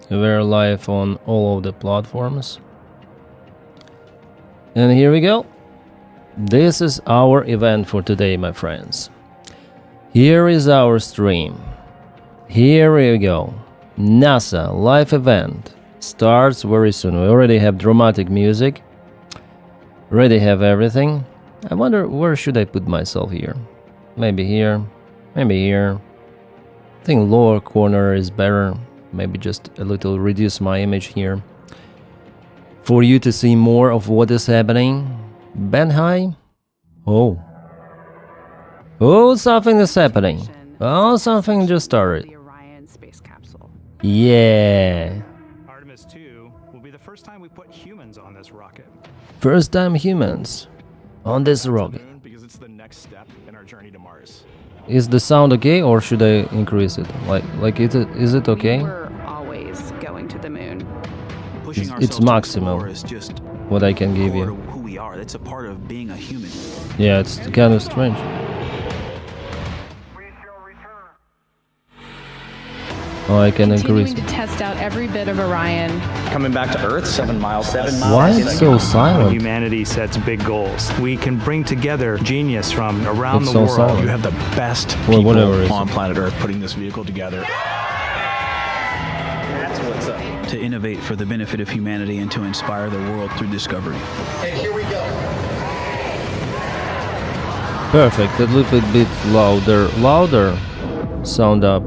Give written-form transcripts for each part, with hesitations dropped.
We're live on all of the platforms. And here we go. This is our event for today, my friends. Here is our stream. Here we go. NASA live event starts very soon. We already have dramatic music. Already have everything. I wonder where should I put myself here? Maybe here. Maybe here. I think lower corner is better. Maybe just a little reduce my image here. For you to see more of what is happening. Ben high. Oh. Oh, something is happening. Oh, something just started. The Orion space capsule. Yeah. Artemis 2 will be the first time we put humans on this rocket. First time humans on this rocket. Because it's the next step in our journey to Mars. Is the sound okay, or should I increase it? Like is it okay? We're always going to the moon. Pushing It's ourselves to maximum. explore is just What I can give core to you. who we are. That's a part of being a human. Yeah, it's kind of strange. Oh, I can increase Continuing it. to test out every bit of Orion. Coming back to Earth, 7 miles. 7 miles. Why is it so When silent? humanity sets big goals, we can bring together genius from around It's the so world. silent. You have the best Well, people whatever it is. on planet Earth putting this vehicle together That's what's up. to innovate for the benefit of humanity and to inspire the world through discovery. Perfect. A little bit louder. Louder. Sound up.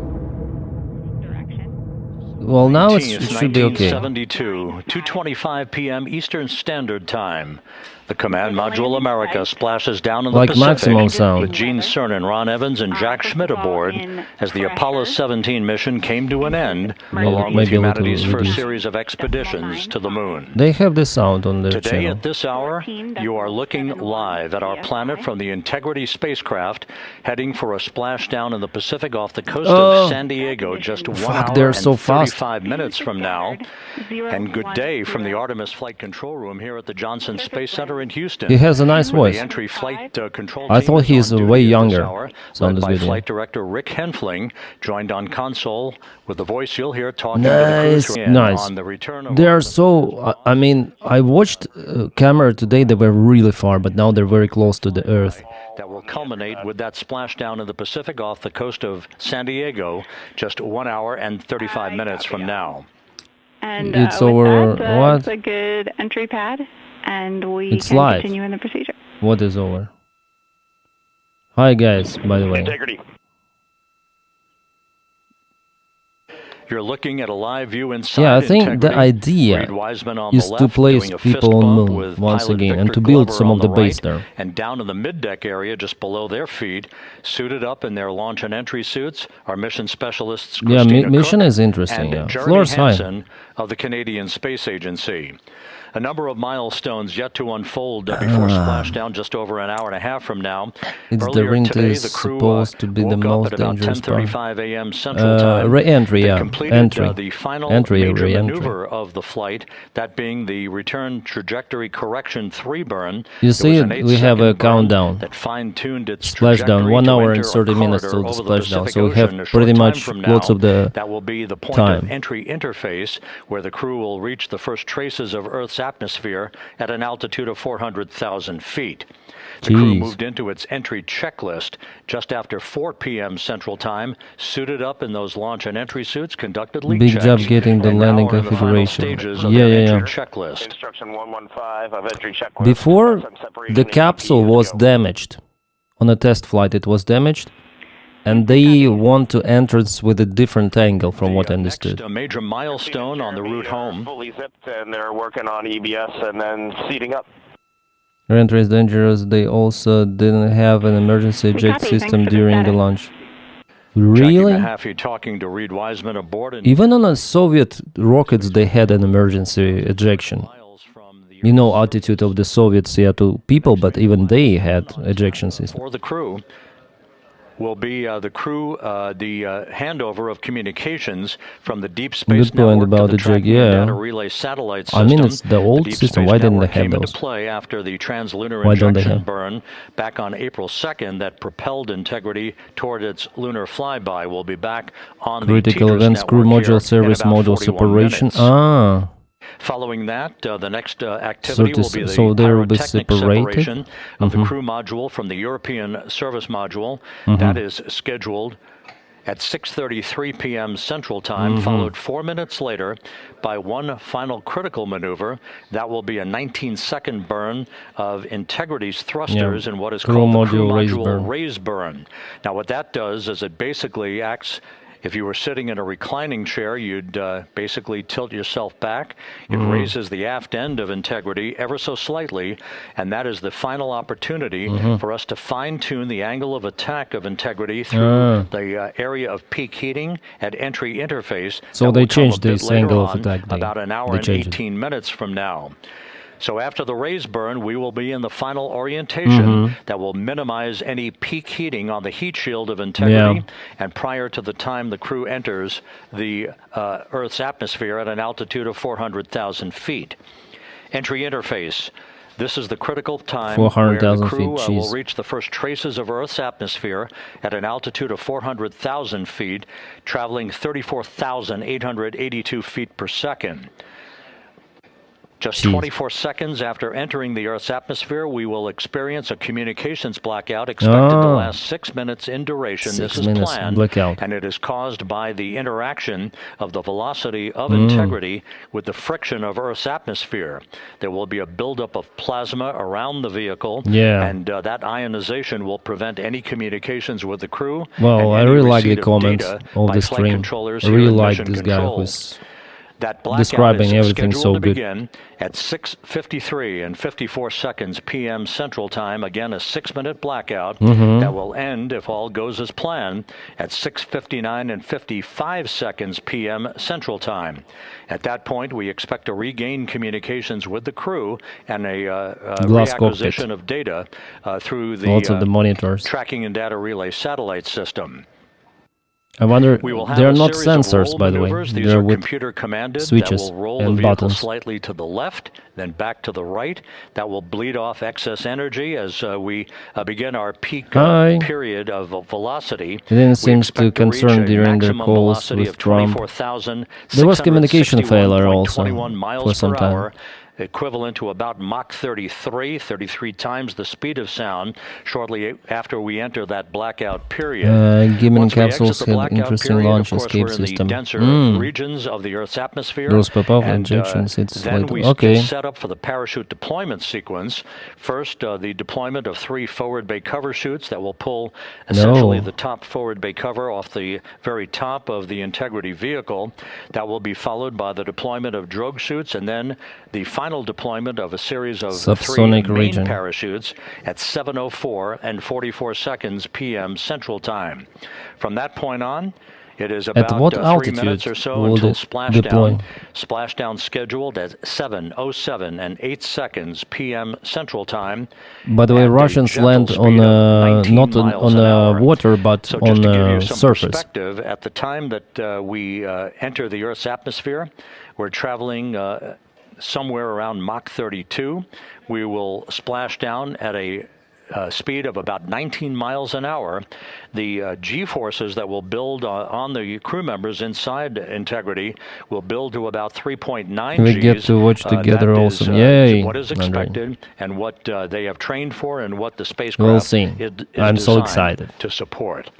Well, now it should be okay. 1972, 2:25 p.m. Eastern Standard Time. The Command Module America splashes down in the Like Pacific maximum sound. with Gene Cernan, Ron Evans, and Jack Schmidt aboard as the Apollo 17 mission came to an end, along with maybe a little humanity's first reduced. series of expeditions to the moon. They have the sound on their Today channel. at this hour, you are looking live at our planet from the Integrity spacecraft, heading for a splashdown in the Pacific off the coast of San Diego just 1 Fuck, hour they're and so fast. 35 minutes from now. And good day from the Artemis Flight Control Room here at the Johnson Space Center in Houston. He has a nice where voice. The entry flight control I team thought is he's on duty way at this younger. hour, Sound led is by good, yeah. Flight Director Rick Henfling, joined on console with the voice you'll hear talking to the Nice, crew in nice. on the return of They are Artemis. so. I mean, I watched camera today. They were really far, but now they're very close to the Earth. That will culminate with that splashdown in the Pacific off the coast of San Diego just 1 hour and 35 minutes from now. And It's with over. that, What? It's a good entry pad, and we It's can live. continue in the procedure. What is over? Hi guys, by the way. You're looking at a live view inside Yeah, I think the Integrity. idea Reed Wiseman on is the to left place doing a people fist on bump moon with once pilot again and Victor to build Glover some on of the base right. there. And down in the mid-deck area, just below their feet, suited up in their launch and entry suits, are mission specialists Yeah, Christina mission Cook is interesting. and Yeah, Jeremy floor's high. Hansen of the Canadian Space Agency. A number of milestones yet to unfold before splashdown just over an hour and a half from now. It's the Earlier ring today, is the crew supposed to be the woke up most at about dangerous part. 10:35 a.m. Central Time. Re-entry, They yeah, completed entry. the final Entry, major re-entry. maneuver of the flight, that being the return trajectory correction 3 burn. You It see was it, an we have a 8-second burn countdown. that fine-tuned its Splashdown, trajectory 1 to hour and enter a 30 minutes corridor till the over splashdown, Pacific so we have Ocean a short pretty time much from lots now. of the That will be the point time. of entry interface, where the crew will reach the first traces of Earth's atmosphere at an altitude of 400,000 feet. The crew Jeez. moved into its entry checklist just after 4 p.m. Central Time, suited up in those launch and entry suits, conducted leak Big checks, job getting the and now landing are in the final configuration. stages of Yeah, their yeah, entry yeah. checklist. Instruction 115 of entry checklist. Before Some separation the in capsule EPs was go. damaged, on a test flight it was damaged, and they want to enter with a different angle from what I understood. Next, a major milestone on the route home. Fully zipped, and they're working on EBS and then seating up. Re-entry is dangerous. They also didn't have an emergency eject Copy, system thanks for the during the status. launch. Jackie Really? Mahaffey talking to Reed Wiseman aboard and Even on the Soviet rockets they had an emergency ejection. miles from the You know attitude of the Soviets, yeah, to people, but even they had ejection system. for the crew. will be the crew, the handover of communications from the Deep Space Good point Network about to the the Tracking jig, and yeah. Data Relay Satellite System. I mean, it's the old Deep system. Space Why didn't they Network have came into those? play after the translunar Why don't they injection have? burn back on April 2nd that propelled Integrity toward its lunar flyby. We'll be back on Critical the events, crew module, service module separation. Ah. Following that, the next activity will be the so they will be pyrotechnic separated? separation of the crew module from the European service module. That is scheduled at 6:33 p.m. Central Time, followed 4 minutes later by one final critical maneuver. That will be a 19-second burn of Integrity's thrusters in what is called the crew module raise burn. Now, what that does is it basically acts. If you were sitting in a reclining chair, you'd basically tilt yourself back. It raises the aft end of Integrity ever so slightly, and that is the final opportunity for us to fine-tune the angle of attack of Integrity through the area of peak heating at entry interface. So they changed this angle of attack. About an hour and 18 minutes from now. So after the raise burn, we will be in the final orientation that will minimize any peak heating on the heat shield of Integrity, and prior to the time the crew enters the Earth's atmosphere at an altitude of 400,000 feet. Entry interface. This is the critical time where the crew will reach the first traces of Earth's atmosphere at an altitude of 400,000 feet, traveling 34,882 feet per second. Just 24 seconds after entering the Earth's atmosphere, we will experience a communications blackout expected to last 6 minutes in duration. This is planned, and it is caused by the interaction of the velocity of Integrity with the friction of Earth's atmosphere. There will be a buildup of plasma around the vehicle, and that ionization will prevent any communications with the crew. Well, I really like the comments of the stream. I really like this guy who's describing everything so good. Begin at 6:53 and 54 seconds p.m. Central Time. Again, a 6-minute blackout that will end, if all goes as planned, at 6:59 and 55 seconds p.m. Central Time. At that point, we expect to regain communications with the crew and a reacquisition of data through the monitors. Tracking and Data Relay Satellite System. I wonder, they're not sensors, by the way. They're with computer commanded switches that will roll and the vehicle buttons. slightly to the left, then back to the right. That will bleed off excess energy as we begin our peak period of velocity. It seems to concern during their calls with Trump. There was communication failure also for some time. Equivalent to about Mach 33 times the speed of sound shortly after we enter that blackout period. Given capsules had interesting launch escape system. Denser regions of the Earth's atmosphere. Those pop-off injections, then we set up for the parachute deployment sequence. First, the deployment of 3 forward bay cover chutes that will pull essentially the top forward bay cover off the very top of the Integrity vehicle. That will be followed by the deployment of drogue chutes, and then the final deployment of a series of 3 main parachutes at 7:04 and 44 seconds p.m. Central Time. From that point on, it is about 3 minutes or so until splashdown. Splashdown scheduled at 7:07 and 8 seconds p.m. Central Time. By the way, Russians land on not on water, but so on just to give you some surface. Perspective, at the time that we enter the Earth's atmosphere, we're traveling somewhere around Mach 32. We will splash down at a speed of about 19 miles an hour. The G-forces that will build on the crew members inside Integrity will build to about 3.9 We Gs. get to watch together also. Yay! What is expected and what they have trained for and what the spacecraft We'll see. is I'm so designed excited to support.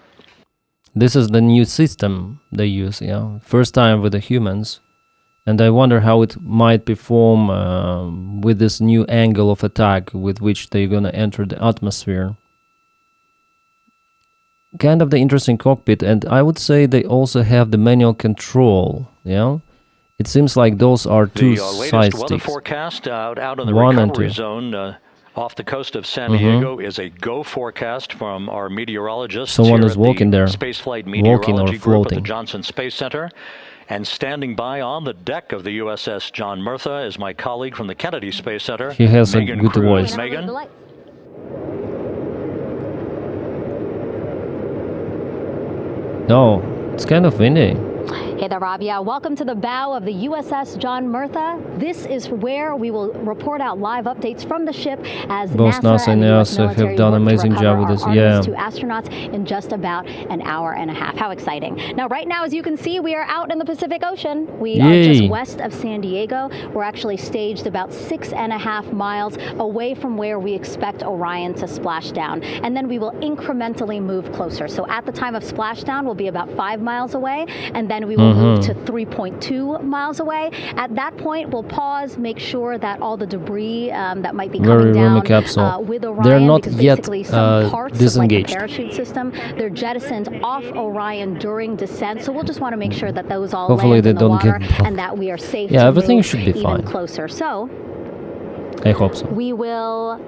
This is the new system they use, first time with the humans. And I wonder how it might perform with this new angle of attack with which they're gonna enter the atmosphere. Kind of the interesting cockpit, and I would say they also have the manual control, It seems like those are two side latest weather sticks. forecast out in the 1 and 2. recovery zone off the coast of San Diego is a go forecast from our meteorologists. Someone here is at walking the there, Spaceflight walking Meteorology or Group at floating. the Johnson Space Center. And standing by on the deck of the USS John Murtha is my colleague from the Kennedy Space Center. He has Megan a good Cruz. voice. Megan? No, it's kind of windy. Hey there, Rob. Yeah, welcome to the bow of the USS John Murtha. This is where we will report out live updates from the ship as Both NASA and the US military have done an work to amazing recover job with our this. Artemis Yeah. 2 astronauts in just about an hour and a half. How exciting. Now, right now, as you can see, we are out in the Pacific Ocean. We are just west of San Diego. We're actually staged about 6.5 miles away from where we expect Orion to splash down. And then we will incrementally move closer. So at the time of splashdown, we'll be about 5 miles away, and then we will move to 3.2 miles away. At that point, we'll pause, make sure that all the debris that might be coming down with Orion, they're not because yet basically some parts disengaged. of like the parachute system, they're jettisoned off Orion during descent. So we'll just want to make sure that those all Hopefully land they in the don't water get and that we are safe Yeah, to everything move should be even fine. closer. So I hope so. we will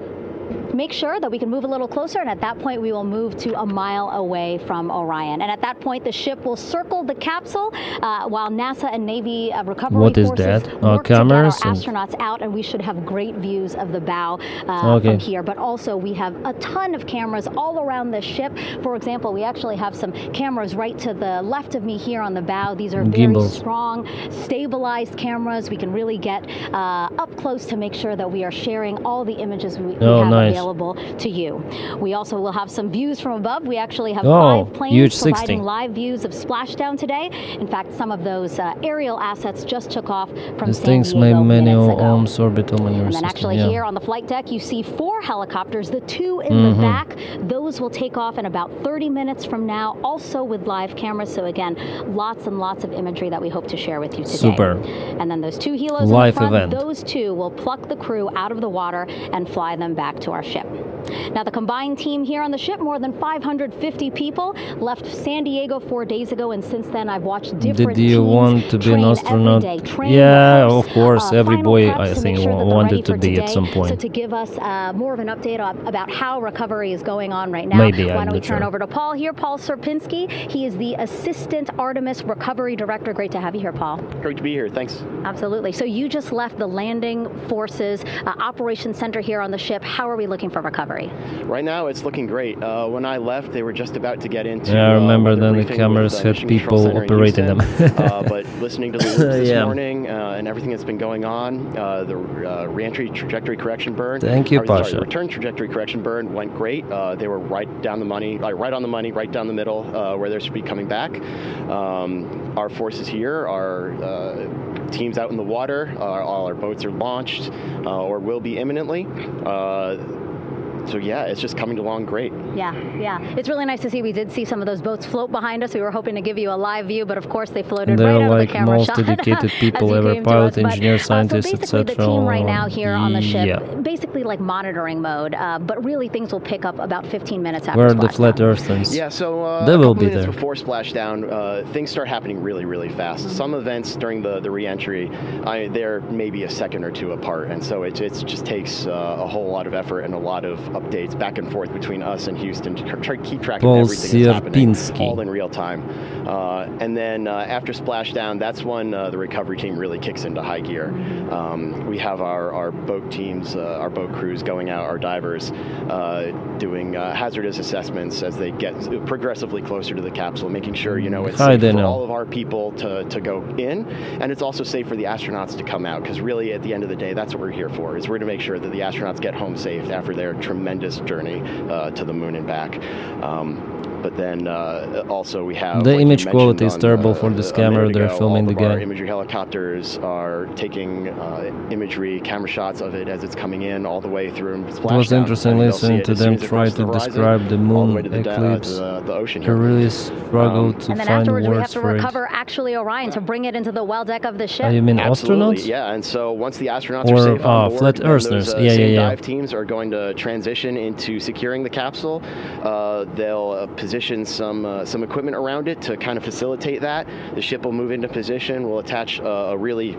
make sure that we can move a little closer, and at that point we will move to a mile away from Orion. And at that point the ship will circle the capsule while NASA and Navy recovery What is forces that? work Cameras to get our and- astronauts out, and we should have great views of the bow Okay. from here. But also we have a ton of cameras all around the ship. For example, we actually have some cameras right to the left of me here on the bow. These are very Gimbals. strong, stabilized cameras. We can really get up close to make sure that we are sharing all the images we have nice. available to you. We also will have some views from above. We actually have 5 huge planes 60. providing live views of Splashdown today. In fact, some of those aerial assets just took off from These San things may Diego manual minutes ago. arms orbital maneuver And then system. actually Yeah. here on the flight deck, you see 4 helicopters, the 2 in the back. Those will take off in about 30 minutes from now, also with live cameras. So again, lots and lots of imagery that we hope to share with you today. Super. And then those 2 helos Live in the front, event. those 2 will pluck the crew out of the water and fly them back to our ship. Now, the combined team here on the ship, more than 550 people, left San Diego 4 days ago, and since then I've watched different Did you teams want to be an train astronaut? every day, train, Yeah, rehearse, of course. Every final boy, preps I to think, make sure that they're wanted ready to for be at today. some point. So to give us more of an update about how recovery is going on right now, Maybe, why I'm don't we not turn sure. over to Paul here, Paul Sierpinski. He is the Assistant Artemis Recovery Director. Great to have you here, Paul. Great to be here. Thanks. Absolutely. So you just left the landing forces operations center here on the ship. How are we looking for recovery? Right now, it's looking great. When I left, they were just about to get into. Yeah, I remember weather then the briefing cameras with, had Mission Control people Center in operating Houston. them. But listening to the loops this Yeah. morning and everything that's been going on, the reentry trajectory correction burn. Thank you, Sorry, Pasha. return trajectory correction burn went great. They were right down the money, right down the middle, where they should be coming back. Our forces here are teams out in the water. All our boats are launched or will be imminently. So yeah, it's just coming along great. Yeah. It's really nice to see. We did see some of those boats float behind us. We were hoping to give you a live view, but of course they floated They're right out like of the camera most shot. dedicated people as you ever, came to pilot, us. But, engineer, scientist, so basically etc. the team right now here on the ship, Yeah. basically like monitoring mode, but really things will pick up about 15 minutes after Where are the splashdown. flat earthers? Yeah, so They a will couple be minutes there. before splashdown, things start happening really, really fast. Some events during the reentry, they're maybe a second or 2 apart, and so it just takes a whole lot of effort and a lot of updates back and forth between us and Houston to try to keep track of Paul everything that's happening, Sierpinski. all in real time. And then after splashdown, that's when the recovery team really kicks into high gear. We have our boat teams, our boat crews going out, our divers doing hazardous assessments as they get progressively closer to the capsule, making sure it's Hi, safe for Daniel. all of our people to go in, and it's also safe for the astronauts to come out, because really at the end of the day, that's what we're here for, is we're to make sure that the astronauts get home safe after their tremendous journey to the moon and back. But then also we have The like image you quality is mentioned terrible on, for this a camera. minute They're ago, filming all the of our guy. imagery helicopters are taking imagery, camera shots of it as it's coming in all the way through. It was interesting listening to them try to describe the moon eclipse. The ocean I here. really struggle to And then find afterwards we have words to for it. recover actually Orion to bring it into the well deck of the ship. Oh, you mean Absolutely, astronauts? yeah. And so once the astronauts Or, are safe on board, flat then earthers. those Yeah, same yeah. dive teams are going to transition into securing the capsule. They'll position some equipment around it to kind of facilitate that. The ship will move into position. We'll attach a really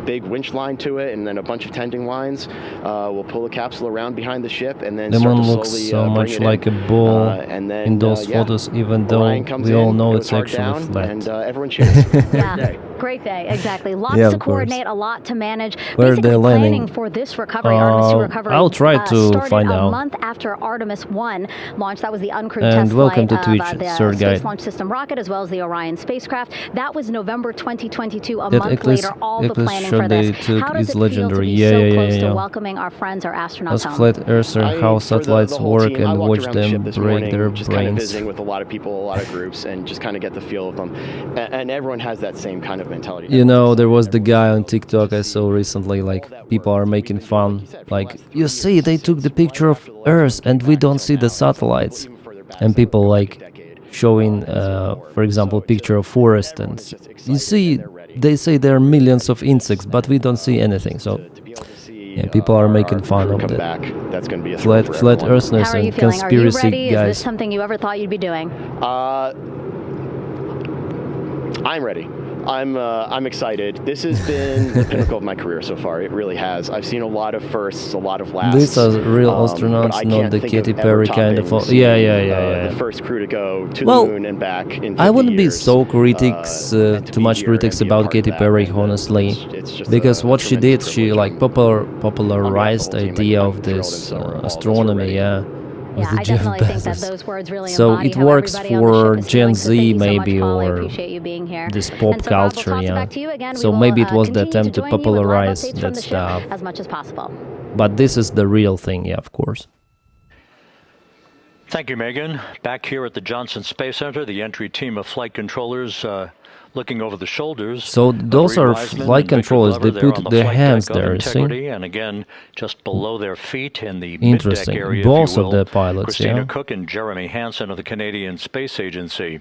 big winch line to it, and then a bunch of tending lines. We'll pull the capsule around behind the ship, and then The start moon to looks slowly so bring much it like in. a ball And then, in those yeah, photos, even though Orion comes we all in, know goes it's hard actually down, flat. and everyone cheers. Yeah. Great day, exactly. Lots Yeah, to of course. coordinate, a lot to manage. Where Basically they're landing. planning for this recovery, Artemis 2 recovery. I'll try to started find a out. month after Artemis 1 launched. That was the uncrewed And test welcome flight to Twitch, of the Sir Space Guy. Launch System rocket, as well as the Orion spacecraft. That was November 2022. A That month Eclipse- later, all the Eclipse planning shot for this. they took How does is it legendary. feel to be so Yeah. close to welcoming our friends, our astronauts As home? flat earther, how satellites whole work team, I and walked watch around the ship them this break morning, their just kind of brains. visiting with a lot of people, a lot of groups, and just kind of get the feel of them. And everyone has that same kind of mentality. You know, there was the guy on TikTok I saw recently, like, people are making fun. Like, you see, they took the picture of Earth and we don't see the satellites. And people, like, showing, for example, a picture of forest. And you see, they say there are millions of insects, but we don't see anything. So, yeah, people are making fun of that. That's going to be a Flat earthness How are you and feeling? Are you conspiracy ready? Is this guys. something you ever thought you'd be doing? I'm ready. I'm excited. This has been the pinnacle of my career so far. It really has. I've seen a lot of firsts, a lot of lasts. These are real but astronauts, I not can't the think Katy of ever Perry kind of. topping Yeah. The first crew to go to Well, the moon and back in 50 I wouldn't be years, so critics, and too be much here critics and be a about part of Katy that, Perry, and honestly, it's just because a what she did, tremendous she privilege. like popularized whole team, idea I'm of thrilled this and so are all of us astronomy, already. yeah. With Yeah, the I Jeff definitely think that Bezos. those words really So embody it how works everybody on the for ship is Gen feeling. So Z thank you so much, maybe, Paul. I or appreciate you being here. this And pop so, Rob, we'll culture, toss it yeah. back to you again. So We maybe will, it was the continue attempt to join you with live popularize updates from that the ship stuff. as much as possible. But this is the real thing, yeah, of course. Thank you, Megan. Back here at the Johnson Space Center, the entry team of flight controllers looking over the shoulders. So those are flight controllers. They put their hands there, see? And again, just below their feet in the Interesting. mid-deck area, Both if you of will, the pilots, Christina yeah. Cook and Jeremy Hansen of the Canadian Space Agency.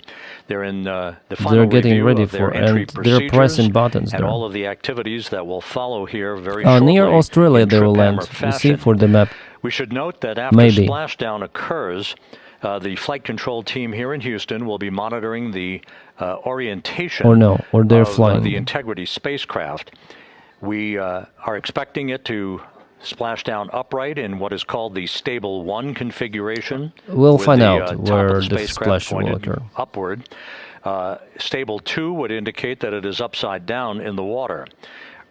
They're in the They're final getting review ready of their for, entry and they're pressing procedures buttons and there. all of the activities that will follow here very shortly. Near Australia in they will trip land. hammer You see fashion. for the map. We should note that after Maybe. splashdown occurs, the flight control team here in Houston will be monitoring the orientation Or they're of flying. the Integrity spacecraft. We are expecting it to splash down upright in what is called the Stable 1 configuration. We'll with find the, out top of where the spacecraft splash will pointed occur. upward. Stable 2 would indicate that it is upside down in the water.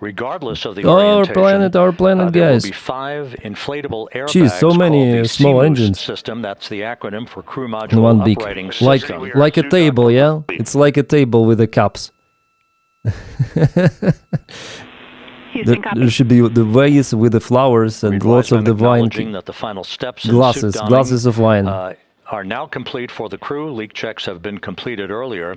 Regardless of the orientation, Our planet, there guys. will be 5 inflatable airbags. Jeez, so many called the small CMOOS engines. system. That's the acronym for Crew And Module one big, Uprighting like System. a table, yeah. It's like a table with the cups. Houston, copy. There should be the vase with the flowers and Reed lots of Wiseman the wine acknowledging that the final steps in glasses, suit glasses of wine. donning, are now complete for the crew. Leak checks have been completed earlier.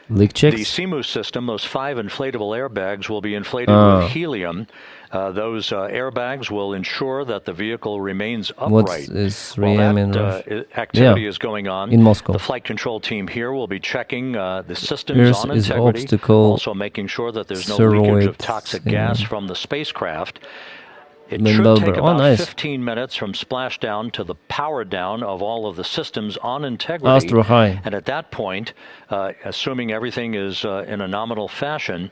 Leak The checks. CMOOS system, those 5 inflatable airbags, will be inflated with helium. Those airbags will ensure that the vehicle remains What upright. is While 3M that in Russia? activity Yeah, is going on, in Moscow. the flight control team here will be checking the systems Here's on is integrity, obstacle also making sure that there's no leakage of steroids, toxic yeah. gas from the spacecraft. It Then should they'll take be- about nice. 15 minutes from splashdown to the power down of all of the systems on integrity. Astro High. And at that point, assuming everything is in a nominal fashion,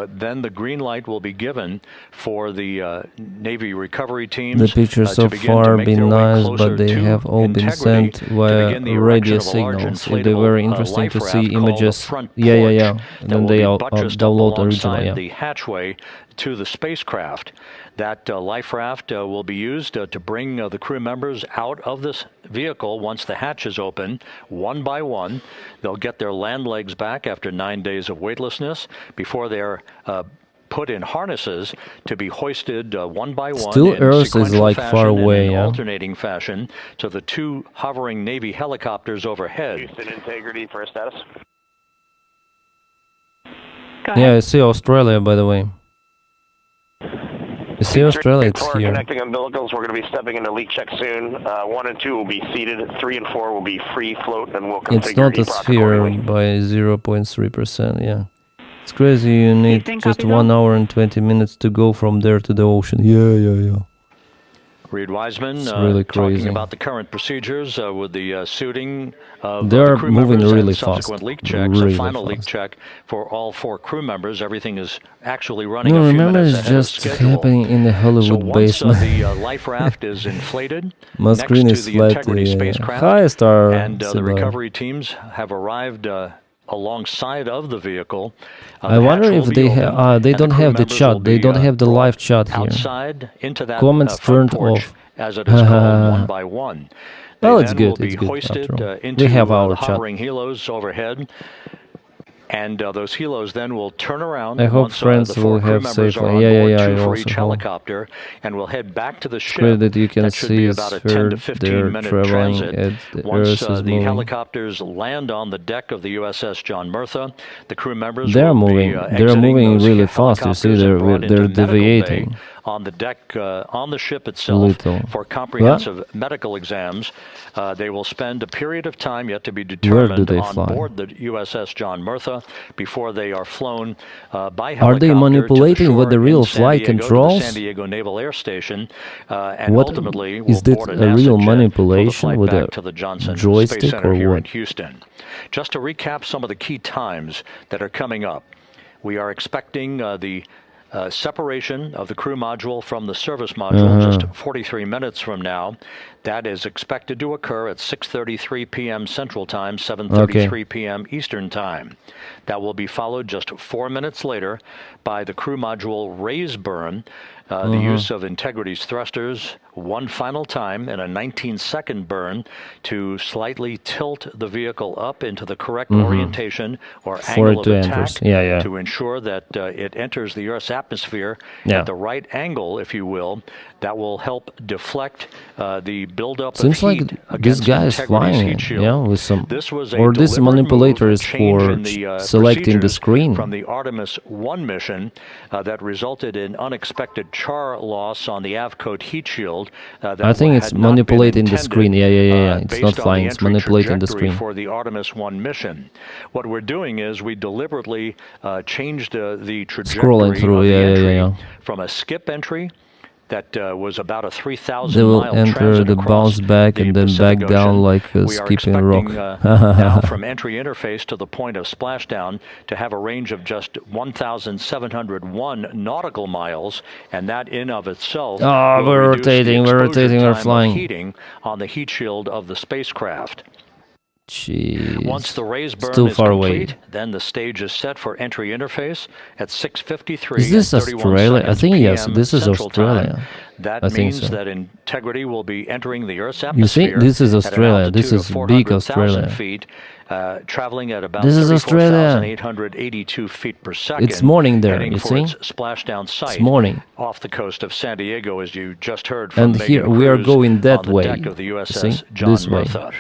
then the green light will be given for the Navy recovery teams. The pictures to so begin to far make been their way nice, closer but they to have all been integrity sent to via begin the radio erection of a large signals. If they're very inflatable, interesting to life see raft called images, the front yeah, porch and that then will they be all buttressed up download the original, alongside yeah. the hatchway to the spacecraft. That life raft will be used to bring the crew members out of this vehicle once the hatch is open, one by one. They'll get their land legs back after 9 days of weightlessness before they're put in harnesses to be hoisted one by one. Still in Earth is sequential like fashion far and away, in yeah. alternating fashion to the 2 hovering Navy helicopters overhead. Houston integrity for status. Go ahead. Yeah, I see Australia, by the way. You see Australia, it's We're here. connecting umbilicals. We're going to be stepping into leak check soon. 1 and 2 will be seated. 3 and 4 will be free float, and we'll configure It's not a EPROC sphere accordingly. by 0.3%, yeah. It's crazy, you need Houston, just copy 1 that. hour and 20 minutes to go from there to the ocean. Yeah. Reed Wiseman It's really crazy. talking about the current procedures with the suiting of They're the crew moving members really and subsequent fast. leak checks. Really A final leak fast. check for all 4 crew members. Everything is actually running No, a few remember, minutes it's ahead just of schedule. happening in the So Hollywood once basement. the life raft is inflated My screen next is to the flat. Integrity spacecraft, Hi, Star. and the Sibyl. recovery teams have arrived alongside of the vehicle. I wonder if they don't have the chat. They don't have the live chat here. Outside into that Comments turned off. As it is called, one by one. Well, it's good. It's good. Hoisted into we have our hovering chat. helos overhead. And those helos then will turn around. I hope once, friends the four will crew have members safely. are on Yeah. board, I two for also each hope. helicopter, and we'll head back to the ship. Great that you can that should see be us about a 10 to 15 they're minute traveling transit. as the Once Earth is the moving. helicopters land on the deck of the USS John Murtha, the crew members They're will moving. be they're exiting moving those really fast. You see, helicopters and brought they're into medical bay deviating. on the deck on the ship itself Little. for comprehensive medical exams. They will spend a period of time yet to be determined on fly? board the USS John Murtha before they are flown by helicopter. Are they manipulating to the with the shore real in San flight Diego, to the controls? San Diego Naval Air Station, and What ultimately is will that board a a NASA real jet manipulation for the with flight a back to the Johnson Space joystick Center or here in what? Houston. Just to recap some of the key times that are coming up, we are expecting the separation of the crew module from the service module just 43 minutes from now. That is expected to occur at 6:33 p.m. Central Time, 7:33 p.m. Eastern Time. That will be followed just 4 minutes later by the crew module raise burn, the use of Integrity's thrusters one final time in a 19-second burn to slightly tilt the vehicle up into the correct orientation or For angle it to of attack enter. to ensure that it enters the Earth's atmosphere Yeah. at the right angle, if you will. That will help deflect the buildup Seems of like heat this against guy is Integrity's flying, heat shield. yeah, with some, This was a or this deliberate manipulator move, is change for in the, selecting the procedures screen. from the Artemis 1 mission that resulted in unexpected char loss on the Avcode heat shield. That I think it's had not been manipulating the intended, screen. Yeah. It's based not on flying. the It's entry manipulating the trajectory screen. for the Artemis 1 mission. What we're doing is we deliberately changed the trajectory Scrolling through. of the entry Yeah. from a skip entry that was about a 3,000 They will mile enter transit the across bounce back the and then Pacific back down Ocean. like a We are skipping expecting rock. now from entry interface to the point of splashdown to have a range of just 1,701 nautical miles, and that in of itself Oh, will we're reduce the rotating, we're exposure rotating, we're time of flying. heating on the heat shield of the spacecraft. Jeez. Once the raise burn Still is far complete, away. then the stage is set for entry interface at 6:53. Is this and 31 Australia? I seconds think yes. PM This is Central Australia. Time. That I think means so. that Integrity will be entering the Earth's You see, atmosphere. this is at an Australia. This altitude is of big 400,000 Australia. feet, traveling at about This is Australia. 34,882 feet per second. It's morning there, heading you for see? its splashdown site It's morning. off the coast of San Diego, as you just heard from And Megan here we are Cruz going that on the way. deck of the You USS see? John This way. Murtha.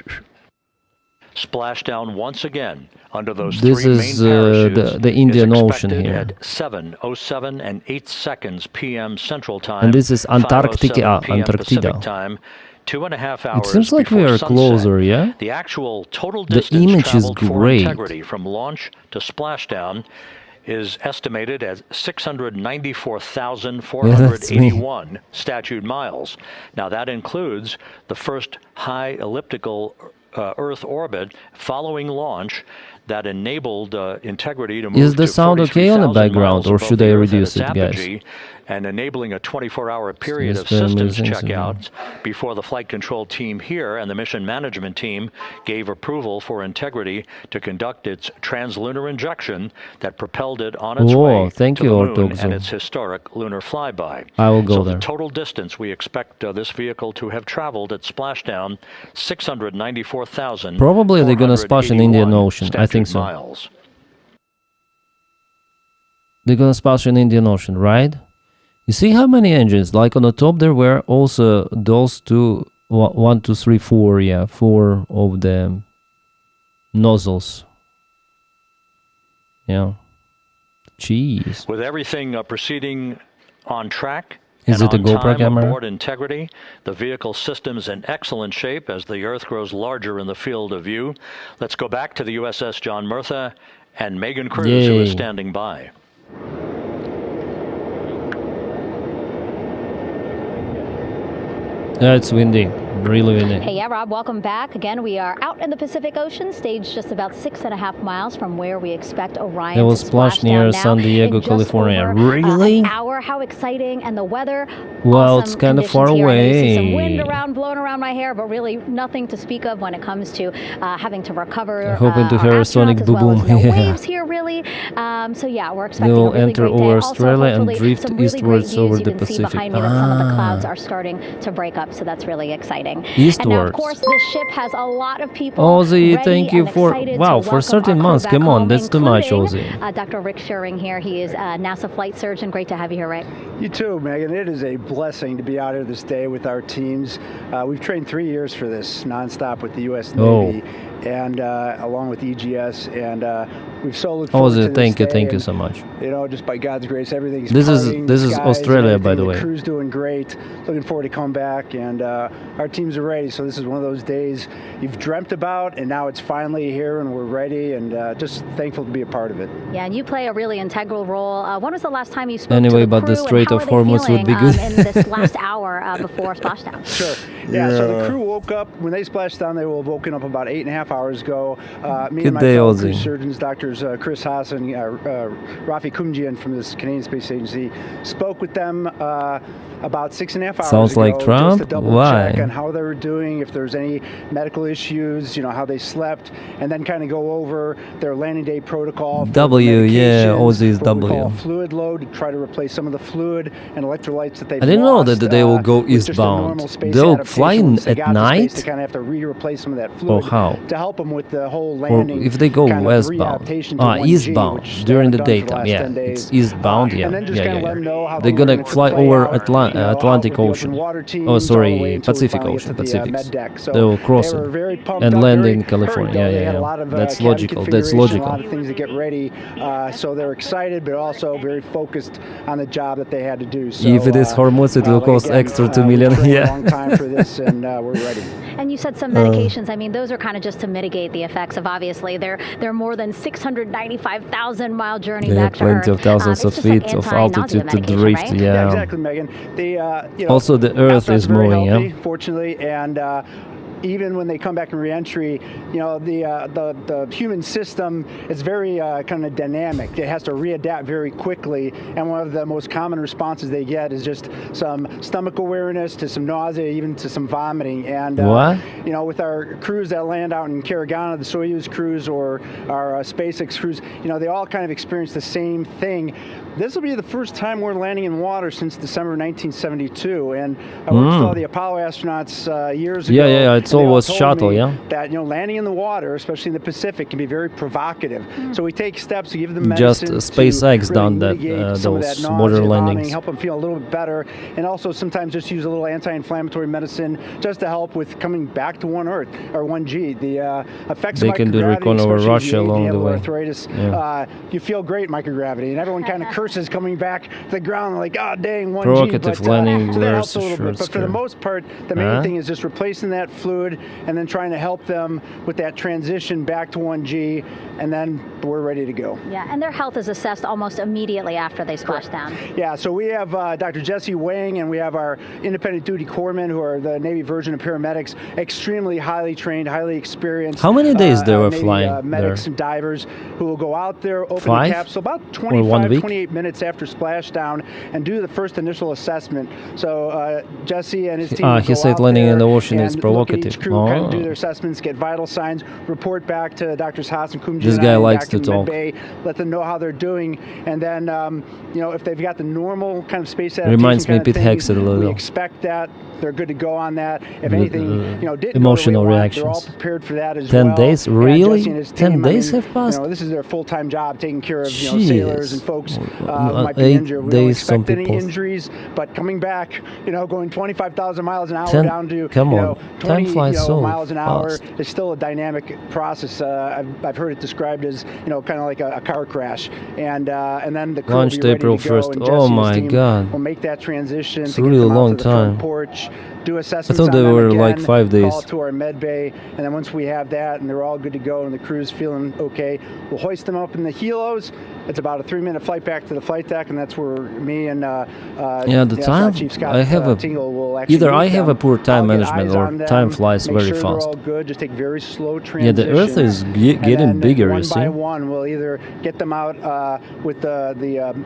Splashdown once again under those This three is, main parachutes the Indian is Ocean expected here. at 7:07 and 8 seconds p.m. Central Time. And this is Antarctica, 5:07 p.m. Antarctica. Pacific Time. 2.5 hours It seems like we before are sunset. closer, yeah? The actual total The distance image is traveled for great. Integrity from launch to splashdown is estimated at 694,481 statute miles. Now that includes the first high elliptical Earth orbit following launch that enabled Integrity to move Is the to sound okay on the 43,000 background, miles or above should the I Earth at reduce its it, guys? apogee, and enabling a 24-hour period Yes, of very systems amazing, checkouts before the flight control team here and the mission management team gave approval for Integrity to conduct its translunar injection that propelled it on its way thank to you, the moon Orthoxo. and its historic lunar flyby. I will go so there. the total distance we expect this vehicle to have traveled at splashdown 694,000. Probably they're gonna splash in Indian Ocean. I think so. Miles. They're gonna splash in Indian Ocean, right? You see how many engines? Like on the top there were also those two, 1, 2, 3, 4, yeah, 4 of the nozzles. Yeah. Jeez. With everything proceeding on track. Is and it a on GoPro time camera? aboard Integrity, the vehicle system's in excellent shape as the Earth grows larger in the field of view. Let's go back to the USS John Murtha and Megan Cruz, who is Yay. standing by. Yeah, it's windy. Really in it. Hey, yeah, Rob, welcome back. Again, we are out in the Pacific Ocean, staged just about 6.5 miles from where we expect Orion They will to splash near San Diego, California. Really? An hour. How exciting. And the weather, well, awesome it's kind of far here. away. I see some wind blowing around my hair, but really nothing to speak of when it comes to having to recover. Hoping to hear a sonic boom boom. No waves here, really. So yeah, we're expecting They will a really enter great day. over Also, Australia and hopefully, drift some really great eastwards views over you the can see Pacific. behind me that some of the clouds are starting to break up, so that's really exciting. Eastwards. And now, of course, this ship has a lot of people. Ozzy, thank you for for 13 months. Come on, that's too much, Ozzy. Dr. Rick Schuring here. He is a NASA flight surgeon. Great to have you here, Rick. You too, Megan. It is a blessing to be out here this day with our teams. We've trained 3 years for this nonstop with the U.S. Navy. And along with EGS, and we've so looked forward to this day. Thank you so much. You know, just by God's grace, everything's this is Australia, by the way. The crew's doing great. Looking forward to come back, and our teams are ready. So this is one of those days you've dreamt about, and now it's finally here, and we're ready, and just thankful to be a part of it. Yeah, and you play a really integral role. When was the last time you spoke anyway, to the but crew, the Strait of Hormuz would be good. in this last hour before splashdown? Sure. Yeah, so the crew woke up. When they splashed down, they were woken up about 8.5 hours ago. Me and my fellow crew surgeons, Doctors Chris Haas and Rafi Kumjian from this Canadian Space Agency, spoke with them about 6.5 hours Sounds ago, like Trump? just to double check on how they were doing, if there's any medical issues, you know, how they slept, and then kind of go over their landing day protocol. Ozzy's W. Fluid load to try to replace some of the fluid and electrolytes that they've I didn't know lost, that they will go eastbound. They'll fly at night? They kind of have to replace some of that fluid to help them with the whole landing. Or if they go westbound. Eastbound during the daytime. Yeah, it's eastbound. Yeah, They're gonna fly over Atlantic Ocean. Oh, sorry, Pacific Ocean. They will cross it and land in California. Yeah. That's logical. That's logical. A lot of things to get ready. So they're excited, but also very focused on the job that they had to do. So, if it is Hormuz, it will cost extra $2 million. Yeah. A long time for this, and we're ready. And you said some medications. I mean, those are kind of just to mitigate the effects of, obviously, they're more than 695,000-mile journey back to Earth. Plenty of thousands of feet of altitude to drift. Right? Yeah, exactly, Megan. Also, the Earth is moving. Healthy, fortunately, and even when they come back in reentry, you know, the human system is very kind of dynamic. It has to readapt very quickly, and one of the most common responses they get is just some stomach awareness to some nausea, even to some vomiting. And you know, with our crews that land out in Karagana, the Soyuz crews or our SpaceX crews, you know, they all kind of experience the same thing. This will be the first time we're landing in water since December 1972, and I worked with all the Apollo astronauts years ago. Yeah, it's always shuttle, that, you know, landing in the water, especially in the Pacific, can be very provocative. So we take steps to give them medicine. Just SpaceX done that, those water landings. Help them feel a little bit better, and also sometimes just use a little anti-inflammatory medicine just to help with coming back to one Earth or 1G. The effects of microgravity, can do recon over Russia along the way. Arthritis, you feel great microgravity, and everyone kind of curses coming back to the ground, like, oh dang, 1G. Provocative landing, so that helps a little bit. But for the most part, the main thing is just replacing that fluid and then trying to help them with that transition back to 1G, and then we're ready to go. Yeah, and their health is assessed almost immediately after they splash down. Yeah, so we have Dr. Jesse Wang, and we have our independent duty corpsmen, who are the Navy version of paramedics, extremely highly trained, highly experienced. How many days they were flying medics there? And divers who will go out there, open 5? the capsule about 25, 28 minutes after splashdown, and do the first initial assessment. So Jesse and his team he said landing in the ocean is provocative. Each crew kind of do their assessments, get vital signs, report back to Drs. Haas and Kumjian. This guy likes to talk. Let them know how they're doing, and then you know, if they've got the normal kind of space adaptation, reminds me of Pete Hexet a little. We expect that they're good to go on that. If anything, you know, didn't emotional go the way reactions. they're all prepared for that as 10 well. days, really? 10 days have passed. You know, this is their full-time job, taking care of, you know, sailors and folks might be 8 injured. We don't expect any injuries, but coming back, you know, going 25,000 miles an hour down to 20 miles an hour is still a dynamic process. I've heard it described as, you know, kind of like a car crash, and then the crew launched April 1st. Oh my God! We'll make that transition. It's a really long time. Porch, do assessments. I thought they were like 5 days. Call to our med bay, and then once we have that and they're all good to go and the crew's feeling okay, we'll hoist them up in the helos. It's about a 3-minute flight back to the flight deck, and that's where me and the time Chief Scott I have Tingle will actually either I meet have them. a poor time I'll get management eyes or on them, time flies make very sure fast. They're all good. Just take very slow transition. Yeah, the Earth is getting and then bigger. one You see. by one, we'll either get them out with the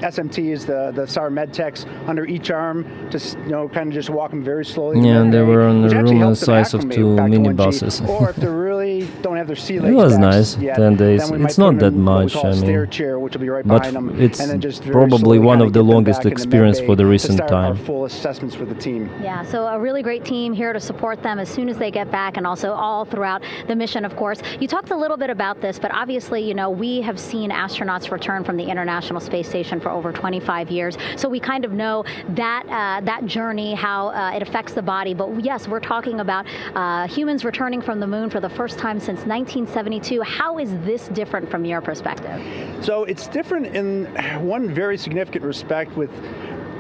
SMTs, the SAR Medtechs under each arm, just kind of just walk them very slowly. Yeah, and they were on the room the size of acclimate two back to 1G. minibuses. Or if they really don't have their sea It legs was back nice. yet, 10 days. then we It's might not put that them in what we much. call a I stair mean, chair, which will be right but behind them, it's and then just very probably slowly one kinda of the get them longest back in the med experience bay for the to recent start time. Our full assessments for the team. Yeah, so a really great team here to support them as soon as they get back, and also all throughout the mission, of course. You talked a little bit about this, but obviously, we have seen astronauts return from the International Space Station for over 25 years, so we kind of know that journey, how it affects the body. But yes, we're talking about humans returning from the moon for the first time since 1972. How is this different from your perspective? So it's different in one very significant respect with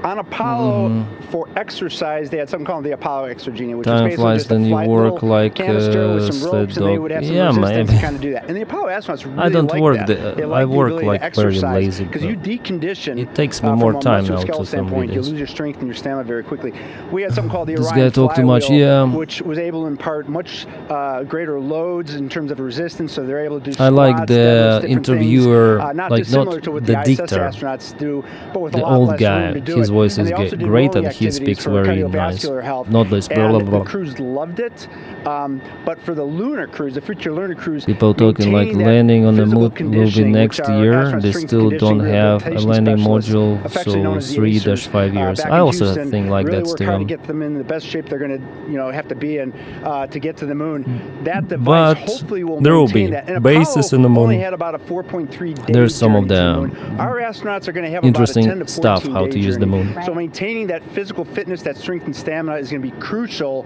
on Apollo for exercise, they had something called the Apollo Exergenia, which is Time basically flies, just a then you flight work little like canister with some sled ropes, and they dog. would have some Yeah, resistance maybe. to kind of do that. And the Apollo astronauts really I don't like work that. They I like the work ability like to very exercise, lazy. because you decondition. It takes me from more a time now musculoskeletal to some standpoint. You videos. lose your strength and your stamina very quickly. We had something called the This Orion guy talked too much, flywheel, yeah. which was able to impart much greater loads in terms of resistance, so they're able to do I like squats, the deadlifts, different interviewer, things, not like dissimilar not to what the ISS dictator. astronauts do, but with a The lot old less guy, room to do his it. voice And is they also did great rowing and he activities speaks for very nice. cardiovascular health. Not this blah, And blah, blah. the crews loved it, but for the lunar crews, the future lunar crews, People talking like maintaining that landing on the physical moon will be conditioning, next which our year. astronaut They strength still don't conditioning have a rehabilitation landing specialists, module, affectionately known so as the 3-5 years. back I in also Houston, think like really that work hard to still. get them in the best shape they're going to, have to be in to get to the moon. That device But hopefully will there will maintain be that. And bases Apollo in the moon. only had about a 4.3 day There's some of journey to the moon. Our astronauts are going to have interesting about a 10 to 14 stuff how day to use the journey. moon. So maintaining that physical fitness, that strength and stamina is going to be crucial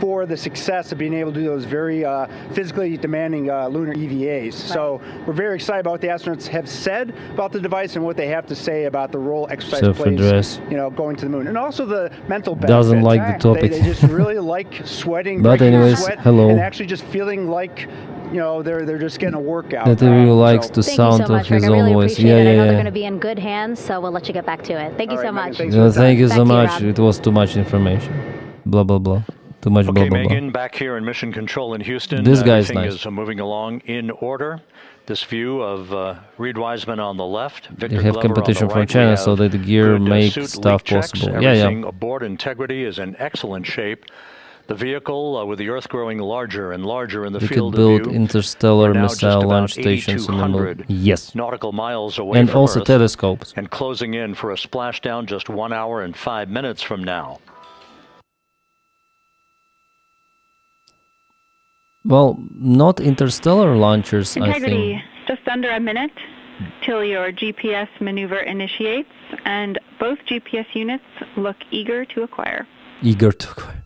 for the success of being able to do those very physically demanding lunar EVAs. So we're very excited about what the astronauts have said about the device and what they have to say about the role exercise plays, going to the moon. And also the mental benefits. Doesn't like the topic. They just really like sweating, But breaking anyways, sweat, hello. and actually just feeling like they're just getting a workout. That he really likes the Thank sound you so much, of his Rick. I own really voice. appreciate Yeah, it. I know yeah, they're yeah. going to be in good hands, so we'll let you get back to it. Thank you so much. Megan, thanks Thank you so Back to you, much. Rob. It was too much information. Blah, blah, blah. Too much blah, Okay, blah, blah. Megan, back here in Mission Control in Houston. This guy is everything nice. is moving along in order. This view of Reed Wiseman on the left, Victor They have Glover competition on the from right. China We so have that the gear good, makes suit stuff leak checks. possible. Everything Yeah. aboard integrity is in excellent shape. The vehicle, with the Earth growing larger and larger in the We could field build of view, interstellar we're now just missile about launch stations in the moon. 8,200 Yes. nautical miles away And from also Earth, telescopes. and closing in for a splashdown just 1 hour and 5 minutes from now. Well, not interstellar launchers, I Integrity, think. just under a minute till your GPS maneuver initiates, and both GPS units look eager to acquire. Eager to acquire.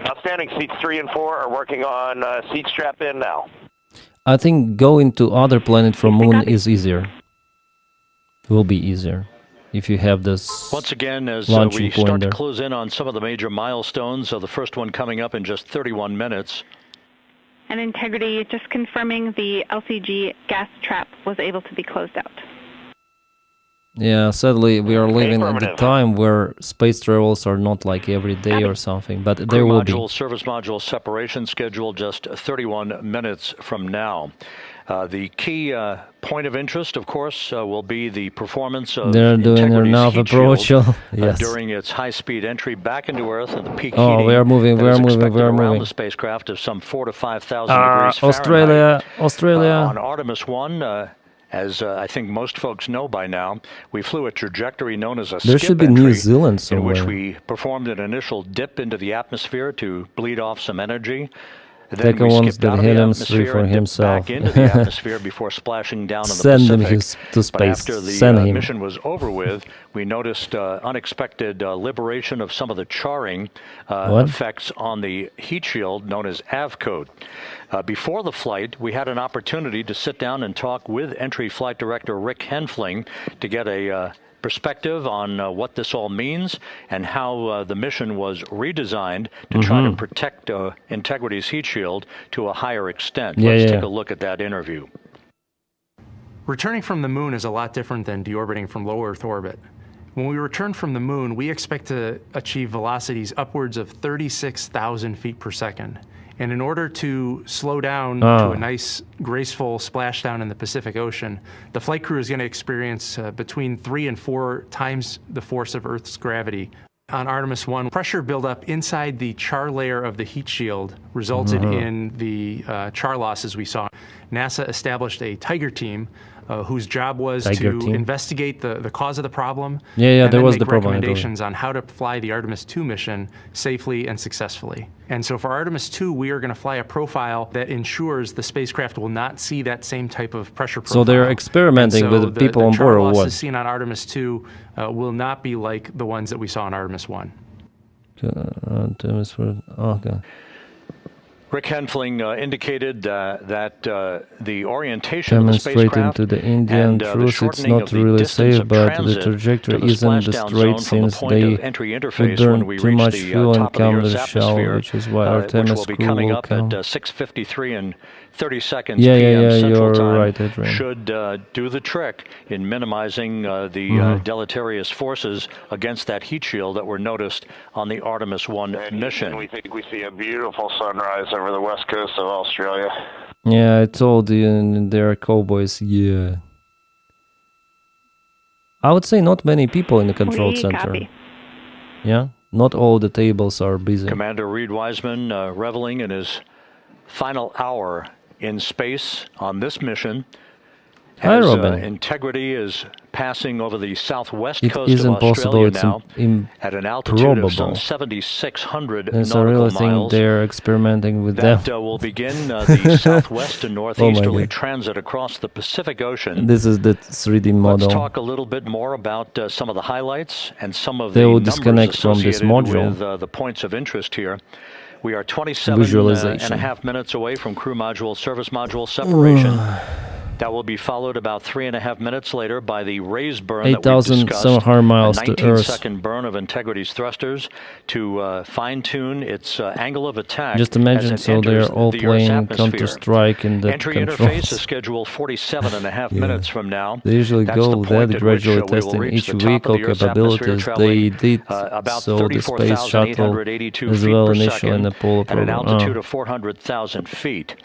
Outstanding. Seats 3 and 4 are working on seat strap in now. I think going to other planet from moon is easier. Will be easier if you have this Once again, as launching we point start there. to close in on some of the major milestones, the first one coming up in just 31 minutes. And Integrity, just confirming the LCG gas trap was able to be closed out. Yeah, sadly, we are living at the Affirmative. time where space travels are not like every day or something, but there Crew will be. module, service module separation scheduled just 31 minutes from now. The key point of interest, of course, will be the performance of They're doing Integrity's enough heat approach. shield, Yes. during its high-speed entry back into Earth and the peak Oh, heating we are moving, that we is are moving, expected we are around moving. the spacecraft of some 4,000 to 5,000 degrees Fahrenheit. Australia. On Artemis 1, as I think most folks know by now, we flew a trajectory known as a There skip should be entry, New Zealand in which somewhere. we performed an initial dip into the atmosphere to bleed off some energy. Then Second we one's skipped that out of the helium's free atmosphere for and dipped himself. back into the atmosphere before splashing down in the Send him Pacific. to But space. after the Send him. mission was over with, we noticed unexpected liberation of some of the charring effects on the heat shield known as AVCode. Before the flight, we had an opportunity to sit down and talk with Entry Flight Director Rick Henfling to get a perspective on what this all means and how the mission was redesigned to try to protect Integrity's heat shield to a higher extent. Let's take a look at that interview. Returning from the moon is a lot different than deorbiting from low Earth orbit. When we return from the moon, we expect to achieve velocities upwards of 36,000 feet per second. And in order to slow down to a nice, graceful splashdown in the Pacific Ocean, the flight crew is going to experience between 3 and 4 times the force of Earth's gravity. On Artemis 1, pressure buildup inside the char layer of the heat shield resulted in the char losses we saw. NASA established a Tiger team whose job was to investigate the cause of the problem and there was make the problem, recommendations on how to fly the Artemis 2 mission safely and successfully. And so for Artemis 2, we are going to fly a profile that ensures the spacecraft will not see that same type of pressure profile. So they're experimenting with the people on board, or what? The losses seen on Artemis 2 will not be like the ones that we saw on Artemis 1. Okay. Rick Henfling indicated that the orientation of the spacecraft to the Indian truth, it's not really safe, but the trajectory isn't the straight since they would burn too much fuel and come to the shell, which is why Artemis crew will come. At 6:53 and 30 seconds p.m. Central Time should do the trick in minimizing the deleterious forces against that heat shield that were noticed on the Artemis 1 mission. We think we see a beautiful sunrise over the west coast of Australia. Yeah, I told you, they're cowboys, yeah. I would say not many people in the control center. Copy. Yeah, not all the tables are busy. Commander Reed Wiseman reveling in his final hour in space on this mission. Hi, Robin. Integrity is passing over the southwest it coast isn't of Australia possible, now at an altitude of some 7,600 Yes, nautical I really miles. think they're experimenting with that them. Will begin the southwest and northeasterly transit across the Pacific Ocean. This is the 3D model. Let's talk a little bit more about some of the highlights and some of they the will numbers disconnect from this module. with the points of interest here. We are 27.5 minutes away from crew module, service module separation. That will be followed about 3.5 minutes later by the raise burn that we discussed, 8,700 miles a to Earth. 19-second burn of Integrity's thrusters to fine-tune its angle of attack. Just imagine, so they're all playing Counter-Strike in the Entry controls. interface is scheduled 47.5 minutes from now. They usually go that gradually testing each vehicle capabilities. They did so the space shuttle as well initially in the Apollo program. At an altitude of 400,000 feet.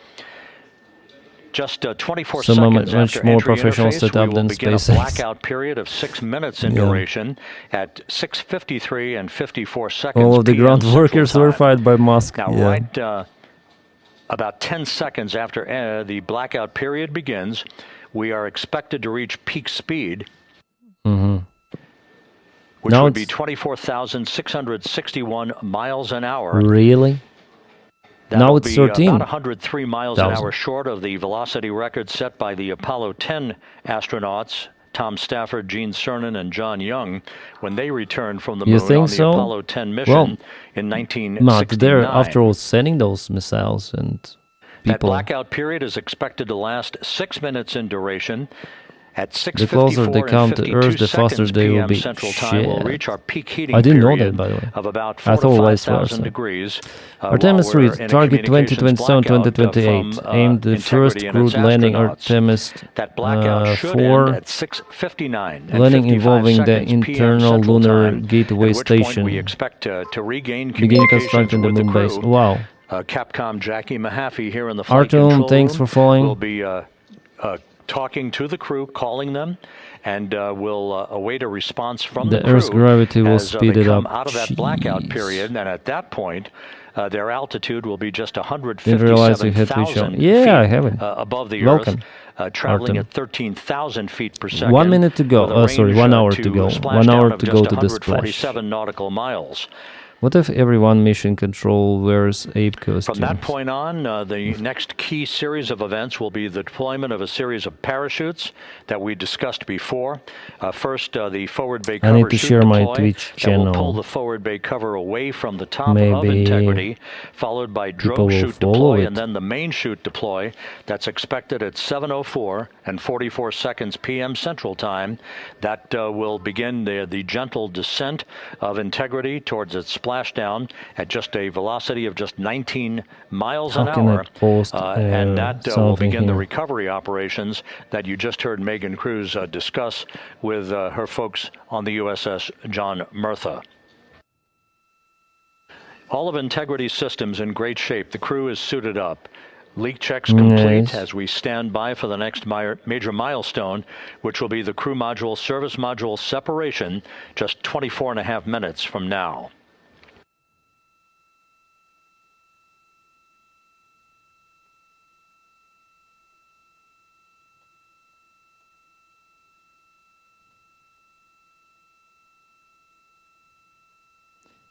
Just 24 so seconds much after more entry professional interface, setup we will than begin SpaceX. a blackout period of 6 minutes in duration at 6:53 and 54 seconds. All of the PM ground workers Central were Time. fired by Musk. Now, right about 10 seconds after the blackout period begins, we are expected to reach peak speed, which now would be 24,661 miles an hour. Really? Now it's 13. About 103 miles an hour short of the velocity record set by the Apollo 10 astronauts, Tom Stafford, Gene Cernan, and John Young, when they returned from the moon on the Apollo 10 mission in 1969. Matt, they're, after all, sending those missiles and people. That blackout period is expected to last 6 minutes in duration. At 6:54 the closer they come to Earth, the faster they will be. Central Time, we'll reach our peak heating I didn't know period that, by the way. of about I 4 thought to vice 5,000 versa. degrees. Artemis 3, target 2027-2028. Aimed the first crewed landing Artemis that blackout should 4 end at 6:59 and landing 55 involving the seconds PM internal Central lunar Time, gateway at which point station. we expect to regain Begin constructing the moon base. Wow. Capcom Jackie Mahaffey here in the flight Artem, control thanks room for following. will be talking to the crew, calling them, and will await a response from the crew. Earth's gravity will speed it up. Out of that blackout period, and at that point, their altitude will be just Didn't realize you had to show. 157,000 Yeah, feet I haven't. above the Welcome. Earth, traveling Artem. at 13,000 feet per second. 1 minute to go. with a Sorry, range, 1 hour to go. splash 1 hour down of to just go to the splash. 147 nautical miles. What if everyone mission control wears ape costumes? From that point on, the next key series of events will be the deployment of a series of parachutes that we discussed before. First, the forward bay cover I need to share my deploy Twitch that will channel. pull the forward bay cover away from the top of Maybe Integrity, followed by people drogue will chute follow deploy, it. and then the main chute deploy. That's expected at 7:04 and 44 seconds p.m. Central Time. That will begin the gentle descent of Integrity towards its splash splashdown at just a velocity of just 19 miles an How can I hour. post, And that will something begin the here? recovery operations that you just heard Megan Cruz discuss with her folks on the USS John Murtha. All of Integrity's systems in great shape. The crew is suited up. Leak checks complete as we stand by for the next major milestone, which will be the crew module service module separation just 24.5 minutes from now.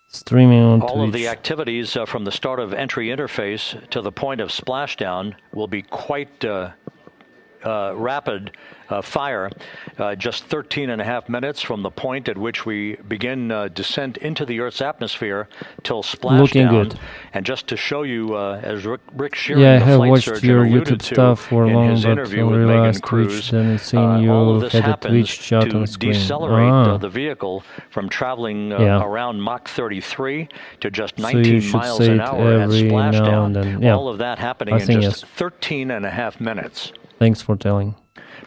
Streaming on All of Twitch. the activities from the start of entry interface to the point of splashdown will be quite rapid fire, just 13.5 minutes from the point at which we begin descent into the Earth's atmosphere till splashdown. Looking good. And just to show you, as Rick Sheeran, Yeah, I the have flight watched surgeon, your alluded YouTube to stuff for in long, his but interview with Megan realized Cruz, Twitch, then seen all you of this had a happens Twitch chat to on screen. decelerate the vehicle from traveling Yeah. around Mach 33 to just So 19 you should miles say an it hour at every now splashdown. and then. Yeah. All of that happening I in think just yes. 13.5 minutes. Thanks for telling.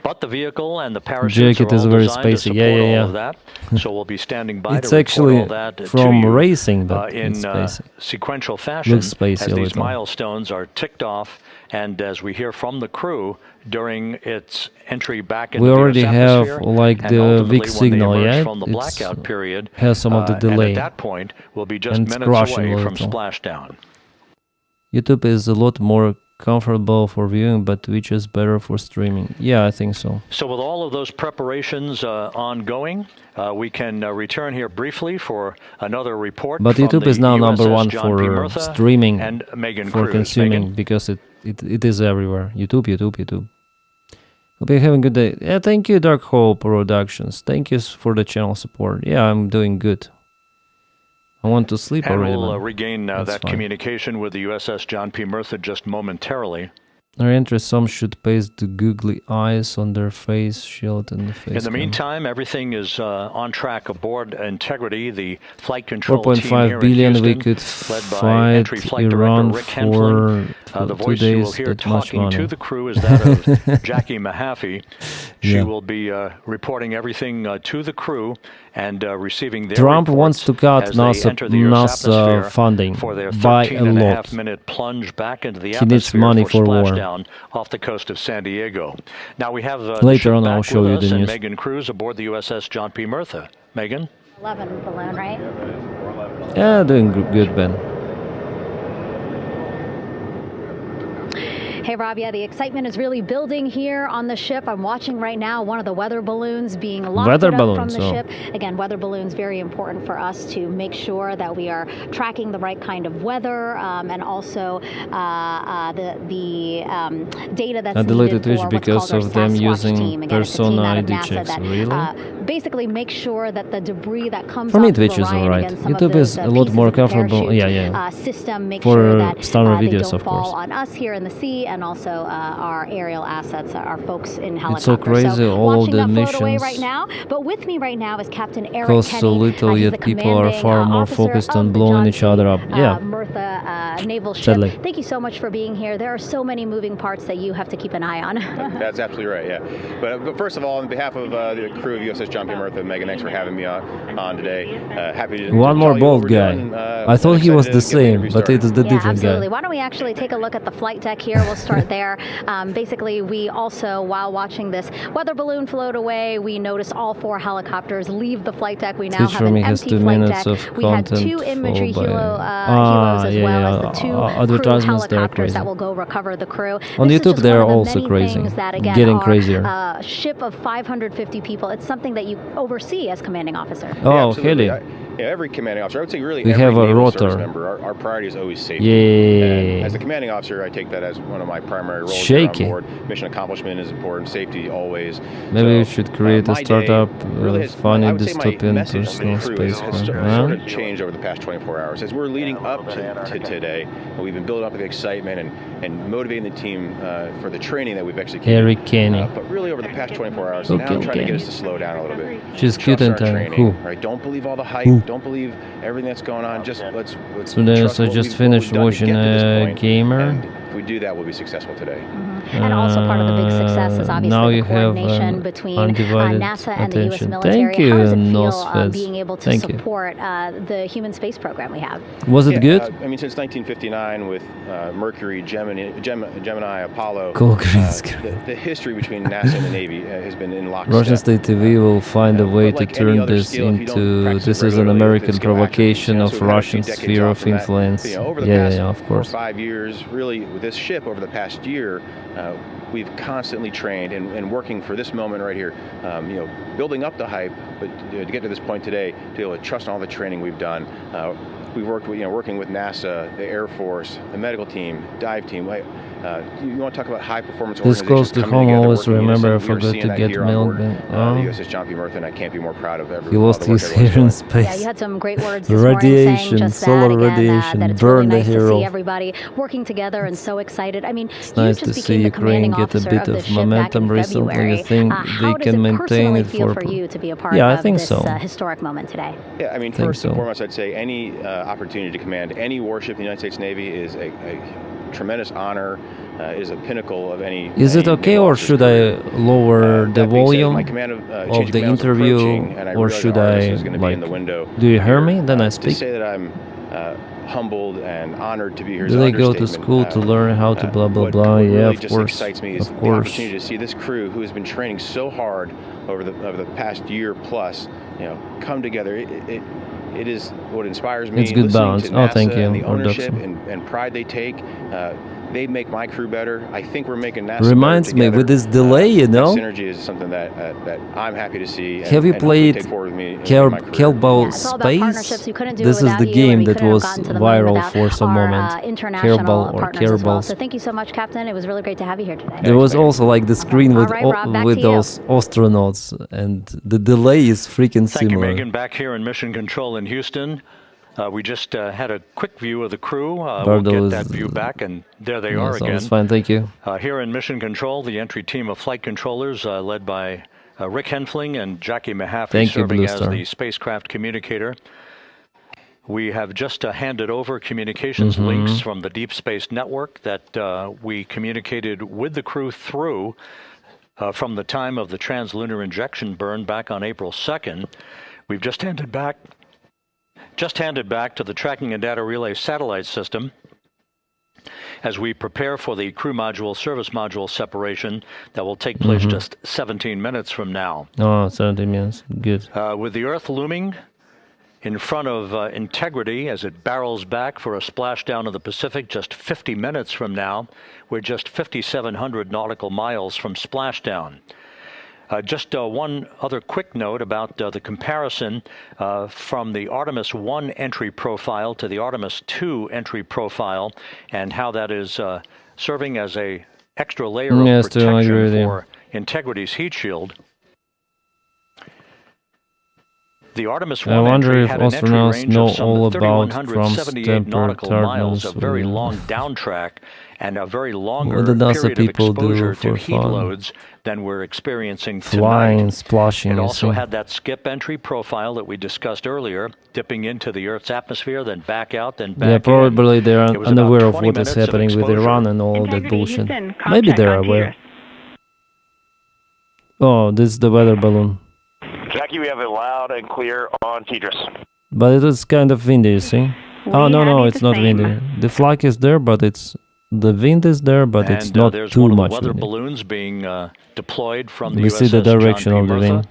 But the vehicle and the parachutes Jacket are is all very designed to spacey. support Yeah. all of that. So we'll be standing by It's to report actually all that to from you, racing, but in it's spacey. sequential fashion Looks spacey as a these little. milestones are ticked off, and as we hear from the crew during its entry back into We the already Earth's have atmosphere, like and the ultimately big when they signal, emerge yeah? from the It's blackout period, has some of the and delay. at that point, we'll be just And it's minutes crashing away a from little. splashdown. YouTube is a lot more comfortable for viewing, but Twitch is better for streaming. Yeah, I think so. So with all of those preparations ongoing, we can return here briefly for another report. But from YouTube the is now number USS one John P. for Murtha streaming, and Megan for Cruz. consuming, Megan? because it is everywhere. YouTube. Hope you're having a good day. Yeah, thank you, Dark Hole Productions. Thank you for the channel support. Yeah, I'm doing good. I want to sleep And already. we'll man. regain That's that fine. communication with the USS John P. Murtha just momentarily. Our interest, some should paste the googly eyes on their face shield and the face. In the cam. meantime, everything is on track aboard Integrity, the flight control team 4.5 here billion in we Houston, could led by fight entry flight Iran director Rick Henfling. for The 2 voice you will days. hear That much talking money. to the crew is that of Jackie Mahaffey. She Yeah. will be reporting everything to the crew and receiving their Trump reports wants to cut as they NASA, enter the Earth's atmosphere funding for their by a 13.5 lot. minute plunge back into the He needs atmosphere money for war. splashdown off the coast of San Diego. Now we have the Later ship on, I'll back show with you us the and news. Megan Cruz aboard the USS John P. Murtha. Megan? 11 balloon, right? Yeah, doing good, Ben. Hey, Rob, yeah, the excitement is really building here on the ship. I'm watching right now one of the weather balloons being lofted up from the ship. Again, weather balloons, very important for us to make sure that we are tracking the right kind of weather and also the data that's I deleted needed Twitch for what's because called our of them SASWatch using team. Again, it's a team persona out of ID NASA checks. that, Really? basically make sure that the debris that comes For me, off Twitch of is Orion, alright. again, some of YouTube the is a lot pieces more of the comfortable. parachute, system, make For sure that standard they videos, don't of fall course. on us here in the sea, and also our aerial assets, our folks in helicopters. It's so crazy, all of watching the that float away missions. right now. But with me right now is Captain Eric Costs Kenny. so little, He's yet the people are commanding, far more officer focused of on the blowing John each other up. Yeah. Murtha naval ship. Sadly. Thank you so much for being here. There are so many moving parts that you have to keep an eye on. That's absolutely right, yeah. But first of all, on behalf of the crew of USS John P. Murtha, Megan, thanks for having me on today. Happy to One more tell you what bald we're guy. doing, I thought he was the excited to get same, interview but it is the Yeah, different absolutely. guy. Why don't we actually take a look at the flight deck here? We'll start there. Basically, we also, while watching this weather balloon float away, we notice all 4 helicopters leave the flight deck. We now Twitch have for an me has empty 2 flight minutes deck. of We had content 2 imagery followed by- helos as well as the 2 crew advertisements, they're helicopters crazy. that will go recover the crew. On This is YouTube, just they're one of the also many crazy, things that, again, getting are crazier. a ship of 550 people. It's something that you oversee as commanding officer. Oh, absolutely. Heli. Yeah, every commanding officer, I would say really We every have a naval service rotor. member, our priority is always safety. Yay. And as the commanding officer, I take that as one of my primary roles Shaky. here on board. Mission accomplishment is important, safety always. Maybe So, we should create a my day startup, really has- funny I would say my dystopian message to personal the crew has spacecraft. sort of changed over the past 24 hours. As we're leading up to today, we've been building up the excitement and motivating the team for the training that we've executed. Eric Kenny. But really over the past 24 hours, Okay, now I'm trying to okay. get us to slow down a little bit. She's cute Trust and our tiny. training, Who? right? Don't believe all the hype. Who? Don't believe everything that's going on. Just let's So Denys, trust I what just we've finished done to watching get to this a point, gamer. and if we do that, we'll be successful today. And also part of the big success is Now obviously you the have coordination between undivided NASA and the U.S. attention. military. Thank you, How does it feel Nosfeds. being able to Thank you. support the human space program we have? Was it good? I mean, since 1959 with Mercury, Gemini, Apollo, Cool green screen. the history between NASA and the Navy has been in lockstep. Russian State TV will find a way But to like any turn other this skill, if you don't into practice this it is an regularly, American the skill atrophies. provocation So of we've had a few Russian decades sphere off of from that. influence. Over the Yeah, past of 4 or course. 5 years, really, with this ship over the past year, we've constantly trained and working for this moment right here. Building up the hype, but to get to this point today, to be able to trust in all the training we've done. We've worked with, working with NASA, the Air Force, the medical team, dive team. You want to talk about high performance This organizations close to coming home, together, always working in remember I unison. We are forgot seeing to that get here on milk. board the USS John P. Murtha, and I can't be more proud of everyone. He lost his hair in space. Yeah, you had some great words this morning saying Radiation, just solar that again, radiation, that it's burn really the nice to hero. see everybody working together and so excited. I mean, It's you nice just to became see the Ukraine commanding get a officer bit of of this ship back momentum in recently. February. You think How they does can it maintain personally it feel for... for you to be a part Yeah, I of think this so. Historic moment today? Yeah, I mean, Think first and so. foremost, I'd say any opportunity to command any warship in the United States Navy is a tremendous honor, is a pinnacle of any. Is it any okay, naval or officer's should career. I lower the That being said, volume my command of, of the interview, or should Artemis I, is going to be in the window. do you hear me? here. Then I To speak. say that I'm humbled and honored to be here is Do an they go to understatement. school to learn how to blah blah What blah? Yeah, really of just course, excites me is of the course. opportunity to see this crew who has been training so hard over the past year plus, come together. It is what inspires me. It's good listening balance. to Oh, NASA thank you, and the ownership Ordoxo. and pride they take. They make my crew better. I think we're making NASA Reminds better me together. with this delay, you That know. synergy is something that I'm happy to see. Have you and hopefully played take forward with me in my career. Kerbal It's all about Space? partnerships. We couldn't do This it is without the you, game and we that couldn't have was gotten to the moon viral without for some our, moment. international Kerbal or partners as well. Kerbals. So thank you so much, Captain. It was really great to have you here today. There was also like the screen with All right, Rob, back with to you. those astronauts, and the delay is freaking Thank you, similar. Megan. Back here in Mission Control in Houston. We just had a quick view of the crew. We'll Bardo get that is- view back, and there they Yeah, are so again. it's fine, thank you. Here in Mission Control, the entry team of flight controllers led by Rick Henfling and Jackie Mahaffey Thank you, serving Blue as Star. the spacecraft communicator. We have just handed over communications Mm-hmm. links from the Deep Space Network that we communicated with the crew through from the time of the translunar injection burn back on April 2nd. We've just handed back to the Tracking and Data Relay Satellite System as we prepare for the crew module, service module separation that will take place just 17 minutes from now. Oh, 17 minutes. Good. With the Earth looming in front of Integrity as it barrels back for a splashdown of the Pacific just 50 minutes from now, we're just 5,700 nautical miles from splashdown. Just one other quick note about the comparison from the Artemis 1 entry profile to the Artemis 2 entry profile and how that is serving as a extra layer of Yes, I agree protection with you. for Integrity's heat shield. The Artemis 1 I wonder entry if had an entry astronauts range know of some all about 3,178 Trump's nautical tempered miles, a tartness very with- long downtrack, and a very longer What the NASA period of people do exposure to for heat fun? loads than we're experiencing Flying, tonight. splashing, It you also see. had that skip entry profile that we discussed earlier, dipping into the Earth's atmosphere, then back out, then back Yeah, in. probably they are It was about unaware of 20 what is minutes of happening with exposure. Iran and all that Integrity bullshit. Houston, Maybe contact they're on aware. Teeters. Oh, this is the weather balloon. Jackie, we have it loud and clear on Tetris. But it is kind of windy, you see? Oh, We no, have no, you it's the not same. windy. The flag is there, but the wind is there, but it's And not there's too one of the much weather windy. balloons being deployed from the We see the USS John direction P. of the Murtha. wind.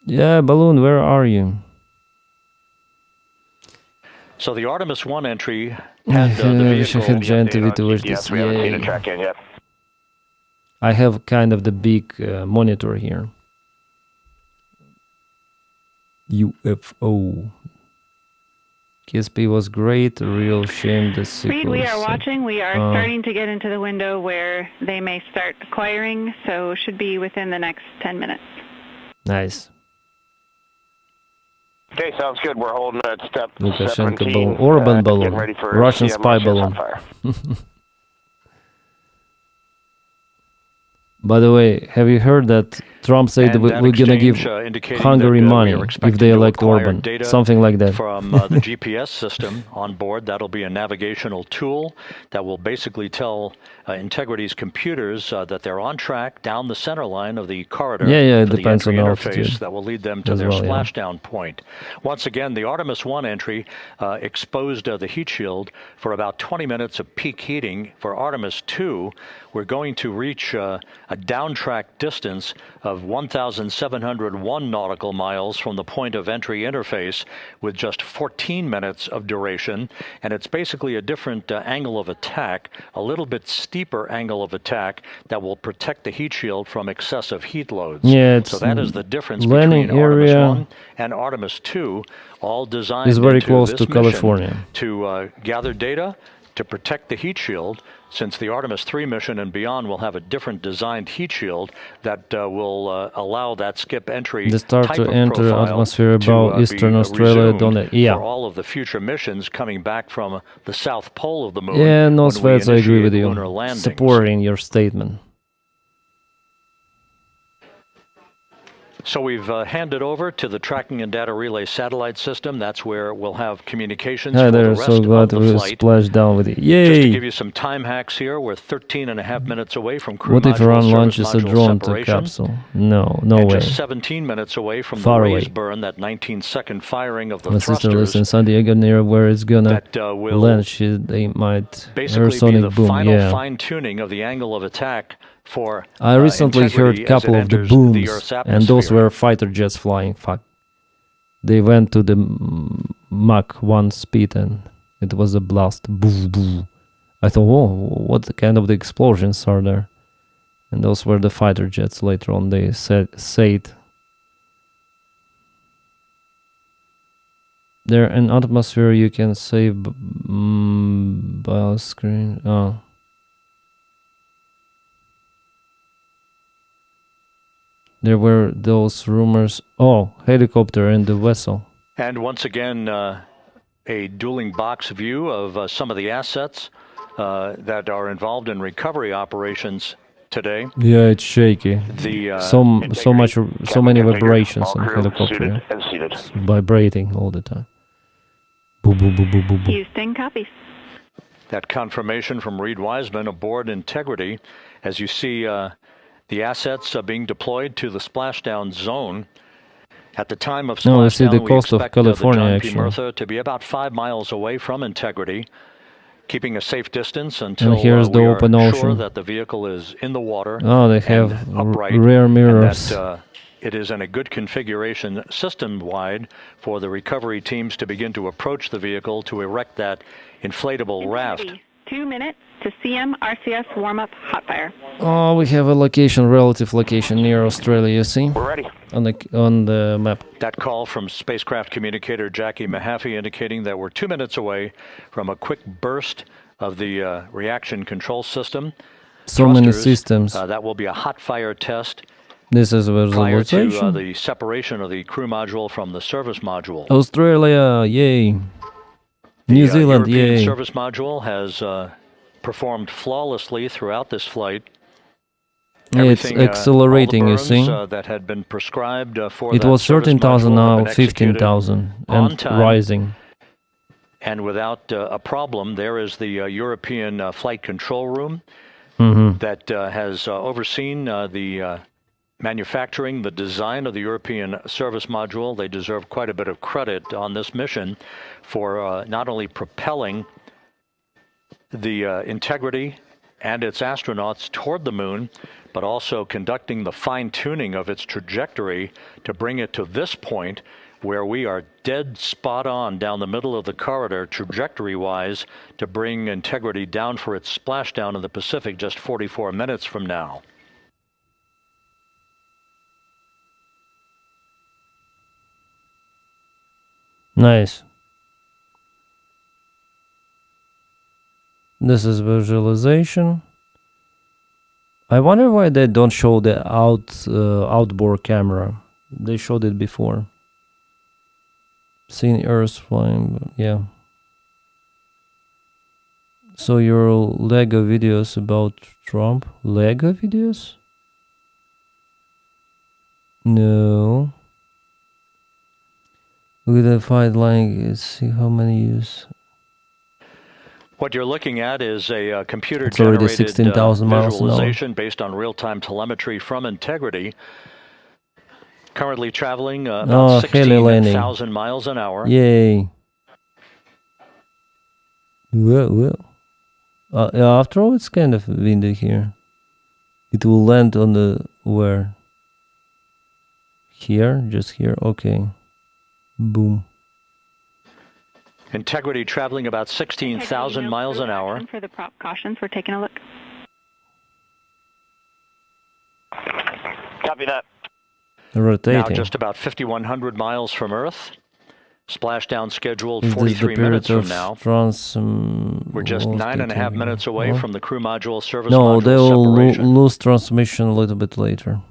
Yeah, balloon, where are you? So the Artemis 1 entry I had the wish I vehicle. had giant TV to watch Yes, this. we haven't seen a Yay. track in yet. I have kind of the big monitor here. UFO. KSP was great. Real shame the sequel. Reed, we are watching. We are Uh, starting to get into the window where they may start acquiring, so should be within the next 10 minutes. Nice. Okay, sounds good. We're holding at step Lukashenko 17. balloon. Orban balloon. Getting ready for Russian CM spy Russia's balloon. hot fire. By the way, have you heard that Trump said that we're going to give Hungary money if they elect Orban, something like that. From the GPS system on board, that'll be a navigational tool that will basically tell Integrity's computers that they're on track down the center line of the corridor. Yeah, it for depends the on entry altitude. interface that will lead them to their splashdown point. Once again, the Artemis 1 entry exposed the heat shield for about 20 minutes of peak heating. For Artemis 2, we're going to reach a downtrack distance of 1,701 nautical miles from the point of entry interface with just 14 minutes of duration. And it's basically a different angle of attack, a little bit steeper angle of attack that will protect the heat shield from excessive heat loads. Yeah, it's so that is the difference landing between Artemis area 1 and Artemis 2, all designed is very into close this to California. to gather data, to protect the heat shield, since the Artemis 3 mission and beyond will have a different designed heat shield that will allow that skip entry They start type to of enter profile atmosphere about to Eastern be Australia. resumed Yeah. for all of the future missions coming back from the south pole of the moon. Yeah, no when we sweats, I agree with initiate you. lunar landings. Supporting your statement. So we've handed over to the tracking and data relay satellite system. That's where we'll have communications Hi for the there, rest so glad of the we flight. splashed down with it. Just to Yay! give you some time hacks here, we're 13.5 minutes away from crew What if module Iran service launches a module drone to separation, capsule? No, no and way. just 17 minutes away from Far the away. raise burn, that 19-second firing of the My sister lives thrusters in San Diego near where it's gonna that will land. They might basically be sonic the boom. final Yeah. fine-tuning of the angle of attack for I recently heard Integrity a couple as it of the enters booms, Earth's and those atmosphere. were fighter jets flying. Fuck. They went to the Mach 1 speed, and it was a blast. Boo, boo. I thought, whoa, what kind of the explosions are there? And those were the fighter jets. Later on, they said there in atmosphere you can save bio screen. Oh. There were those rumors. Oh, helicopter in the vessel. And once again, a dueling box view of some of the assets that are involved in recovery operations today. Yeah, it's shaky. The so many vibrations in the helicopter. Suited and seated. It's vibrating all the time. Boo, boo, boo, boo, boo, boo. Houston, copy. That confirmation from Reed Wiseman aboard Integrity, as you see the assets being deployed to the splashdown zone. At the time of No, I see splashdown, the we coast of expect California, the John P. actually. Murtha to be about 5 miles away from Integrity, keeping a safe distance until And here's the we open are ocean. sure that the vehicle is in the water. Oh, they have upright, rear mirrors. And that it is in a good configuration system-wide for the recovery teams to begin to approach the vehicle to erect that inflatable raft. 2 minutes to CM RCS warm-up hot fire. Oh, we have a location, relative location near Australia, you see? We're ready. On the map. That call from spacecraft communicator Jackie Mahaffey indicating that we're 2 minutes away from a quick burst of the reaction control system. So many systems. That will be a hot fire test This is prior to visualization. the separation of the crew module from the service module. Australia, yay. New Zealand, European yay. service module has performed flawlessly throughout this flight. It's accelerating, you see. That had been prescribed for It that was service 13,000, module have now been executed 15,000, on and time. rising. And without a problem, there is the European flight control room that has overseen the manufacturing, the design of the European service module. They deserve quite a bit of credit on this mission for not only propelling the Integrity and its astronauts toward the moon, but also conducting the fine-tuning of its trajectory to bring it to this point where we are dead spot on down the middle of the corridor trajectory-wise to bring Integrity down for its splashdown in the Pacific just 44 minutes from now. Nice. This is visualization. I wonder why they don't show the outboard camera. They showed it before. Seeing Earth flying, yeah. So your Lego videos about Trump? Lego videos? No. With a fight line, let's see how many use. What you're looking at is a computer-generated 16,000 miles an hour. Visualization based on real-time telemetry from Integrity. Currently traveling about 16,000 miles an hour. Yay. Well. After all, it's kind of windy here. It will land on the where? Here? Just here? Okay. Boom. Integrity traveling about 16,000 miles an hour. For the prop cautions, we're taking a look. Copy that. Rotating. Now just about 5,100 miles from Earth. Splashdown scheduled Is 43 minutes from now. We're just 9.5 minutes away from the crew module service module they will separation. lose transmission a little bit later.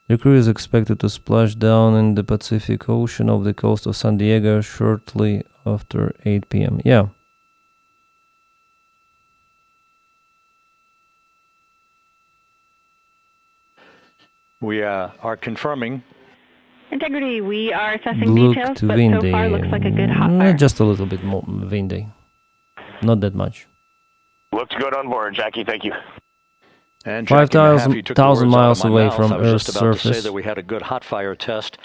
The crew is expected to splash down in the Pacific Ocean off the coast of San Diego shortly after 8 p.m. Yeah. We are confirming. Integrity, we are assessing details, but windy. so far looks like a good hot fire. Just a little bit more windy. Not that much. Looks good on board, Jackie. Thank you. And 5,000 miles away from Earth's I was just about to say surface. that we had a good hot fire test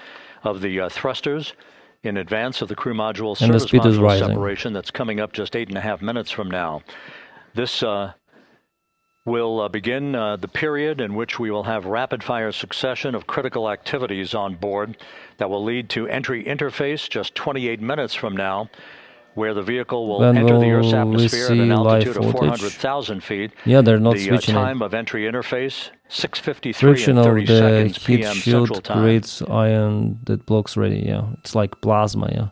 of the thrusters in advance of the crew module And the service speed is module rising. separation that's coming up just 8.5 minutes from now. This will begin the period in which we will have rapid-fire succession of critical activities on board that will lead to entry interface just 28 minutes from now, where the vehicle will enter the Earth's atmosphere at an altitude of 400,000 feet. Yeah, they're not the switching time it. of entry interface, 6:53 Friction and of 30 the seconds heat p.m. shield Central Time. creates ion that blocks ready. Yeah, it's like plasma. Yeah,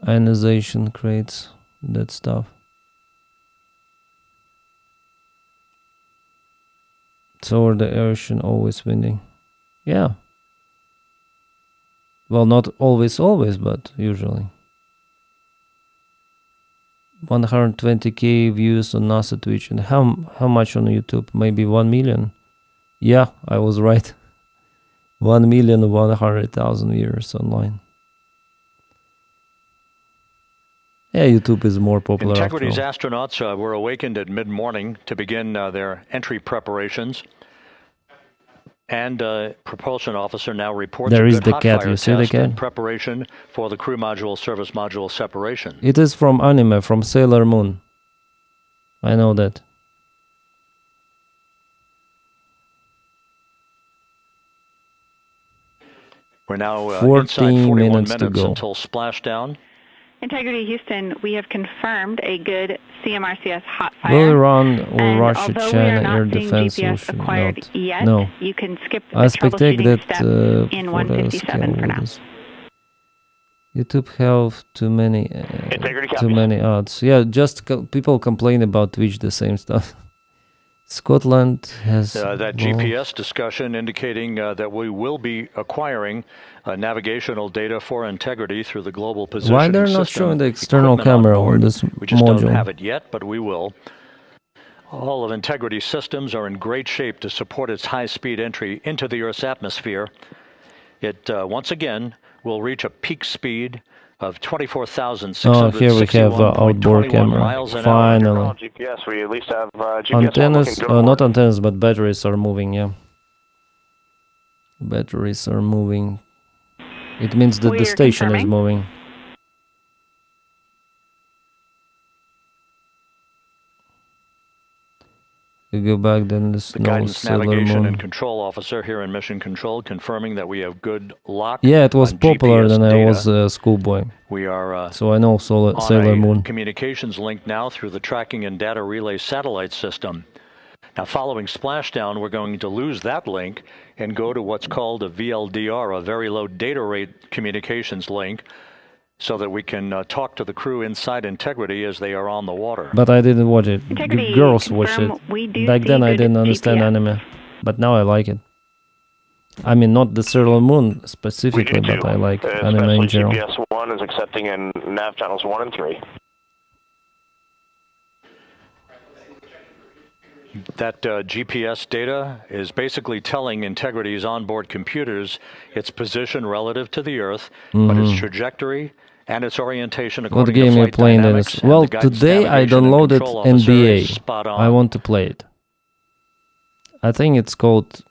ionization creates that stuff. So are the ocean always windy? Yeah. Well, not always, but usually. 120k views on NASA Twitch, and how much on YouTube? Maybe 1 million. Yeah, I was right. 1,100,000 viewers online. Yeah, YouTube is more popular. Integrity's astronauts were awakened at mid-morning to begin their entry preparations. And propulsion officer now reports There a is good the hot cat. fire You see the test in cat? preparation for the crew module service module separation. It is from anime, from Sailor Moon. I know that. We're now 14 inside 41 minutes to minutes go. until splashdown. Integrity Houston, we have confirmed a good CMRCS hot fire. Will Iran or and Russia, although China we are not air seeing defense GPS solution? acquired yet, No. you can skip the I expect troubleshooting that step in 157 for now. YouTube have too many ads. Yeah, just people complain about Twitch the same stuff. Scotland has That GPS discussion indicating that we will be acquiring navigational data for Integrity through the global positioning Why they're not system showing the external equipment camera board. on this We just module? don't have it yet, but we will. All of Integrity's systems are in great shape to support its high-speed entry into the Earth's atmosphere. It, once again, will reach a peak speed of 24,661 here we have outboard camera. miles an Finally. hour. GPS, we at least have GPS. Antennas, not antennas, but batteries are moving, yeah. Batteries are moving. It means that the station is moving. We go back, then The there's no guidance, Sailor navigation, Moon. and control officer here in Mission Control confirming that we have good lock. Yeah, it was on popular GPS than I data. was a schoolboy. We are So I know on Sailor a Moon. communications link now through the tracking and data relay satellite system. Now, following splashdown, we're going to lose that link and go to what's called a VLDR, a very low data rate communications link, so that we can talk to the crew inside Integrity as they are on the water. But I didn't watch it. Integrity, Girls watch it. we do Back see then I good didn't understand GPS. anime. But now I like it. I mean, not the Sailor Moon specifically, but I like anime in general. GPS 1 is accepting in nav channels 1 and 3. That GPS data is basically telling Integrity's onboard computers its position relative to the Earth, but its trajectory and its orientation according to flight dynamics. Well, today I downloaded NBA. I want to play it. I think it's called...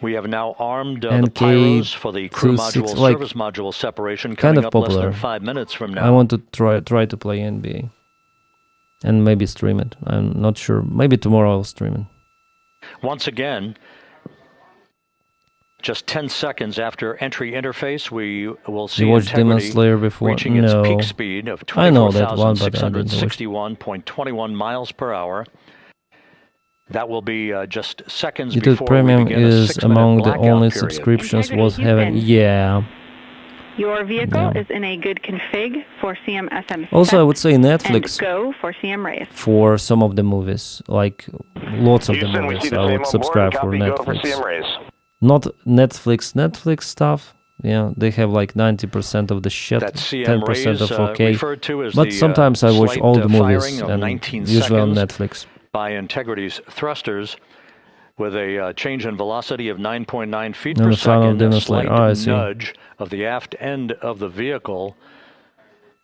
We have now armed the pyros for the crew module service module separation coming up less than 5 minutes from now. I want to try to play NBA. And maybe stream it. I'm not sure. Maybe tomorrow I'll stream it. Once again, just 10 seconds after entry interface, we will see Integrity reaching its peak speed of 24,661.21 miles per hour. That will be just seconds before Premium we begin is among the only subscriptions was having. Yeah. Your vehicle is in a good config for CMSM. Also, I would say Netflix. And go for CM Race. For some of the movies, like lots of the movies, I would subscribe for Netflix. Not Netflix stuff. Yeah, they have like 90% of the shit, 10% of okay. But sometimes I watch all the movies, and usually on Netflix. By Integrity's thrusters, with a change in velocity of 9.9 feet per second, a slight nudge of the aft end of the vehicle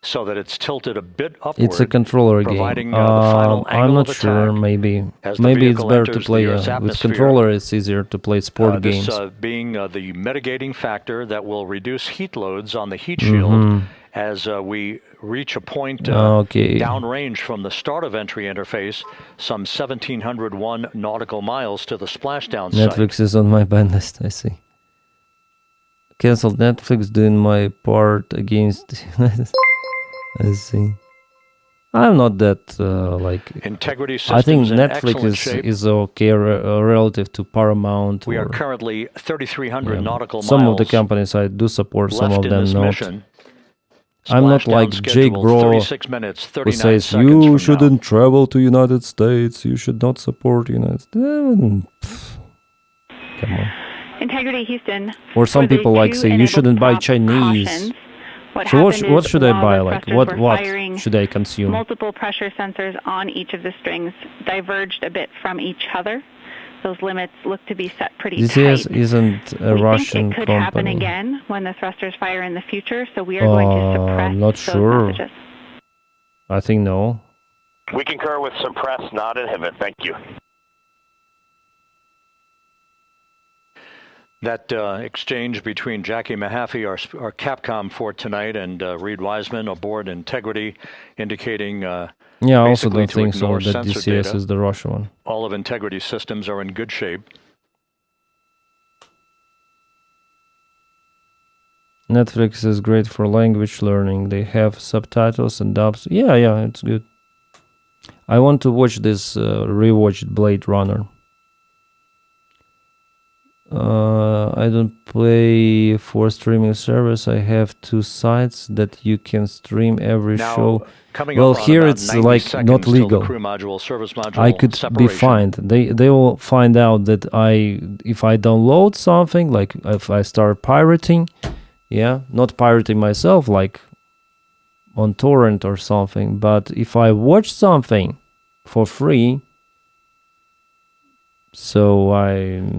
so that it's tilted a bit upward. It's a controller game. I'm not sure, maybe it's better to play with controller. It's easier to play sport games. This being the mitigating factor that will reduce heat loads on the heat shield as we reach a point downrange from the start of entry interface, some 1,701 nautical miles to the splashdown site. Netflix is on my ban list, I see. Cancelled Netflix, doing my part against... I see. I'm not that, Integrity I think Netflix is okay relative to Paramount. We are currently 3,300 nautical miles. Some of the companies I do support, some of them not. I'm not like Jake Bro, who says you shouldn't travel to United States, you should not support United States. Come on. Integrity Houston. Or some people like say you shouldn't buy Chinese. So what should I buy? Like what should I consume? Multiple pressure sensors on each of the strings diverged a bit from each other. Those limits look to be set pretty tight. DCS isn't a Russian company. It could company. happen again when the thrusters fire in the future, so we are going to suppress I'm not sure. messages. I think no. We concur with suppress, not inhibit. Thank you. That exchange between Jackie Mahaffey, our Capcom for tonight, and Reed Wiseman aboard Integrity, indicating I also don't think so that DCS is the Russian one. All of Integrity's systems are in good shape. Netflix is great for language learning. They have subtitles and dubs. Yeah, it's good. I want to watch this rewatched Blade Runner. I don't play for streaming service. I have 2 sites that you can stream every show. Well, here it's like not legal. I could be fined. They will find out that if I download something, like if I start pirating, not pirating myself, like on torrent or something, but if I watch something for free. So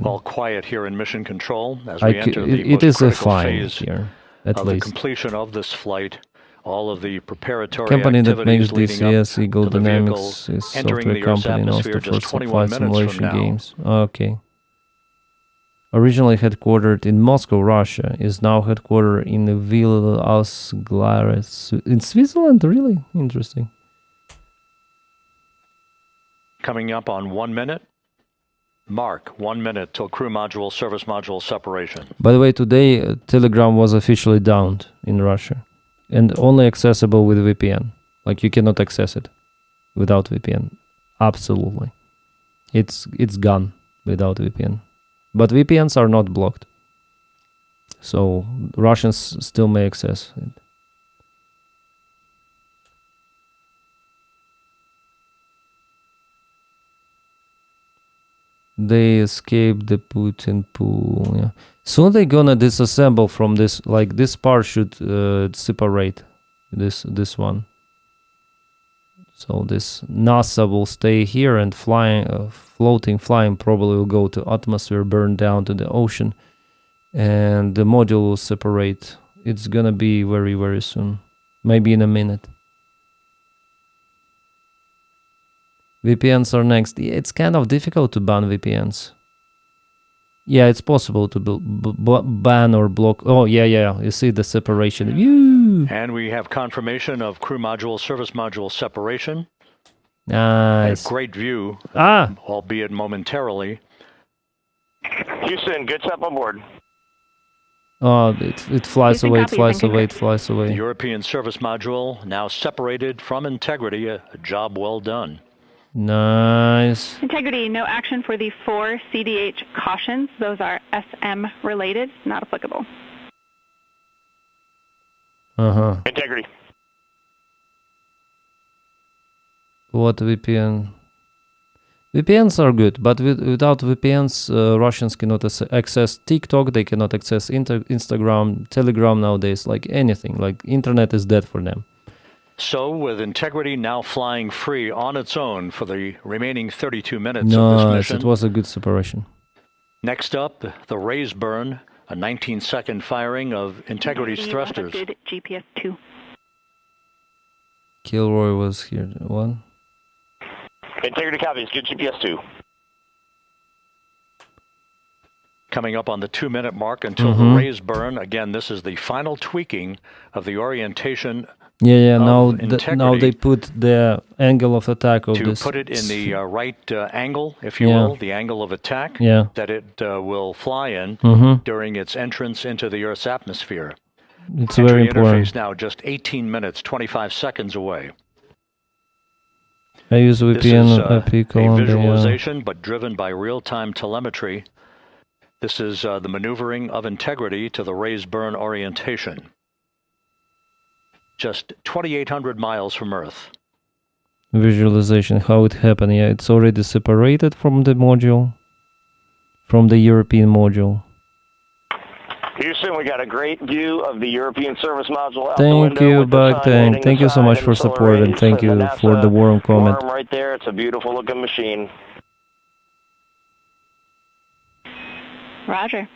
all quiet here in Mission Control as we enter the it is a critical fine phase here, of the completion of this flight. All of the preparatory company that makes DCS Eagle Dynamics is software company and also for flight simulation games. Okay. Originally headquartered in Moscow, Russia, is now headquartered in Ville-Asglares in Switzerland. Really interesting. Coming up on 1 minute. Mark, 1 minute till crew module, service module separation. By the way, today Telegram was officially downed in Russia and only accessible with VPN. Like you cannot access it without VPN. Absolutely. It's gone without VPN. But VPNs are not blocked. So Russians still may access it. They escaped the Putin pool. Yeah. So they're gonna disassemble from this. Like this part should separate this one. So this NASA will stay here and floating flying probably will go to atmosphere, burn down to the ocean, and the module will separate. It's gonna be very, very soon, maybe in a minute. VPNs are next. Yeah, it's kind of difficult to ban VPNs. Yeah, it's possible to ban or block. Oh, yeah. You see the separation. Woo! And we have confirmation of crew module, service module separation. Nice. A great view, albeit momentarily. Houston, good step on board. Oh, it flies away, it flies away, it flies away. The European service module now separated from Integrity. A job well done. Nice. Integrity, no action for the 4 CDH cautions. Those are SM related, not applicable. Integrity. What VPN? VPNs are good, but without VPNs, Russians cannot access TikTok, they cannot access Instagram, Telegram nowadays, like anything. Like internet is dead for them. So, with Integrity now flying free on its own for the remaining 32 minutes of this mission. It was a good separation. Next up, the raise burn, a 19-second firing of Integrity's thrusters. Good GPS 2. Kilroy was here. One. Integrity copies. Good GPS 2. Coming up on the 2-minute mark until the raise burn. Again, this is the final tweaking of the orientation. Yeah. Now they put the angle of attack of this. To put it in the right angle, if you will, the angle of attack that it will fly in during its entrance into the Earth's atmosphere. It's very important. Interface now just 18 minutes, 25 seconds away. I use VPN IP a visualization, but driven by real-time telemetry. This is the maneuvering of Integrity to the raise burn orientation. Just 2,800 miles from Earth. Visualization, how it happened. Yeah, it's already separated from the module, from the European module. Houston, we got a great view of the European service module out Thank you, Bogdan. Thank you so much for support, and thank you for the warm comment. Right there, it's a beautiful looking machine. Roger.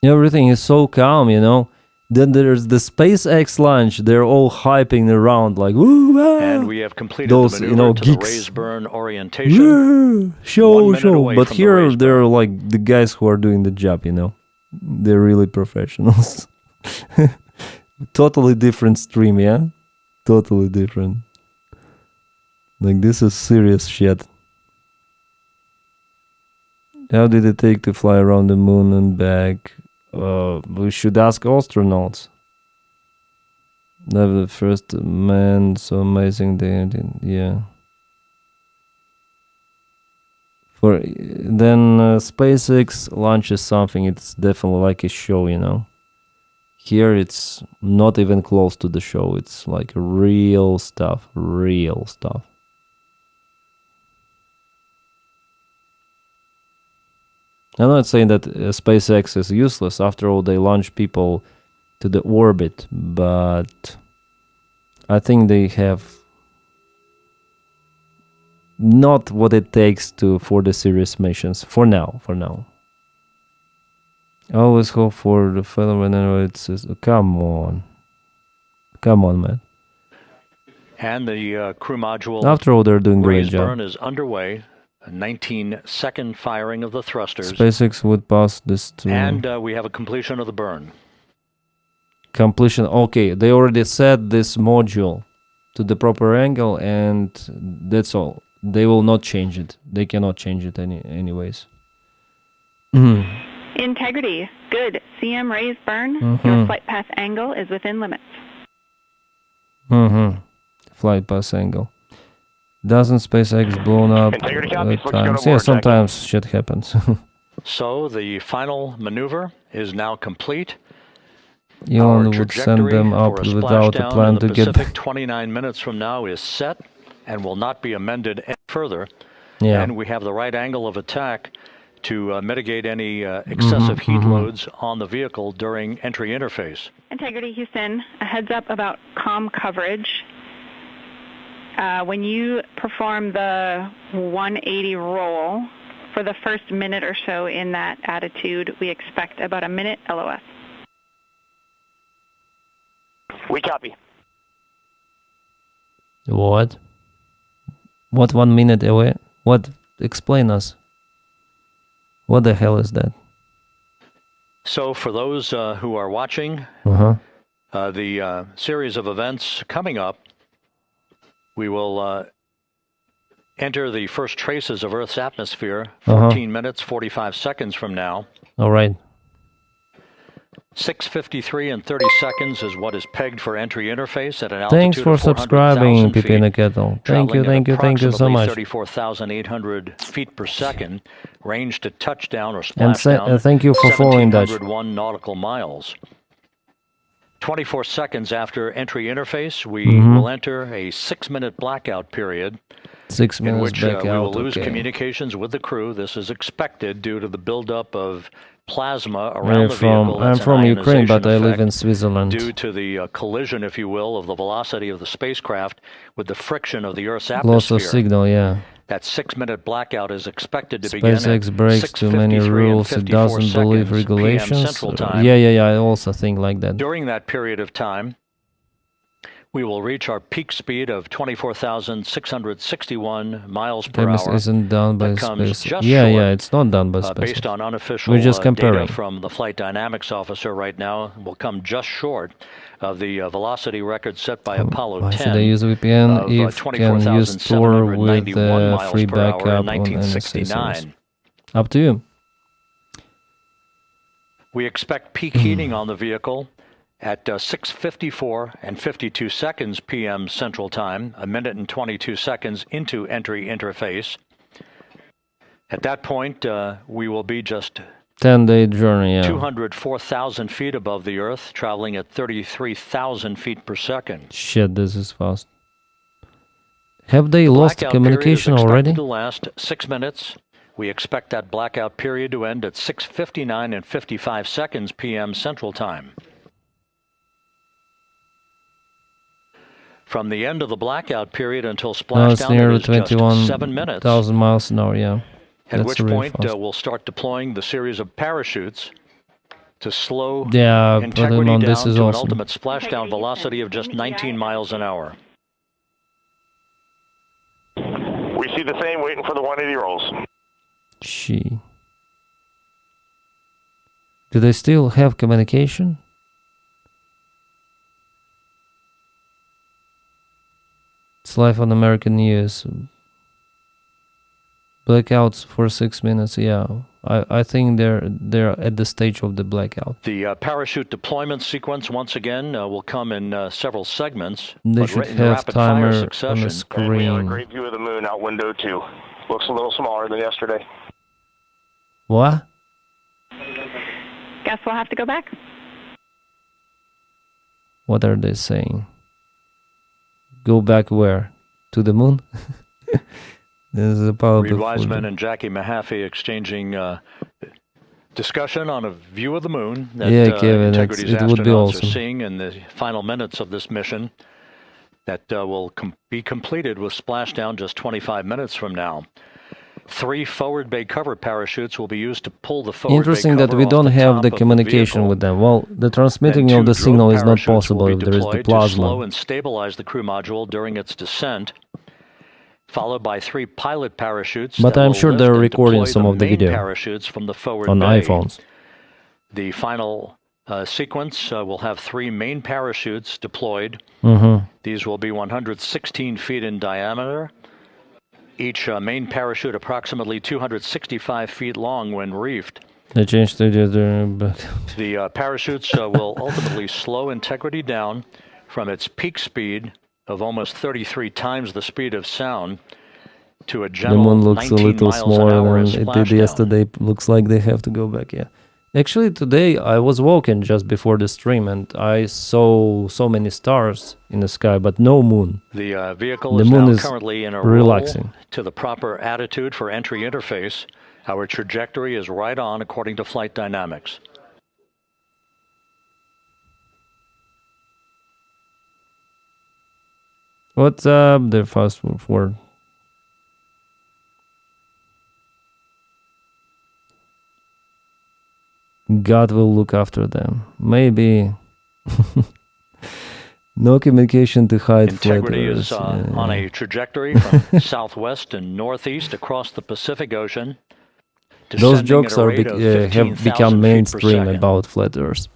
Everything is so calm, you know. Then there's the SpaceX launch. They're all hyping around like, woo! And we have completed the maneuver to the raise burn orientation. Yeah, show. But here they're like the guys who are doing the job, you know. They're really professionals. Totally different stream, yeah? Totally different. Like, this is serious shit. How did it take to fly around the moon and back? We should ask astronauts. They're the first man, so amazing. Yeah. Then SpaceX launches something. It's definitely like a show, you know. Here it's not even close to the show. It's like real stuff. I'm not saying that SpaceX is useless. After all, they launch people to the orbit, but I think they have not what it takes for the serious missions for now. I always hope for the fellow it's come on, man. And the crew module. After all, they're doing a great job. Burn is underway. A 19-second firing of the thrusters. SpaceX would pass this to... And we have a completion of the burn. Completion. Okay, they already set this module to the proper angle, and that's all. They will not change it. They cannot change it anyways. Integrity. Good. CM raise burn. Your flight path angle is within limits. Flight path angle. Doesn't SpaceX blown up at times? Yeah, sometimes shit happens. So the final maneuver is now complete. Elon would send them up without a plan to get... Pacific 29 minutes from now is set and will not be amended any further. Yeah. And we have the right angle of attack to mitigate any excessive heat loads on the vehicle during entry interface. Integrity, Houston. A heads up about comm coverage. When you perform the 180 roll, for the first minute or so in that attitude, we expect about a minute LOS. We copy. What? What 1 minute away? What? Explain us. What the hell is that? So for those who are watching, the series of events coming up, we will enter the first traces of Earth's atmosphere 14 minutes, 45 seconds from now. All right. 6:53 and 30 seconds is what is pegged for entry interface at an altitude Thanks for of 400,000 subscribing, feet, Pipina Kettle. Thank you so much. 34,800 feet per second, range to touchdown or And splashdown. thank you for following Dutch. 1,701 nautical miles. 24 seconds after entry interface, we will enter a 6-minute blackout period. 6 minutes in which blackout. We will lose okay. communications with the crew. This is expected due to the buildup of plasma around the vehicle. I'm from Ukraine, but I live in Switzerland. Due to the collision, if you will, of the velocity of the spacecraft with the friction of the Earth's Loss atmosphere. of signal, yeah. That 6-minute blackout is expected to begin at SpaceX breaks too many 6:53 and rules. It 54 doesn't believe seconds regulations. PM Central Time. Yeah. I also think like that. During that period of time, we will reach our peak speed of 24,661 miles per Artemis hour. isn't done by SpaceX. Yeah, it's not done by SpaceX. Based on unofficial We're just comparing. data from the flight dynamics officer right now, will come just short of the velocity record set by Apollo 10. Why should I use VPN if can use Tor with free backup on NSS? Up to you. We expect peak heating on the vehicle at 6:54 and 52 seconds p.m. Central Time, a minute and 22 seconds into entry interface. At that point, we will be just 10-day journey, yeah. 204,000 feet above the Earth, traveling at 33,000 feet per second. Shit, this is fast. Have they lost communication already? To last 6 minutes. We expect that blackout period to end at 6:59 and 55 seconds p.m. Central Time. From the end of the blackout period until splashdown, it is just 7 minutes. 21,000 miles an hour, yeah. At which point we'll start deploying the series of parachutes to slow integrity down this is to awesome. an ultimate splashdown velocity of just 19 miles an hour. We see the same, waiting for the 180 rolls. Do they still have communication? It's live on American news. Blackouts for 6 minutes, yeah. I think they're at the stage of the blackout. The parachute deployment sequence, once again, will come in several segments. They should have timer on the screen. And we have a great view of the moon out window, too. Looks a little smaller than yesterday. What? Guess we'll have to go back. What are they saying? Go back where? To the moon? This is a powerful. Reed Wiseman and Jackie Mahaffey exchanging discussion on a view of the moon that Kevin, Integrity's it would be astronauts awesome. are seeing in the final minutes of this mission that will be completed with splashdown just 25 minutes from now. 3 forward bay cover parachutes will be used to pull the forward Interesting bay that cover we off don't the have top the of communication with them. Well, the transmitting of the signal is not possible if there is the to slow plasma. and stabilize the crew module during its descent, followed by 3 pilot parachutes. But I'm sure they're recording some of the video parachutes from the forward on bay. iPhones. The final sequence will have 3 main parachutes deployed. These will be 116 feet in diameter. Each main parachute approximately 265 feet long when reefed. They changed the The parachutes will ultimately slow Integrity down from its peak speed of almost 33 times the speed of sound to a The general moon looks a 19 little miles an smaller hour than it did yesterday. Looks like they have to go back, yeah. Actually, today I was walking just before the stream and I saw so many stars in the sky, but no moon. The vehicle The is moon now is currently in a relaxing. roll to the proper attitude for entry interface. Our trajectory is right on according to flight dynamics. What's up? They're fast forward. God will look after them. Maybe. No communication to hide Integrity flatters. is on a trajectory from southwest and northeast across the Pacific Ocean. Those jokes at a are rate of have 15,000 become feet per mainstream second. about flat Earth.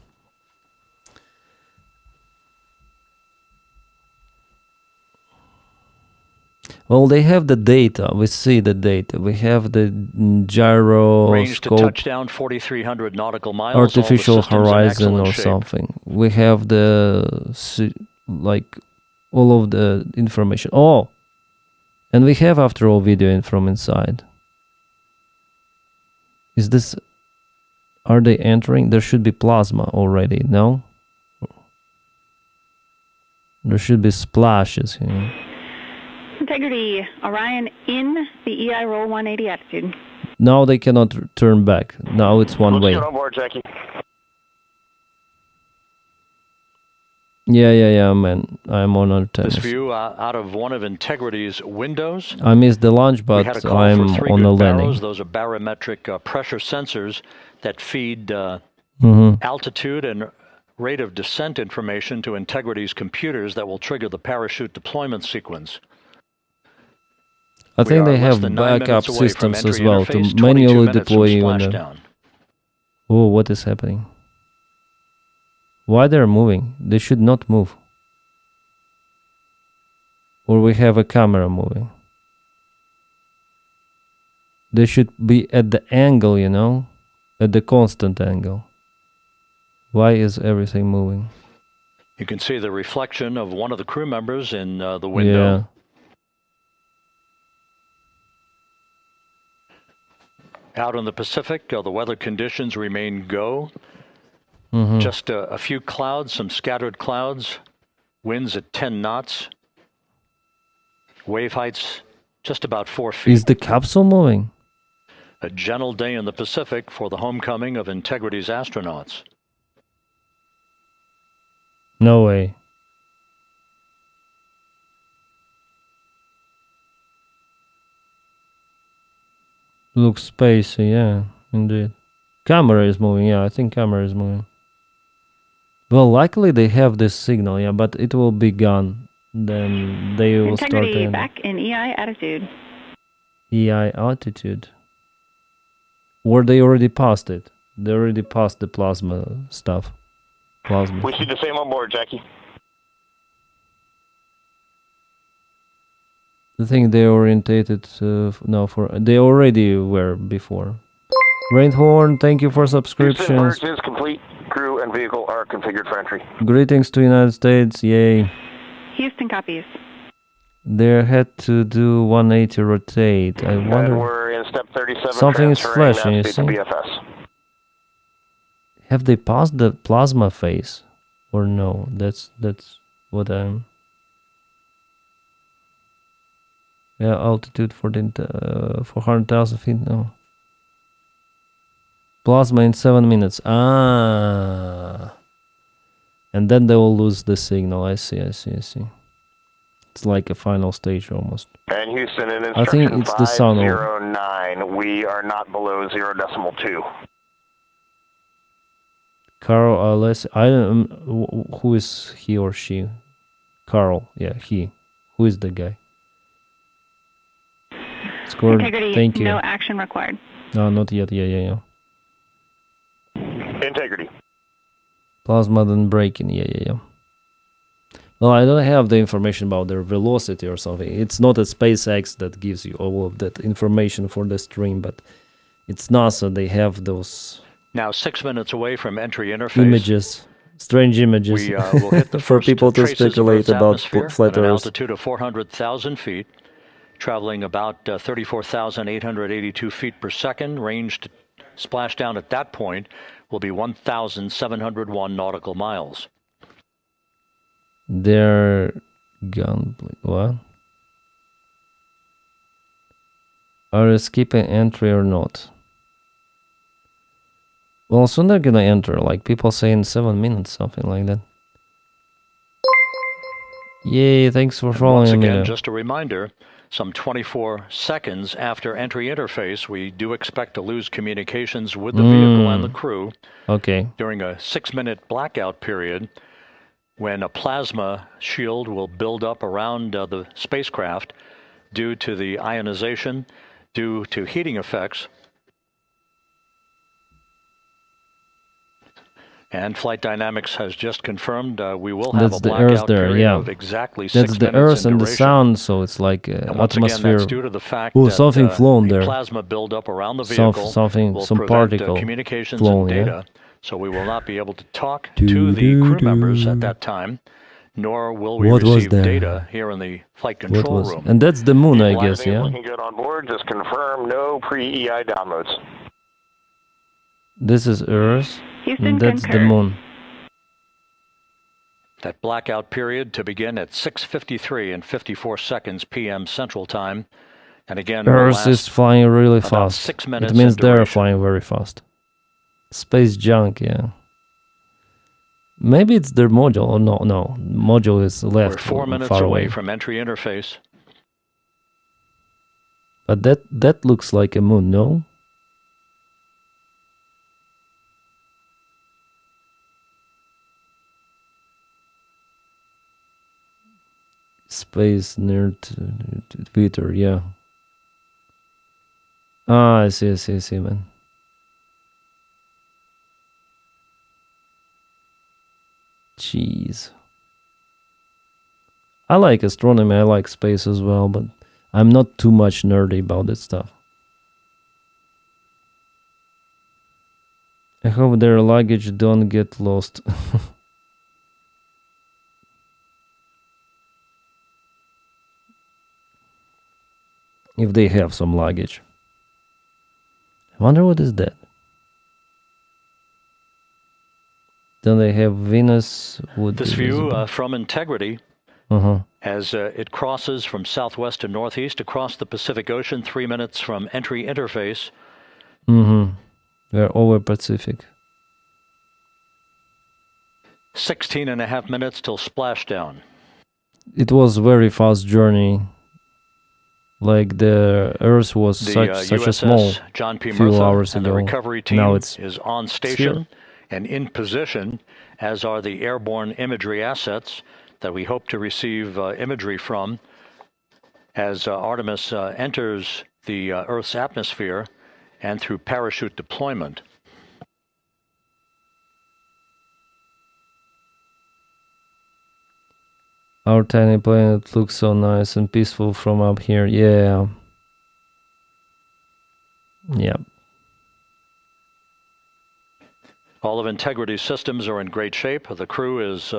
Well, they have the data. We see the data. We have the Range to gyroscope, touchdown 4,300 nautical miles. artificial all the systems in horizon excellent or shape. something. We have like all of the information. Oh, and we have after all video in from inside. Is this? Are they entering? There should be plasma already. No. There should be splashes here. Integrity, Orion in the EI roll 180 attitude. Now they cannot turn back. Now it's one way. Get on board, Jackie. Yeah, man. I'm on Artemis. This view out of one of Integrity's windows. I missed the launch, We but had a call I'm for 3 on good the landing. barrows. Those are barometric pressure sensors that feed altitude and rate of descent information to Integrity's computers that will trigger the parachute deployment sequence. I think We they are less have than 9 backup minutes away from systems as entry well to interface, 22 manually minutes deploy from even. Splashdown. Oh, what is happening? Why they're moving? They should not move. Or we have a camera moving. They should be at the angle, you know, at the constant angle. Why is everything moving? You can see the reflection of one of the crew members in the window. Out in the Pacific, the weather conditions remain go. Just a few clouds, some scattered clouds. Winds at 10 knots. Wave heights just about 4 feet. Is the capsule moving? A gentle day in the Pacific for the homecoming of Integrity's astronauts. No way. Looks spacey, yeah, indeed. Camera is moving, yeah, I think camera is moving. Well, likely they have this signal, yeah, but it will be gone. Then they will start Integrity in back in EI attitude. EI altitude. Or they already passed it. They already passed the plasma stuff. Plasma. We see the same on board, Jackie. I think they orientated no for they already were before. Rainhorn, thank you for Houston, subscriptions. merge is complete. Crew and vehicle are configured for entry. Greetings to United States, yay. Houston copies. They had to do 180 rotate. I And wonder. we're in step 37. Something is transferring flashing, you speed to see? BFS. Have they passed the plasma phase or no? That's what I'm. Yeah, altitude 400,000 feet. No. Plasma in 7 minutes. Ah. And then they will lose the signal. I see. It's like a final stage almost. And Houston, in I think instruction it's the sun. 509, we are not below 0.2. Carl, I don't. Who is he or she? Carl. Yeah, he. Who is the guy? Scored. Integrity, Thank you. no action required. No, not yet. Yeah. Integrity. Plasma then breaking. Yeah. Well, I don't have the information about their velocity or something. It's not a SpaceX that gives you all of that information for the stream, but it's NASA. They have those Now 6 minutes away from entry interface. images, strange images, We will hit the for first people to traces of speculate Earth's about atmosphere flat at an Earth. altitude of 400,000 feet, traveling about 34,882 feet per second. Ranged splashdown at that point will be 1,701 nautical miles. Their gun. What? Are they skipping entry or not? Well, soon they're gonna enter. Like people say in 7 minutes, something like that. Yay, thanks for And following once me. again, just a reminder, some 24 seconds after entry interface, we do expect to lose communications with the vehicle and the crew. Okay. During a 6-minute blackout period, when a plasma shield will build up around the spacecraft due to the ionization, due to heating effects. And Flight Dynamics has just confirmed we will have That's a the blackout Earth there, period yeah. of exactly 6 That's the minutes Earth in and the duration. Sun, so it's like And once atmosphere. again, that's due to the fact Oh, that something flown the there. plasma buildup around the vehicle Something, will some prevent particle communications flown, and yeah. data, so we will not be able to talk to the crew members at that time, nor will we What was receive that? data here in the flight control room. And that's the moon, I guess, Everything's yeah? looking good on board. Just confirm no pre-EI downloads. This is Earth, Houston, and that's the concur. moon. That blackout period to begin at 6:53 and 54 seconds p.m. Central Time. And again, will Earth last is flying really about fast. 6 minutes It means in they're duration. flying very fast. Space junk, yeah. Maybe it's their module. Oh, no. Module is left. We're 4 minutes far away away. from entry interface. But that looks like a moon, no? Space near to Twitter, yeah. Ah, I see, man. Jeez. I like astronomy, I like space as well, but I'm not too much nerdy about this stuff. I hope their luggage don't get lost. If they have some luggage. I wonder what is that. Then they have Venus. This view from Integrity, as it crosses from southwest to northeast across the Pacific Ocean, 3 minutes from entry interface. We're over Pacific. 16.5 minutes till splashdown. It was very fast journey. Like the Earth was such USS a small John P. few Murtha hours and ago. the recovery team Now it's is on station and in position, as are the airborne imagery assets that we hope to receive imagery from as Artemis enters the Earth's atmosphere and through parachute deployment. Our tiny planet looks so nice and peaceful from up here. Yeah. Yeah. All of Integrity's systems are in great shape. The crew is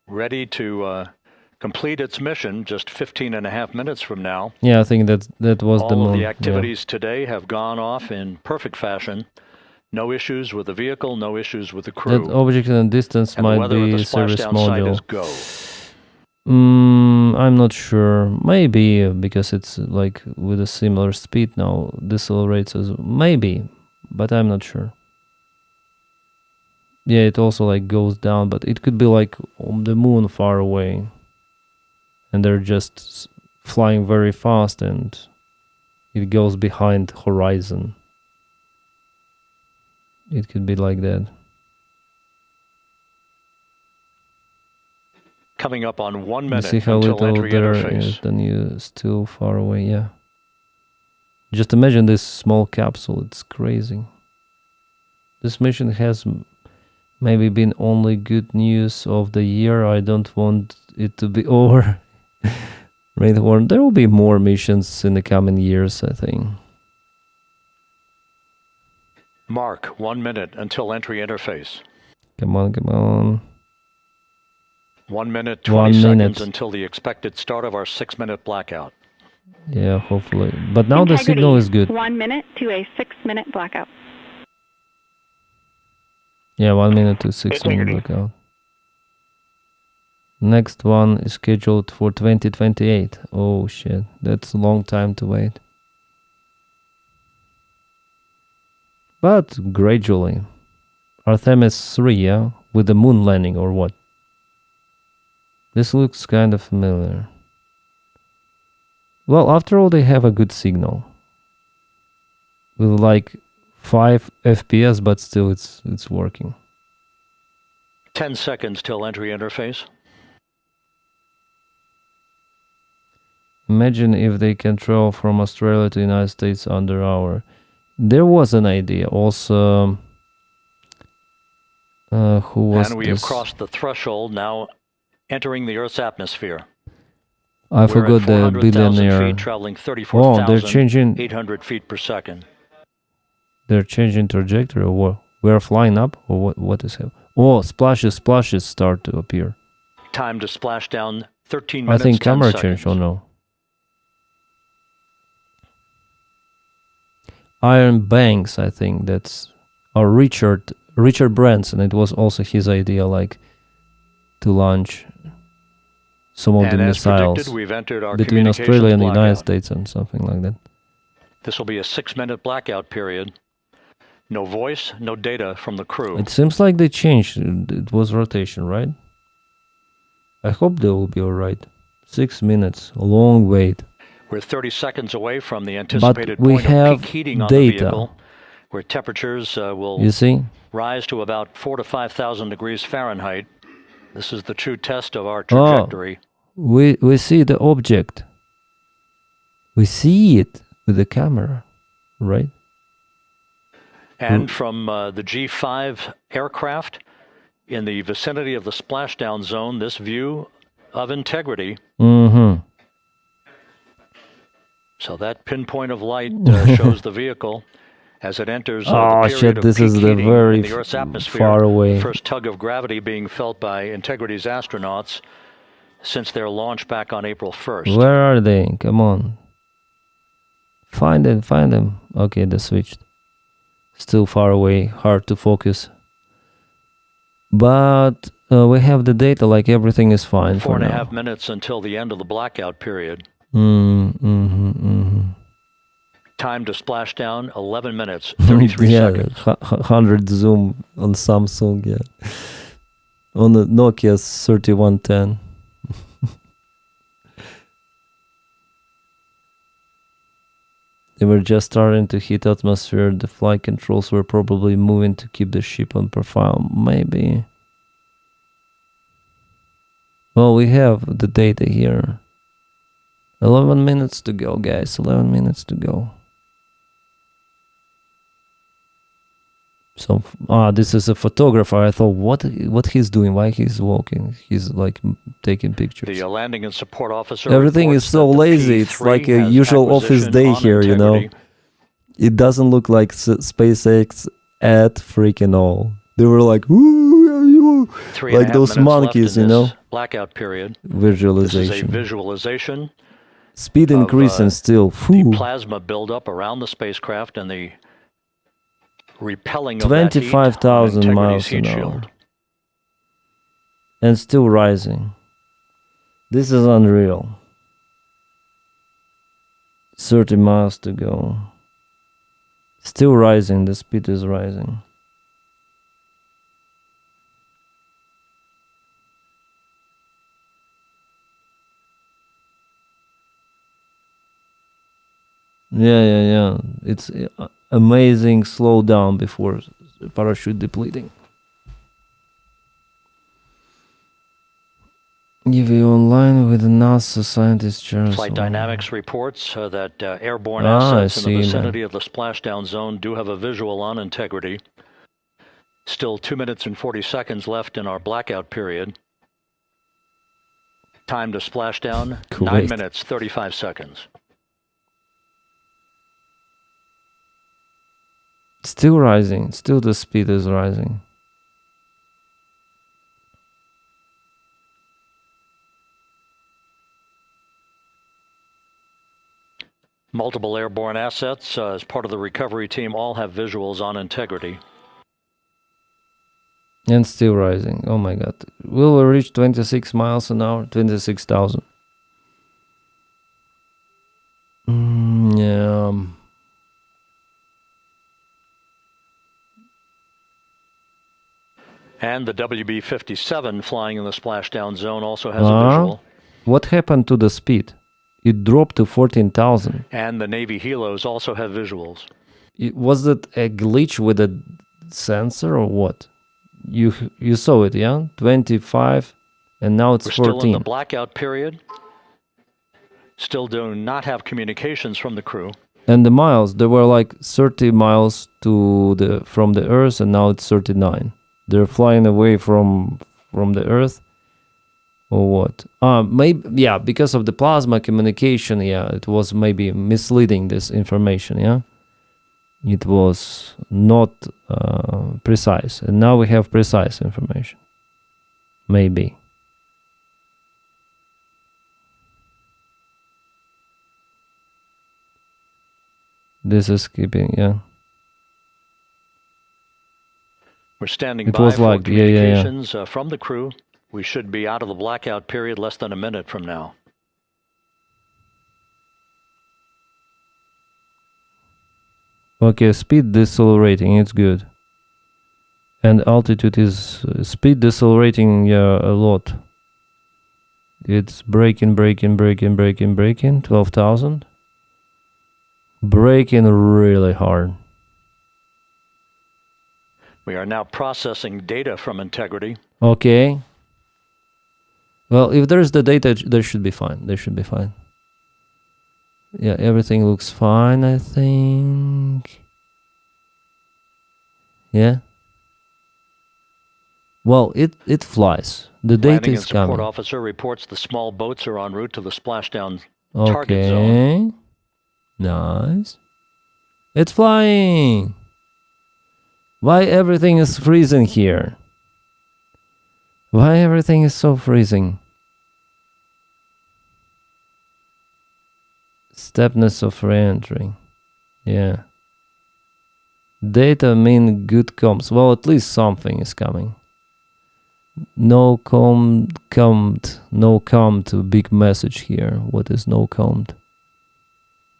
ready to complete its mission just 15.5 minutes from now. Yeah, I think that was all the moon. All of the activities today have gone off in perfect fashion. No issues with the vehicle, no issues with the crew. That object and distance and might the be service site is module. go. I'm not sure. Maybe because it's like with a similar speed now, decelerates as maybe, but I'm not sure. Yeah, it also like goes down, but it could be like on the moon far away, and they're just flying very fast, and it goes behind horizon. It could be like that. Coming up on 1 You minute see how until little entry there interface. is, then you're still far away, yeah. Just imagine this small capsule, it's crazy. This mission has maybe been only good news of the year. I don't want it to be over. Rainhorn, there will be more missions in the coming years, I think. Mark 1 minute until entry interface. Come on. 1 minute, 20 1 seconds minute. until the expected start of our 6-minute blackout. Yeah, hopefully. But now the signal is good. 1 minute to a 6-minute blackout. Yeah, 1 minute to 6-minute blackout. Next one is scheduled for 2028. Oh shit, that's a long time to wait. But gradually. Artemis 3, yeah? With the moon landing or what? This looks kind of familiar. Well, after all, they have a good signal. With like 5 FPS, but still it's working. 10 seconds till entry interface. Imagine if they can travel from Australia to the United States under hour. There was an idea also. Who was And we this? have crossed the threshold, now entering the Earth's atmosphere. I We're forgot at the 400,000 billionaire. feet, traveling Oh, they're changing. 34,800 feet per second. They're changing trajectory, or what? We're flying up, or what? What is happening? Oh, splashes start to appear. Time to splash down 13 I minutes, think 10 camera seconds. change. Oh no. Iron Banks, I think that's, or Richard Branson. It was also his idea, like to launch some of And the as missiles predicted, we've entered our between Australia and the United blackout. States and something like that. This will be a 6-minute blackout period. No voice, no data from the crew. It seems like they changed. It was rotation, right? I hope they will be alright. 6 minutes, a long wait. We're 30 seconds away from the anticipated we point have of peak heating on the data. vehicle, where temperatures will You see? rise to about 4,000 to 5,000 degrees Fahrenheit. This is the true test of our trajectory. Oh, we see the object. We see it with the camera, right? And from the G5 aircraft in the vicinity of the splashdown zone, this view of integrity. Mm-hmm. So that pinpoint of light shows the vehicle as it enters the period shit, of this peak is the heating very in the Earth's atmosphere. far away. First tug of gravity being felt by Integrity's astronauts since their launch back on April 1st. Where are they? Come on. Find them. Okay, they switched. Still far away, hard to focus. But we have the data, like everything is fine for now. 4.5 minutes until the end of the blackout period. Time to splash down, 11 minutes, 33 seconds. 100 zoom on Samsung, yeah. On the Nokia 3110. They were just starting to hit atmosphere. The flight controls were probably moving to keep the ship on profile. Maybe. Well, we have the data here. 11 minutes to go, guys. 11 minutes to go. So, this is a photographer. I thought, what he's doing? Why he's walking? He's like taking pictures. The landing and support officer. Everything is so lazy. It's like a usual office day here, you know. It doesn't look like SpaceX at freaking all. They were like, "Ooh, like those monkeys, you know." Blackout period. Visualization. This is a visualization. Speed increasing still. The plasma buildup around the spacecraft and the repelling of 25,000 miles an hour. And still rising. This is unreal. 30 miles to go. Still rising, the speed is rising. Yeah. It's amazing slowdown before parachute depleting. EV online with NASA scientist Charles. Flight Dynamics reports that airborne assets in the vicinity of the splashdown zone do have a visual on integrity. Still 2 minutes and 40 seconds left in our blackout period. Time to splashdown, 9 minutes, 35 seconds. Still rising. Still the speed is rising. Multiple airborne assets as part of the recovery team all have visuals on integrity. And still rising. Oh my god. Will we reach 26 miles an hour? 26,000. Yeah. And the WB-57 flying in the splashdown zone also has a visual. What happened to the speed? It dropped to 14,000. And the Navy helos also have visuals. Was it a glitch with a sensor or what? You saw it, yeah? 25, and now it's 14. We're still in the blackout period. Still do not have communications from the crew. And the miles, there were like 30 miles from the Earth, and now it's 39. They're flying away from the Earth, or what? Maybe, yeah, because of the plasma communication, yeah, it was maybe misleading, this information, yeah? It was not precise, and now we have precise information. Maybe. This is keeping, yeah. We're standing by for communications from the crew. We should be out of the blackout period less than a minute from now. Okay, speed decelerating, it's good. And altitude is speed decelerating, yeah, a lot. It's braking, 12,000. Braking really hard. We are now processing data from integrity. Okay. Well, if there's the data, there should be fine. They should be fine. Yeah, everything looks fine, I think. Yeah. Well, it flies. The data is coming. Support officer reports the small boats are en route to the splashdown target zone. Okay. Nice. It's flying. Why everything is freezing here? Why everything is so freezing? Stepness of re-entry. Yeah. Data mean good comms. Well, at least something is coming. No commed. No commed. Big message here. What is no commed?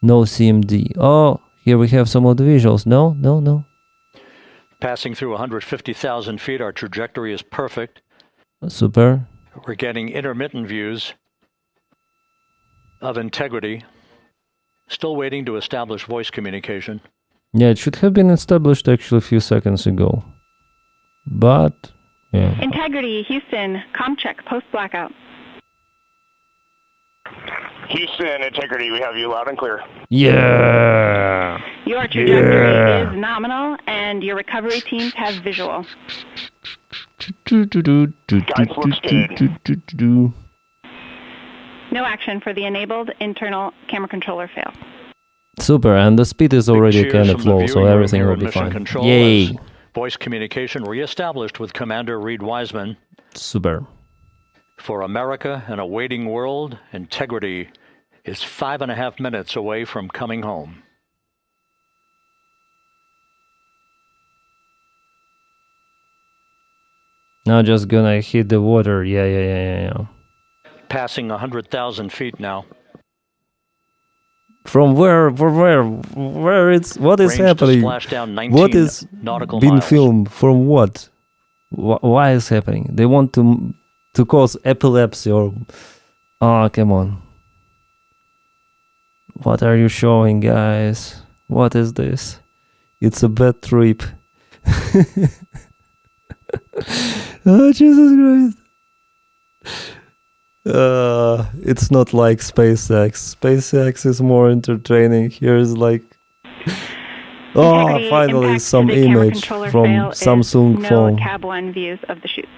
No CMD. Oh, here we have some of the visuals. No. Passing through 150,000 feet, our trajectory is perfect. Super. We're getting intermittent views of integrity. Still waiting to establish voice communication. Yeah, it should have been established actually a few seconds ago. But, yeah. Integrity, Houston, comm check, post-blackout. Houston, Integrity, we have you loud and clear. Yeah. Your trajectory is nominal, and your recovery teams have visual. Guidance looks good. No action for the enabled internal camera controller fail. Super, and the speed is already kind of low, so everything will be fine. Yay! Voice communication reestablished with Commander Reed Wiseman. Super. For America and a waiting world, Integrity is 5.5 minutes away from coming home. Now just gonna hit the water. Yeah. Passing 100,000 feet now. From where? Where it's? What is happening? What is being filmed? From what? Why is happening? They want to cause epilepsy or? Oh, come on! What are you showing, guys? What is this? It's a bad trip. Oh, Jesus Christ! It's not like SpaceX. SpaceX is more entertaining. Here's like, oh, finally some image from Samsung phone. No Cab 1 views of the chutes.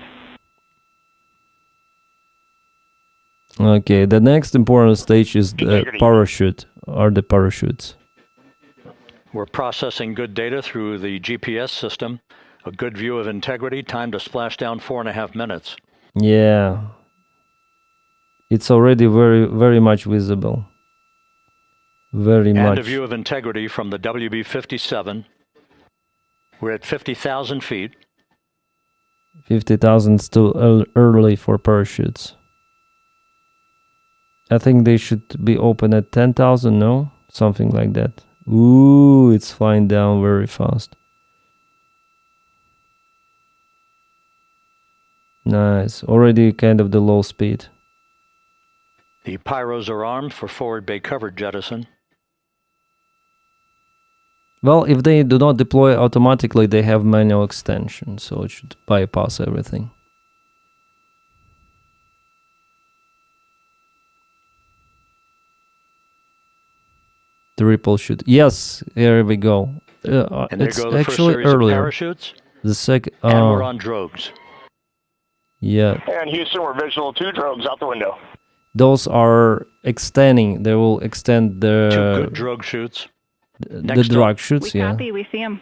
Okay, the next important stage is the parachute. Are the parachutes? We're processing good data through the GPS system. A good view of Integrity. Time to splash down 4.5 minutes. Yeah. It's already very much visible. Very much. And a view of Integrity from the WB-57. We're at 50,000 feet. 50,000 still early for parachutes. I think they should be open at 10,000, no? Something like that. Ooh, it's flying down very fast. Nice. Already kind of the low speed. The pyros are armed for forward bay cover jettison. Well, if they do not deploy automatically, they have manual extension, so it should bypass everything. Triple shoot. Yes, here we go. And there It's go the first actually series earlier. of parachutes. The second. And we're on drogues. Yeah. And Houston, we're visual 2 drogues out the window. Those are extending. They will extend the. 2 good drogue shoots. The drug shoots, we yeah. copy. We see them.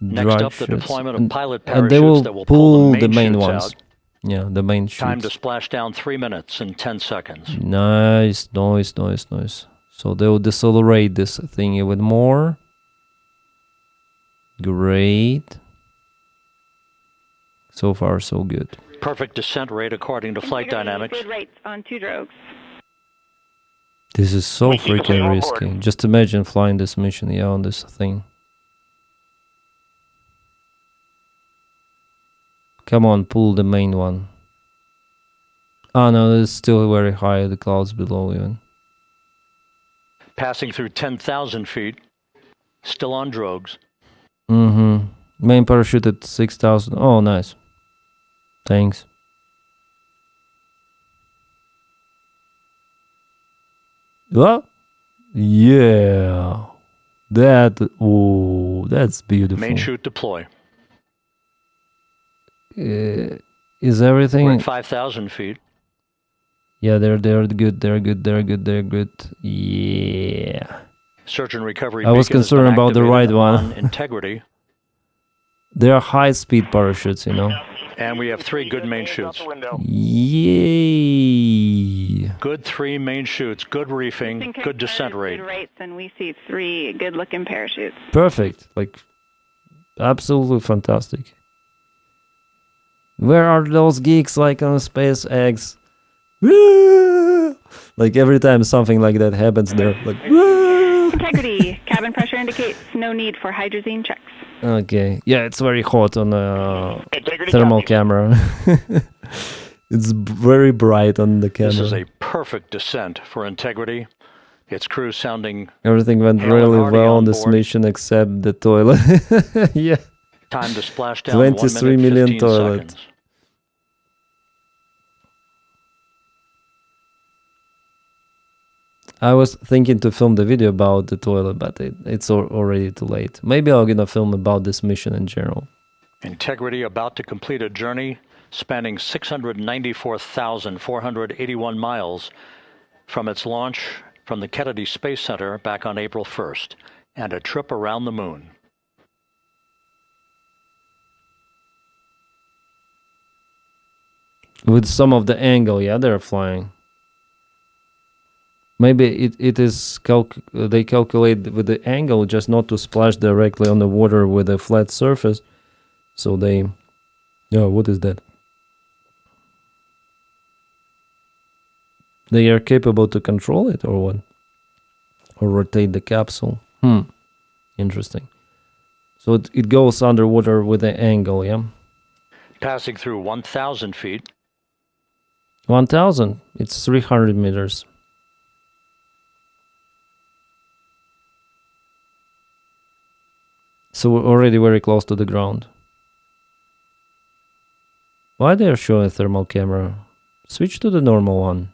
Next up, the deployment of pilot and they parachutes will that will pull the main shoots ones. out. Yeah, the main Time to shoots. splash down 3 minutes and 10 seconds. Nice. So they will decelerate this thing even more. Great. So far, so good. Perfect descent rate according to flight dynamics. Good rates on 2 drogues. This is so freaking risky. Just imagine flying this mission, yeah, on this thing. Come on, pull the main one. Oh no, it's still very high, the clouds below even. Passing through 10,000 feet. Still on drogues. Mm-hmm. Main parachute at 6,000. Oh, nice. Thanks. What? Yeah. That's beautiful. Main chute deploy. Is everything? We're at 5,000 feet. Yeah, they're good. They're good. Yeah. Search and recovery. I was beacon has concerned been about the right activated one. on integrity. They are high-speed parachutes, you know. And we have 3 good main chutes. Yay! Good 3 main chutes. Good reefing. Good descent rate. Good rates, and we see 3 good-looking parachutes. Perfect. Like, absolutely fantastic. Where are those geeks like on SpaceX? Woo! Like every time something like that happens, they're like, woo! Integrity. Cabin pressure indicates no need for hydrazine checks. Okay. Yeah, it's very hot on the thermal camera. It's very bright on the camera. This is a perfect descent for integrity. Its crew sounding. Everything went really well on this mission except the toilet. Yeah. Time to splash down 23 million toilets. I was thinking to film the video about the toilet, but it's already too late. Maybe I'm gonna film about this mission in general. Integrity about to complete a journey spanning 694,481 miles from its launch from the Kennedy Space Center back on April 1st, and a trip around the moon. With some of the angle, yeah, they're flying. Maybe it is they calculate with the angle just not to splash directly on the water with a flat surface. So they, yeah, what is that? They are capable to control it or what? Or rotate the capsule. Interesting. So it goes underwater with the angle, yeah? Passing through 1,000 feet. 1,000? It's 300 meters. So we're already very close to the ground. Why they're showing a thermal camera? Switch to the normal one.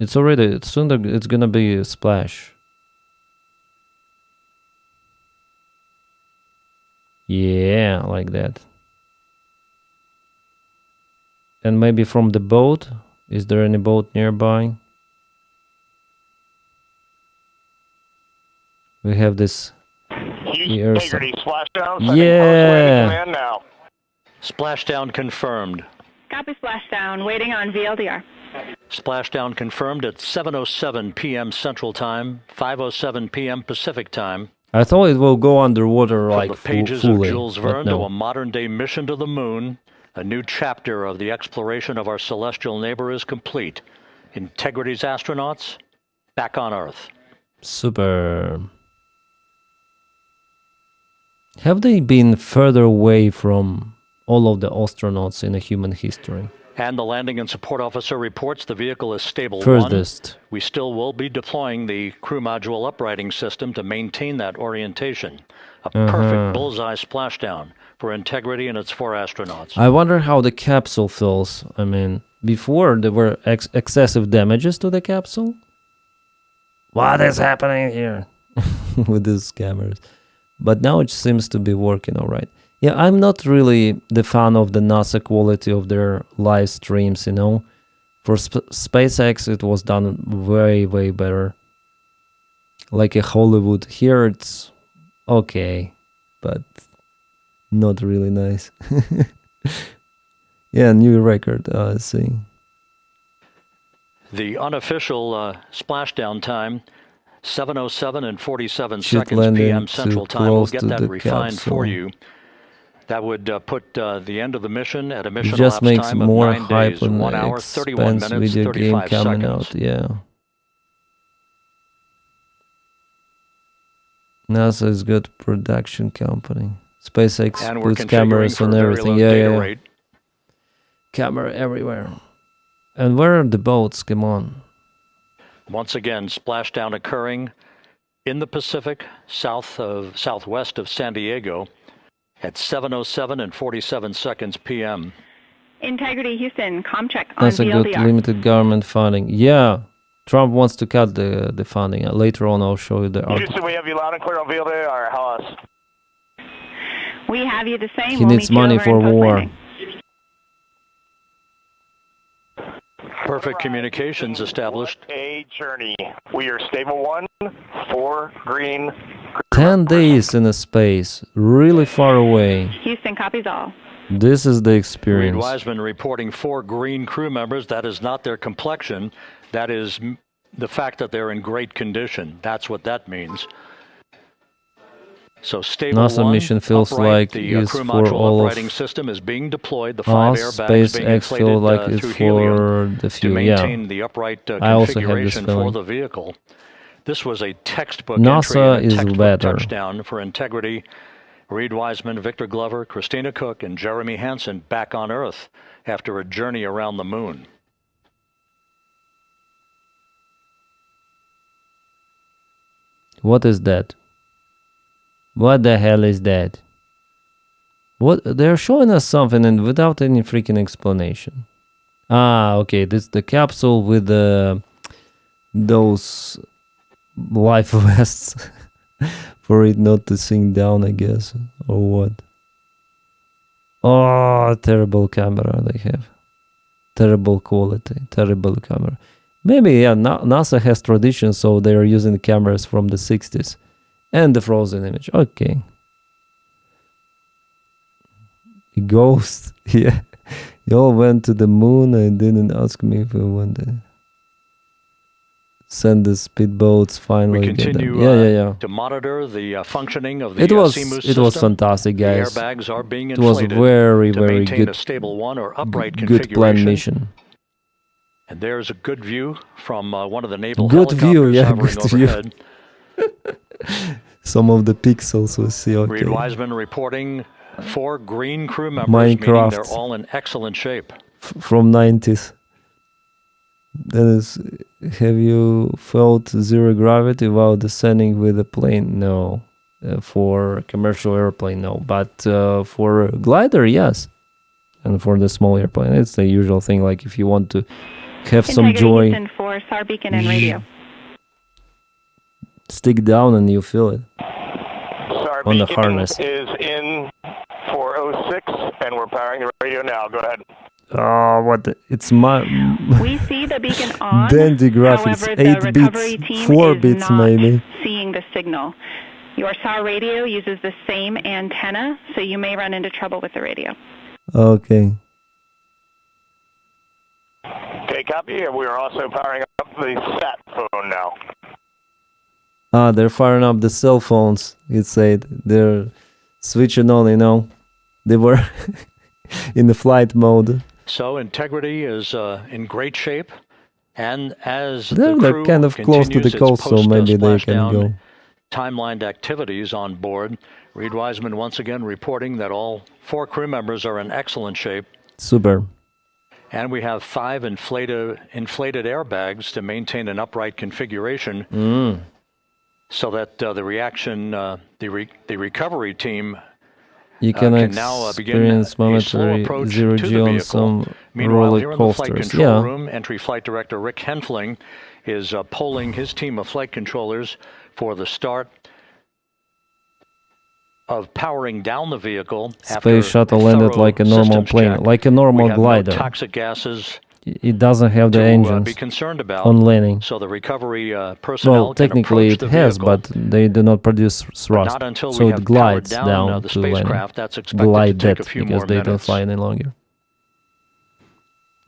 It's already, soon it's gonna be a splash. Yeah, like that. And maybe from the boat? Is there any boat nearby? We have this. Integrity splashdown. Yeah. Command now. Splashdown confirmed. Copy splashdown. Waiting on VLDR. Splashdown confirmed at 7:07 p.m. Central Time, 5:07 p.m. Pacific Time. I thought it will go underwater like From the pages fully, of Jules but Verne to no. a modern-day mission to the moon, a new chapter of the exploration of our celestial neighbor is complete. Integrity's astronauts back on Earth. Super. Have they been further away from all of the astronauts in a human history. And the landing and support officer reports the vehicle is stable. Furthest. We still will be deploying the crew module uprighting system to maintain that orientation. A perfect bullseye splashdown for Integrity and its 4 astronauts. I wonder how the capsule feels. I mean, before there were excessive damages to the capsule. What is happening here with these cameras? But now it seems to be working all right. Yeah, I'm not really the fan of the NASA quality of their live streams, you know. For SpaceX, it was done way, way better. Like a Hollywood. Here it's okay, but not really nice. Yeah, new record, I see. The unofficial splashdown time, 7:07 and 47 seconds p.m. Central Time. We'll get that refined for you. That would put the end of the mission at a mission just elapsed makes time more of 9 hype days, on 1 the hour, 31 minutes, video 35 game coming seconds. out, yeah. NASA is good production company. SpaceX And we're puts cameras configuring for on a very everything. low Yeah, data yeah. rate. Camera everywhere. And where are the boats? Come on. Once again, splashdown occurring in the Pacific, southwest of San Diego, at 7:07 and 47 seconds p.m. Integrity Houston, ComCheck on That's a good VLDR. limited government funding. Yeah, Trump wants to cut the funding. Later on, I'll show you the article. Houston, we have you loud and clear on VLDR. How else? We have you the same. He We'll needs meet you money over for in war. post-landing. Perfect communications established. A journey. We are stable 1, 4 green. 10 days in a space, really far away. Houston copies all. This is the Reed experience. Wiseman reporting 4 green crew members. That is not their complexion. That is the fact that they're in great condition. That's what that means. So stable NASA 1, mission feels upright. like The it's crew for module all of uprighting system is being deployed. The 5 airbags being SpaceX inflated feel like it's through for helium the to few. maintain Yeah, the upright I also have this configuration for feeling. the vehicle. This was a textbook NASA entry and a is textbook better. touchdown for Integrity. Reed Wiseman, Victor Glover, Christina Cook, and Jeremy Hansen back on Earth after a journey around the moon. What is that? What the hell is that? What, they're showing us something and without any freaking explanation. Ah, okay, this is the capsule with those life vests for it not to sink down, I guess, or what? Oh, terrible camera they have. Terrible quality, terrible camera. Maybe, yeah, NASA has tradition, so they are using cameras from the 60s. And the frozen image, okay. Ghost, yeah. Y'all went to the moon and didn't ask me if I wanted. Send the speedboats finally. We get them. continue Yeah. to monitor the functioning of the It was system. fantastic, guys. The airbags are being It was inflated very, to very maintain good. a stable 1 or upright Good configuration. planned mission. And there's a good view from one of the naval Good view, helicopters yeah, hovering good view. overhead. Some of the pixels we see. Okay. Reed Wiseman reporting 4 green crew members, meaning Minecraft. they're all in excellent shape. From 90s. Denys, have you felt zero gravity while descending with a plane? No. For a commercial airplane, no. But for a glider, yes. And for the small airplane, it's the usual thing. Like if you want to have some joy, Houston for SAR beacon and radio. stick down and you feel it SAR on the beacon harness. is in 406, and we're powering the radio now. Go ahead. Oh, what? It's my. We see the beacon on. Dandy graphics, However, 8 the bits, recovery team 4 is bits not maybe. seeing the signal. Your SAR radio uses the same antenna, so you may run into trouble with the radio. Okay. Okay, copy. And we are also powering up the sat phone now. Ah, they're firing up the cell phones. It said they're switching on. You know, they were in the flight mode. So Integrity is in great shape, and as They're the crew kind of close to the continues its coast, so maybe they can post-splashdown go. timelined activities on board, Reed Wiseman once again reporting that all 4 crew members are in excellent shape. Super. And we have 5 inflated airbags to maintain an upright configuration so that the recovery team you can now experience momentary zero G on some roller coasters. Here in the flight control room, entry flight director Rick Henfling is polling his team of flight controllers for the start of powering down the vehicle. Space shuttle landed like a normal plane, like a normal glider. No toxic gases. It doesn't have the engines be concerned about on landing. So the recovery personnel well, technically it has, but they do not produce thrust. Not until so we it glides down to the landing. spacecraft. That's expected Glide to take that a few because more they minutes. don't fly any longer.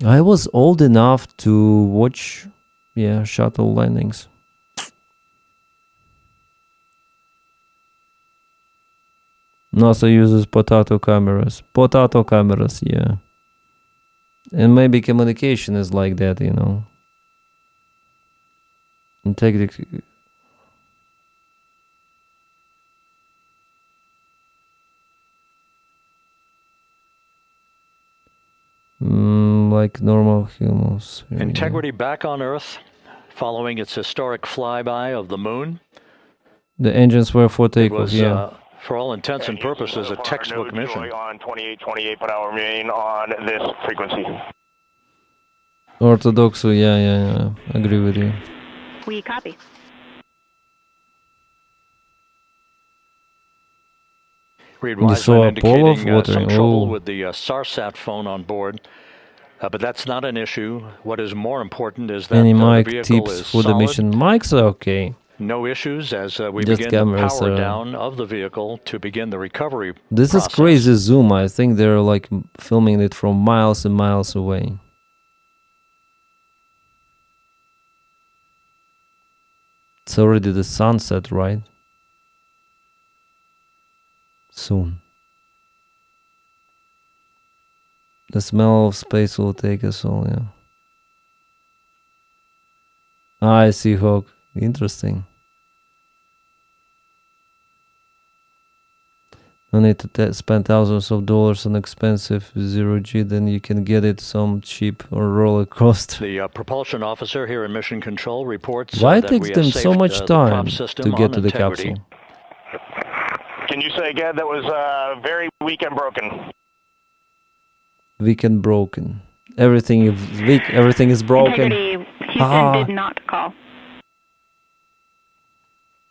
I was old enough to watch, shuttle landings. NASA uses potato cameras. Potato cameras, yeah. And maybe communication is like that, Integrity. Like normal humans. Integrity back on Earth, following its historic flyby of the moon. The engines were for takeoff, for all intents and purposes, a textbook mission. On 28 per hour remain on this frequency. Orthodox, yeah. Agree with you. We copy. Reed Wiseman indicating some trouble with the SARSAT phone on board. But that's not an issue. What is more important is that any the mic vehicle tips is for the solid. mission? Mics are okay. No issues as we Just begin the power down of the vehicle to begin the recovery This process. is crazy zoom. I think they're like filming it from miles and miles away. It's already the sunset, right? Soon. The smell of space will take us all, I see, Hawk. Interesting. No need to spend thousands of dollars on expensive zero-G, then you can get it some cheap or roller coaster. The propulsion officer here in Mission Control reports Why it that takes we them have so safed, much the time prop system to get on to the integrity. capsule? Can you say again? That was very weak and broken. Weak and broken. Everything is weak. Everything is broken. Integrity, Houston did not call.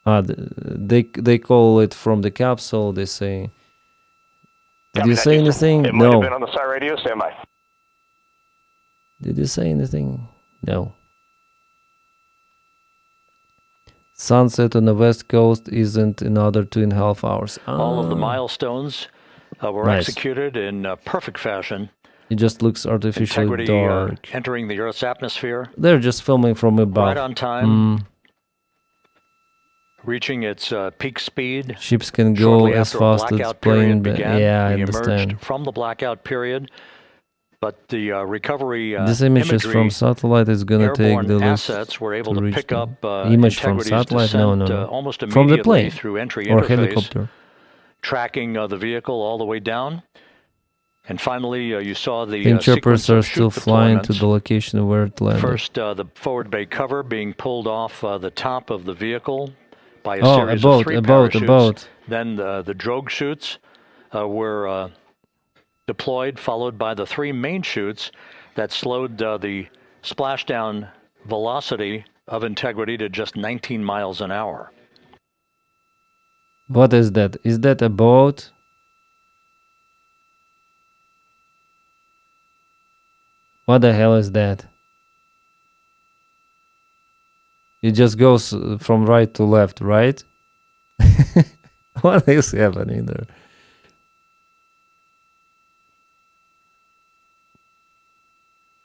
They call it from the capsule. They say. Did you say anything? It might have No. been on the side radio. Stand by. Did you say anything? No. Sunset on the west coast isn't another 2.5 hours. All of the milestones were executed in perfect fashion. It just looks artificially Integrity dark. entering the Earth's atmosphere. They're just filming from above. Right on time. Reaching its peak speed. Ships can go shortly as after fast a as blackout plane. period began. Yeah, I we understand. emerged from the blackout period, but the recovery This images from satellite is gonna take airborne the list assets were able to to reach pick up image from Integrity's satellite. descent, No. almost From the immediately plane through entry or interface, helicopter. tracking the vehicle all the way down. And finally, you saw the The interpreters sequence are of still chute flying to deployments. the location where it landed. First, the forward bay cover being pulled off the top of the vehicle by a Oh, series a boat, of 3 a boat, a parachutes. boat. Then the drogue chutes were deployed, followed by the 3 main chutes that slowed the splashdown velocity of Integrity to just 19 miles an hour. What is that? Is that a boat? What the hell is that? It just goes from right to left, right? What is happening there?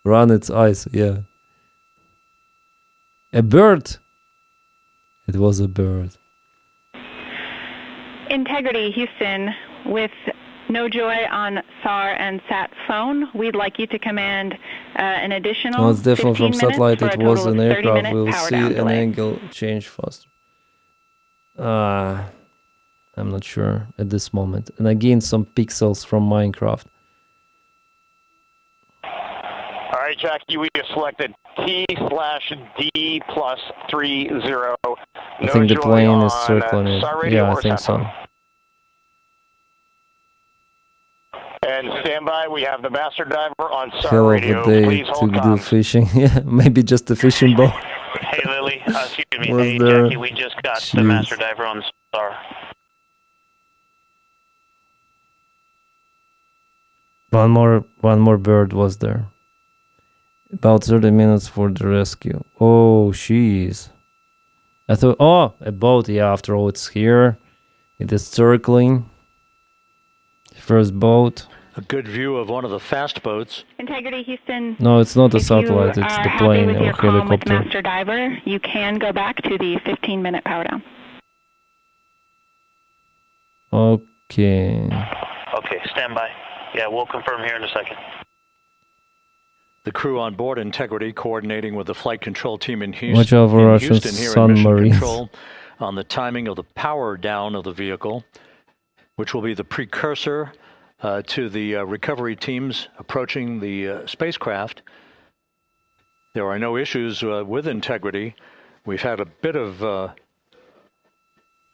Run its eyes, yeah. A bird? It was a bird. Integrity, Houston, with no joy on SAR and SAT phone. We'd like you to command an additional No, it's different 15 from satellite. minutes It for a was total an of 30 aircraft. minute We'll power see down an delay. angle change faster. I'm not sure at this moment. And I gained some pixels from Minecraft. All right, Jackie, we have selected T/D plus 30. I think the plane is circling it. Yeah, I think so. And stand by, we have the master diver on SAR Hell of radio. a day Please to hold do comms. fishing. Yeah, maybe just a fishing boat. Hey, Lily. Excuse me. Was Hey, there- Jackie, we just got the master diver on the SAR. One more bird was there. About 30 minutes for the rescue. Oh, jeez. I thought, oh, a boat. Yeah, after all, it's here. It is circling. First boat. A good view of one of the fast boats. Integrity, Houston. No, it's not a If satellite. you It's are the happy plane with or your comm with helicopter. master diver, you can go back to the 15-minute power down. Okay. Okay, stand by. Yeah, we'll confirm here in a second. The crew on board Integrity coordinating with the flight control team in Houston, Watch out for Russian here in mission submarines. control on the timing of the power down of the vehicle, which will be the precursor to the recovery teams approaching the spacecraft. There are no issues with Integrity. We've had a bit of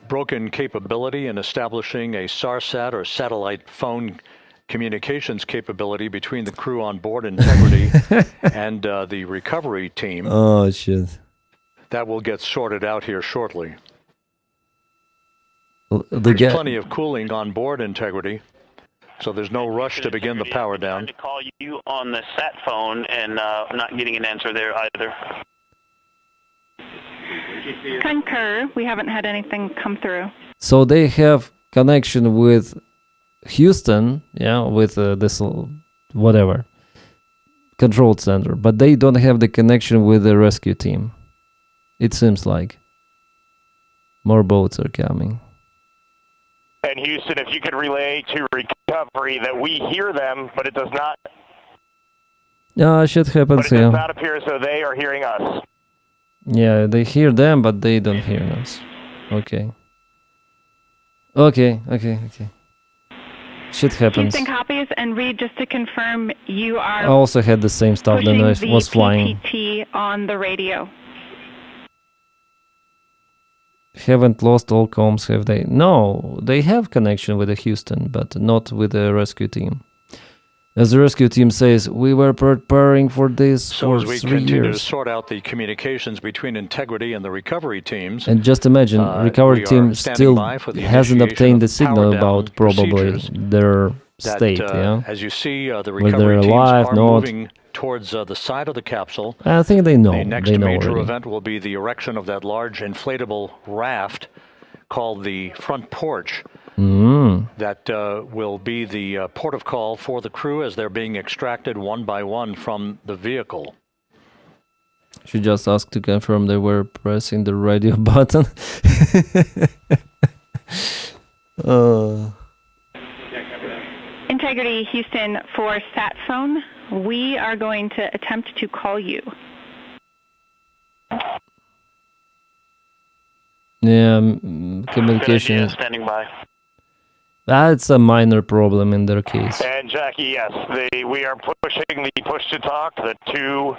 broken capability in establishing a SARSAT or satellite phone communications capability between the crew on board Integrity and the recovery team. Oh, shit. That will get sorted out here shortly. There's plenty of cooling on board Integrity, so there's no rush to begin the power down. To call you on the sat phone and not getting an answer there either. Concur. We haven't had anything come through. So they have connection with Houston, yeah, with this whatever control center, but they don't have the connection with the rescue team. It seems like more boats are coming. And Houston, if you could relay to recovery that we hear them, but it does not. Yeah, shit happens But it here. does not appear as though they are hearing us. Yeah, they hear them, but they don't hear us. Okay. Okay. Shit happens. Houston copies, and Reed, just to confirm, you are I also had the same stuff when I pushing was the flying. PTT on the radio. Haven't lost all comms, have they? No, they have connection with the Houston, but not with the rescue team. As the rescue team says, we were preparing for this So for as we 3 continue to years. sort out the communications between Integrity and the recovery teams, And just imagine, recovery we are team standing still by for the hasn't initiation obtained the of signal power down about probably procedures their that, state, yeah? as you see, the Whether recovery they're teams alive, are not. moving towards the side of the capsule. I think they know. The next They know major already. event will be the erection of that large inflatable raft called the front porch. That will be the port of call for the crew as they're being extracted one by one from the vehicle. She just asked to confirm they were pressing the radio button. Integrity, Houston, for sat phone, we are going to attempt to call you. Yeah, communication. Good idea, standing by. That's a minor problem in their case. And Jackie, yes, we are pushing the push to talk, the 2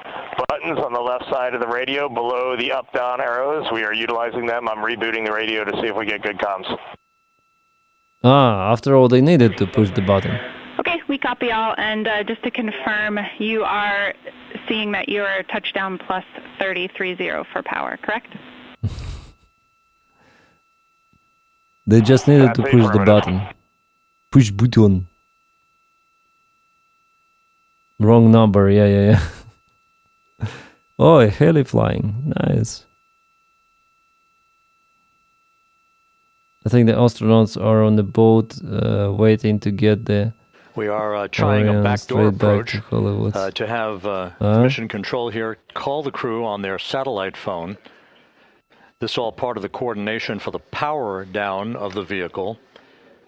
buttons on the left side of the radio below the up-down arrows. We are utilizing them. I'm rebooting the radio to see if we get good comms. Ah, after all, they needed to push the button. Okay, we copy all, and just to confirm, you are seeing that you are touchdown plus 3030 for power, correct? They just needed That's to push the affirmative. button. Push button. Wrong number, yeah. Oh, a heli flying. Nice. I think the astronauts are on the boat waiting to get the We are trying Orion a backdoor straight back approach to Hollywood. to have Huh? mission control here call the crew on their satellite phone. This all part of the coordination for the power down of the vehicle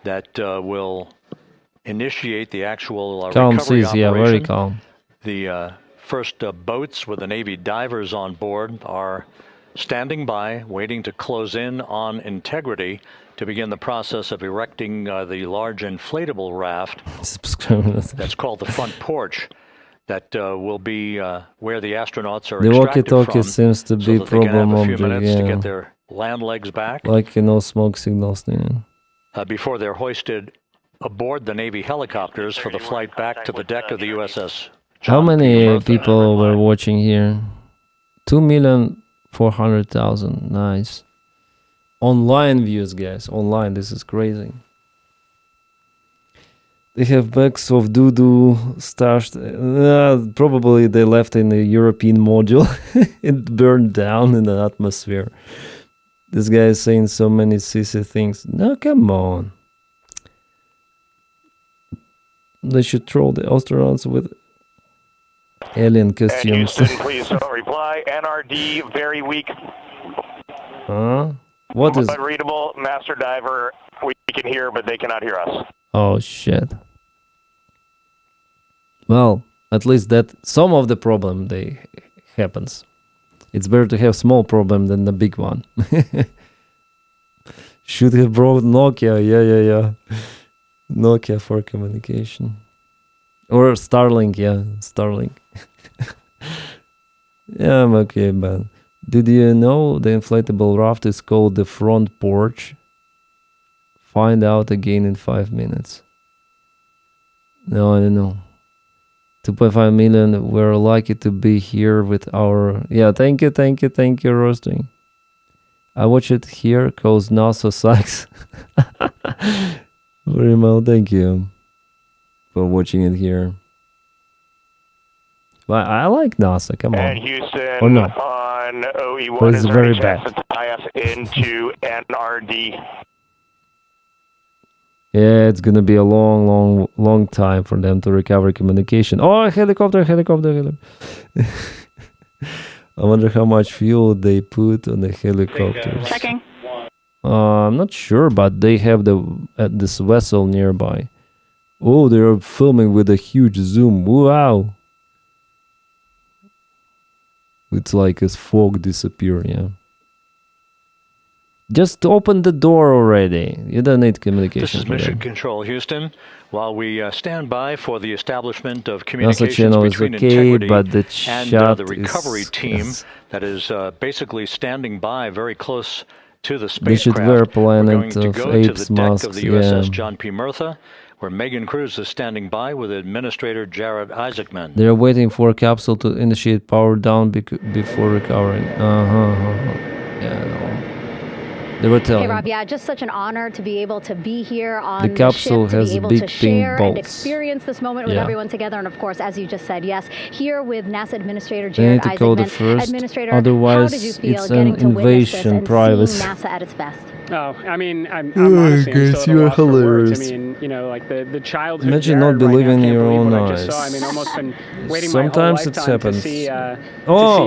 that will initiate the actual Calm recovery seas, yeah, operation. very calm. The first boats with the Navy divers on board are standing by, waiting to close in on Integrity to begin the process of erecting the large inflatable raft that's called the front porch that will be where the astronauts are the extracted walkie-talkie from, seems to be so that they can have problem a few object, minutes to yeah. get their land legs back Like, smoke signals. Yeah. before they're hoisted aboard the Navy helicopters for the flight back to the deck of the USS. How many people were watching here? 2,400,000. Nice. Online views, guys. Online. This is crazy. They have bags of doo-doo stashed. Probably they left in the European module. It burned down in the atmosphere. This guy is saying so many sissy things. No, come on. They should troll the astronauts with alien costumes. And Houston, please don't reply. NRD, very weak. Huh? What is... Unreadable, master diver, we can hear, but they cannot hear us. Oh, shit. Well, at least that some of the problem happens. It's better to have small problem than the big one. Should have brought Nokia. Yeah. Nokia for communication. Or Starlink, yeah. Starlink. Yeah, I'm okay, man. Did you know the inflatable raft is called the front porch? Find out again in 5 minutes. No, I don't know. 2.5 million. We're lucky to be here with our... Yeah, thank you, roasting. I watch it here cause NASA sucks. Very well, thank you for watching it here. But I like NASA, come on. And Houston or no? On OE1, But it's is there very any chance bad. to tie us into NRD? Yeah, it's gonna be a long time for them to recover communication. Oh, helicopter. I wonder how much fuel they put on the helicopters. Checking. I'm not sure, but they have this vessel nearby. Oh, they're filming with a huge zoom. Wow. It's like as fog disappear, yeah. Just open the door already. You don't need communication. This is for Mission that. Control, Houston. While we stand by for the establishment of NASA communications channel is between okay, Integrity but the and shot the recovery is, team yes. that is basically standing by very close to the They should spacecraft. wear We're Planet going to of go Apes to the deck masks, of the USS yeah. John P. Murtha, where Megan Cruz is standing by with Administrator Jared Isaacman. They're waiting for a capsule to initiate power down before recovering. Yeah, no. They were telling. Hey, Rob, yeah, just such an honor to be able to be here on The capsule ship, to has be able big to pink share and bolts. experience this moment with Yeah. everyone together. And of course, as you just said, yes, here with NASA Administrator They Jared need to code it Isaacman. first, Administrator, otherwise how did you feel it's getting an to witness this invasion and privacy. seeing NASA at its best? Oh, I mean, I'm honestly I'm still at a loss for words. I mean, like the childhood. Imagine Jared not believing right now, your can't own believe what I just eyes. saw. I mean, almost been waiting Sometimes my it whole lifetime happens. to see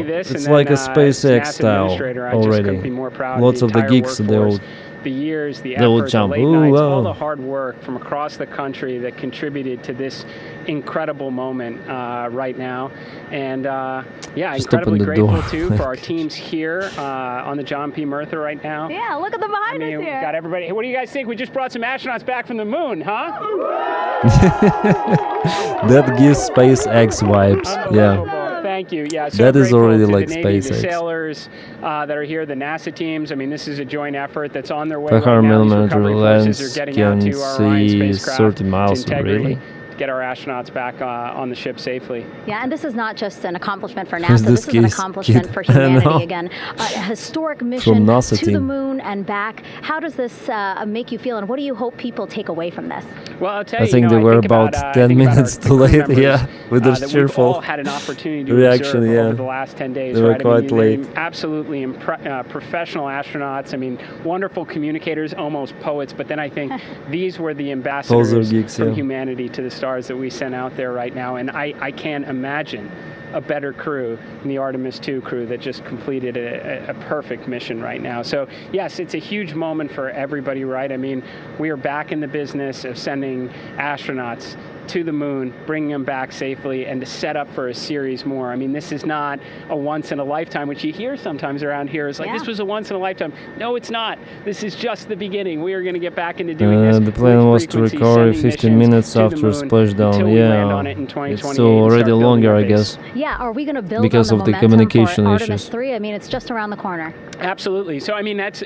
this. It's And like then, a SpaceX NASA style administrator, I just already. couldn't be more proud Lots of of the entire geeks, they workforce, will the years, the they will effort, the jump. late Ooh, nights, wow. all the hard work from across the country that contributed to this incredible moment right now. And yeah, Just incredibly open the grateful door. too for our teams here on the John P. Murtha right now. Yeah, look at the behind us here. Got everybody. Hey, what do you guys think? We just brought some astronauts back from the moon, huh? That gives SpaceX vibes. Yeah. Thank you. Yeah, so That is grateful already to like the Navy, the SpaceX. sailors that are here, the NASA teams. I mean, this is a joint effort that's on their way 500 right now. These millimeter recovery forces lens are getting out can to our Orion see spacecraft 30 miles, to Integrity really? to get our astronauts back on the ship safely. Yeah, and this is not just an accomplishment for Who's NASA. this This is an kid? accomplishment for I know. humanity again. A historic mission NASA to the team. moon and back. How does this make you feel, and what do you hope people take away from this? Well, I'll tell I you, think they were think about I 10 think about minutes our too crew late, members, yeah, with their that we've cheerful all had an opportunity to reaction, observe yeah. over the last 10 days. They were right? quite late. Absolutely professional astronauts. I mean, wonderful communicators, almost poets. But then I think these were the ambassadors geeks, from yeah. humanity to the stars that we sent out there right now. And I can't imagine a better crew than the Artemis II crew that just completed a perfect mission right now. So yes, it's a huge moment for everybody, right? I mean, we are back in the business of sending astronauts to the moon, bringing them back safely, and to set up for a series more. I mean, this is not a once in a lifetime, which you hear sometimes around here. It's like, this was a once in a lifetime. No, it's not. This is just the beginning. We are going to get back into doing this. The plan was to recover 15 minutes after splashdown. Yeah, it's already longer, I guess. Yeah, are we going to build because on of the the communication for issues? Artemis 3? I mean, it's just around the corner. Absolutely. So I mean, that's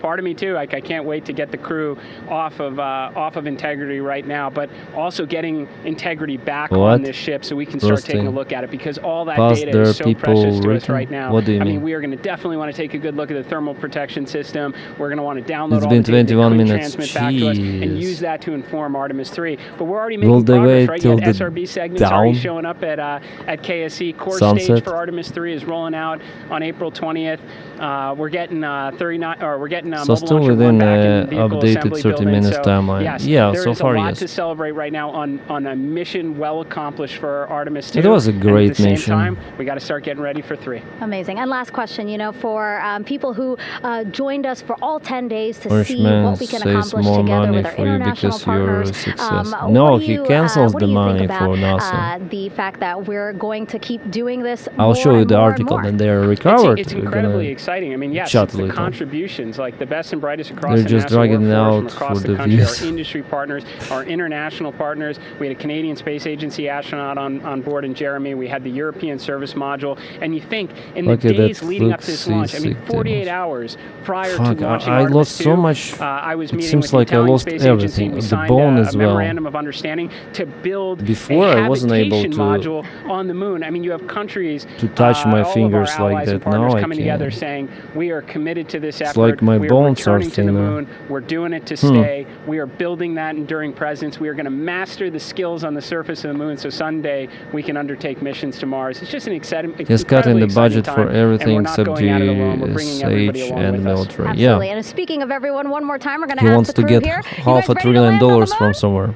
part of me too. Like, I can't wait to get the crew off of Integrity right now, but also getting Integrity back on this ship so we can start taking a look at it, because all that data is so precious to us right now. What do you I mean? mean, we are going to definitely want to take a good look at the thermal protection system. We're going to want to download It's all been the data 21 that minutes. transmit back to us and Jeez. use that to inform Artemis 3. But we're already Will making they progress, wait right? till You had the SRB segments down? already showing up at KSC. Core stage Sunset? for Artemis 3 is rolling out on April 20th. We're getting 39, or we're getting So mobile still launcher within 1 back in the vehicle updated assembly 30 building. minutes So, timeline. yes, Yeah, there so is far, a lot yes. to celebrate right now on a mission well accomplished for Artemis 2. It was a great and at the same mission. time, we got to start getting ready for 3. Amazing. And last question, for people who joined us for all 10 days to see Irishman what we can saves accomplish more together money with our for you international because you're a partners. success. What No, do he you, cancels what the do you money think about, for NASA. the fact that we're going to keep doing this I'll more show you and the more and article, more? and they're recovered. It's We're incredibly gonna exciting. I mean, yes, chat it's a the little. contributions, like the best and brightest across They're the just NASA dragging it workforce out from across for the the country, views. our industry partners, our international partners. We had a Canadian Space Agency astronaut on board in Jeremy. We had the European Service Module. And you think, in the Look at days that leading up to this launch, I mean, sick 48 demos. hours prior Fuck, to launching I Artemis lost 2, so much. I was It meeting seems with the like I Italian lost Space everything. Agency. We The signed bone a as well. memorandum of understanding to build Before a I wasn't able habitation to module on the moon. I mean, you have countries to touch my all of our fingers like allies and that. partners Now I coming together can. saying, we are committed to this It's effort. like my we are bones are returning to the thinner. moon. We're doing it to stay. We are building that enduring presence. We are going to master the skills on the surface of the moon so someday we can undertake missions to Mars. It's just an exciting, He's cutting the budget for and everything we're not except going at it alone. We're bringing everybody GSH along and with us. military. Absolutely. Yeah. And speaking of everyone, one more time, we're going to He ask wants the to crew get here. half $1 trillion from somewhere.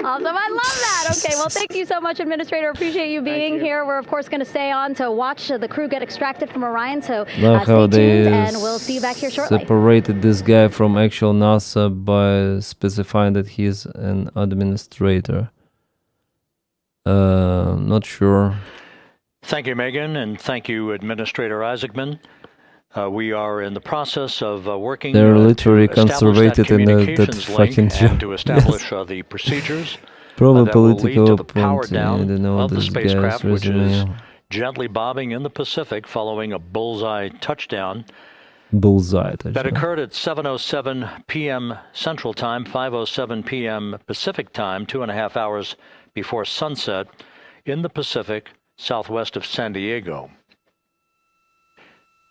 Awesome. I love that. Okay, well, thank you so much, Administrator. Appreciate you being here. We're, of course, going to stay on to watch the crew get extracted from Orion. So Love how stay tuned, they and we'll see you back here shortly. separated this guy from actual NASA by specifying that he's an administrator. Not sure. Thank you, Megan, and thank you, Administrator Isaacman. We are in the process of working They're literally to establish that conservated in that communications link fucking and job. to establish the procedures Probably that will lead political to the power opponent. down I don't know of the this guy's spacecraft, which is resume. gently bobbing in the Pacific following a bullseye touchdown Bullseye. that occurred at 7:07 p.m. Central Time, 5:07 p.m. Pacific Time, 2.5 hours before sunset in the Pacific, southwest of San Diego.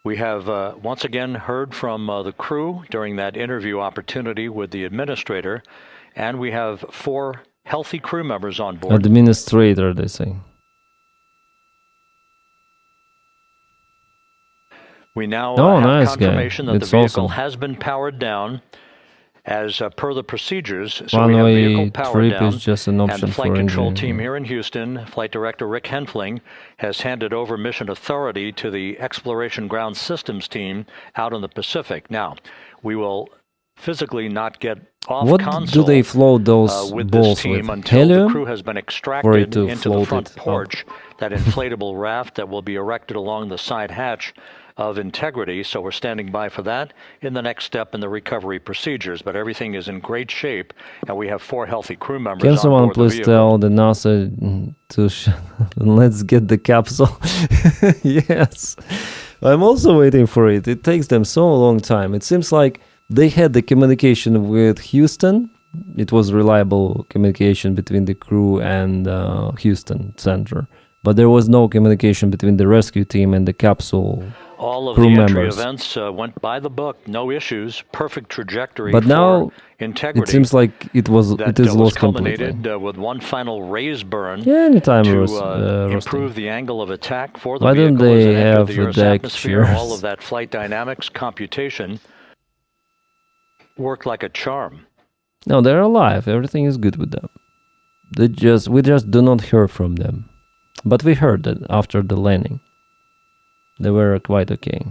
We have once again heard from the crew during that interview opportunity with the administrator, and we have 4 healthy crew members on board. Administrator, they say. We now Oh, have nice guy. confirmation that It's the vehicle awesome. has been powered down as per the procedures. So we have One-way vehicle powered trip down, is just an and option the flight for control engineering. team here in Houston, Flight Director Rick Henfling, has handed over mission authority to the Exploration Ground Systems team out in the Pacific. Now, we will physically not get off What console do they float those with balls this team with? until Helium? the crew has been For it extracted to into the float front it up. porch, that inflatable raft that will be erected along the side hatch of Integrity. So we're standing by for that in the next step in the recovery procedures. But everything is in great shape, and we have 4 healthy crew members Can on someone board the please vehicle. tell the NASA to let's get the capsule? Yes. I'm also waiting for it. It takes them so long time. It seems like they had the communication with Houston. It was reliable communication between the crew and Houston Center. But there was no communication between the rescue team and the capsule All of crew the entry members. events went by the book, no issues, perfect trajectory But for now Integrity. it seems like it was was lost completely. culminated with one final raise burn Yeah, anytime to roasting. improve the angle of attack for the Why don't vehicle as they it entered have the Earth's deck atmosphere. chairs? All of that flight dynamics computation worked like a charm. No, they're alive. Everything is good with them. we just do not hear from them. But we heard that after the landing. They were quite okay.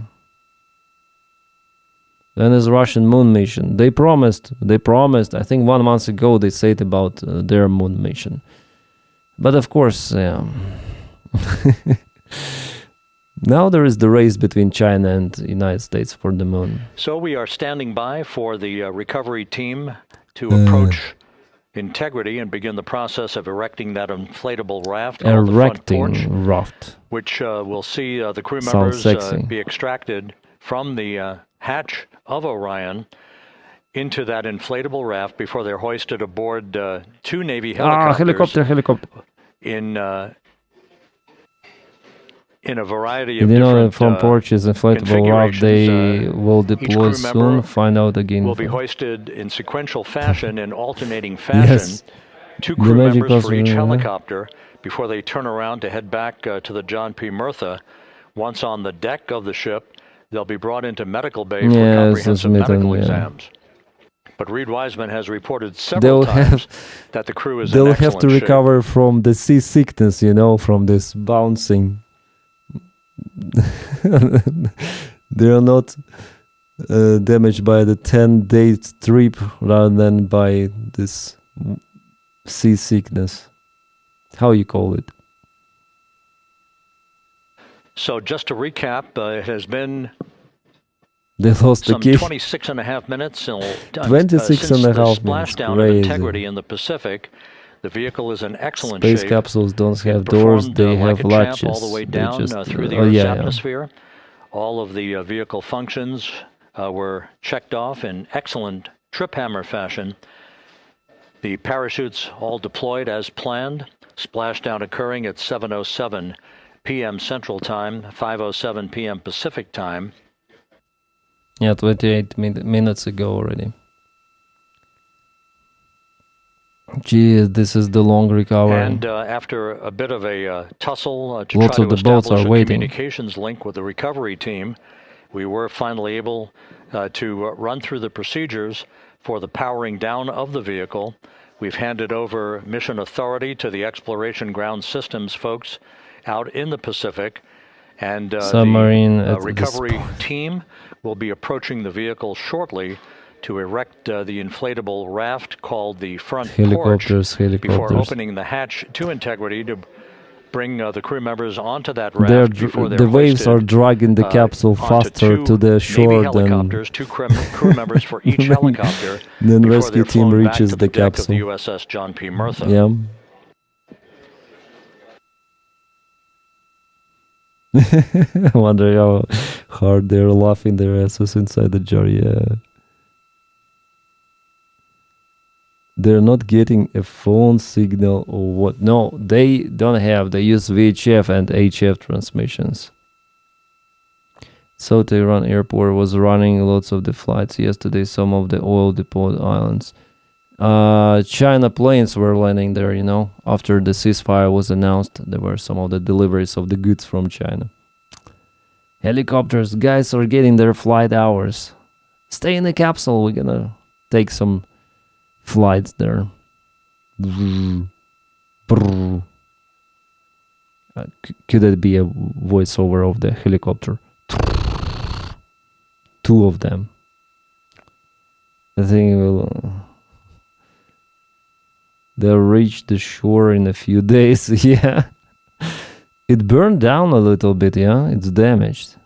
Then there's Russian moon mission. They promised, I think 1 month ago they said about their moon mission. But of course, now there is the race between China and the United States for the moon. So we are standing by for the recovery team to approach integrity and begin the process of erecting that inflatable raft on the front porch, raft, which will see the crew members be extracted from the hatch of Orion into that inflatable raft before they're hoisted aboard 2 Navy helicopters. Helicopter. In a variety of different from porches, inflatable raft, they will deploy soon. Find out again. Will be hoisted in sequential fashion, in alternating fashion. 2 crew members for each helicopter before they turn around to head back to the John P. Murtha. Once on the deck of the ship, they'll be brought into medical bay for comprehensive medical exams. But Reed Wiseman has reported several times that the crew is in excellent shape. They'll have to recover from the seasickness, from this bouncing. They are not damaged by the 10-day trip rather than by this seasickness. How you call it? So just to recap, it has been they lost some the 26 and a half minutes since the splashdown of integrity in the Pacific. The vehicle is in excellent shape. Space capsules don't have doors, they have latches. All the way down through the Earth's atmosphere. All of the vehicle functions were checked off in excellent trip hammer fashion. The parachutes all deployed as planned. Splashdown occurring at 7:07 p.m. Central Time, 5:07 p.m. Pacific Time. Yeah, 28 minutes ago already. Geez, this is the long recovery. And after a bit of a tussle to lots try of to the boats establish are a waiting. communications link with the recovery team, we were finally able to run through the procedures for the powering down of the vehicle. We've handed over mission authority to the exploration ground systems folks out in the Pacific. And the recovery team will be approaching the vehicle shortly to erect the inflatable raft called the front porch before opening the hatch to integrity to bring the crew members onto that raft before the waves are dragging the capsule faster to the shore than 2 crew members for each helicopter. Then rescue team reaches the capsule. Of the USS John P. Murtha. Yeah. I wonder how hard they're laughing their asses inside the jar. Yeah. They're not getting a phone signal or what? No, they don't have. They use VHF and HF transmissions. So Tehran airport was running lots of the flights yesterday, some of the oil depot islands. China planes were landing there, after the ceasefire was announced. There were some of the deliveries of the goods from China. Helicopters, guys are getting their flight hours. Stay in the capsule, we're gonna take some flights there. Could it be a voiceover of the helicopter? 2 of them. I think they'll reach the shore in a few days. Yeah. It burned down a little bit, yeah? It's damaged.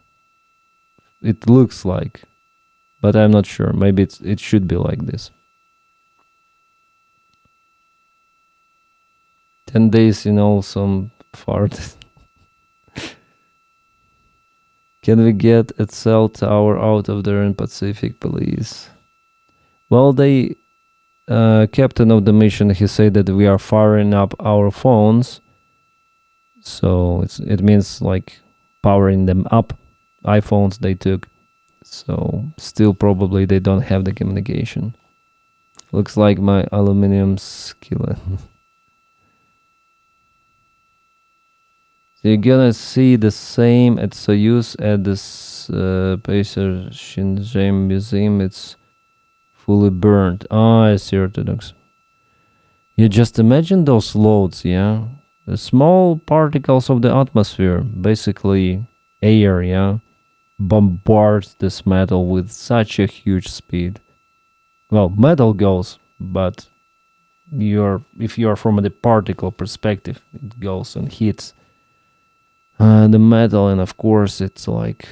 It looks like. But I'm not sure. Maybe it should be like this. 10 days, some fart. Can we get a cell tower out of there in Pacific, please? Well, the captain of the mission, he said that we are firing up our phones. So it means like powering them up. iPhones they took. So still probably they don't have the communication. Looks like my aluminum skillet. So you're gonna see the same at Soyuz at this Pacer Shinjem Museum. It's fully burned. I see Orthodox. You just imagine those loads, yeah? The small particles of the atmosphere, basically air, yeah, bombards this metal with such a huge speed. Well, metal goes, but if you're from the particle perspective, it goes and hits the metal, and of course it's like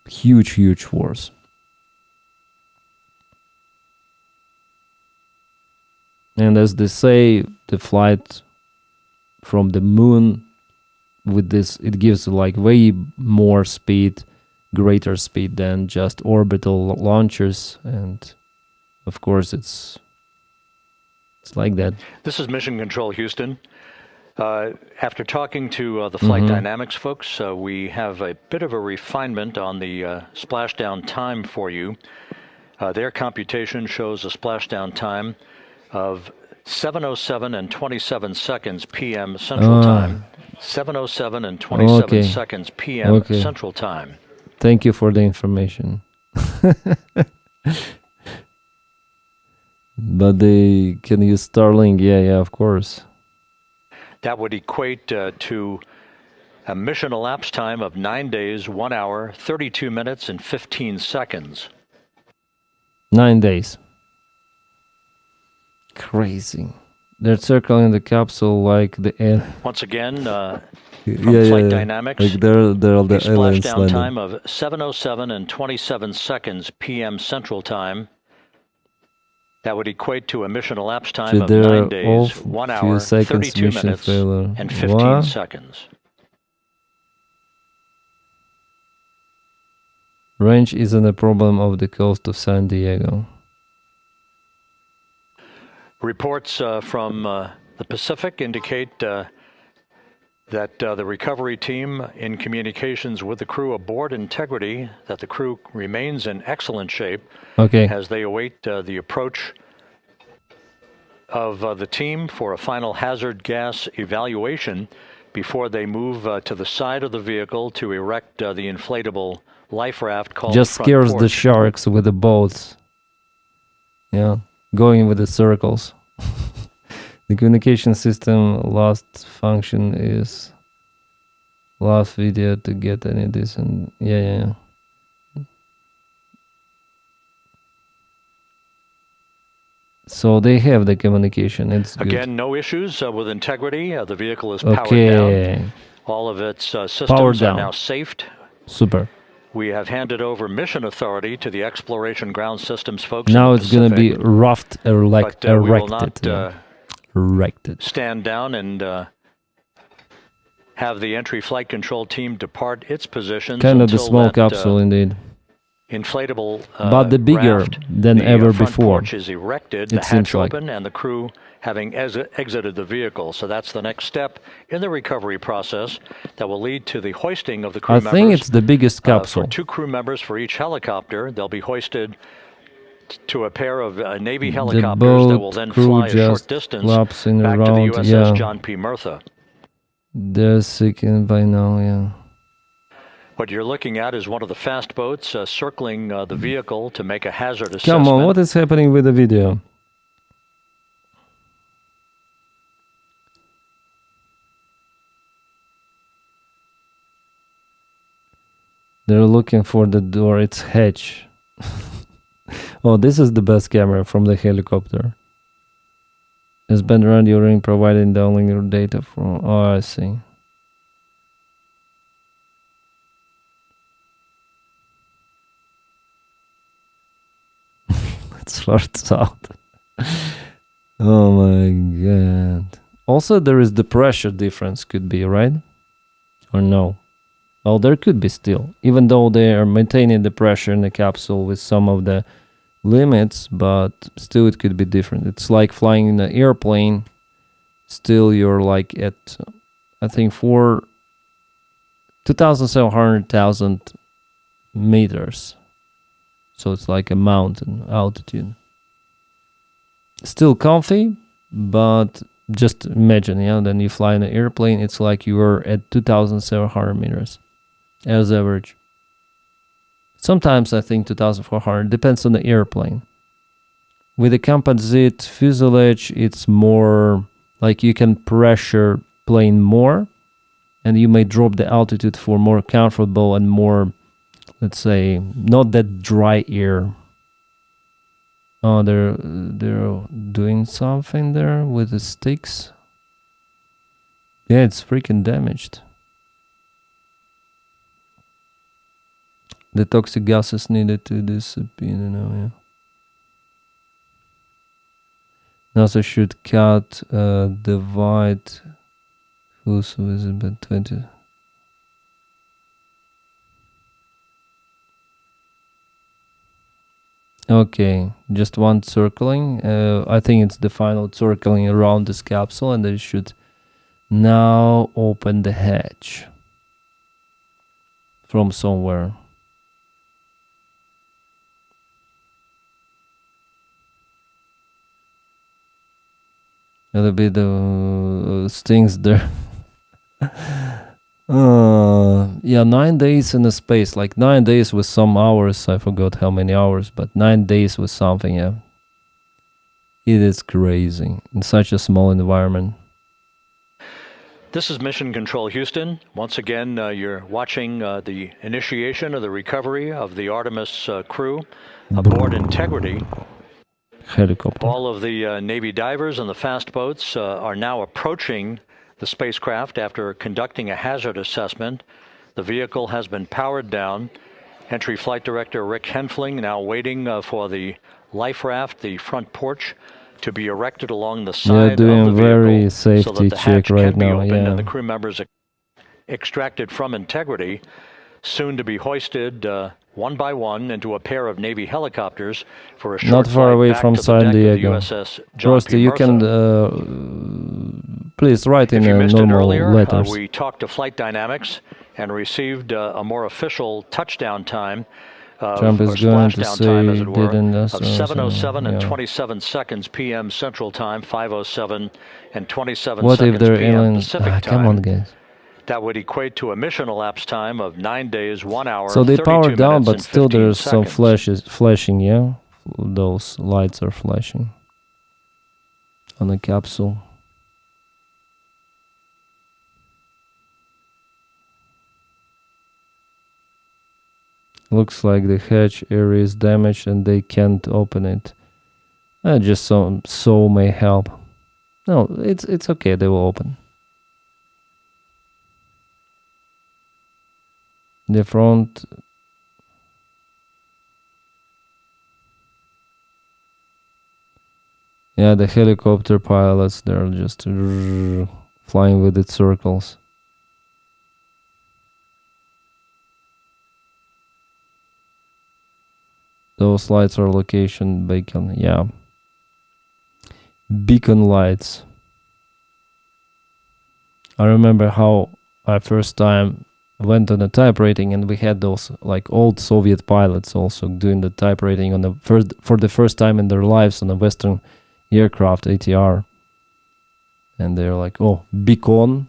huge force. And as they say, the flight from the moon with this, it gives like way more speed, greater speed than just orbital launchers, and of course it's like that. This is Mission Control Houston. After talking to the flight dynamics folks, we have a bit of a refinement on the splashdown time for you. Their computation shows a splashdown time of 7:07 and 27 seconds p.m. Central Time. 7:07 and 27 seconds p.m. Central Time. Thank you for the information. But they can use Starlink, yeah, of course. That would equate to a mission elapsed time of 9 days, 1 hour, 32 minutes, and 15 seconds. 9 days. Crazy. They're circling the capsule like the air. Once again, from Flight Dynamics, like they're the a aliens splashdown landing. time of 7:07 and 27 seconds p.m. Central Time. That would equate to a mission elapsed time of 9 days, 1 hour, 32 minutes, and 15 seconds. Range isn't a problem of the coast of San Diego. Reports from the Pacific indicate that the recovery team in communications with the crew aboard Integrity, that the crew remains in excellent shape as they await the approach of the team for a final hazard gas evaluation before they move to the side of the vehicle to erect the inflatable life raft called Just front scares the porch. sharks with the boats. Yeah, going with the circles. The communication system last function is last video to get any decent. Yeah. So they have the communication. It's good. Again, no issues with Integrity. The vehicle is powered down. All of its systems are now safed. Super. We have handed over mission authority to the Exploration Ground Systems folks. Now in the it's going to be Pacific. raft But we will erected. not Erected. stand down and have the entry flight control team depart its positions. Kind of the until small that, capsule indeed. Inflatable But the bigger raft, than the ever front before. porch is erected, It the seems hatch like. open, and the crew having exited the vehicle. So that's the next step in the recovery process that will lead to the hoisting of the crew I members. think it's the biggest capsule. For 2 crew members for each helicopter, they'll be hoisted to a pair of Navy helicopters that will then fly a short distance lapsing back to the around, USS John P. Murtha. They're sinking by now, yeah. What you're looking at is one of the fast boats circling the vehicle to make a hazard assessment. Come on, what is happening with the video? They're looking for the door, it's hatch. Oh, this is the best camera from the helicopter. Has been radio ring providing downlink data from... Oh, I see. It starts out. Oh my god. Also, there is the pressure difference, could be, right? Or no? Oh, there could be still. Even though they are maintaining the pressure in the capsule with some of the limits, but still it could be different. It's like flying in an airplane. Still, you're like at, I think, 2,700,000 meters. So it's like a mountain altitude. Still comfy, but just imagine, yeah, then you fly in an airplane, it's like you are at 2,700 meters as average. Sometimes I think 2,400, depends on the airplane. With a composite fuselage, it's more like you can pressure plane more, and you may drop the altitude for more comfortable and more, let's say, not that dry air. Oh, they're doing something there with the sticks. Yeah, it's freaking damaged. The toxic gases needed to disappear, you know, yeah. NASA should cut divide who's visible 20. Okay, just one circling. I think it's the final circling around this capsule, and they should now open the hatch from somewhere. A little bit stings there. Yeah, 9 days in the space, like 9 days with some hours. I forgot how many hours, but 9 days with something, yeah. It is crazy in such a small environment. This is Mission Control Houston. Once again, you're watching the initiation of the recovery of the Artemis crew aboard Integrity. Helicopter. All of the Navy divers and the fast boats are now approaching the spacecraft after conducting a hazard assessment. The vehicle has been powered down. Entry Flight Director Rick Henfling now waiting for the life raft, the front porch, to be erected along the side of the vehicle, very safety so that the check hatch right can be now, opened yeah. and the crew members extracted from Integrity, soon to be hoisted one by one into a pair of Navy helicopters for a short Not far flight away back from to the San deck of the Diego. USS John P. Rosti, you can please write in If you missed it normal earlier, letters. we talked to Flight Dynamics and received a more official touchdown time, Trump is or going to splashdown time, as say it were, didn't of 7:07 and yeah. 27 seconds p.m. Central Time, 5:07 and 27 What if seconds they're p.m. aliens? Pacific Time. Come on, guys. That would equate to a mission elapsed time of 9 days, 1 hour, So they 32 powered down, minutes, but and still 15 there's some seconds. flashing, yeah? Those lights are flashing on the capsule. Looks like the hatch area is damaged and they can't open it. Just some saw may help. No, it's okay, they will open. The front. Yeah, the helicopter pilots, they're just flying with its circles. Those lights are location beacon, yeah. Beacon lights. I remember how I first time went on a type rating, and we had those like old Soviet pilots also doing the type rating on the for the first time in their lives on a Western aircraft ATR. And they're like, oh, beacon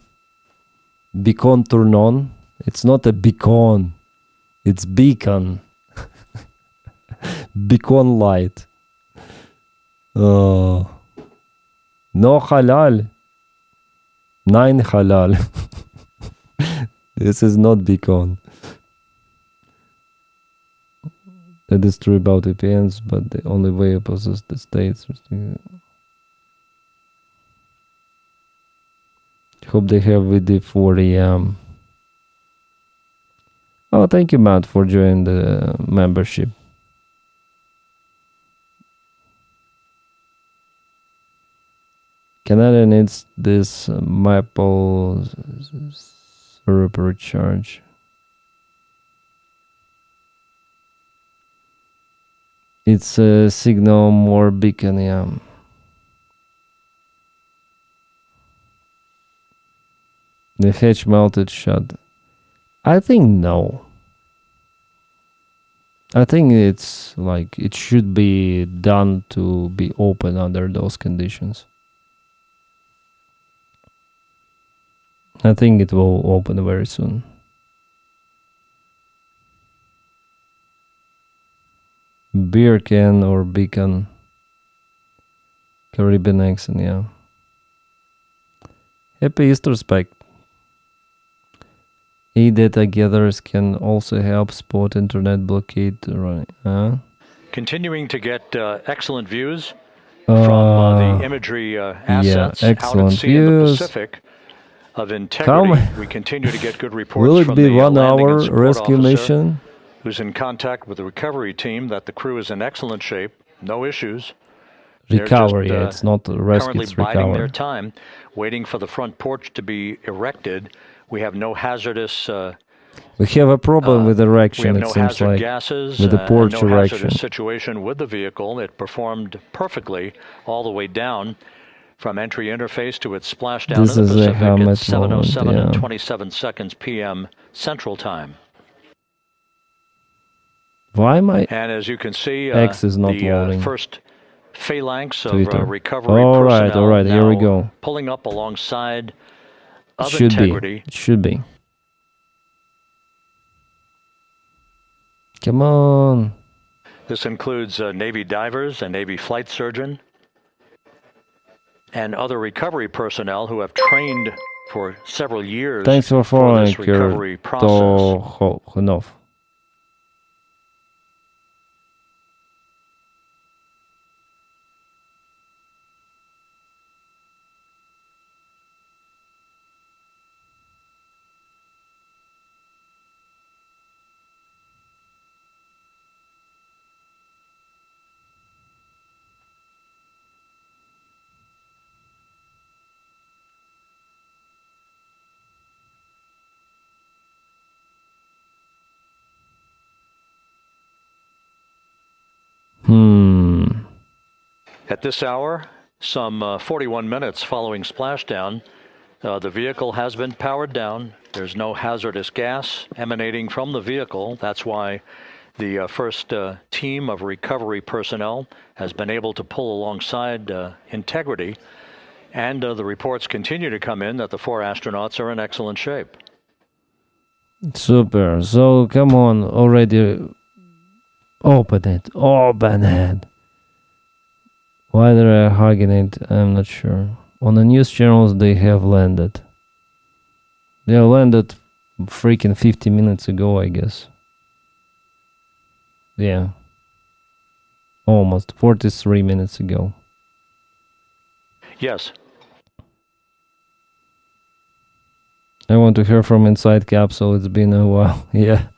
turn on. It's not a beacon, it's beacon. Beacon light. No halal. 9 halal. This is not beacon. They destroy about VPNs, but the only way it possess the states. Hope they have VD40. Oh, thank you, Matt, for joining the membership. Canada needs this Maple server charge. It's a signal more beacon, yeah. The hatch melted shut. I think no. I think it's like it should be done to be open under those conditions. I think it will open very soon. Beer can or beacon. Caribbean accent, yeah. Happy Easter, Spec. E-data gatherers can also help spot internet blockade. Right? Continuing to get excellent views from the imagery assets out at sea in the Pacific of integrity. We continue to get good reports Will it from be the 1 landing hour and support rescue officer, mission? who's in contact with the recovery team that the crew is in excellent shape, no issues. Recovery, They're just, it's not rescue, currently it's biding recovery. their time, waiting for the front porch to be erected. We have no hazardous. We have a problem with we erection, have it no seems hazard like, gases, with the porch no erection. hazardous situation with the vehicle. It performed perfectly all the way down from entry interface to its splashdown This in the is a Pacific helmet at 7:07 moment, and yeah. 27 seconds p.m. Central Time. Why my And as you can see, X is not the loading? first phalanx of Twitter. recovery All personnel right, here we now go. pulling up alongside of Should integrity. be, should be. Come on. This includes Navy divers, a Navy flight surgeon, and other recovery personnel who have trained for several years Thanks for following, this recovery process. Enough. At this hour, some 41 minutes following splashdown, the vehicle has been powered down. There's no hazardous gas emanating from the vehicle. That's why the first team of recovery personnel has been able to pull alongside integrity. And the reports continue to come in that the 4 astronauts are in excellent shape. Super. So come on, already open it. Open it. Why they're hugging it, I'm not sure. On the news channels, they have landed. They landed freaking 50 minutes ago, I guess. Yeah. Almost 43 minutes ago. Yes. I want to hear from inside capsule. It's been a while. Yeah.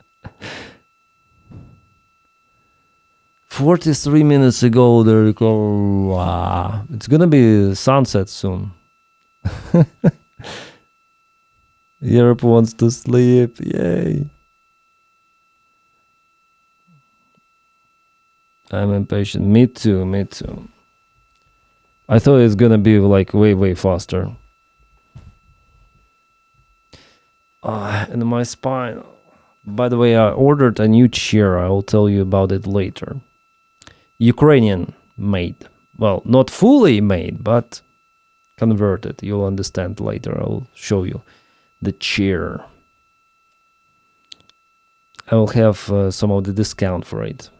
43 minutes ago, they go. Wow. It's gonna be sunset soon. Europe wants to sleep. Yay. I'm impatient. Me too. Me too. I thought it's gonna be like way faster. And my spine. By the way, I ordered a new chair. I will tell you about it later. Ukrainian made. Well, not fully made, but converted. You'll understand later. I'll show you the chair. I will have some of the discount for it.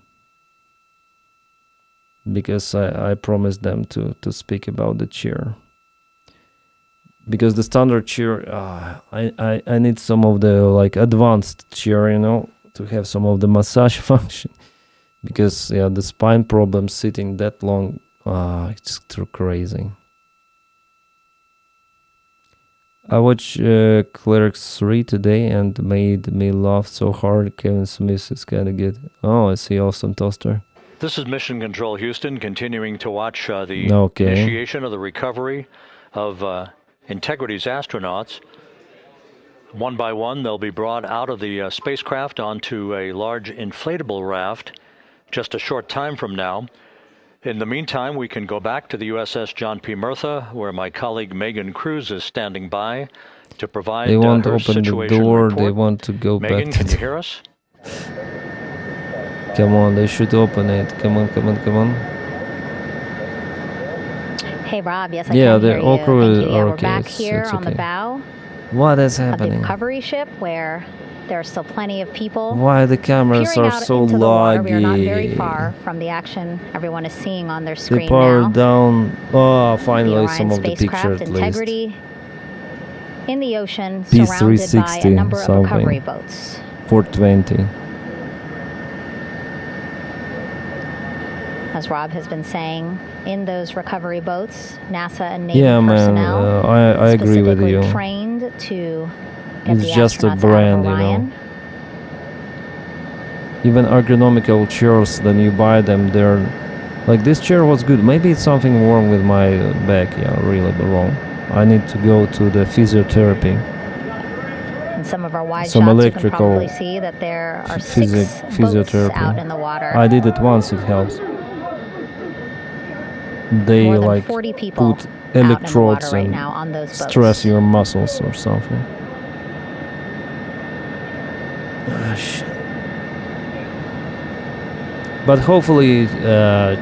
Because I promised them to speak about the chair. Because the standard chair, I need some of the like advanced chair, you know, to have some of the massage function. Because yeah, the spine problem sitting that long, it's too crazy. I watched Clerks 3 today and made me laugh so hard. Kevin Smith is kind of good. Oh, I see Awesome Toaster. This is Mission Control Houston, continuing to watch the initiation of the recovery of Integrity's astronauts. One by one, they'll be brought out of the spacecraft onto a large inflatable raft just a short time from now. In the meantime, we can go back to the USS John P. Murtha, where my colleague Megan Cruz is standing by to provide they want to her open the situation door. report. They want to go Megan, back. can you hear us? Come on, they should open it. Come on, come on, come on. Hey, Rob. Yes, I Yeah, can hear they're all you. crew. Thank you. Yeah, we're Okay, back it's here on the okay. bow What is of the happening? recovery ship, where there are still plenty of people. Why the cameras peering are out so into the water. We are not very laggy? far from the action everyone is seeing on their The screen power now. down. Oh, The finally Orion some of the picture spacecraft at least. Integrity in the ocean, surrounded by a number of recovery boats. 420. As Rob has been saying, in those recovery boats, NASA and Navy personnel I agree with you. Trained to get it's the just a astronauts brand, out of Orion. you know. Even ergonomical chairs, then you buy them, they're like, this chair was good. Maybe it's something wrong with my back. Yeah, really wrong. I need to go to the physiotherapy. In some of our wide Some shots, electrical you can probably see that there are six boats out in the water. I did it once, it helps. They More than like 40 people put electrodes right and now on those boats. stress your muscles or something. Ah, shit. But hopefully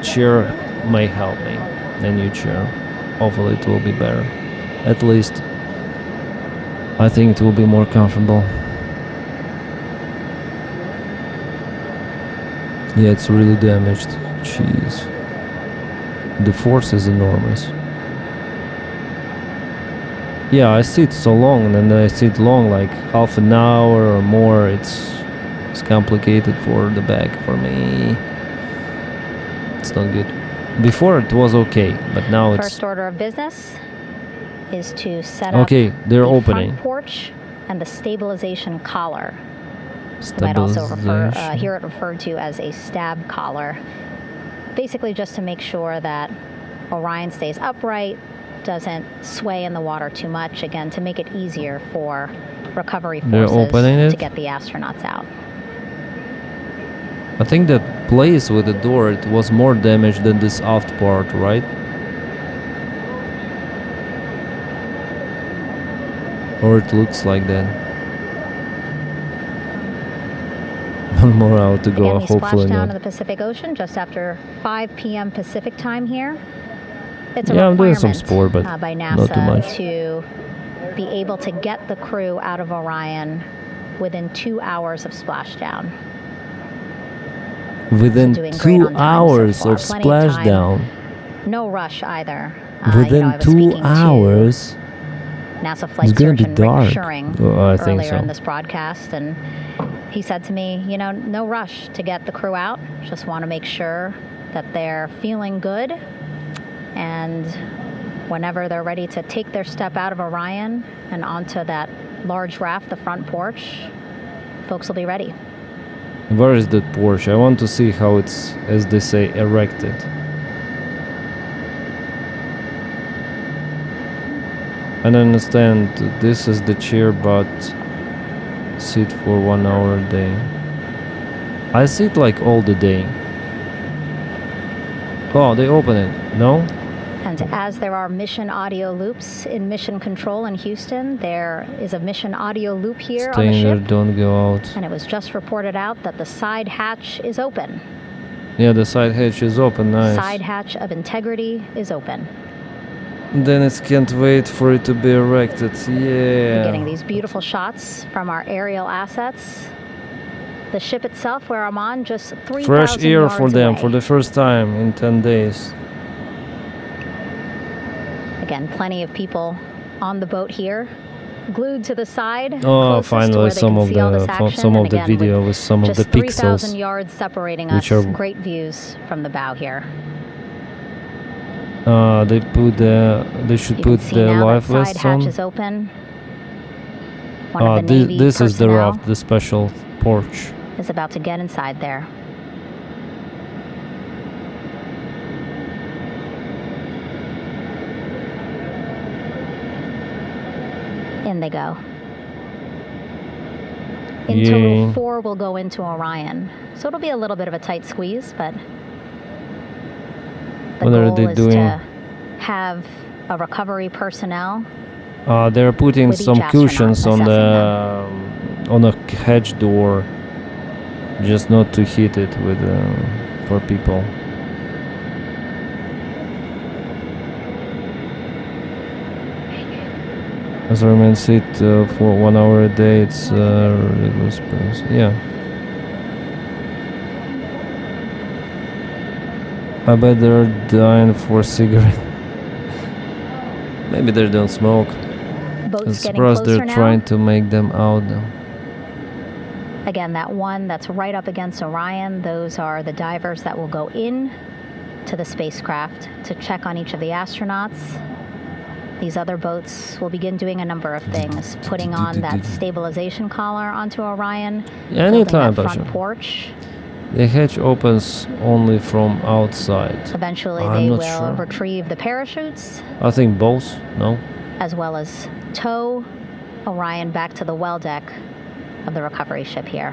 chair may help me, a new chair. Hopefully it will be better. At least I think it will be more comfortable. Yeah, it's really damaged. Jeez. The force is enormous. Yeah, I sit so long, and I sit long, like half an hour or more. It's complicated for the back for me. It's not good. Before it was okay, but now it's... First order of business is to set up they're the opening. front porch and the stabilization collar. You might also hear it referred to as a stab collar. Basically just to make sure that Orion stays upright, doesn't sway in the water too much, again, to make it easier for recovery forces to get the astronauts out. I think that place with the door, it was more damaged than this aft part, right? Or it looks like that. One more hour to go, Again, we hopefully splash down not. in the Pacific Ocean just after 5 p.m. Pacific time here. It's a Yeah, I'm doing requirement some sport, but by not too NASA much. to be able to get the crew out of Orion within 2 hours of splashdown. Within 2 hours so of splashdown. No rush either. Within 2 hours. NASA flight It's gonna be surgeon dark. Rick Schuring I think earlier so. in this broadcast, and he said to me, you know, no rush to get the crew out. Just want to make sure that they're feeling good, and whenever they're ready to take their step out of Orion and onto that large raft, the front porch, folks will be ready. Where is that Porsche? I want to see how it's, as they say, erected. I understand this is the chair, but sit for 1 hour a day. I sit like all the day. Oh, they open it. No? And as there are mission audio loops in mission control in Houston, there is a mission audio loop here Stay on the in there, ship. don't go out. And it was just reported out that the side hatch is open. Yeah, the side hatch is open, nice. Side hatch of integrity is open. Denys can't wait for it to be erected, We're getting yeah. these beautiful shots from our aerial assets. The ship itself, where I'm on, just 3,000 Fresh air yards for them away. for the first time in 10 days. Again, plenty of people on the boat here, glued to the side. Oh, closest to finally where they some can of see all this the action. some And of the again, video with some of the just 3,000 pixels. yards separating which us. are- Great views from the bow here. They put they should You put can see the now life that side vests hatch on. is open. One of the Navy This is the personnel raft, the special porch. is about to get inside there. In they go. In Yay. total, 4 will go into Orion. So it'll be a little bit of a tight squeeze, but the What are goal they is doing? to have a recovery personnel. They're putting With each some cushions astronaut, on a hatch door, just not to hit it with for people. As I remain sit for 1 hour a day, it's ridiculous. Yeah. I bet they're dying for cigarette. Maybe they don't smoke. boats getting surprised closer they're now. trying to make them out now. Again, that one that's right up against Orion, those are the divers that will go in to the spacecraft to check on each of the astronauts. These other boats will begin doing a number of things, putting on that stabilization collar onto Orion, Anytime, building that front Pasha. porch. The hatch opens only from outside. Eventually, I'm they not will sure. retrieve the parachutes, I think both, no? as well as tow Orion back to the well deck of the recovery ship here.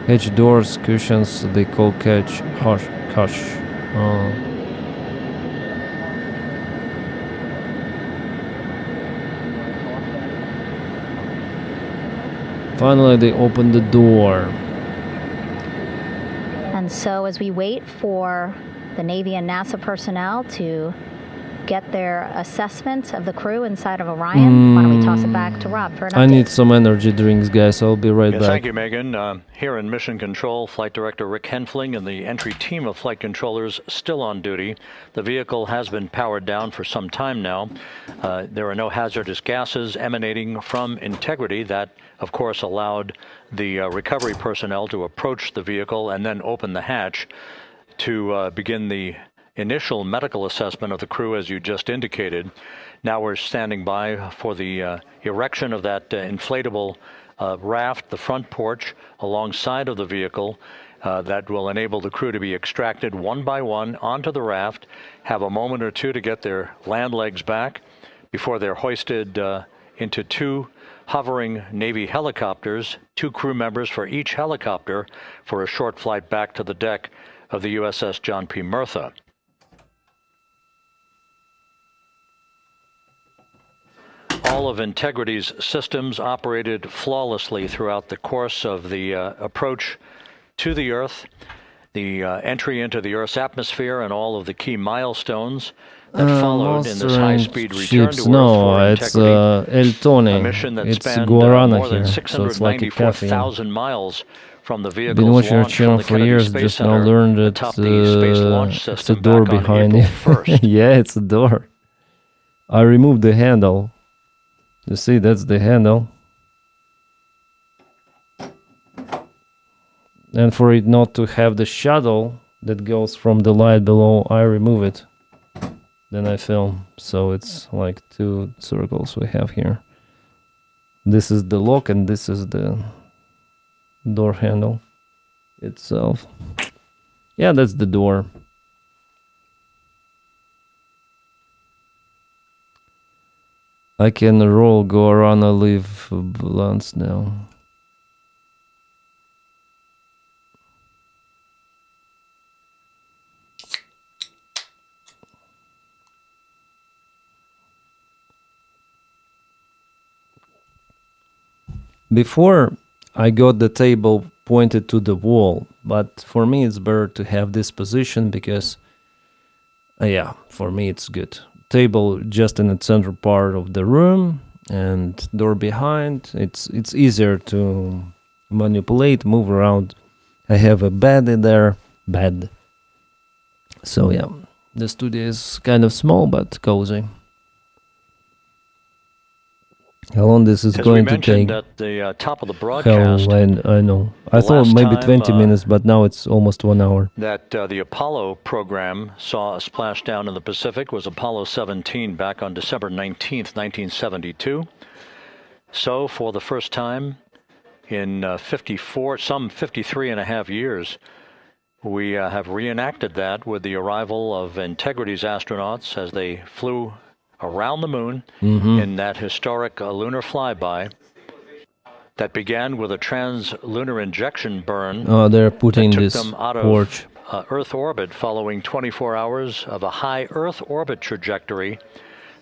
Hatch doors, cushions, they call catch, hush. Finally, they open the door. And so as we wait for the Navy and NASA personnel to get their assessment of the crew inside of Orion, why don't we toss it back to Rob for an update? I need some energy drinks, guys. I'll be right Yes, back. thank you, Megan. Here in Mission Control, Flight Director Rick Henfling and the entry team of flight controllers still on duty. The vehicle has been powered down for some time now. There are no hazardous gases emanating from Integrity. That, of course, allowed the recovery personnel to approach the vehicle and then open the hatch to begin the initial medical assessment of the crew, as you just indicated. Now we're standing by for the erection of that inflatable raft, the front porch, alongside of the vehicle that will enable the crew to be extracted one by one onto the raft, have a moment or two to get their land legs back before they're hoisted into two hovering Navy helicopters, 2 crew members for each helicopter, for a short flight back to the deck of the USS John P. Murtha. All of Integrity's systems operated flawlessly throughout the course of the approach to the Earth, the entry into the Earth's atmosphere, and all of the key milestones that followed in this high-speed return to Earth for it's Integrity. El Tone. A mission that It's spanned Guarana more than here, so it's like a cafe. 694,000 miles from the Been vehicle's watching your launch from channel the for Kennedy years, Space just now Center learned that atop the Space Launch it's a System door back on behind April it. 1st. Yeah, it's a door. I removed the handle. You see, that's the handle. And for it not to have the shuttle that goes from the light below, I remove it. Then I film. So it's like 2 circles we have here. This is the lock and this is the door handle itself. Yeah, that's the door. I can roll, go around, and leave balance now. Before I got the table pointed to the wall, but for me it's better to have this position because, yeah, for me it's good. Table just in the central part of the room and door behind. It's easier to manipulate, move around. I have a bed in there, So yeah, the studio is kind of small but cozy. How long this is going to take? As we mentioned at the top of the broadcast, I know. I thought maybe 20 minutes, but now it's almost 1 hour. that the Apollo program saw a splashdown in the Pacific was Apollo 17 back on December 19th, 1972. So for the first time in 53 and a half years, we have reenacted that with the arrival of Integrity's astronauts as they flew around the moon in that historic lunar flyby that began with a trans-lunar injection burn. Oh, they're putting that took this them out porch. of Earth orbit following 24 hours of a high Earth orbit trajectory.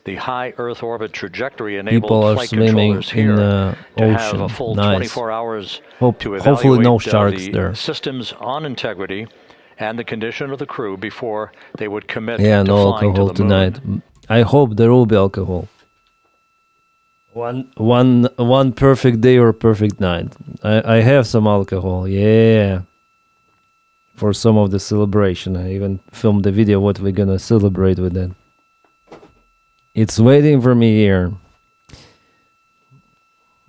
The high Earth orbit trajectory enabled People are flight swimming controllers here in the to have ocean. a full Nice. 24 hours to Hopefully no evaluate sharks the there. systems on Integrity and the condition of the crew before they would commit Yeah, to no flying to alcohol the tonight. moon. I hope there will be alcohol. One perfect day or perfect night. I have some alcohol, yeah. For some of the celebration. I even filmed the video what we're gonna celebrate with that. It's waiting for me here.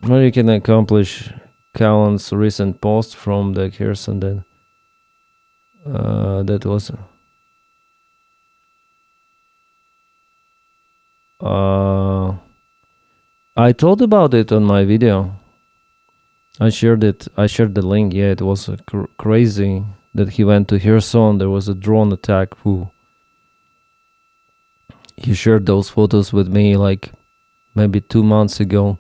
Well, you can accomplish Callan's recent post from the Kherson that was I told about it on my video. I shared it. I shared the link. Yeah, it was crazy that he went to Kherson. There was a drone attack. He shared those photos with me like maybe 2 months ago.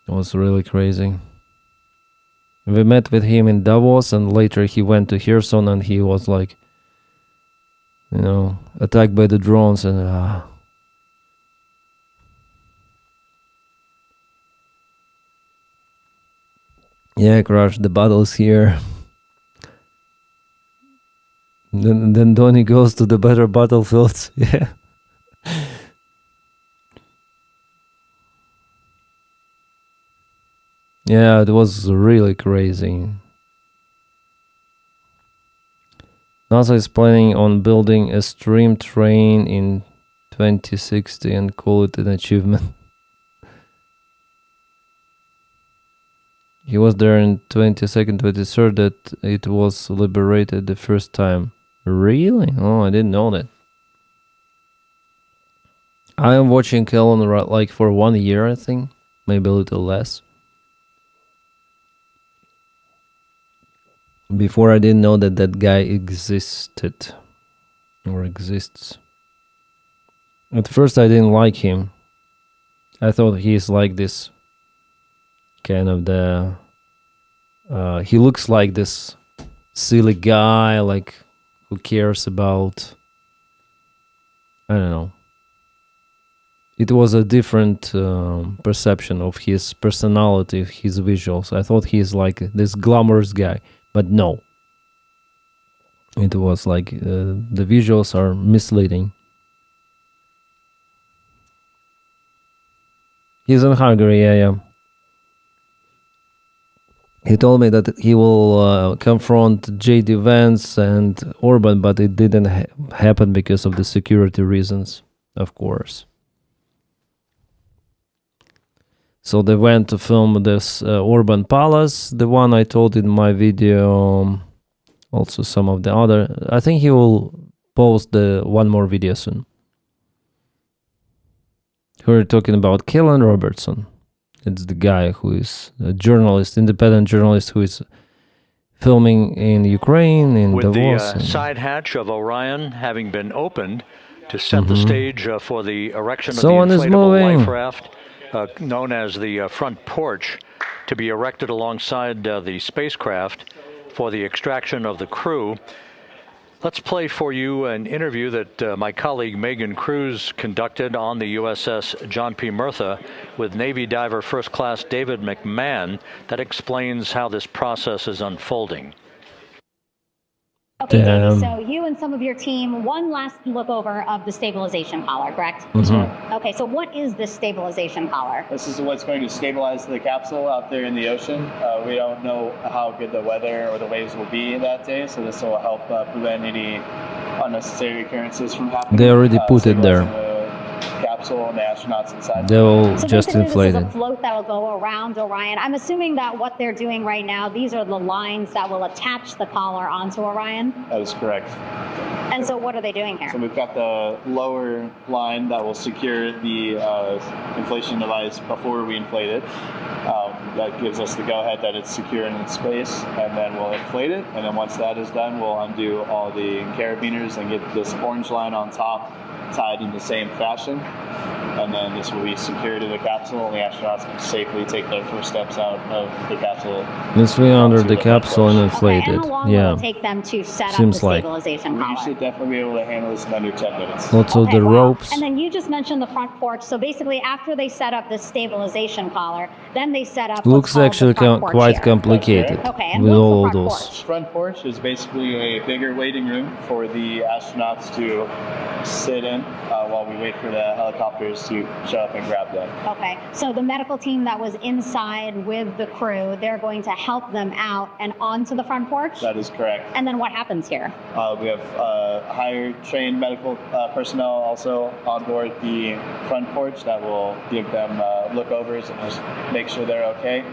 It was really crazy. We met with him in Davos, and later he went to Kherson, and he was like, attacked by the drones, and yeah, Crash, the battle's here. Then Donny goes to the better battlefields. Yeah. Yeah, it was really crazy. NASA is planning on building a stream train in 2060 and call it an achievement. He was there in 22nd, 23rd that it was liberated the first time. Really? Oh, I didn't know that. I am watching Callan like for 1 year, I think. Maybe a little less. Before I didn't know that that guy existed. Or exists. At first I didn't like him. I thought he's like this kind of he looks like this silly guy, like who cares about, I don't know. It was a different perception of his personality, his visuals. I thought he's like this glamorous guy, but no. It was like the visuals are misleading. He's in Hungary, yeah. He told me that he will confront J.D. Vance and Orban, but it didn't happen because of the security reasons, of course. So they went to film this Orban Palace, the one I told in my video, also some of the other. I think he will post the one more video soon. We're talking about Callan Robertson. It's the guy who is a journalist, independent journalist, who is filming in Ukraine, in With Davos. The side hatch of Orion having been opened to set the stage for the erection of the inflatable life raft, known as the front porch, to be erected alongside the spacecraft for the extraction of the crew. Let's play for you an interview that my colleague Megan Cruz conducted on the USS John P. Murtha with Navy diver First Class David McMahon that explains how this process is unfolding. Okay, David, so you and some of your team, one last look over of the stabilization collar, correct? Okay, so what is this stabilization collar? This is what's going to stabilize the capsule out there in the ocean. We don't know how good the weather or the waves will be that day, so this will help prevent any unnecessary occurrences from happening. They already put it there. Capsule and the astronauts inside. They will just inflate it. This is a float that will go around Orion. I'm assuming that what they're doing right now, these are the lines that will attach the collar onto Orion? That is correct. And so what are they doing here? So we've got the lower line that will secure the inflation device before we inflate it. That gives us the go-ahead that it's secure in its space, and then we'll inflate it. And then once that is done, we'll undo all the carabiners and get this orange line on top tied in the same fashion, and then this will be secured to the capsule, and the astronauts can safely take their first steps out of the capsule. This way under the capsule and inflate it. And how long will it take them to set up the stabilization collar? We should definitely be able to handle this in under 10 minutes. Also the ropes. And then you just mentioned the front porch. So basically, after they set up the stabilization collar, then they set up. Looks actually quite complicated with all of those. Front porch is basically a bigger waiting room for the astronauts to sit in while we wait for the helicopters to show up and grab them. Okay, so the medical team that was inside with the crew, they're going to help them out and onto the front porch? That is correct. And then what happens here? We have hired trained medical personnel also on board the front porch that will give them lookovers and just make sure they're okay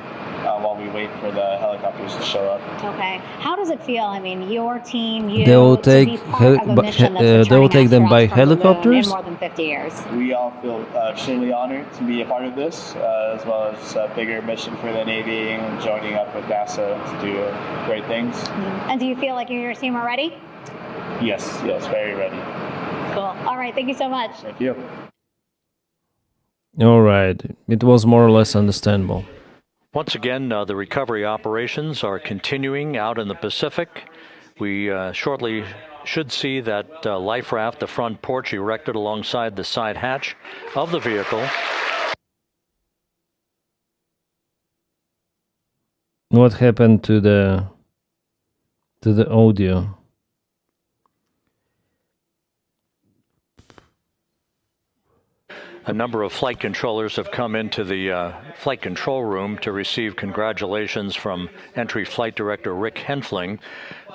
while we wait for the helicopters to show up. Okay. How does it feel? I mean, your team, you, They will to take be part of a mission that's they will returning take them by astronauts from the moon helicopters. in more than 50 years. We all feel extremely honored to be a part of this, as well as a bigger mission for the Navy and joining up with NASA to do great things. And do you feel like you and your team are ready? Yes, very ready. Cool. All right. Thank you so much. Thank you. All right, it was more or less understandable. Once again, the recovery operations are continuing out in the Pacific. We shortly should see that life raft, the front porch, erected alongside the side hatch of the vehicle. What happened to the audio? A number of flight controllers have come into the flight control room to receive congratulations from entry flight director Rick Henfling.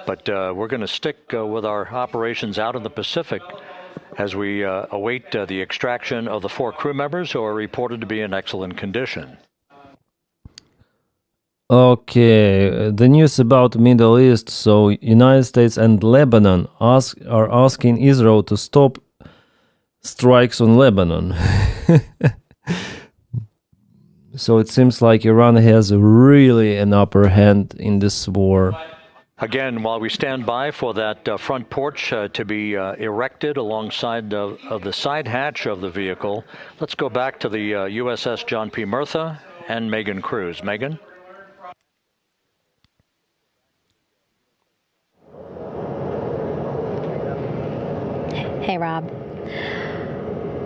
But we're going to stick with our operations out in the Pacific as we await the extraction of the 4 crew members who are reported to be in excellent condition. Okay, the news about Middle East. So United States and Lebanon are asking Israel to stop strikes on Lebanon. So it seems like Iran has really an upper hand in this war. Again, while we stand by for that front porch to be erected alongside of the side hatch of the vehicle, let's go back to the USS John P. Murtha and Megan Cruz. Megan? Hey, Rob.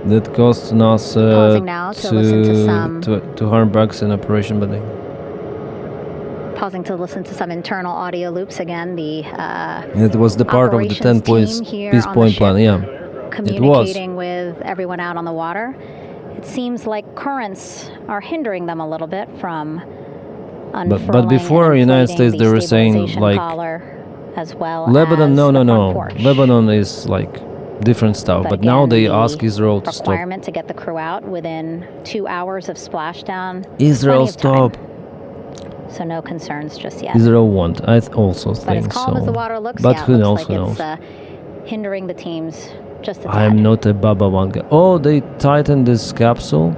That cost NASA Pausing now to listen to some... $200 in operation, but pausing to listen to some internal audio loops again. It was the part of the 10 points peace point plan, yeah. Communicating with everyone out on the water. It seems like currents are hindering them a little bit from unfurling. But before United States, they were saying like as well Lebanon. as No. porch. Lebanon is like different stuff. But again, now they ask Israel to stop. Requirement to get the crew out within 2 hours of splashdown. Israel stop. So no concerns just yet. Israel won't. I also think so. But as calm as the water looks, but yeah, who it knows? looks like it's hindering the teams just a tad. I am not a Baba Vanga. Oh, they tightened this capsule.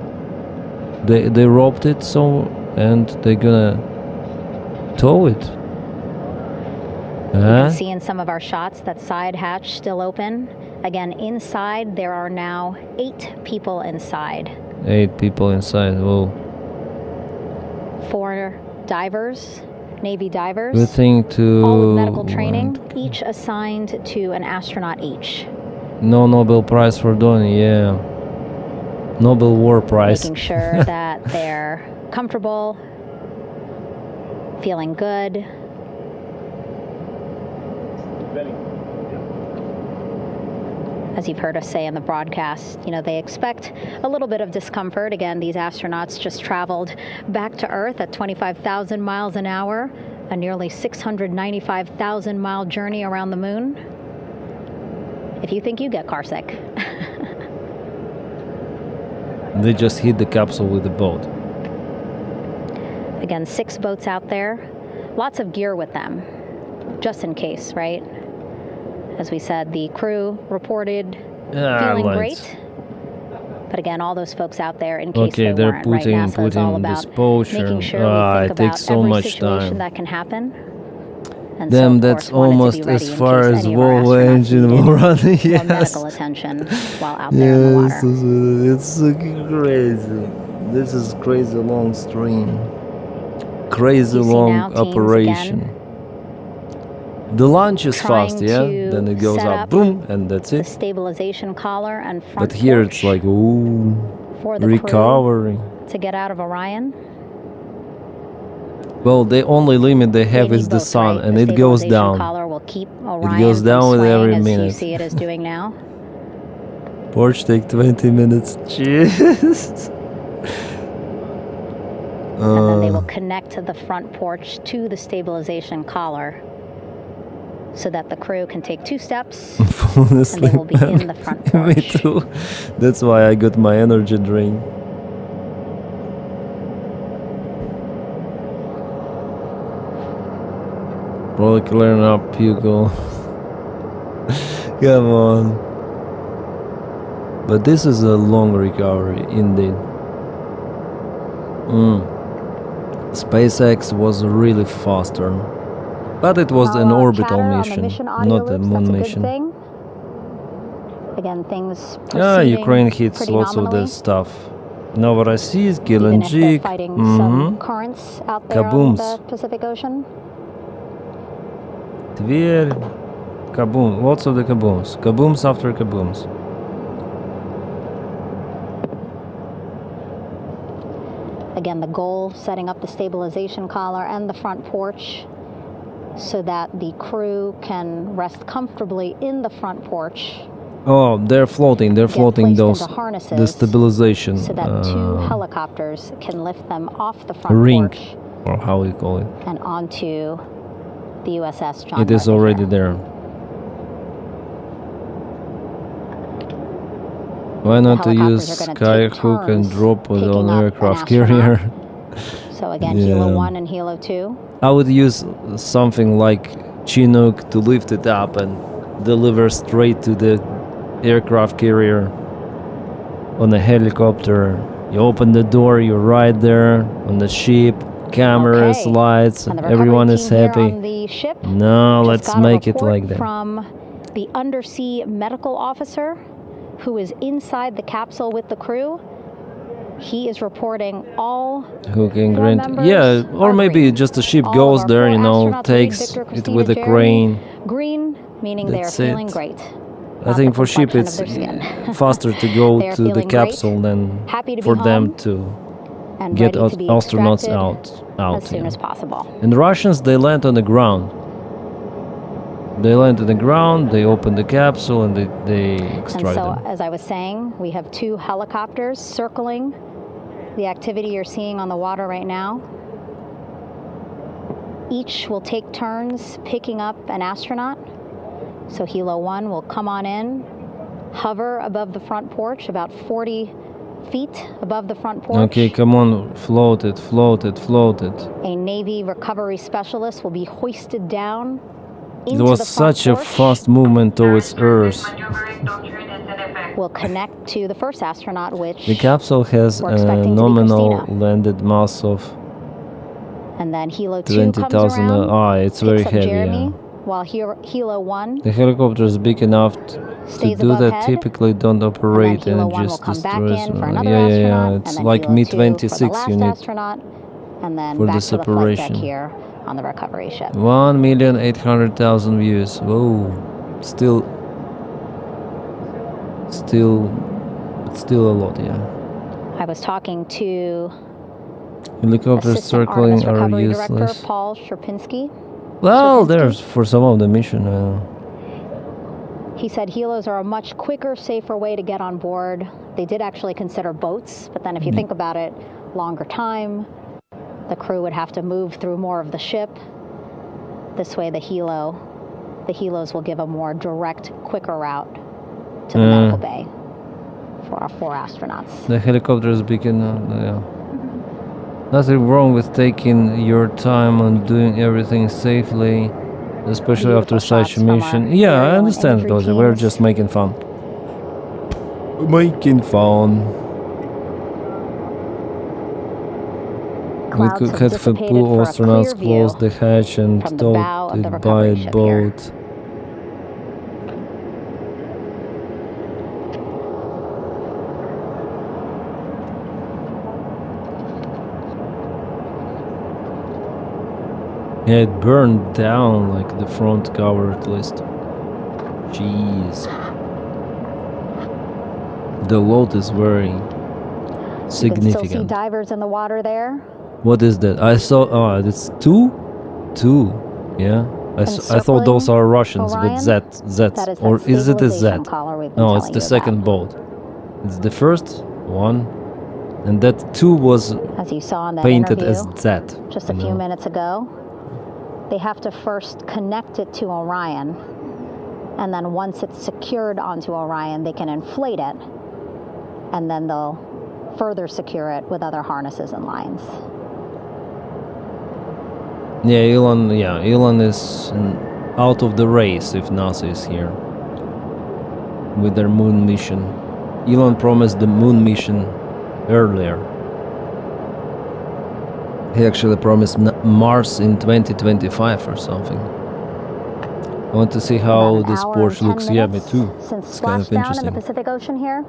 They roped it so, and they're gonna tow it. You can see in some of our shots that side hatch still open. Again, inside there are now 8 people inside. 8 people inside. Whoa. 4 divers, Navy divers. Good thing to... all with medical training, each assigned to an astronaut each. No Nobel Prize for Donny, yeah. Nobel War Prize. Making sure that they're comfortable, feeling good. As you've heard us say in the broadcast, you know, they expect a little bit of discomfort. Again, these astronauts just traveled back to Earth at 25,000 miles an hour, a nearly 695,000-mile journey around the moon. If you think you get car sick. They just hit the capsule with the boat. Again, 6 boats out there, lots of gear with them, just in case, right? As we said, the crew reported feeling great. But again, all those folks out there, in case they weren't, right? NASA is all about making sure we think about every situation that can happen. And damn, so, that's almost as far as Volvo engine will run. Yes. Medical attention while out there in the water. It's crazy. This is crazy long stream. Crazy long operation. The launch is fast, yeah? Then it goes up, boom, and that's it. The stabilization collar and front But here it's like, ooh, recovery. To get out of Orion. Well, the only limit they have is the sun, right? And it goes down. Collar will keep Orion it goes down with every minute. As you see it is doing now. Porch take 20 minutes. Jeez. And then they will connect to the front porch to the stabilization collar so that the crew can take 2 steps and they will be in the front porch. Me too. That's why I got my energy drink. Probably clearing up Hugo. Come on. But this is a long recovery indeed. SpaceX was really faster. But it was an orbital mission, not a moon mission. Again, things Yeah, Ukraine hits lots of this stuff. Novorossiysk, LNG, fighting some currents out there on the Pacific Ocean. Tver, kaboom, lots of the kabooms. Kabooms after kabooms. Again, the goal, setting up the stabilization collar and the front porch so that the crew can rest comfortably in the front porch. Oh, they're floating those, the stabilization. So that 2 helicopters can lift them off the front ring, porch. Or how we call it. And onto the USS John It is already there. Why not to use skyhook and drop it on aircraft carrier? So again, Helo 1 and Helo 2. I would use something like Chinook to lift it up and deliver straight to the aircraft carrier on a helicopter. You open the door, you're right there on the ship. Cameras, lights, everyone is happy. No, let's make it like that. From the undersea medical officer who is inside the capsule with the crew. He is reporting all who can grant, yeah, or maybe just a ship goes there, you know, takes it with a crane. Green, meaning they are feeling great. I think for ship it's faster to go to the capsule than for them to get astronauts out as soon as possible. And the Russians, they land on the ground. They land on the ground, they open the capsule, and they extract them. As I was saying, we have 2 helicopters circling the activity you're seeing on the water right now. Each will take turns picking up an astronaut. So Helo 1 will come on in, hover above the front porch, about 40 feet above the front porch. Okay, come on, float it, float it, float it. A Navy recovery specialist will be hoisted down. It was such a fast movement towards Earth. Will connect to the first astronaut, which the capsule has a nominal landed mass of and then Helo 2 20,000. It's very heavy. Jeremy, while Helo 1, the helicopter is big enough to do that. Typically, don't operate and just destroys. Yeah. It's like Mi-26 you need for the separation. Here on the recovery ship. 1,800,000 views. Whoa, still a lot, yeah. I was talking to helicopters circling are useless. Director Paul Sherpinski. Well, there's for some of the mission. He said helos are a much quicker, safer way to get on board. They did actually consider boats, but then if you think about it, longer time. The crew would have to move through more of the ship. This way, the helos will give a more direct, quicker route to the medical bay for our 4 astronauts. The helicopter is big enough, yeah. Nothing wrong with taking your time and doing everything safely, especially after such a mission. Yeah, I understand, Doja. We're just making fun. Making fun. We could have poor astronauts close the hatch and stowed it by a boat. Yeah, it burned down, like the front cover at least. Jeez. The load is very significant. You can still see divers in the water there. What is that? I saw, it's two? Yeah. I thought those are Russians Orion, with Z, or is it a Z? Collar we we've been No, telling it's the you second boat. It's the first one, and that 2 was about. As you saw in that painted interview, as Z. just a few minutes ago, they have to first connect it to Orion, and then once it's secured onto Orion, they can inflate it, and then they'll further secure it with other harnesses and lines. Yeah, Elon is out of the race if NASA is here with their moon mission. Elon promised the moon mission earlier. He actually promised Mars in 2025 or something. I want to see how this Porsche looks. Yeah, me too. Since It's kind of Splashdown in the interesting. Pacific Ocean here.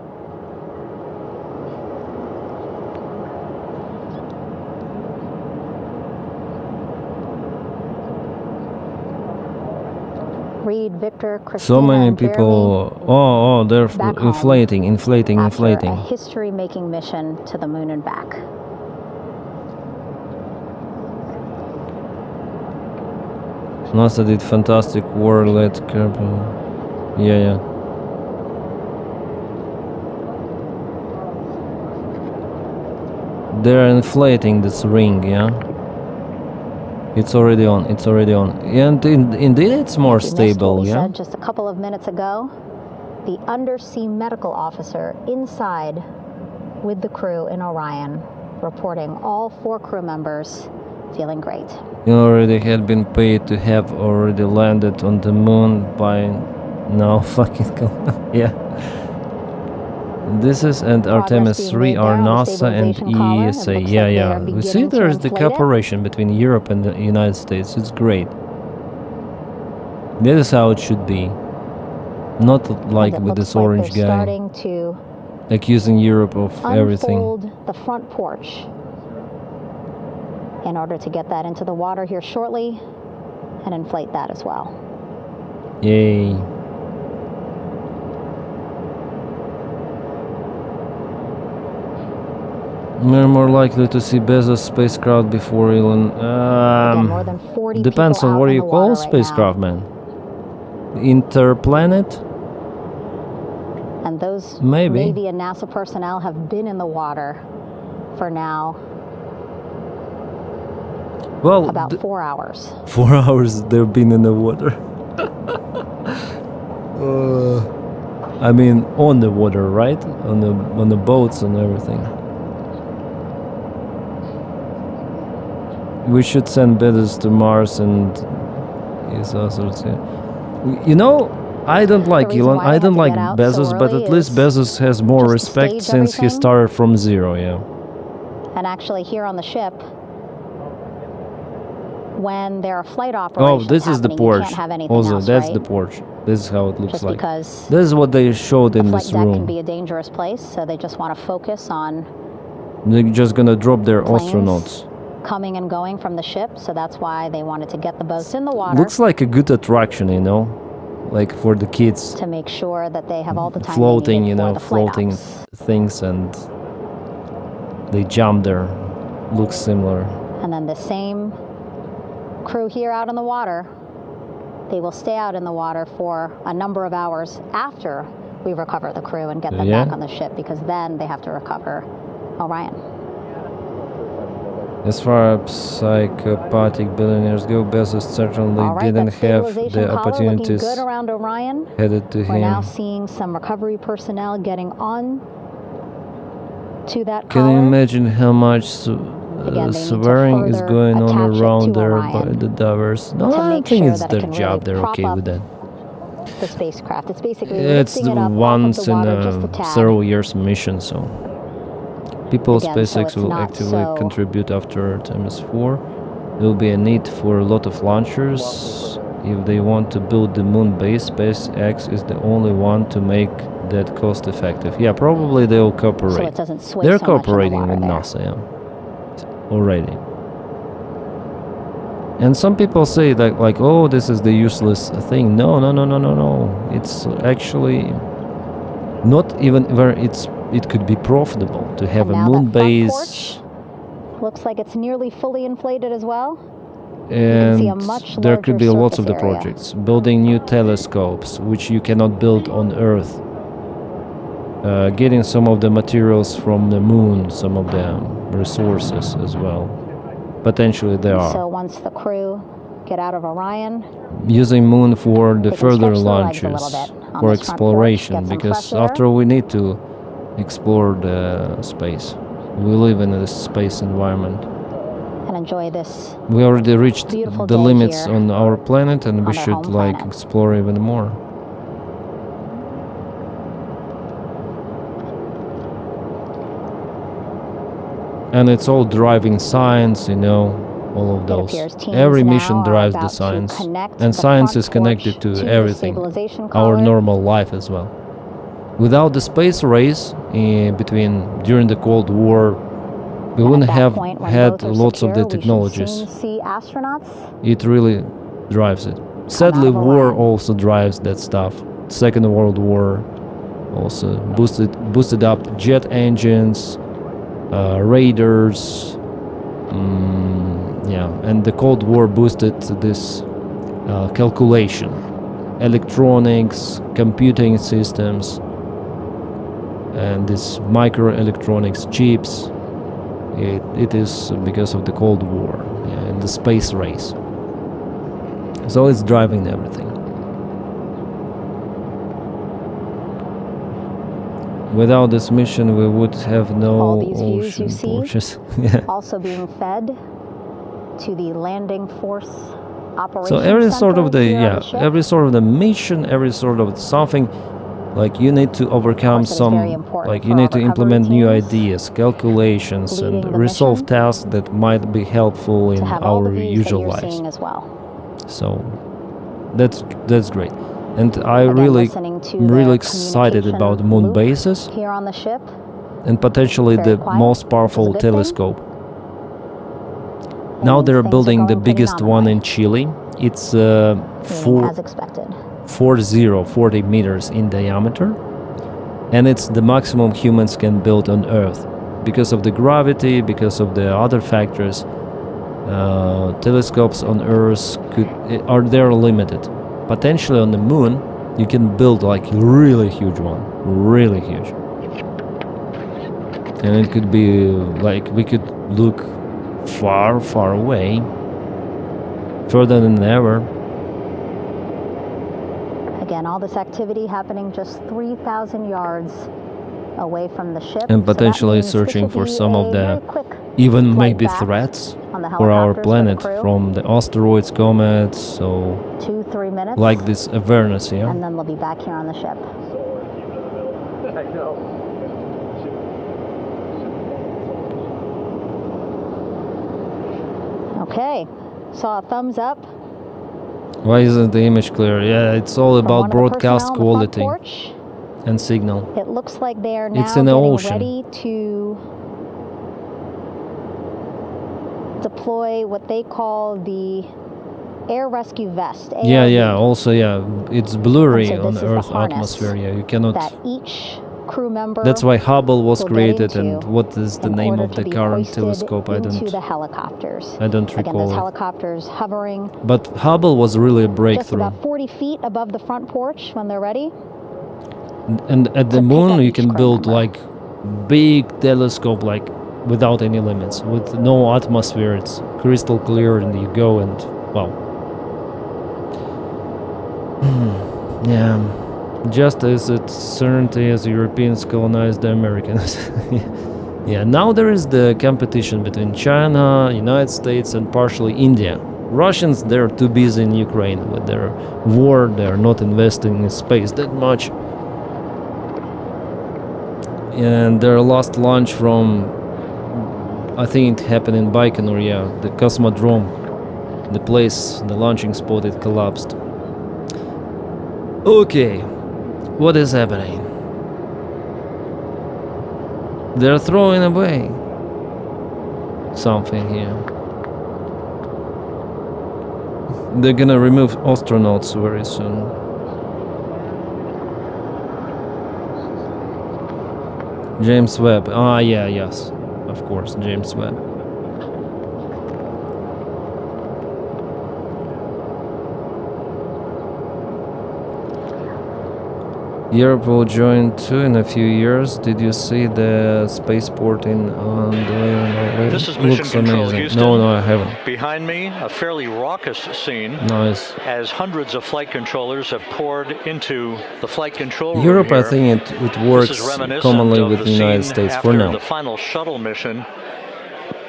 Reed, Victor, Christina, So many and people. Jeremy Oh, they're back home inflating. after a history-making mission to the moon and back. NASA did fantastic work. Let's yeah. They're inflating this ring, yeah. It's already on. And indeed, it's more If you missed what stable, we yeah. said just a couple of minutes ago, the undersea medical officer inside with the crew in Orion, reporting all 4 crew members feeling great. You already had been paid to have already landed on the moon by now. Fucking go. Yeah. This is and Artemis 3 are NASA and ESA. Yeah. We see there's the cooperation between Europe and the United States. It's great. That is how it should be. Not like with this orange guy Starting to accusing Europe of everything. unfold the front porch in order to get that into the water here shortly and inflate that as well. Yay. We're more likely to see Bezos spacecraft before Elon. Again, more than 40 Depends people on out what in you the call water right spacecraft, man. Interplanet? And those Maybe. Navy and NASA personnel have been in the water for now Well, about 4 hours. 4 hours they've been in the water. I mean, on the water, right? On the boats and everything. We should send Bezos to Mars and his also. You know, I don't like Elon. I don't like Bezos, but at least Bezos has more respect since he started from zero. Yeah. And actually, here on the ship, when there are flight operations, Oh, this is the happening, you porch. can't have anything Also, else, that's right? the porch. This is how it looks Just like. because This is what they showed in the flight this deck can room. be a dangerous place, so they just want to focus on They're just gonna drop their planes astronauts. coming and going from the ship, so that's why they wanted to get the boats in the water Looks like a good attraction, you know, like for the kids. to make sure that they have all the time Floating, they you need know, for the flight floating ops. things, and they jump there. Looks similar. And then the same crew here out in the water, they will stay out in the water for a number of hours after we recover the crew and get them Yeah. back on the ship, because then they have to recover Orion. As far as psychopathic billionaires go, Bezos certainly All right, didn't that have stabilization the collar opportunities looking good around Orion. headed to We're now him. seeing some recovery personnel getting on to that Can you collar. imagine how much Again, they need to swearing is further going on attach it around to there by Orion the divers? No, to I make think sure it's that it their can job. really They're prop okay up with that. the spacecraft. It's basically It's lifting the it up once off of the in water just a tad. several years mission, so people of Again, so SpaceX it's will not actively so- contribute after Artemis 4. There will be a need for a lot of launchers. If they want to build the moon base, SpaceX is the only one to make that cost effective. Yeah, probably they'll cooperate. So it doesn't sway They're so much in the cooperating water with there. NASA, yeah, already. And some people say that, like, oh, this is the useless thing. No. It's actually not even where it could be profitable to have And a now moon that front base. porch looks like it's nearly fully inflated as well. can see a And much there could be larger lots of the surface area. projects. Building new telescopes, which you cannot build on Earth. getting some of the materials from the moon, some of the resources as well. Potentially there are. So once the crew get out of Orion, using moon for the further stretch their legs a launches, little bit on for this front porch, exploration, get some because fresh air. after all we need to explore the space. We live in a space environment. and enjoy this. We already reached beautiful the day limits here on our planet, and we on our should home like planet. explore even more. And it's all driving science, you know, all of those. appears teams Every now mission are drives the about to science, connect and the science front is connected porch to to the everything, stabilization our collar. normal life as well. Without the space race during the Cold War, we And wouldn't at that have point, when had both are lots of the secure, we should technologies. soon see astronauts. It really drives it. Sadly, of war Orion. also drives that stuff. Second World War also boosted up jet engines, radars. Yeah, and the Cold War boosted this calculation, electronics, computing systems, and this microelectronics chips. It is because of the Cold War, yeah, and the space race. So it's driving everything. Without this mission, we would have no All these views you ocean see porches. Yeah. also being fed to the landing force operations So every sort of center here on the ship. every sort of the mission, every sort of something, like you need to overcome Of course, it is very some, important like for you our need to recovery implement new teams ideas, calculations, and leading the resolve mission tasks that might be helpful in to have all the our views that usual you're lives. seeing as well. So that's great, and I Again, really listening to I'm the really excited communication about moon loop bases here on the ship. and potentially Very the quiet, most which is a powerful good thing. telescope. That Now means they're things are building the going pretty biggest one nominally, in Chile. It's meaning as expected. 40 meters in diameter, and it's the maximum humans can build on Earth. Because of the gravity, because of the other factors, telescopes on Earth they're limited. Potentially on the moon, you can build like really huge one, really huge. And it could be like we could look far, far away, further than ever. Again, all this activity happening just 3,000 yards away from the ship. And So that potentially means this searching will for be some a of the very quick even flight maybe back threats on the for our helicopters planet for the crew. from the asteroids, comets, so 2-3 minutes. like this awareness, yeah. And then they'll be back here on the ship. I know. Okay, saw a thumbs up. Why isn't the image clear? Yeah, it's all from one about of the broadcast personnel on the front quality porch. and signal. It looks like they are now It's in the getting ocean. ready to deploy what they call the air rescue vest. Yeah, ARV. yeah, also, yeah, it's blurry And so on this is the Earth harness atmosphere, yeah, you cannot... that each crew member That's why Hubble was will get created, into and what is the in name order of to the be current hoisted telescope? I into don't the helicopters. Again, those Recall it. helicopters Hovering But Hubble was really a just breakthrough. about 40 feet above the front porch when they're ready. And at the moon you can build like big telescope, like without any limits, with no atmosphere. It's crystal clear, and you go and wow. Yeah, just as it's certainty as Europeans colonized the Americans. Yeah, now there is the competition between China, United States, and partially India. Russians, they're too busy in Ukraine with their war. They're not investing in space that much. And their last launch from, I think it happened in Baikonur, yeah, the Cosmodrome, the place, the launching spot, it collapsed. Okay, what is happening? They're throwing away something here. They're gonna remove astronauts very soon. James Webb. Ah, yeah, yes. Of course, James Webb. Europe will join too in a few years. Did you see the spaceport in Norway? This is Mission Looks Control, amazing. Houston. No, I haven't. Behind me, a fairly raucous scene. Nice. As hundreds of flight controllers have poured into the flight control room Europe, here. I think it works commonly with the United States for now. The final shuttle mission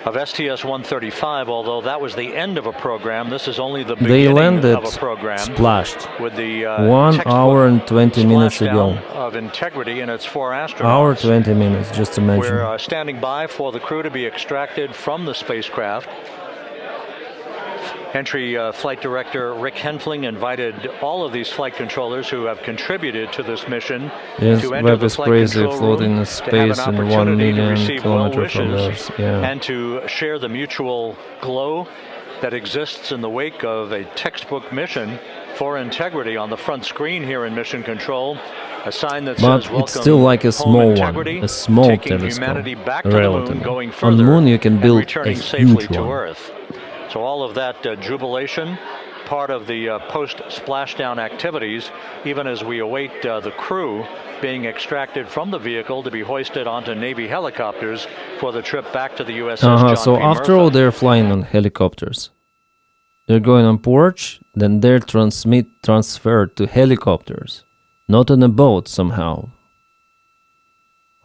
of STS-135, although that was the end of a program, this is only the beginning of a program. Splashed. With the 1 hour and 20 minutes ago. Of integrity and its 4 astronauts. Hour 20 minutes, just to mention. We're standing by for the crew to be extracted from the spacecraft. Entry Flight Director Rick Henfling invited all of these flight controllers who have contributed to this mission to enter the flight crazy, control floating room in space to have an in 1 opportunity to million receive well kilometers from wishes Earth. Yeah. and to share the mutual glow that exists in the wake of a textbook mission for integrity on the front screen here in Mission Control. A sign that but says, it's still like a small one, a small telescope, relatively. On the moon you can build a huge one. Earth. So all of that jubilation, part of the post-splashdown activities, even as we await the crew being extracted from the vehicle to be hoisted onto Navy helicopters for the trip back to the USS John So P. after all, they're flying on helicopters. They're going on porch, then they're transferred to helicopters, not on a boat somehow.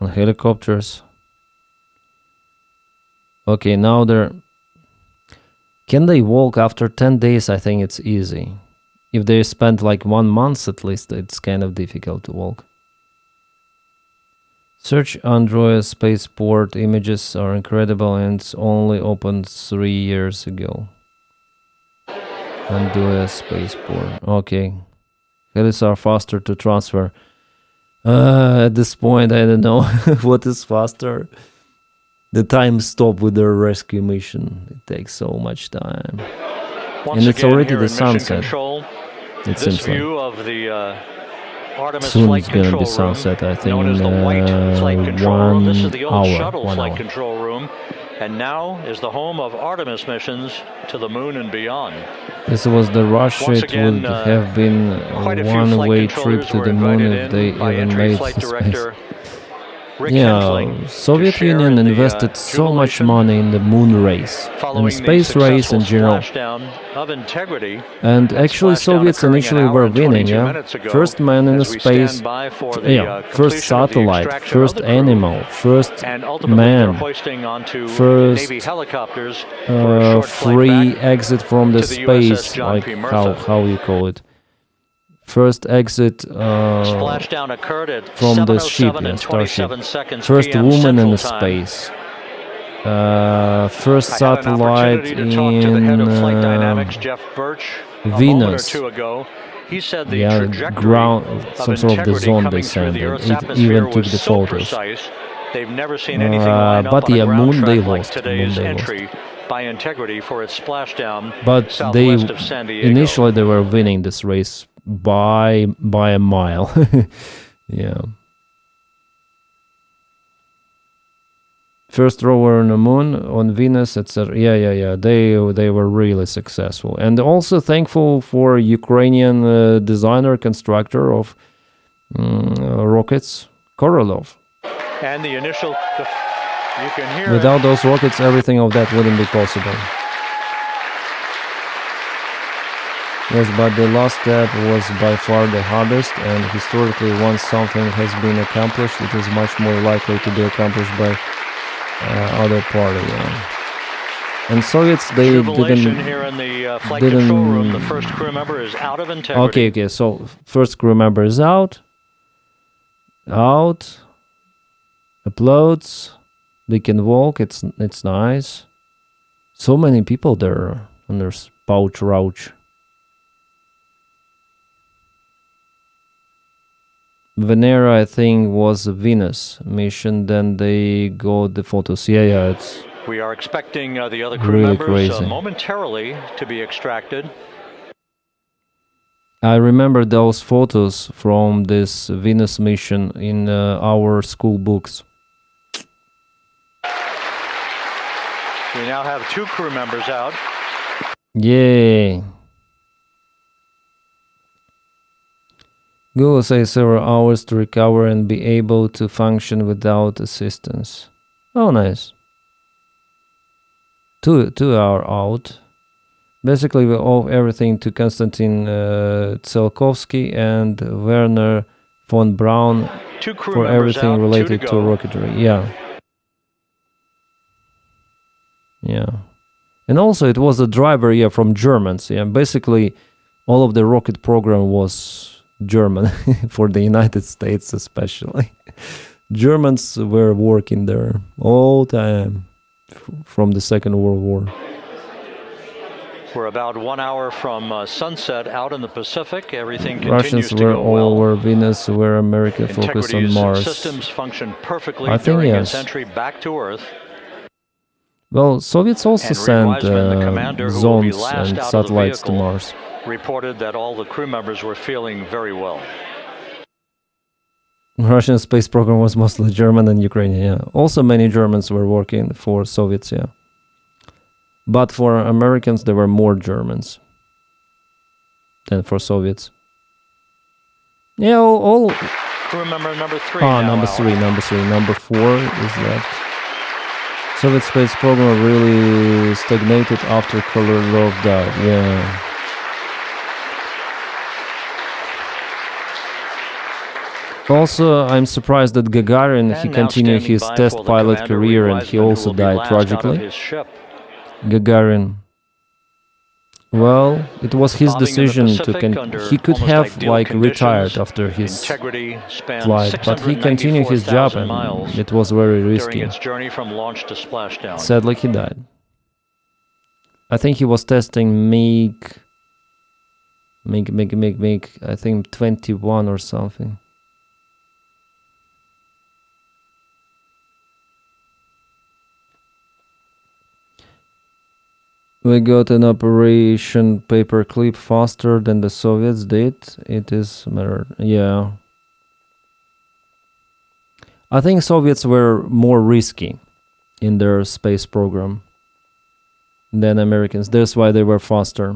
On helicopters. Okay, now they're... Can they walk after 10 days? I think it's easy. If they spend like 1 month at least, it's kind of difficult to walk. Search Android spaceport images are incredible and it's only opened 3 years ago. Android spaceport. Okay. Helis are faster to transfer. At this point, I don't know what is faster. The time stop with the rescue mission. It takes so much time. Once and it's again, already here the in Mission sunset. Control, It this seems view like. of the Artemis Soon flight it's gonna control be sunset, I room, think, known as the in White Flight Control Room. This is the old 1 shuttle 1 flight hour. control room, and now is the home of Artemis missions to the moon and beyond. This was the rush. Once It again, would have been a quite a few flight one-way trip controllers to were the moon invited if they in by even Entry made Flight the space. Director Rick Yeah, Henfling Soviet to share Union in the, invested so much jubilation money in the moon race following and space the race in general. splashdown of integrity. And That actually, splashdown Soviets occurring initially an hour were and winning. 22 Yeah, minutes ago, first man in as the we stand space. by for the, Yeah, first completion of the satellite, extraction first of the crew, animal, first and ultimately they're man, hoisting onto first Navy helicopters for a short flight free back exit from the to the USS space, John like P. Murtha. how you call it. First exit Splashdown occurred at from the ship, 7:07 yeah, and starship. 27 seconds First PM woman in the Central Time. space. First I had an satellite opportunity to talk to the head of Flight in Dynamics, Jeff Birch, a moment or Venus. two ago. He said the Yeah, trajectory ground, of some sort of the integrity zone they coming through sent. the Earth's It atmosphere even took was the so photos. precise. They've never seen anything line up But on a yeah, ground moon they track like lost. today's Moon they lost. entry by integrity for its splashdown But southwest of San Diego. initially they were winning this race by a mile. Yeah. First rover on the moon, on Venus, etc. Yeah. They were really successful, and also thankful for Ukrainian designer constructor of rockets, Korolev. And the initial, you can hear Without those rockets, everything of that wouldn't be possible. Yes, but the last step was by far the hardest, and historically, once something has been accomplished, it is much more likely to be accomplished by other party. Yeah. And Soviets, they jubilation here in the flight control room. The first crew member is out of integrity. Okay. So first crew member is out. Uploads. They can walk. It's nice. So many people there on their pouch rouch. Venera, I think, was a Venus mission. Then they got the photos. Yeah, it's We are expecting the other crew really members crazy. momentarily to be extracted. I remember those photos from this Venus mission in our school books. We now have 2 crew members out. Yay! Google says several hours to recover and be able to function without assistance. Oh, nice. 2 hour out. Basically, we owe everything to Konstantin Tsiolkovsky and Werner von Braun for everything related to rocketry. Yeah. Yeah. And also, it was a driver, from Germans. Yeah, basically, all of the rocket program was German for the United States, especially. Germans were working there all time from the Second World War. We're about 1 hour from sunset out in the Pacific. Everything Russians continues to were go all well. over Venus, where America focused on Mars. Systems function perfectly I think during yes. its entry back to Earth. Well, Soviets also And sent Wiseman, the commander, who will be zones last and out of the satellites to vehicle, Mars. reported that all the crew members were feeling very well. Russian space program was mostly German and Ukrainian, yeah. Also many Germans were working for Soviets, yeah. But for Americans, there were more Germans than for Soviets. Yeah, all Crew member number 3 number 3. Number 4 is left. Soviet space program really stagnated after Komarov died, yeah. Also, I'm surprised that Gagarin, he continued his test pilot career and he also died tragically. Gagarin. Well, it was his decision to he could have retired after his flight, but he continued his job and it was very risky. During its journey from launch to splashdown. Sadly, he died. I think he was testing MiG, I think 21 or something. We got an operation paperclip faster than the Soviets did. It is matter. Yeah. I think Soviets were more risky in their space program than Americans. That's why they were faster.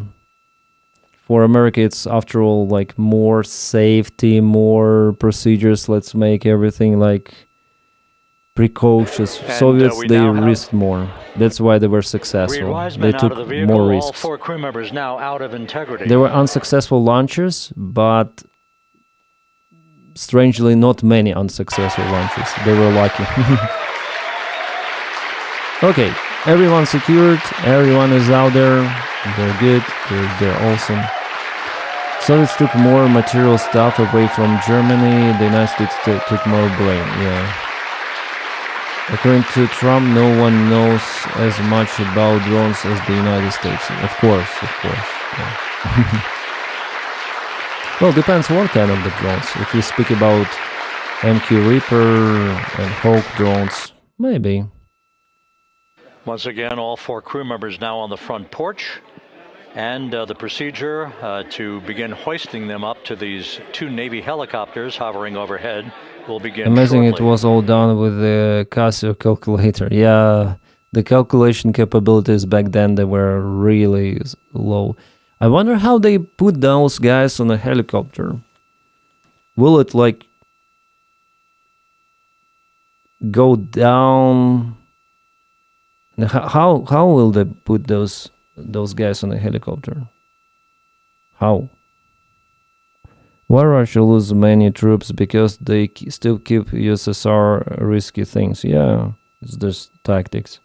For America, it's after all more safety, more procedures. Let's make everything precautious. And, Soviets, they risked more. That's why they were successful. They took more risks. All 4 crew members now out of integrity. There were unsuccessful launches, but strangely not many unsuccessful launches. They were lucky. Okay, everyone secured. Everyone is out there. They're good. They're awesome. Soviets took more material stuff away from Germany. The United States took more blame. Yeah. According to Trump, no one knows as much about drones as the United States. Of course. Yeah. Well, depends what kind of the drones. If we speak about MQ Reaper and Hawk drones, maybe. Once again, all 4 crew members now on the front porch. And the procedure to begin hoisting them up to these 2 Navy helicopters hovering overhead will begin Amazing shortly. It was all done with the Casio calculator. Yeah, the calculation capabilities back then, they were really low. I wonder how they put those guys on a helicopter. Will it go down? How will they put those guys on a helicopter? How? Why Russia lose many troops? Because they still keep USSR risky things. Yeah, it's just tactics.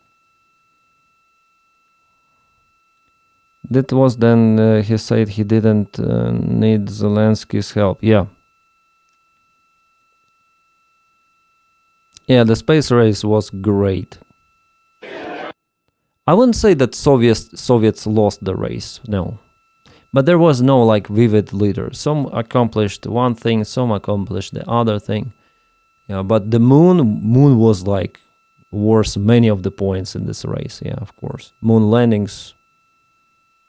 That was then he said he didn't need Zelensky's help. Yeah. Yeah, the space race was great. I wouldn't say that Soviets lost the race, no. But there was no vivid leader. Some accomplished one thing, some accomplished the other thing. Yeah, but the moon was worth many of the points in this race, yeah, of course. Moon landings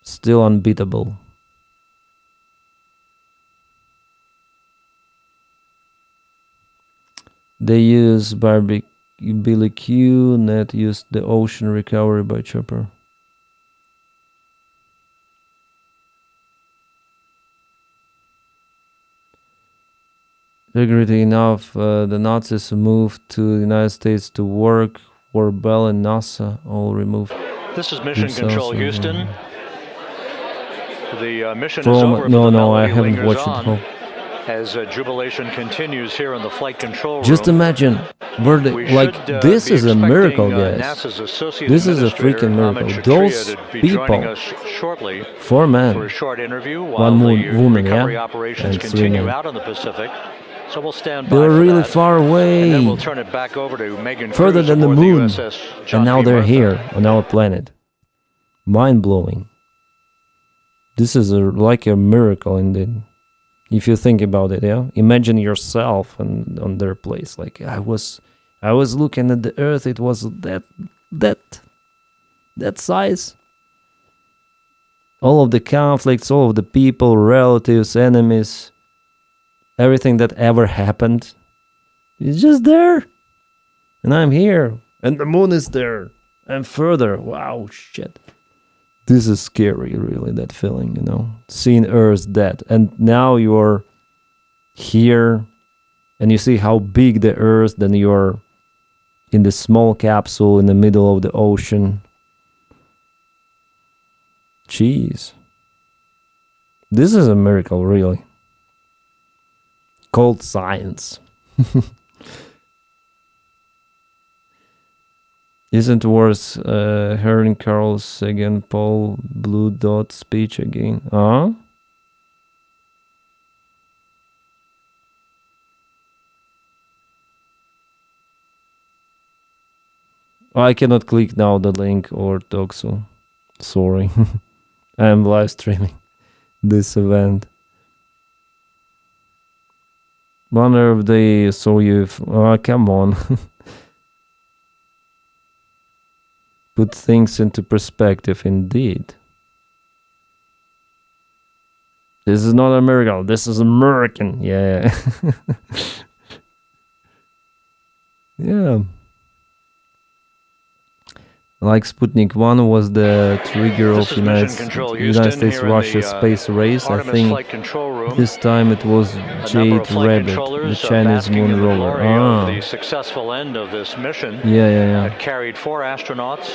still unbeatable. They use Billy Q, Net used the ocean recovery by chopper. Security enough, the Nazis moved to the United States to work for Bell and NASA, all removed. This is Mission Control Houston. The mission is From, over, no, I haven't watched it whole. As jubilation continues here in the flight control room. Just imagine, where this is a miracle, guys. This is a freaking miracle. Those people, shortly 4 men, for a short interview, one woman, recovery yeah, operations and 3 continue men. out in the Pacific. So we'll stand by. They were for really that. far away, And then we'll turn it back over to Megan further Cruz than the aboard moon, USS John and now P. they're Murtha. here on our planet. Mind-blowing. This is like a miracle indeed. If you think about it, yeah. Imagine yourself on their place. Like I was looking at the Earth. It was that size. All of the conflicts, all of the people, relatives, enemies, everything that ever happened is just there. And I'm here. And the moon is there. And further. Wow, shit. This is scary, really, that feeling, seeing Earth dead. And now you're here and you see how big the Earth, then you're in the small capsule in the middle of the ocean. Jeez. This is a miracle, really. Cold science. Isn't worse hearing Carl Sagan Paul Blue Dot speech again? Huh? I cannot click now the link or talk, so sorry. I am live streaming this event. Wonder if they saw you. Come on. Put things into perspective, indeed. This is not a miracle. This is American. Yeah. Yeah. Like Sputnik 1 was the trigger of United States-Russia space race. I think this time it was Jade Rabbit, the Chinese moon rover. The successful end of this mission that carried 4 astronauts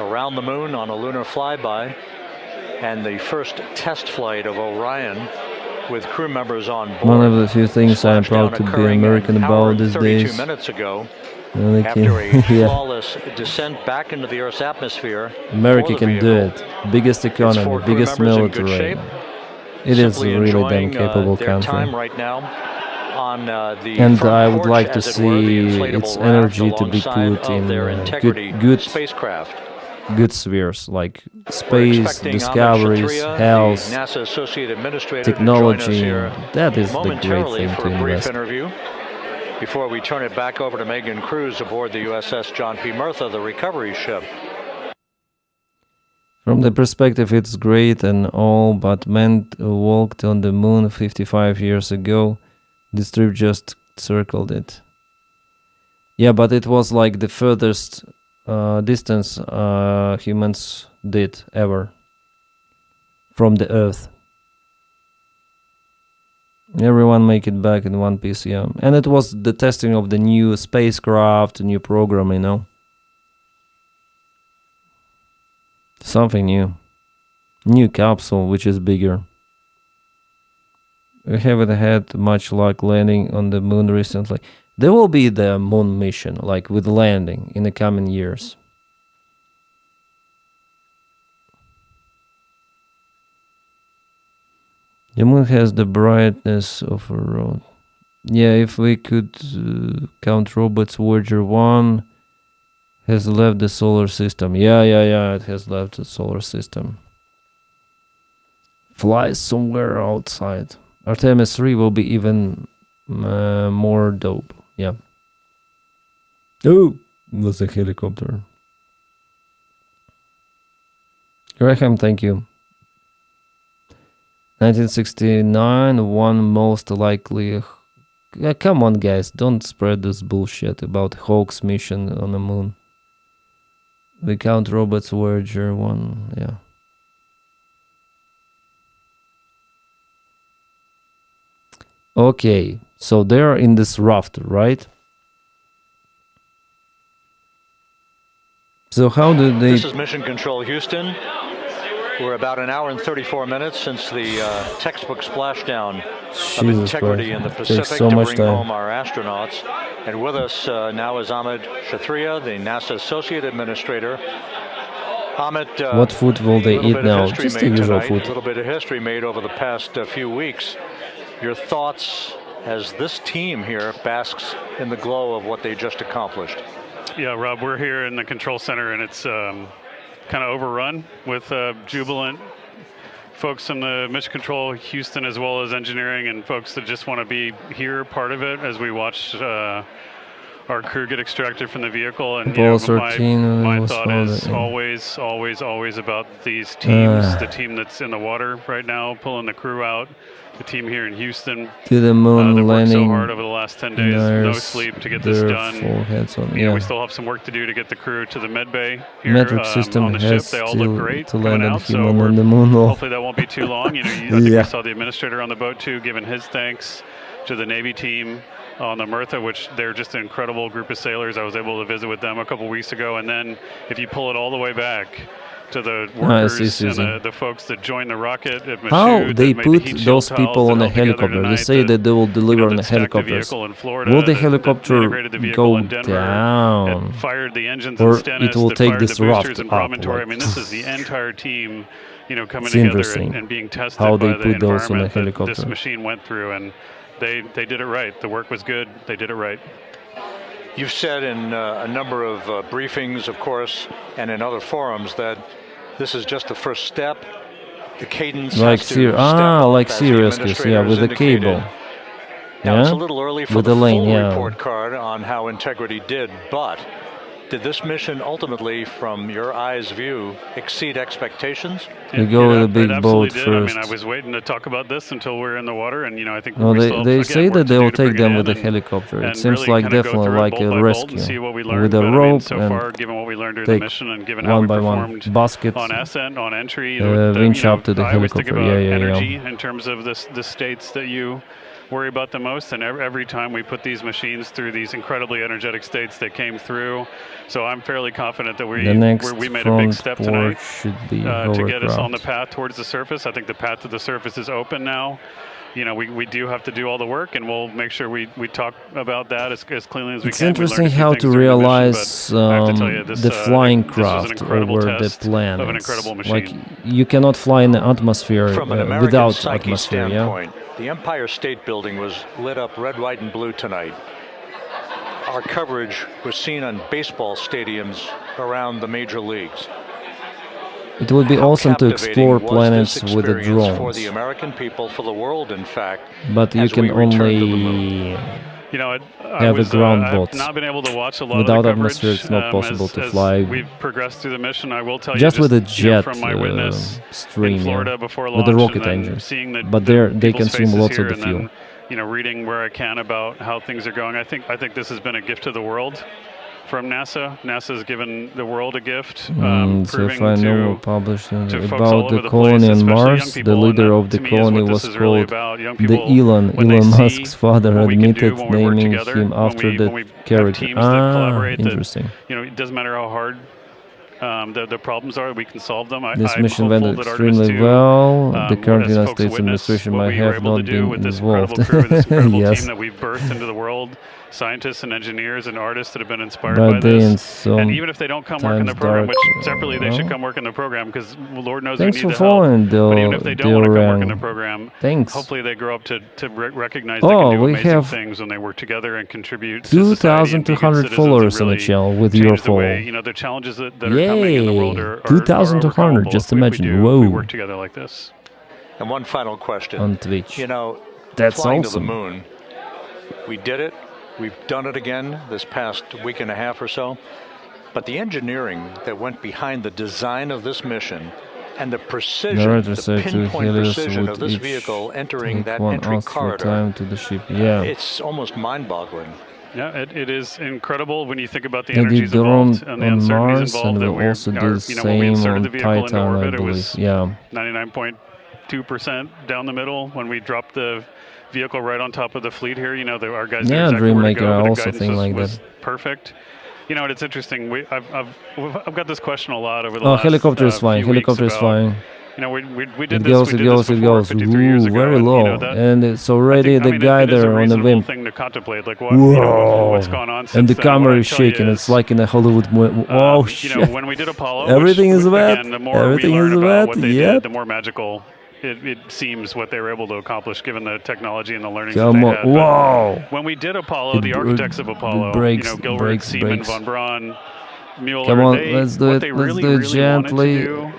around the moon on a lunar flyby, and the first test flight of Orion with crew members on board. One of the few things I am proud to be American about these days. 32 minutes ago. Really After a flawless descent back into the Earth's atmosphere, America can do it. Biggest economy, biggest military. It is a really damn capable country. Right now on, and I would like to see its energy to be put in good spacecraft. Good spheres like space, discoveries, health, technology. That is the great thing to invest. Before we turn it back over to Megan Cruz aboard the USS John P. Murtha, the recovery ship. From the perspective, it's great and all, but men walked on the moon 55 years ago. This trip just circled it. Yeah, but it was like the furthest distance humans did ever from the Earth. Everyone make it back in one piece, yeah. And it was the testing of the new spacecraft, new program, Something new. New capsule, which is bigger. We haven't had much luck landing on the moon recently. There will be the moon mission, like with landing, in the coming years. The moon has the brightness of a rod. Yeah, if we could count robots, Voyager 1 has left the solar system. Yeah, it has left the solar system. Flies somewhere outside. Artemis 3 will be even more dope. Yeah. Oh, it was a helicopter. Graham, thank you. 1969, one most likely... come on, guys, don't spread this bullshit about Hawk's mission on the moon. We count robots, Voyager 1, yeah. Okay, so they're in this raft, right? So how do they... This is Mission Control Houston. We're about an hour and 34 minutes since the textbook splashdown of integrity in the Pacific to bring home our astronauts. And with us now is Amit Kshatriya, the NASA Associate Administrator. Amit, what food will they eat now? Just the usual food. A little bit of history made over the past few weeks. Your thoughts as this team here basks in the glow of what they just accomplished? Yeah, Rob, we're here in the control center, and it's kind of overrun with jubilant folks in the Mission Control Houston, as well as engineering, and folks that just want to be here, part of it, as we watch our crew get extracted from the vehicle. And you know, my thought is always about these teams, the team that's in the water right now, pulling the crew out, the team here in Houston. To the moon that landing. worked so hard over the last 10 days, no sleep to get this done. You know, we still have some work to do to get the crew to the med bay here metric system on the has ship. They all look great to land coming a out, so human on the moon. hopefully that won't be too long. You know, I think we saw the administrator on the boat too, giving his thanks to the Navy team on the Mirtha, which they're just an incredible group of sailors. I was able to visit with them a couple weeks ago, and then if you pull it all the way back to the workers and the folks that joined the rocket at Michoud, how they put those people on a helicopter? They say that they will deliver on a helicopter. Will the helicopter go down? Fired the engines or in Stennis, it will take this raft up? Like, I mean, this is the entire team, you know, coming together and being tested how by they the put those on a environment that helicopter. this machine went through, and they did it right. The work was good. They did it right. You've said in a number of briefings, of course, and in other forums that this is just the first step. The cadence like has to like seriously, yeah, with the cable. Now, it's a little early for with the lane, full report card on how Integrity did, but did this mission ultimately, from your eyes view, exceed expectations? You go with a big boat first. I mean, I was waiting to talk about this until we're in the water, and you know, I think they say that they will take them with a helicopter. It seems like definitely like a rescue with a rope so far, given what we learned during the mission and given one how by we one performed basket on ascent, on entry, winch up to the I always think helicopter. about energy in terms of the states that you worry about the most, and every time we put these machines through these incredibly energetic states, they came through. So I'm fairly confident that we made a big step tonight to get us on the path towards the surface. I think the path to the surface is open now. You know, we do have to do all the work, and we'll make sure we talk about that as cleanly as we can. It's interesting how to realize the flying craft over the planets. Like, you cannot fly in the atmosphere From an American without psyche atmosphere, standpoint, the Empire State Building was lit up red, white, and blue tonight. Our coverage was seen on baseball stadiums around the major leagues. It would be awesome to explore planets with the drones. For the American people, for the world, in fact. But you can only have a ground boat. I've not been able to watch a lot without of the atmosphere, it's not possible to fly. We've progressed through the mission. I will tell just you, with a jet from my witness stream, in Florida before with the launch, rocket engines. Seeing but they consume lots of the fuel. Then, you know, reading where I can about how things are going. I think this has been a gift to the world from NASA. NASA has given the world a gift, proving published to about the colony on Mars. The leader of the colony was called the Elon Musk's father admitted naming him after the character. Interesting. You know, it doesn't matter how hard the problems are, we can solve them. This mission went extremely well. The current United States administration might have not been involved. This incredible yes. team that we've birthed into the world, scientists and engineers and artists that have been inspired by this. And even if they don't come work in the program, which separately they should come work in the program, because Lord knows we need the help. But even if they don't want to come work in the program, hopefully they grow up to recognize they can do amazing things when they work together and contribute to society and be good 2,200 followers on the channel with your follow. You know, the challenges that are coming in the world are 2,200, just imagine. Whoa. We work together like this. And one final question. On Twitch. You know, that's flying awesome. to the moon, we did it. We've done it again this past week and a half or so. But the engineering that went behind the design of this mission and the precision, the pinpoint precision of this vehicle entering that entry corridor, to the ship. Yeah. It's almost mind-boggling. Yeah, it is incredible when you think about the energies involved and the uncertainties involved. And we also did the same on Titan, I believe. Yeah. 99.2% down the middle. When we dropped the vehicle right on top of the fleet here. You know, our guys Yeah, knew exactly where to Dreammaker go, but the also guidance think like was that. perfect. You know, and it's interesting. I've got this question a lot over the last helicopter is flying. few weeks Helicopter is about, flying. You know, we did It this. goes, We it did goes, this it before goes. 53 years ago, Very and, low. you know, that, And it's already the guy it is a there on the reasonable wimp. thing to contemplate. Like what, Whoa. you know, what's gone on since And the then. camera What I is tell you shaking. is, It's like in a Hollywood movie. Oh, shit. You know, when we did Apollo, Everything is wet. again, the more Everything we learn is about wet. what they Yep. did, the more magical it seems what they were able to accomplish given the technology and the learnings that Come they on. had. Whoa. But when we did Apollo, the architects of Apollo, breaks, you know, Gilbert, breaks, Seaman, breaks. von Braun, Mueller, Come on, they, let's do what it. they Let's really, do it really gently. wanted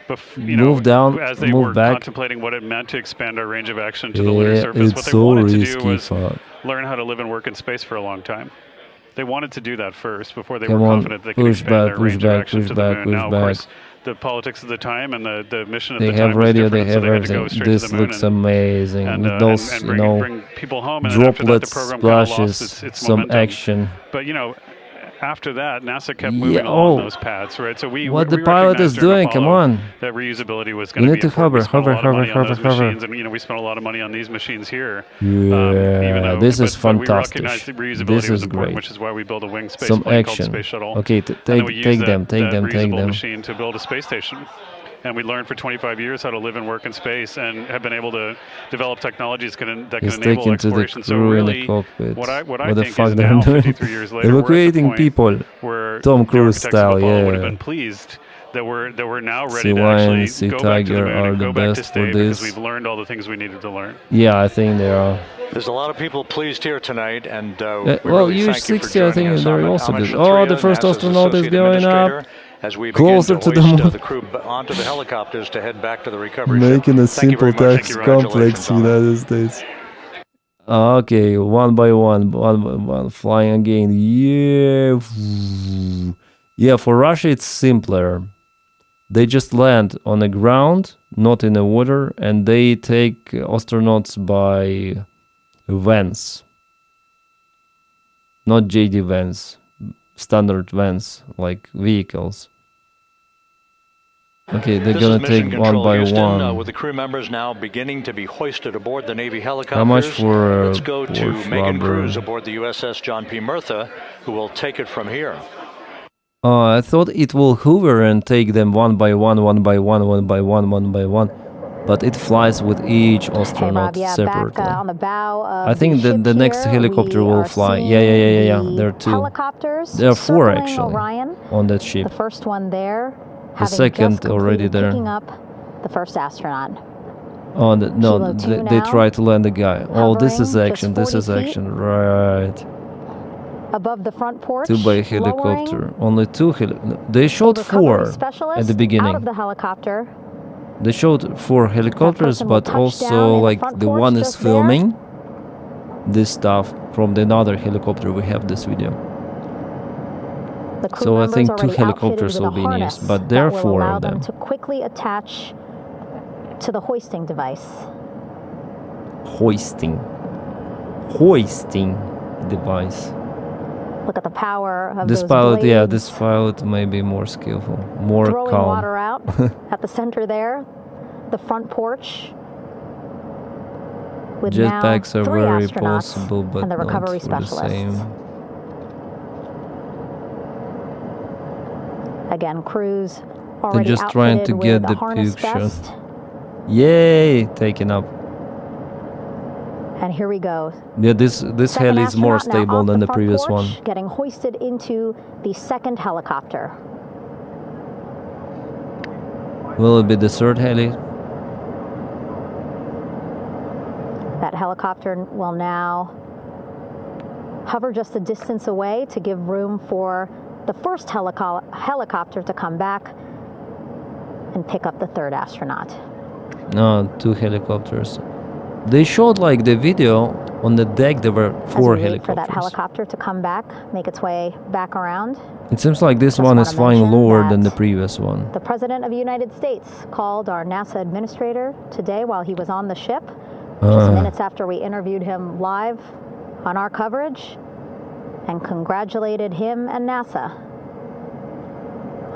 to do, you Move know, down, as they move were back. contemplating what it meant to expand our range of action to the lunar Yeah, surface, what it's they so wanted to do risky. was Fuck. learn how to live and work in space for a long time. They wanted to do that first before they Come were on, confident they could push expand back, their push range of back, action push to the back, moon. push Now, of back. course, the politics of the time and the mission at They the have time was radio, different, they so have they had to everything. go straight This to the moon looks amazing. and With those, and you know, bring people home. And then after that, the droplets, program kind of lost splashes, its some momentum. action. But you know, after that, NASA kept moving Yeah, along oh. those paths, right? So we What the we pilot is recognized during doing, come Apollo on. that reusability was You going to need be to important. We spent hover, a lot of money hover, on those hover. machines, and you know, we spent a lot of money on these machines here. Yeah, this is but we fantastic. recognized that reusability This was is important, great. which is why we built a winged space Some plane called action. Space Shuttle. Okay, And then we take used them, take that them, take reusable them. machine to build a space station. And we learned for 25 years how to live and work in space, and have been able to develop technologies that can He's enable taking to the exploration. So crew in the really, cockpit. what I What the think fuck is they're now, doing? 53 years later, Evacuating we're at the point people. where Tom the Cruise architects of style, Apollo would have yeah. been pleased that we're now ready Sea to Lion, actually Sea go back to the Tiger moon are and the go back to best for stay because this. we've learned all the things we needed to learn. Yeah, I think they are. There's a lot of people pleased here tonight, and well, really thank you for UH-60, I think joining us. they're also Amit good. Oh, the Shatria, first NASA's astronaut is Associate going up. Administrator, as we Closer begin to the hoist, moon. the crew onto the helicopters to head back to the recovery Making a ship. Thank you simple very much. tax complex Congratulations, United States. Okay, one by one, flying again. Yeah. Yeah, for Russia it's simpler. They just land on the ground, not in the water, and they take astronauts by vans. Not JD vans, standard vans, like vehicles. Okay, they're This gonna is Mission take one Control by Houston, one. with the crew members now beginning to be hoisted aboard the Navy helicopters. How much for Let's go to Porsche Megan rubber? Cruz aboard the USS John P. Murtha, who will take it from here. I thought it will hover and take them one by one, one by one, one by one, one by one. But it flies with each astronaut separately. Back on the bow of I think the next helicopter will fly. Yeah. There are two. Helicopters. There are four circling actually Orion. on that ship. The first one there. The second already there. Picking up the first astronaut. Oh no, Kilo 2 they now. try to land the guy. Oh, this is Hovering action. just This is 40 feet. action. Right. Above the front porch. Two by lowering helicopter. Only two. They showed a recovery four specialist at the out beginning. of the helicopter. They showed four helicopters, person will but touch down also in the like front the porch one is just there. filming this stuff from the another helicopter. We have this video. The crew So I members think two already helicopters outfitted will with a be harness used, but there are that will four allow of them. to quickly attach to the hoisting device. Hoisting device. Look at the power of This those pilot, blades. yeah, this pilot may be more skillful, more Throwing calm. water out at the center there, the front porch. With Jetpacks now are 3 very astronauts possible, but and the not recovery for the specialists. same. Again, crews They're already just trying to outfitted get with the a harness picture. vest. Yay, taken up. And here we go. Yeah, this Second heli is more astronaut now stable off than the front previous porch, one. Getting hoisted into the second helicopter. Will it be the third heli? That helicopter will now hover just a distance away to give room for the first helicopter to come back and pick up the third astronaut. No, two helicopters. They showed like the video on the deck. There were four As we wait for that helicopters. helicopter to come back, make its way back around. It seems like this Just one wanna is flying mention lower than that the previous one. The President of the United States called our NASA administrator today while he was on the ship, just minutes after we interviewed him live on our coverage, and congratulated him and NASA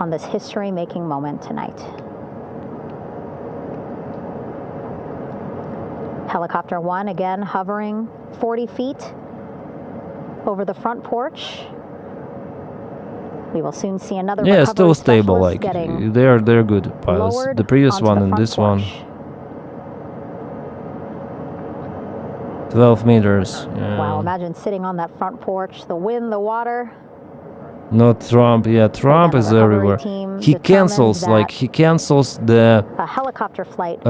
on this history-making moment tonight. Helicopter 1 again hovering 40 feet over the front porch. We will soon see another Yeah, recovery still stable. Like getting they're good pilots. The previous one and this one. 12 meters. Yeah. Wow, imagine sitting on that front porch, the wind, the water. Not Trump. Yeah, Trump is everywhere. He cancels the a helicopter flight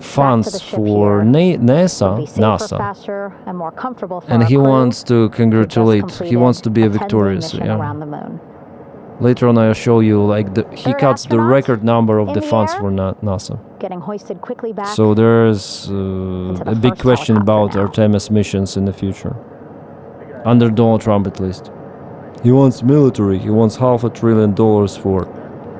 funds for NASA. Faster and more comfortable for and he our crew wants to congratulate. He wants to be a victorious. Yeah. Around the moon. Later on, I'll show you like he cuts the record number of the funds for NASA. Getting hoisted quickly back. So there's a big question about Artemis missions in the future. Under Donald Trump, at least. He wants military. He wants $500 billion for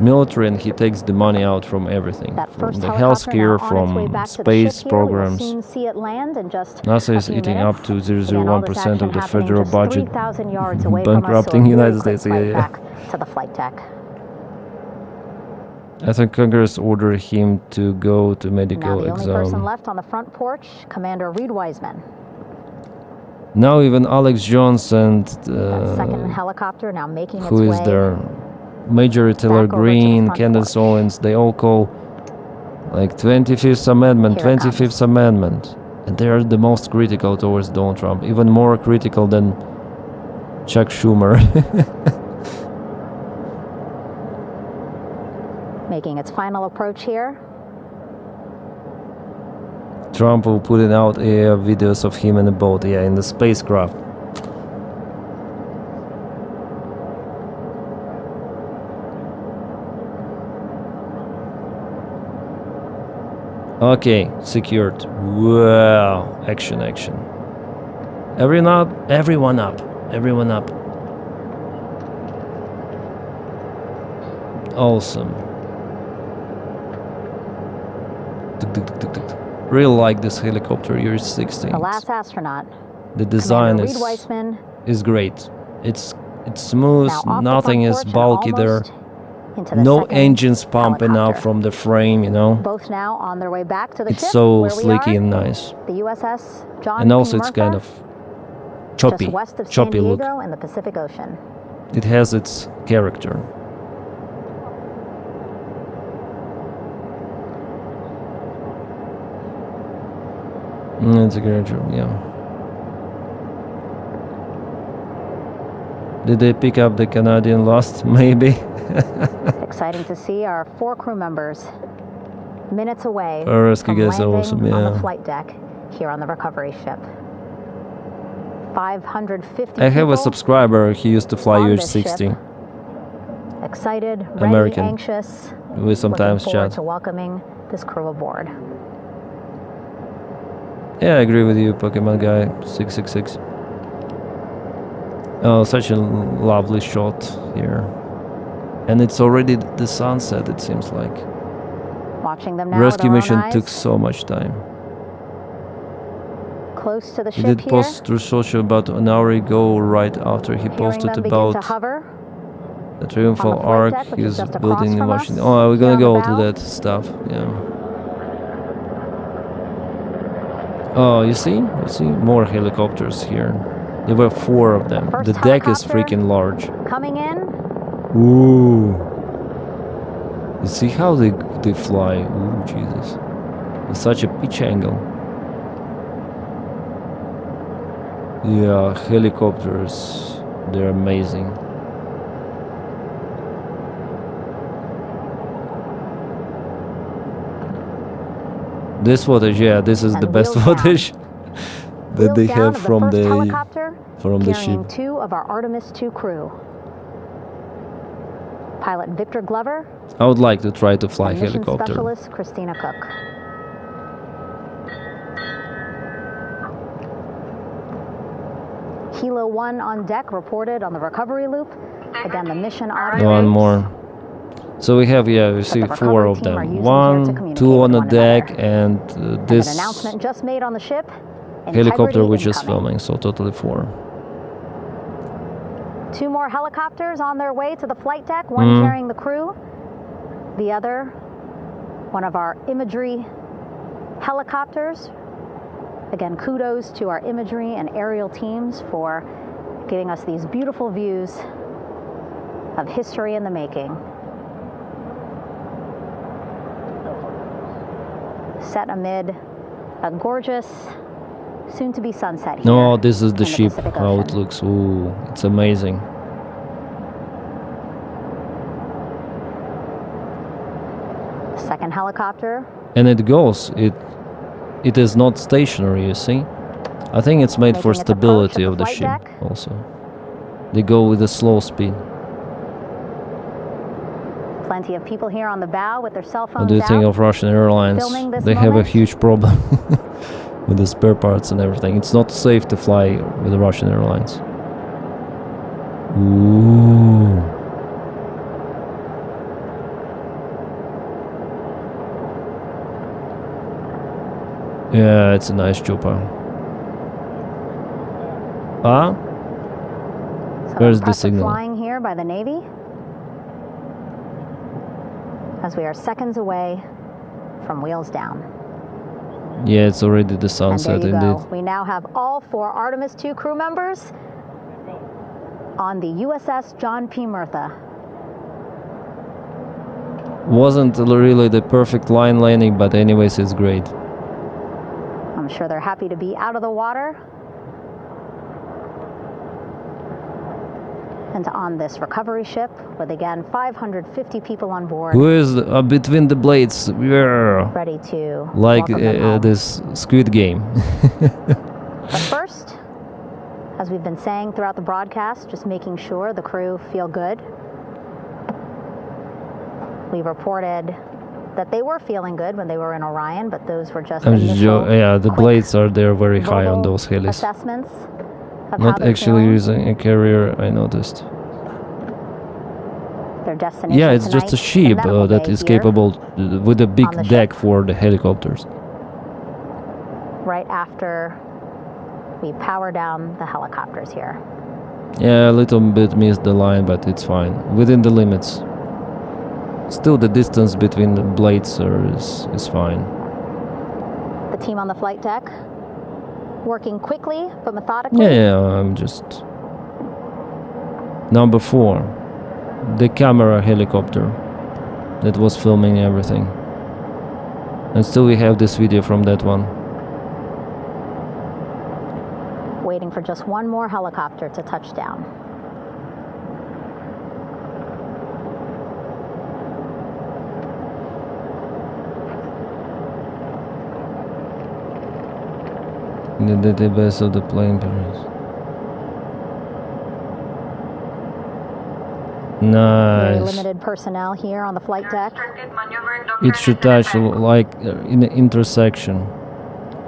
military, and he takes the money out from everything, from the healthcare, from space programs. NASA is eating up to 0.01% of the federal budget, bankrupting United States. Yeah. To the flight deck. I think Congress ordered him to go to medical now the exam. only person left on the front porch, Commander Reed Wiseman. Now even Alex Jones and second helicopter now making its who is way there? Major Taylor Greene, Candace Owens, they all call like 25th Amendment, 25th Amendment. And they are the most critical towards Donald Trump, even more critical than Chuck Schumer. Making its final approach here. Trump will put it out videos of him in a boat, in the spacecraft. Okay, secured. Wow, action. Everyone up. Awesome. Really like this helicopter, year 16. The last astronaut. The design is great. It's smooth, nothing is bulky there. No engines pumping up from the frame, Both now on their way back to the It's ship, so where we sleeky are, and nice. The USS John And also P. it's Murtha, kind of choppy, just west of San choppy look. Diego in the Pacific Ocean. It has its character. It's a great job, Did they pick up the Canadian Lost? Maybe. Exciting to see our 4 crew members minutes away Rescue from guys are landing awesome, on the flight deck here on the recovery ship. 550 I have a people subscriber, he used to fly on UH this 60. ship. Excited, ready, American. anxious. We sometimes looking forward chat. to welcoming this crew aboard. Yeah, I agree with you, Pokemon guy 666. Oh, such a lovely shot here. And it's already the sunset, it seems like. Watching them now Rescue with our own mission took eyes. so much time. Close to the He ship did here. post through social about an hour ago, right after he Hearing posted them begin about to hover the Triumphal on the flight Arc deck, which he is was just across building in from us, Washington. Oh, we're here gonna on the go to bow. that stuff, Oh, you see? More helicopters here. There were 4 of them. First The deck is helicopter freaking large. coming in. Ooh. You see how they fly? Ooh, Jesus. It's such a pitch angle. Yeah, helicopters. They're amazing. This footage, this is the best footage that they have from the carrying ship. 2 of our Artemis 2 crew. Pilot Victor Glover I would like to try to fly and mission helicopter. specialist Christina Cook. Hilo 1 on deck reported on the recovery loop. Again, the mission audio. One more. So we have, we see 4 of them. 1, 2 on the deck, and this An announcement just made on the ship. helicopter Integrity which is incoming. filming, so totally 4. 2 more helicopters on their way to the flight deck, one carrying the crew, the other, one of our imagery helicopters, Again, kudos to our imagery and aerial teams for giving us these beautiful views of history in the making. Set amid a gorgeous, soon-to-be sunset here. No, this is the ship, Pacific how Ocean. it looks. Ooh, it's amazing. Second helicopter. And it goes. It is not stationary, you see. I think it's made for Making its stability approach of the at the ship flight deck. also. They go with a slow speed. Plenty of people here on the bow with their cell phones What do you think out, of Russian Airlines? filming this They have a moment. huge problem with the spare parts and everything. It's not safe to fly with the Russian Airlines. Ooh. Yeah, it's a nice chopper. Ah? So Where's the impressive signal? flying here by the Navy, as we are seconds away from wheels down. Yeah, it's already the And sunset there you indeed. go. We now have all 4 Artemis II crew members on the USS John P. Murtha. Wasn't really the perfect line landing, but anyways, it's great. I'm sure they're happy to be out of the water and on this recovery ship with, again, 550 people on board. Who is between the blades? Yeah. Ready to Like welcome them home. this Squid Game. But first, as we've been saying throughout the broadcast, just making sure the crew feel good. We reported that they were feeling good when they were in Orion, but those were just initial Yeah, the blades are there very high on verbal those helis. assessments of how Not they're actually feeling. using a carrier, I noticed. Their destination Yeah, it's just a tonight, the ship medical that bay is here, capable with a big on the deck for the helicopters. right after we power down the helicopters here. Yeah, a little bit missed the line, but it's fine. Within the limits. Still, the distance between the blades is fine. The team on the flight deck working quickly but methodically. Yeah, I'm just... Number 4. The camera helicopter that was filming everything. And still we have this video from that one. Waiting for just one more helicopter to touch down. The database of the plane periods. Very Nice. limited personnel here on the flight deck. It should touch like in the intersection.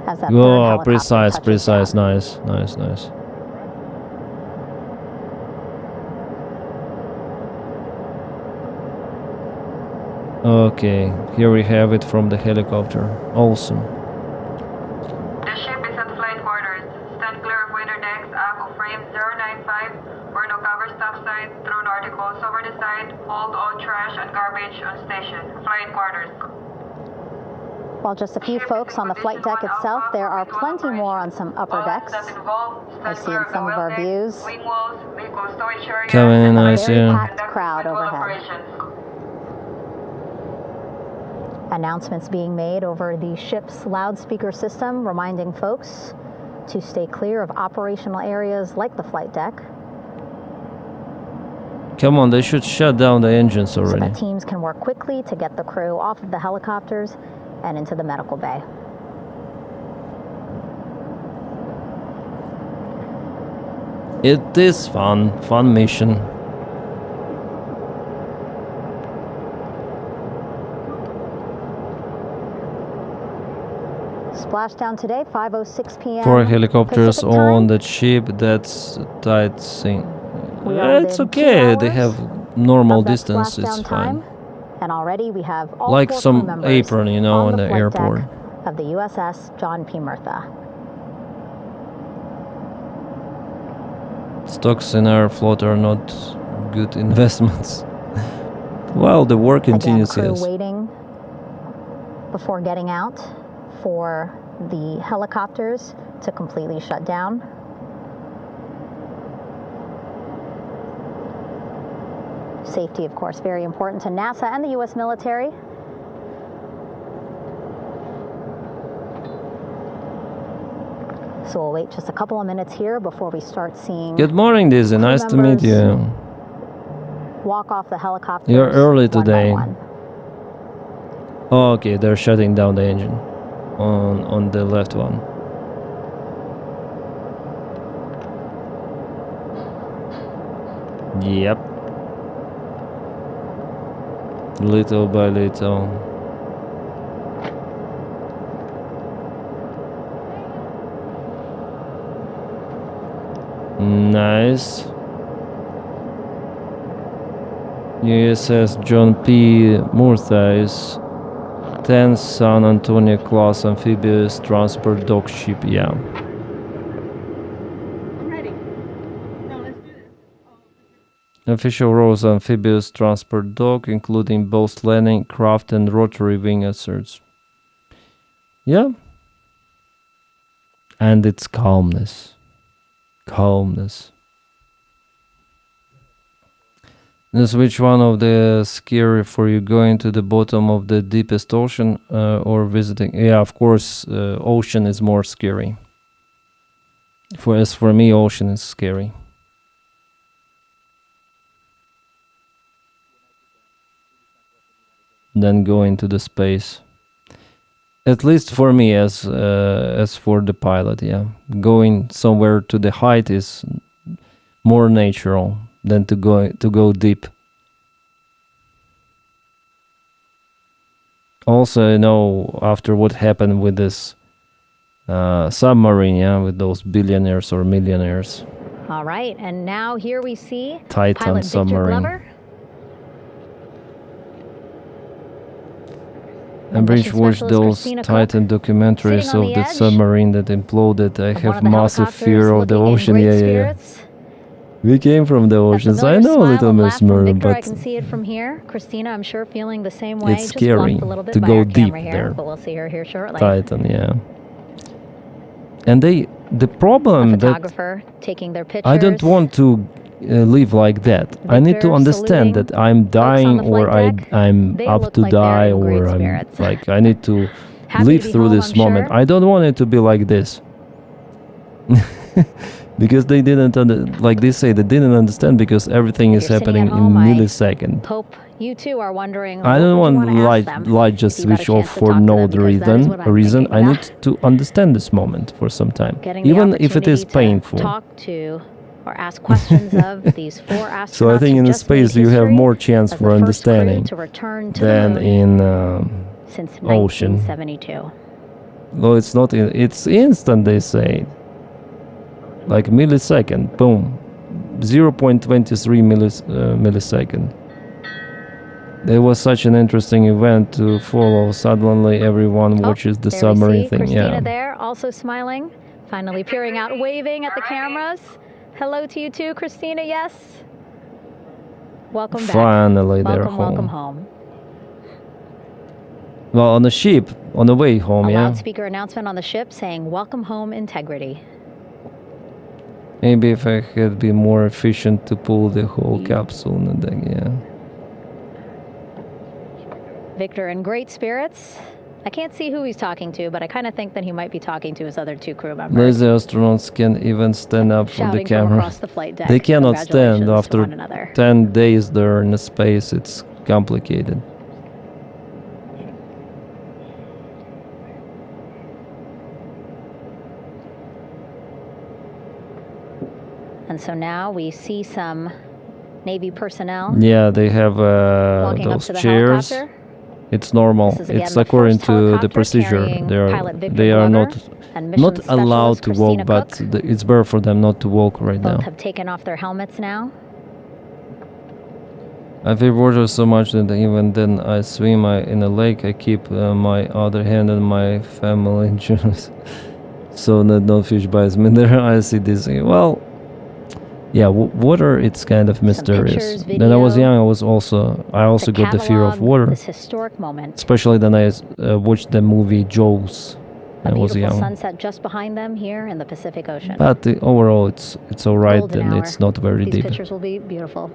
As that third Oh, helicopter precise, touches precise. down. Nice, nice, nice. Okay, here we have it from the helicopter. Awesome. The ship is at flight quarters. Stand clear of waiter decks, ACO frame 095. For no cover stop signs, thrown articles over the side. Hold all trash and garbage on station. Flight quarters. While just a few folks on the flight deck itself, there are plenty more on some upper decks. I see in some of our views. Wing walls, vehicle storage area. Coming in A nice, very yeah. packed crowd overhead. Announcements being made over the ship's loudspeaker system, reminding folks to stay clear of operational areas like the flight deck, Come on, they should shut down the engines so already. that teams can work quickly to get the crew off of the helicopters and into the medical bay. It is fun mission. Splashdown today, 5:06 p.m. 4 helicopters Pacific time. on that ship. That's a tight thing. We are It's within 2 okay. They hours have normal of that distance. It's splashdown fine. time, and already we have all Like 4 some crew members apron, you know, on in the the flight airport. deck of the USS John P. Murtha. Stocks in Aeroflot are not good investments. Well, the war Again, continues, crew yes. waiting before getting out for the helicopters to completely shut down. Safety, of course, very important to NASA and the U.S. military. So we'll wait just a couple of minutes here before we start seeing. Good morning, Dizzy. Nice to meet you. Walk off the helicopter. You're early today. Oh, okay, they're shutting down the engine on the left one. Yep. Little by little. Nice. USS John P. Murtha's 10th San Antonio class amphibious transport dock ship, yeah. Official roles amphibious transport dock, including both landing craft and rotary wing asserts. Yeah. And its calmness. Calmness. Is which one of the scary for you, going to the bottom of the deepest ocean or visiting? Yeah, of course, ocean is more scary. As for me, ocean is scary. Then going to the space. At least for me, as for the pilot, yeah, going somewhere to the height is more natural than to go deep. Also, you know, after what happened with this submarine, yeah, with those billionaires or millionaires. All right, and now here we see Titan pilot submarine. Victor Glover. And Bridge watched those Titan documentaries of the submarine that imploded. I have massive fear of the ocean. Yeah. We came from the oceans. I know, Little Miss Murder, but I can see it from here. Christina, I'm sure, feeling the same way. it's scary to go deep there. But we'll see her here shortly. Titan, yeah. And the problem photographer taking their pictures. I don't want to live like that. I need to understand that I'm dying or I'm up to die or I'm like I need to live through this moment. Sure. I don't want it to be like this. Because they didn't like they say they didn't understand because everything is happening in millisecond. Hope you too are wondering. I don't want light just switch off for no reason. I need to understand this moment for some time, even if it is painful. Talk to or ask questions of these 4 astronauts. So I think in space you have more chance for understanding than in since ocean. 1972. Well, it's not. It's instant. They say. Like millisecond, boom, 0.23 millisecond. There was such an interesting event to follow. Suddenly, everyone watches the submarine thing. Christina there, also smiling, finally peering out, waving at the cameras. Hello to you too, Christina. Yes. Welcome back. Finally, they're home. Welcome home. Well, on the ship, on the way home, A yeah. loudspeaker announcement on the ship saying "Welcome home, Integrity." Maybe if I had been more efficient to pull the whole capsule and then, yeah. Victor in great spirits. I can't see who he's talking to, but I kind of think that he might be talking to his other 2 crew members. Lazy astronauts can even stand up for the camera. They cannot stand after 10 days there in the space. It's complicated. And so now we see some Navy personnel. Yeah, they have those chairs. It's normal. It's according to the procedure. They are not allowed to walk, but it's better for them not to walk right now. Both have taken off their helmets now. I feel water so much that even then I swim in a lake. I keep my other hand on my family insurance, so that no fish bites me there. I see this. Well. Yeah, water, it's kind of mysterious. When I was young, I also got the fear of water. This historic moment. Especially then I watched the movie Jaws. I was beautiful young. sunset just behind them here in the Pacific Ocean. But overall, it's all right, Golden and hour. it's not very These deep. pictures will be beautiful.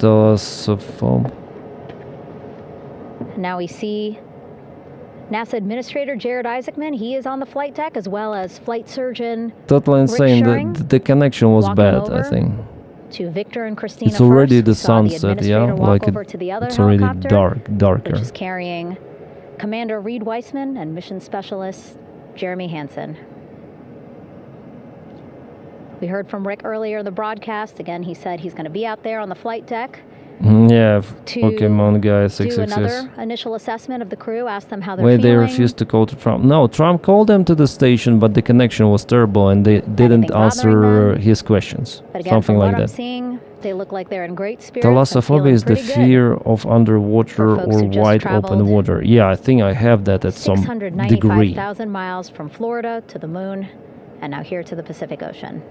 Lots of foam. Now we see NASA Administrator Jared Isaacman. He is on the flight deck, as well as flight surgeon Totally Rick insane. Schuring, The connection was walking bad, I over think. to Victor and Christina. It's already first. the We saw the sunset, yeah? administrator walk Like over to the other it's already helicopter, darker. which is carrying Commander Reed Weissman and mission specialist Jeremy Hansen. We heard from Rick earlier in the broadcast. Again, he said he's going to be out there on the flight deck Yeah, to Pokemon guy do 666. another initial assessment of the crew, ask them how they're Wait, they feeling. refused to call to Trump. No, Trump called them to the station, but the connection was terrible, and they didn't answer his questions. But again, Something from like what I'm that. seeing, they look like they're in great spirits. Thalassophobia is the fear of underwater folks or who just wide traveled open water. Yeah, I think I have that at some degree. 695,000 miles from Florida to the moon, and now here to the Pacific Ocean.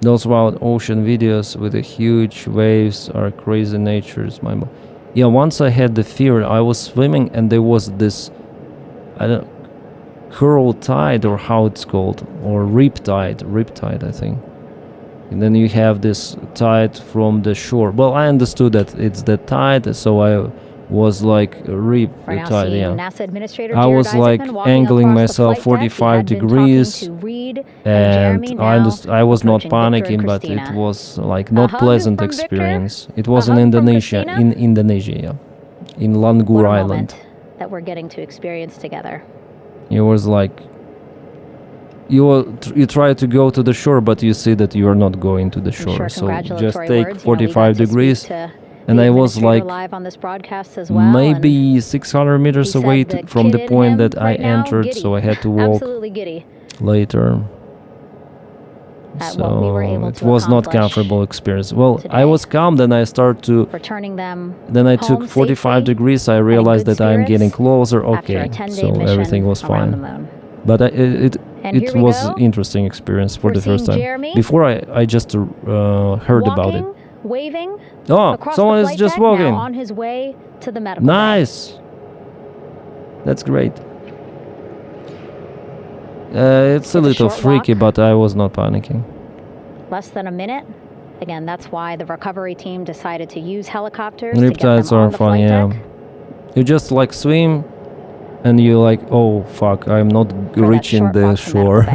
Those wild ocean videos with the huge waves are crazy natures. Yeah, once I had the fear, I was swimming and there was this, I don't, curl tide or how it's called, or riptide, I think. And then you have this tide from the shore. Well, I understood that it's the tide, so I was like We're now tide, seeing yeah. NASA Administrator I Jared was like Isaacman walking angling across the myself flight deck. He 45 had been degrees, talking to Reed and Jeremy, I was not approaching Victor and panicking, but it Christina. was like A not hug pleasant from Victor? experience. It A was in hug from Indonesia, Christina? in Langur What a Island. moment that we're getting to experience together. It was like you try to go to the shore, but you see that you are not going to the shore. Sure, So just congratulatory take words. 45 degrees, and I was like live on this broadcast as well, and maybe 600 meters he said away the from the kid in point him that I right now, entered, giddy. so I had to walk absolutely giddy later. at what we were able It to was not accomplish comfortable experience. Well, today. I was calm, then I start to returning them then I home took 45 safely, degrees. I realized good that I'm getting spirits closer. after a Okay, 10-day so mission everything was around the fine. moon. But And here it we was go. interesting experience for We're the first seeing time. Jeremy Before I just heard about it. Walking, waving Oh, across someone the is flight just deck, walking. now on his way to the medical bay. Nice. That's great. It's a little short freaky, but I was not panicking. Less than a minute. Again, that's why the recovery team decided to use helicopters to get Riptides them on are the fun, flight yeah. deck. You just like swim, and you like, oh fuck, I'm not reaching the shore.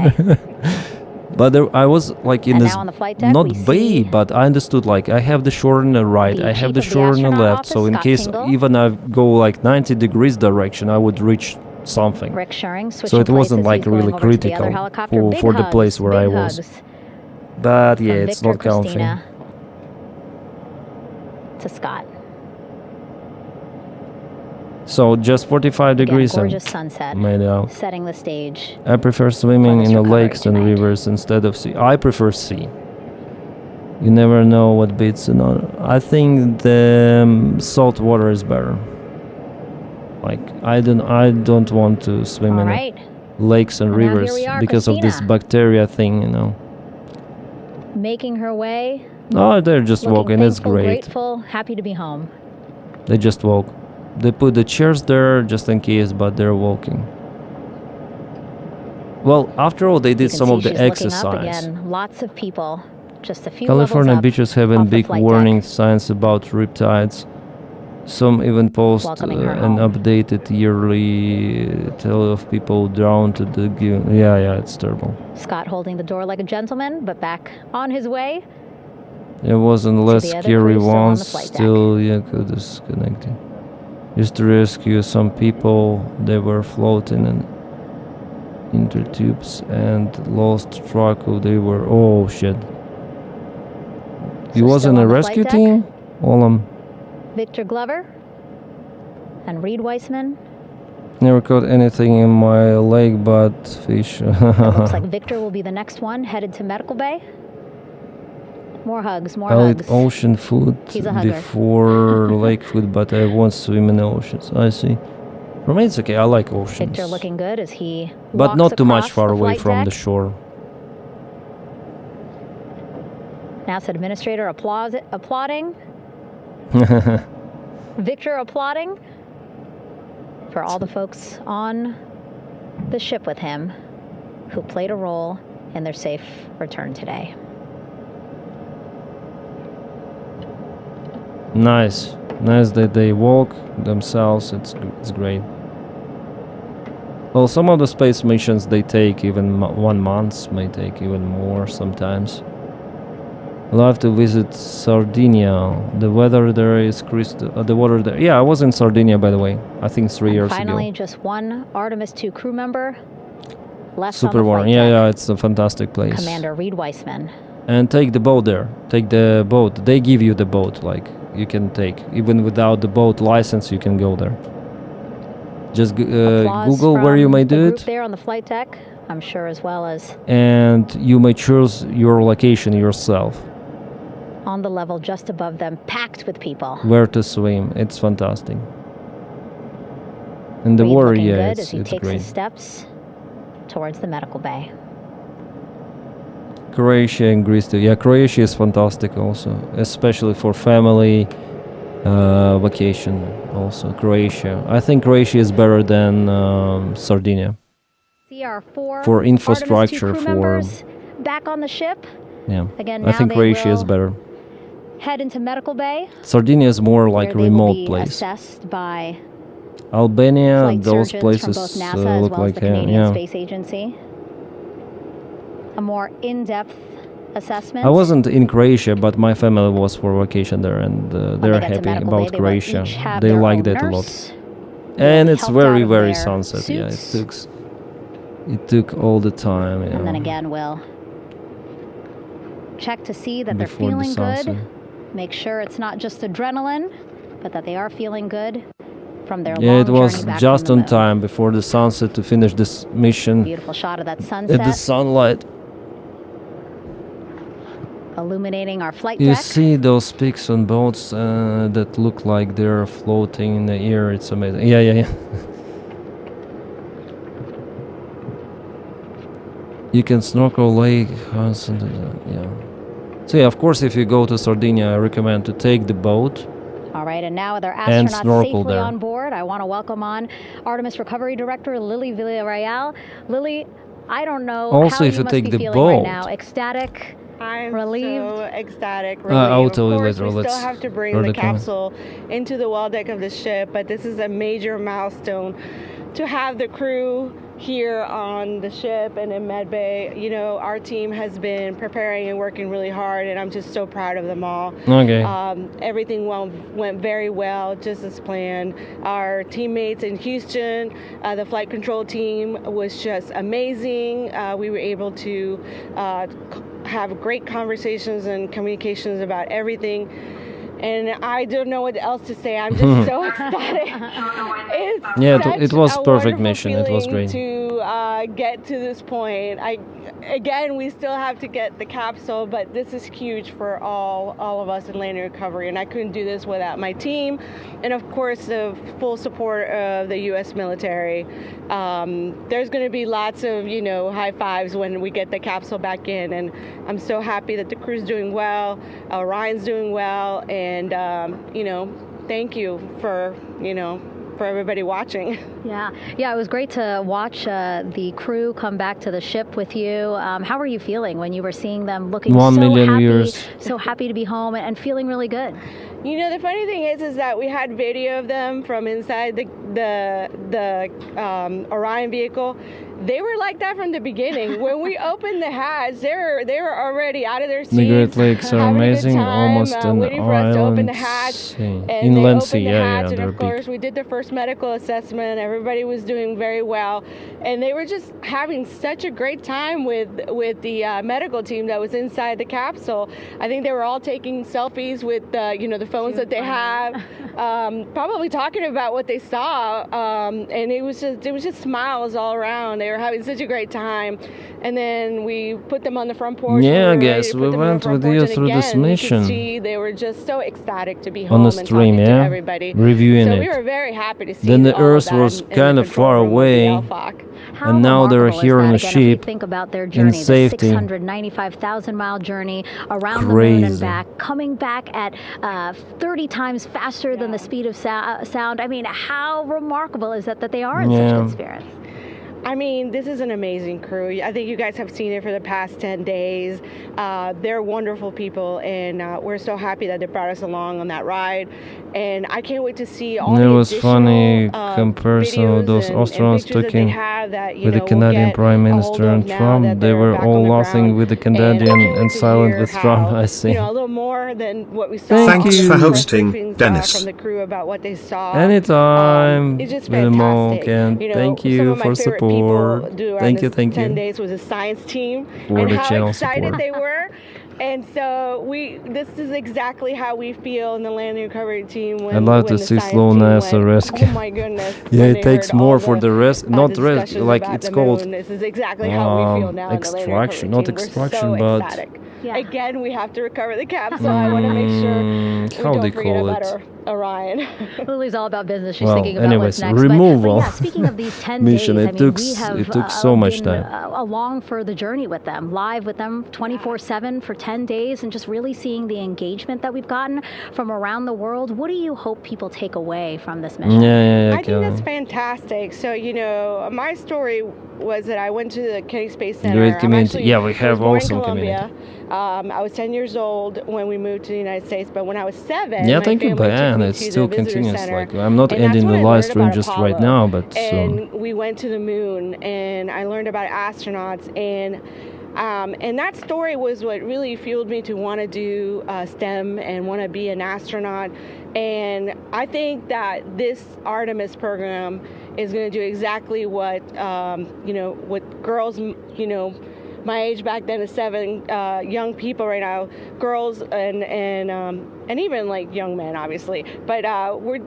But I was like in And this now on the flight deck, not we bay, but I understood like I have the shore on the right, the I have chief the of the shore on the astronaut left, office, so in Scott case Tingle. even I go like 90 degrees direction, I would reach something. Rick Schuring So switching it wasn't places. like He's going really over to the critical other helicopter. Big for the hugs, place where I big was. hugs But yeah, from it's Victor, not comfy. Christina to Scott. So just 45 Again, degrees gorgeous and sunset made out. setting the stage. I prefer swimming this in the recovery lakes and rivers instead of sea. I prefer sea. You never know what beats another. I think the salt water is better. Like I don't want to swim All in right. lakes and Well, now here rivers we are, because of this Christina. bacteria thing, you know. Making her way. No, they're just looking walking. It's thankful, great. Grateful, happy to be home. They just walk. They put the chairs there just in case, but they're walking. Well, after all, they You did can some see of the she's looking up exercise. again. Lots of people. Just a few California levels up beaches having off the big flight warning deck. signs about riptides. Some even post Welcoming her an home. updated yearly tally of people drowned to the given. Yeah, it's terrible. Scott holding the door like a gentleman, but back on his way. There wasn't less the other scary crew still on the ones. flight deck. Still, yeah, good disconnecting. Used to rescue some people. They were floating in inter tubes and lost track of they were. Oh shit! He So was still in a on the flight rescue deck? team. All Victor Glover and Reed Weissman. never caught anything in my lake but fish. It looks like Victor will be the next one headed to Medical Bay. More hugs, more I'll hugs. eat ocean food He's a hugger. before lake food, but I won't swim in the oceans. I see. For me, it's okay. I like oceans, Victor looking good as he but walks not too much across far the away flight from the deck. shore. NASA Administrator applauding. Victor applauding. for all the folks on the ship with him who played a role in their safe return today. Nice that they walk themselves. It's great. Well, some of the space missions they take even 1 month, may take even more sometimes. I'll have to visit Sardinia. The weather there is crystal. The water there. Yeah, I was in Sardinia, by the way. I think 3 years Finally, ago. just one Artemis 2 crew member left Super on the warm. flight Yeah, deck. it's a fantastic place. Commander Reed Weissman. And take the boat there. Take the boat. They give you the boat. Like you can take even without the boat license. You can go there. Just Google where you may do it. There on the flight deck, I'm sure, as well as and you may choose your location yourself. On the level just above them, packed with people. Where to swim. It's fantastic. And the Reed water, looking yeah, good as he it's takes great. his steps towards the medical bay. Croatia and Greece too. Yeah, Croatia is fantastic also, especially for family vacation also. Croatia. I think Croatia is better than Sardinia. CR4 for infrastructure, Artemis 2 crew members back on the ship. Yeah, Again, I now think they Croatia is will better. Head into medical bay. Sardinia is more like a where they will remote be place. Assessed by Albania, flight those surgeons places from both NASA as look well as like the Canadian yeah. Space Agency. A more in-depth assessment. I wasn't in Croatia, but my family was for vacation there, and they're happy about Croatia. They liked it a lot, and it's very sunset. Yeah, it took all the time. And then again, we'll check to see that they're Before the feeling sunset. good. Make sure it's not just adrenaline, but that they are feeling good from their Yeah, long it was journey back just from the on time before the sunset to finish this mission. Beautiful shot of that sunset. At the sunlight. Illuminating our flight You deck. see those peaks on boats that look like they're floating in the air. It's amazing. Yeah. You can snorkel lake. Yeah. So yeah, of course, if you go to Sardinia, I recommend to take the boat. All right, and now with our And astronauts snorkel safely there. on board, I want to welcome on Artemis Recovery Director Lily Villarreal. Lily, I don't know Also, how if you you must take be the feeling right boat. now. Ecstatic, I'm relieved. so ecstatic, I will relieved. tell you Of course, later. we Let's still have to bring hear the the comment. capsule into the well deck of the ship, but this is a major milestone to have the crew here on the ship and in medbay. You know, our team has been preparing and working really hard, and I'm just so proud of them all. Okay. Everything went very well, just as planned. Our teammates in Houston, the flight control team was just amazing. We were able to have great conversations and communications about everything. And I don't know what else to say. I'm just so ecstatic. It's Yeah, it was such a perfect wonderful mission. It was feeling great. to get to this point. Again, we still have to get the capsule, but this is huge for all of us in landing recovery. And I couldn't do this without my team, and of course the full support of the U.S. military. There's going to be lots of high fives when we get the capsule back in, and I'm so happy that the crew's doing well, Orion's doing well, and thank you for for everybody watching. Yeah, it was great to watch the crew come back to the ship with you. How were you feeling when you were seeing them looking 1 so million happy, viewers. so happy to be home and feeling really good? The funny thing is that we had video of them from inside the Orion vehicle. They were like that from the beginning. When we opened the hatch, they were already out of their seats. The Great Lakes are having a good amazing, time, almost an waiting for us to open the island hatch. sea. And they Inland opened sea, the yeah, hatch, and they're of course we did the first medical assessment. Everybody was doing very well, and they were just having such a great time with the medical team that was inside the capsule. I think they were all taking selfies with the phones that they have, probably talking about what they saw, and it was just smiles all around. They were having such a great time, and then we put them on the front porch. Yeah, I we were ready guess to we put them on the went front with porch, you and through this again, you mission. could see they were just so ecstatic to be On home the and stream, talking to yeah? everybody. Reviewing so it. we were very happy to see Then the all of Earth that was in the kind of control far room of the away. LFOC. and now they're here on a ship think about their journey, in safety. The 695,000-mile journey around the moon and back, coming back at 30 times faster than the speed of sound. I mean, how remarkable is that they are in such an experience? I mean, this is an amazing crew. I think you guys have seen it for the past 10 days. They're wonderful people, and we're so happy that they brought us along on that ride. And I can't wait to see all the it was funny comparison of those astronauts talking with the Canadian Prime Minister and Trump. They were all laughing with the Canadian and silent with Trump, I see. A little more than what we saw. Thanks for hosting, Denys. From the crew about what they saw. Anytime, it's just with fantastic. and thank you for support. Thank you. 10 days was a science team, for and the how excited support. they were. And so this is exactly how we feel in the landing recovery team. I'd love to see slow NASA rescue. Oh my goodness! Yeah, it takes more for the rest, not rest, like it's called. This is exactly how we feel now. Extraction, not extraction, but. Ecstatic. Again, we have to recover the capsule. I want to make sure how we they don't forget call about Orion. Lily's all about business. She's thinking about anyways, what's next. removal. But yeah, speaking of these 10 mission, days, it took so much time. Along for the journey with them, live with them 24/7 for 10 days, and just really seeing the engagement that we've gotten from around the world. What do you hope people take away from this mission? I think that's fantastic. So, my story was that I went to the Kennedy Space Center. Great community. Yeah, we have awesome community. I was 10 years old when we moved to the United States, but when I was 7, yeah, thank you, Ben. It still continues. Like, I'm not ending the live stream just right now, but and we went to the moon, and I learned about astronauts, and that story was what really fueled me to want to do STEM and want to be an astronaut. And I think that this Artemis program is going to do exactly what what girls, my age back then is 7, young people right now, girls and even like young men, obviously. But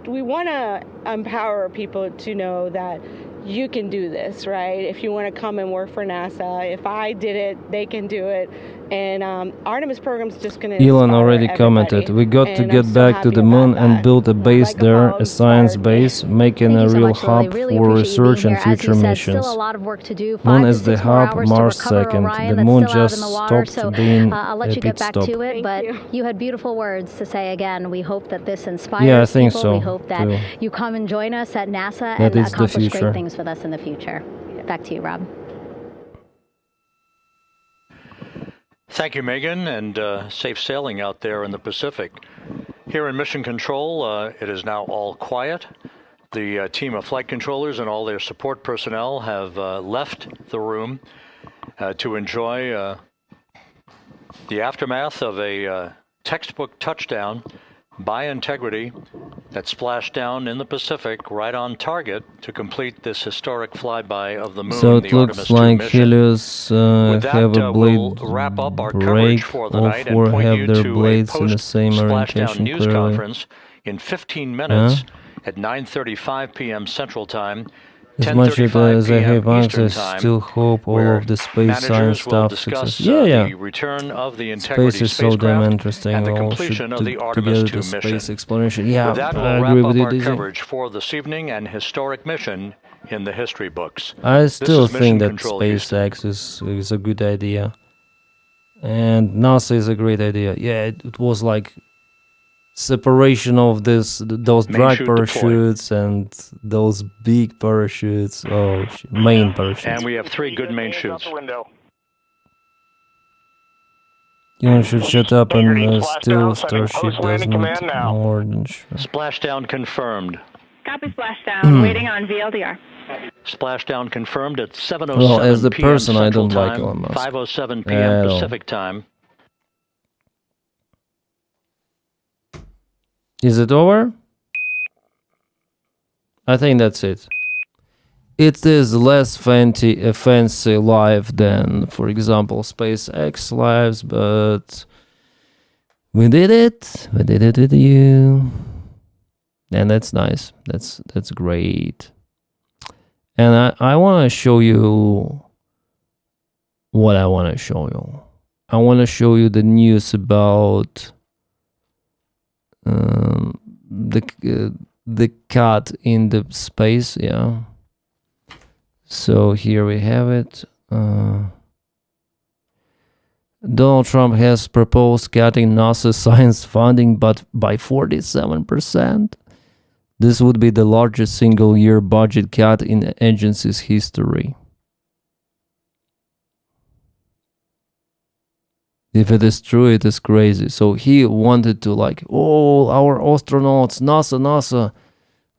we want to empower people to know that you can do this, right? If you want to come and work for NASA, if I did it, they can do it. And Artemis program's just going to Elon already commented, we got to get back to the moon and build a base there, a science base, making a real hub for research and future missions. Still a lot of work to do. Moon is the hub, Mars second. The moon just stopped being I'll let you get back to it, but you had beautiful words to say again. We hope that this inspires I think people. so, We hope that you come and join us at NASA and accomplish great things with us in the future. Back to you, Rob. Thank you, Megan, and safe sailing out there in the Pacific. Here in Mission Control, it is now all quiet. The team of flight controllers and all their support personnel have left the room to enjoy the aftermath of a textbook touchdown by integrity at Splashdown in the Pacific, right on target to complete this historic flyby of the moon. So it looks like Helios have a blade we'll wrap up our break, coverage for the night and point have you their to blades a in the same Splashdown orientation news clearly. conference in 15 minutes at 9:35 p.m. Central Time. As much as I have Eastern access, Time, still hope all of the space science stuff success. the return of the Integrity Space is so damn spacecraft interesting. and the all completion should of the Artemis together 2 the mission. space exploration. Yeah, With that, I we'll agree wrap with up you, our Dizzy. coverage for this evening and historic mission in the history books. I still This is think Mission that Control SpaceX is a good idea, and NASA is a great idea. Yeah, it was like separation of those Main drag chute parachutes and those big parachutes. Oh, main parachutes. And we have 3 good main chutes. You should shut up and still Starship doesn't more than sure. Splashdown confirmed. Copy Splashdown. Waiting on VLDR. Splashdown confirmed at 7:07 Well, as the p.m. person, I Central don't like Time, Elon Musk 5:07 at p.m. all. Pacific Time. Is it over? I think that's it. It is less fancy live than, for example, SpaceX lives, but we did it. We did it with you, and that's nice. That's great. And I want to show you what I want to show you. I want to show you the news about the cut in the space, yeah. So here we have it. Donald Trump has proposed cutting NASA science funding but by 47%. This would be the largest single-year budget cut in the agency's history. If it is true, it is crazy. So he wanted to like, oh, our astronauts, NASA,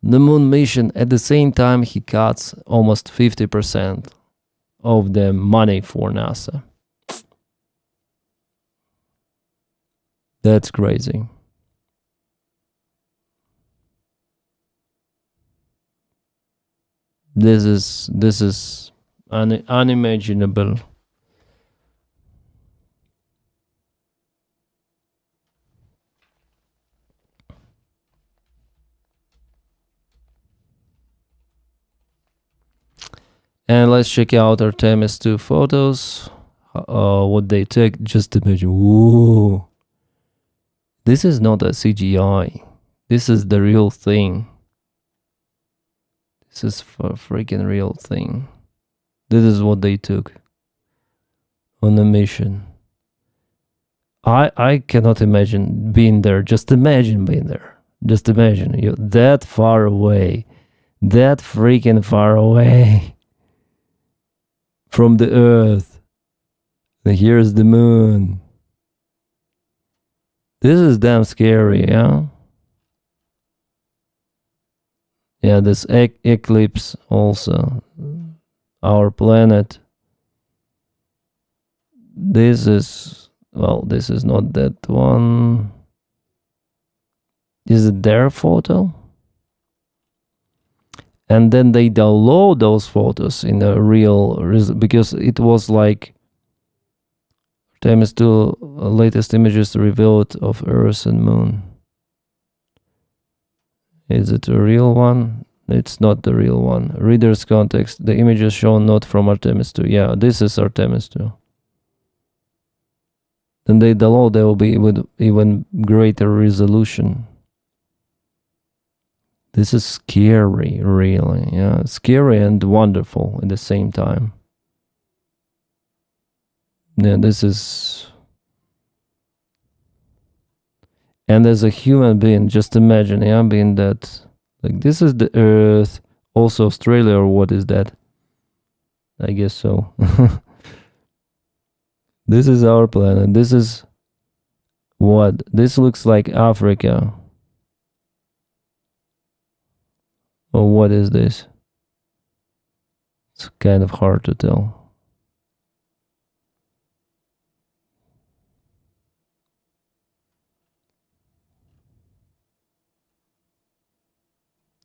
the moon mission. At the same time, he cuts almost 50% of the money for NASA. That's crazy. This is unimaginable. And let's check out Artemis 2 photos. What they took. Just imagine. Whoa. This is not a CGI. This is the real thing. This is a freaking real thing. This is what they took on the mission. I cannot imagine being there. Just imagine being there. Just imagine you're that far away. That freaking far away from the Earth. And here's the moon. This is damn scary, yeah? Yeah, this eclipse also. Our planet. This is, well, this is not that one. Is it their photo? And then they download those photos in a real, because it was like Artemis 2 latest images revealed of Earth and Moon. Is it a real one? It's not the real one. Reader's context. The images shown not from Artemis 2. Yeah, this is Artemis 2. Then they download, they will be with even greater resolution. This is scary, really. Yeah, scary and wonderful at the same time. Yeah, this is... And as a human being, just imagine, yeah, being that, like, this is the Earth, also Australia, or what is that? I guess so. This is our planet. This is what? This looks like Africa. Or what is this? It's kind of hard to tell.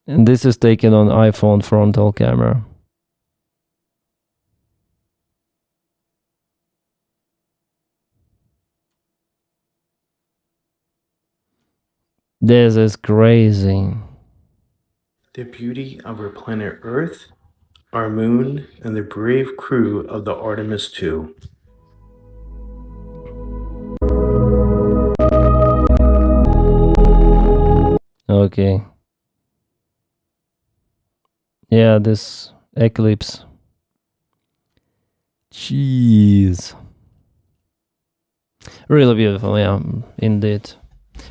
And this is taken on iPhone frontal camera. This is crazy. The beauty of our planet Earth, our moon, and the brave crew of the Artemis 2. Okay. Yeah, this eclipse. Jeez. Really beautiful, yeah, indeed.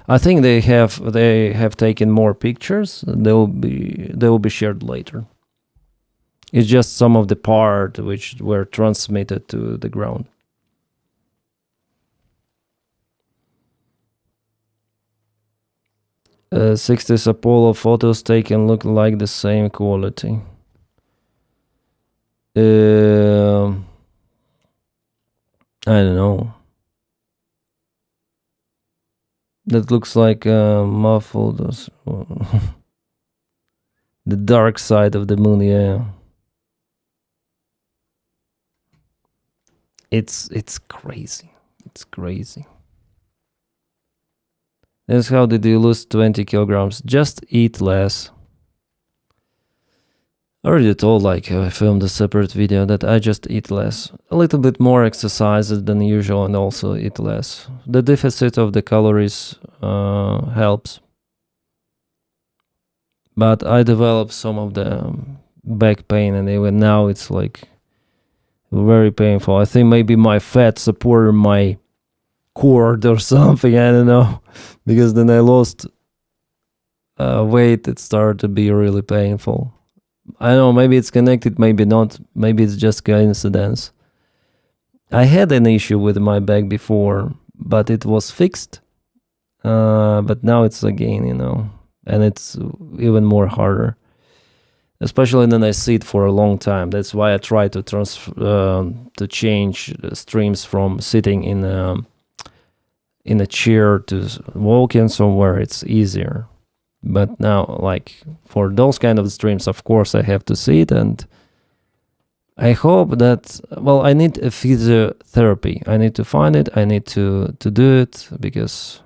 I think they have taken more pictures. They will be shared later. It's just some of the part which were transmitted to the ground. 60s Apollo photos taken look like the same quality. I don't know. That looks like muffled. The dark side of the moon, yeah. It's crazy. It's crazy. That's how did you lose 20 kilograms? Just eat less. I already told, like, I filmed a separate video that I just eat less. A little bit more exercises than usual and also eat less. The deficit of the calories helps. But I developed some of the back pain, and even now it's like very painful. I think maybe my fat supported my cord or something, I don't know, because then I lost weight. It started to be really painful. I don't know, maybe it's connected, maybe not, maybe it's just coincidence. I had an issue with my back before, but it was fixed. But now it's again, and it's even more harder. Especially when I sit for a long time. That's why I try to change streams from sitting in a chair to walking somewhere. It's easier. But now, like for those kind of streams, of course, I have to sit, and I hope that, well, I need a physiotherapy. I need to find it. I need to do it because,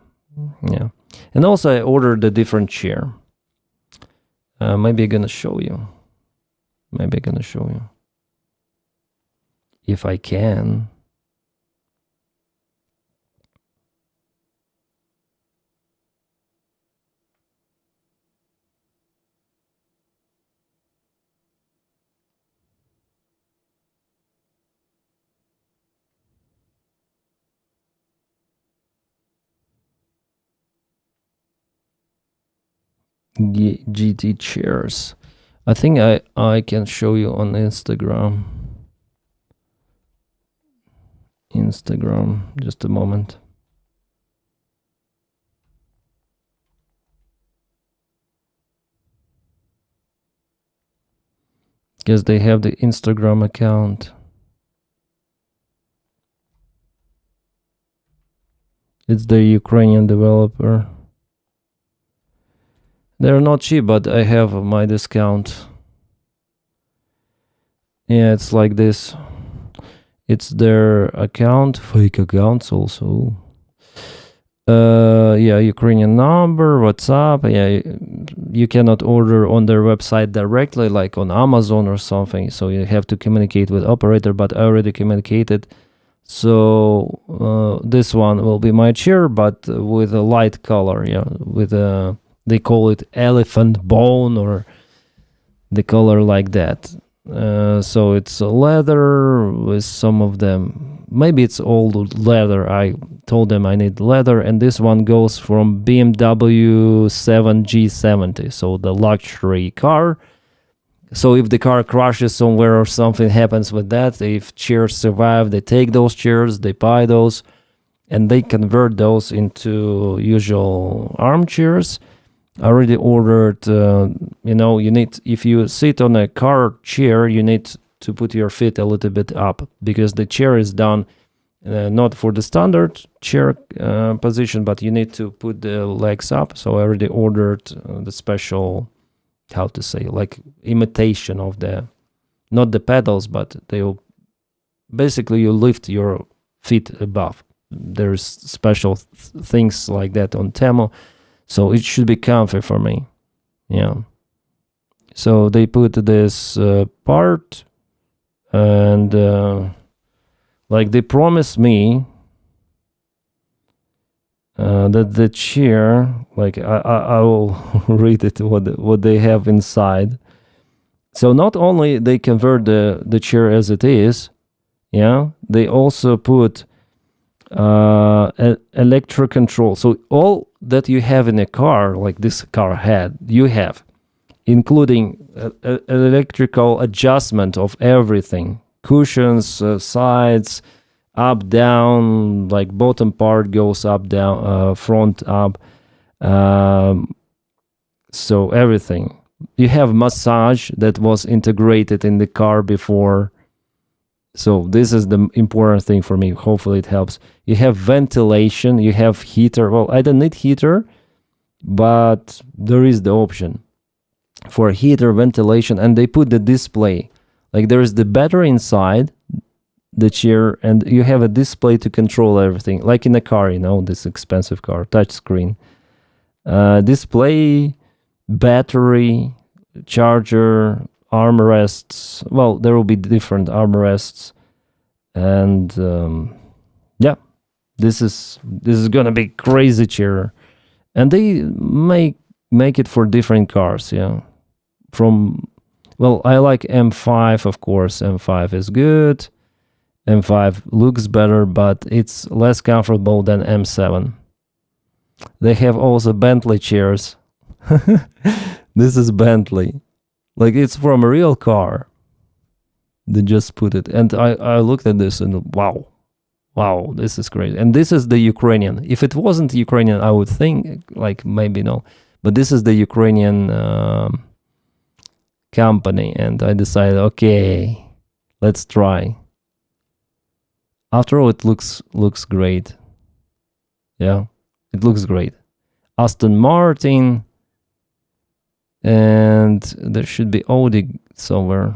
yeah. And also, I ordered a different chair. Maybe I'm gonna show you. If I can. GT chairs. I think I can show you on Instagram. Just a moment. Because they have the Instagram account. It's the Ukrainian developer. They're not cheap, but I have my discount. Yeah, it's like this. It's their account, fake accounts also. Yeah, Ukrainian number, WhatsApp. Yeah, you cannot order on their website directly, like on Amazon or something. So you have to communicate with operator, but I already communicated. So this one will be my chair, but with a light color. Yeah, with a, they call it elephant bone, or the color like that. So it's leather with some of them. Maybe it's old leather. I told them I need leather, and this one goes from BMW 7G70, so the luxury car. So if the car crashes somewhere or something happens with that, if chairs survive, they take those chairs, they buy those, and they convert those into usual armchairs. I already ordered, you need, if you sit on a car chair, you need to put your feet a little bit up, because the chair is done not for the standard chair position, but you need to put the legs up. So I already ordered the special, how to say, like imitation of the, not the pedals, but they'll, basically you lift your feet above. There's special things like that on Temu. So it should be comfy for me. Yeah. So they put this part, and like they promised me that the chair, like I will read it what they have inside. So not only they convert the chair as it is, yeah, they also put electric control. So all that you have in a car, like this car had, you have, including electrical adjustment of everything, cushions, sides, up, down, like bottom part goes up, down, front, up. So everything. You have massage that was integrated in the car before. So this is the important thing for me. Hopefully it helps. You have ventilation, you have heater. Well, I don't need heater, but there is the option for heater, ventilation, and they put the display. Like there is the battery inside the chair, and you have a display to control everything, like in a car, this expensive car, touch screen. Display, battery, charger, armrests. Well, there will be different armrests, and yeah, this is gonna be crazy chair, and they make it for different cars. Yeah, Well, I like M5, of course. M5 is good. M5 looks better, but it's less comfortable than M7. They have also Bentley chairs. This is Bentley. Like, it's from a real car. They just put it. And I looked at this and wow. Wow, this is great. And this is the Ukrainian. If it wasn't Ukrainian, I would think, like, maybe no. But this is the Ukrainian company. And I decided, okay, let's try. After all, it looks great. Yeah, it looks great. Aston Martin. And there should be Audi somewhere.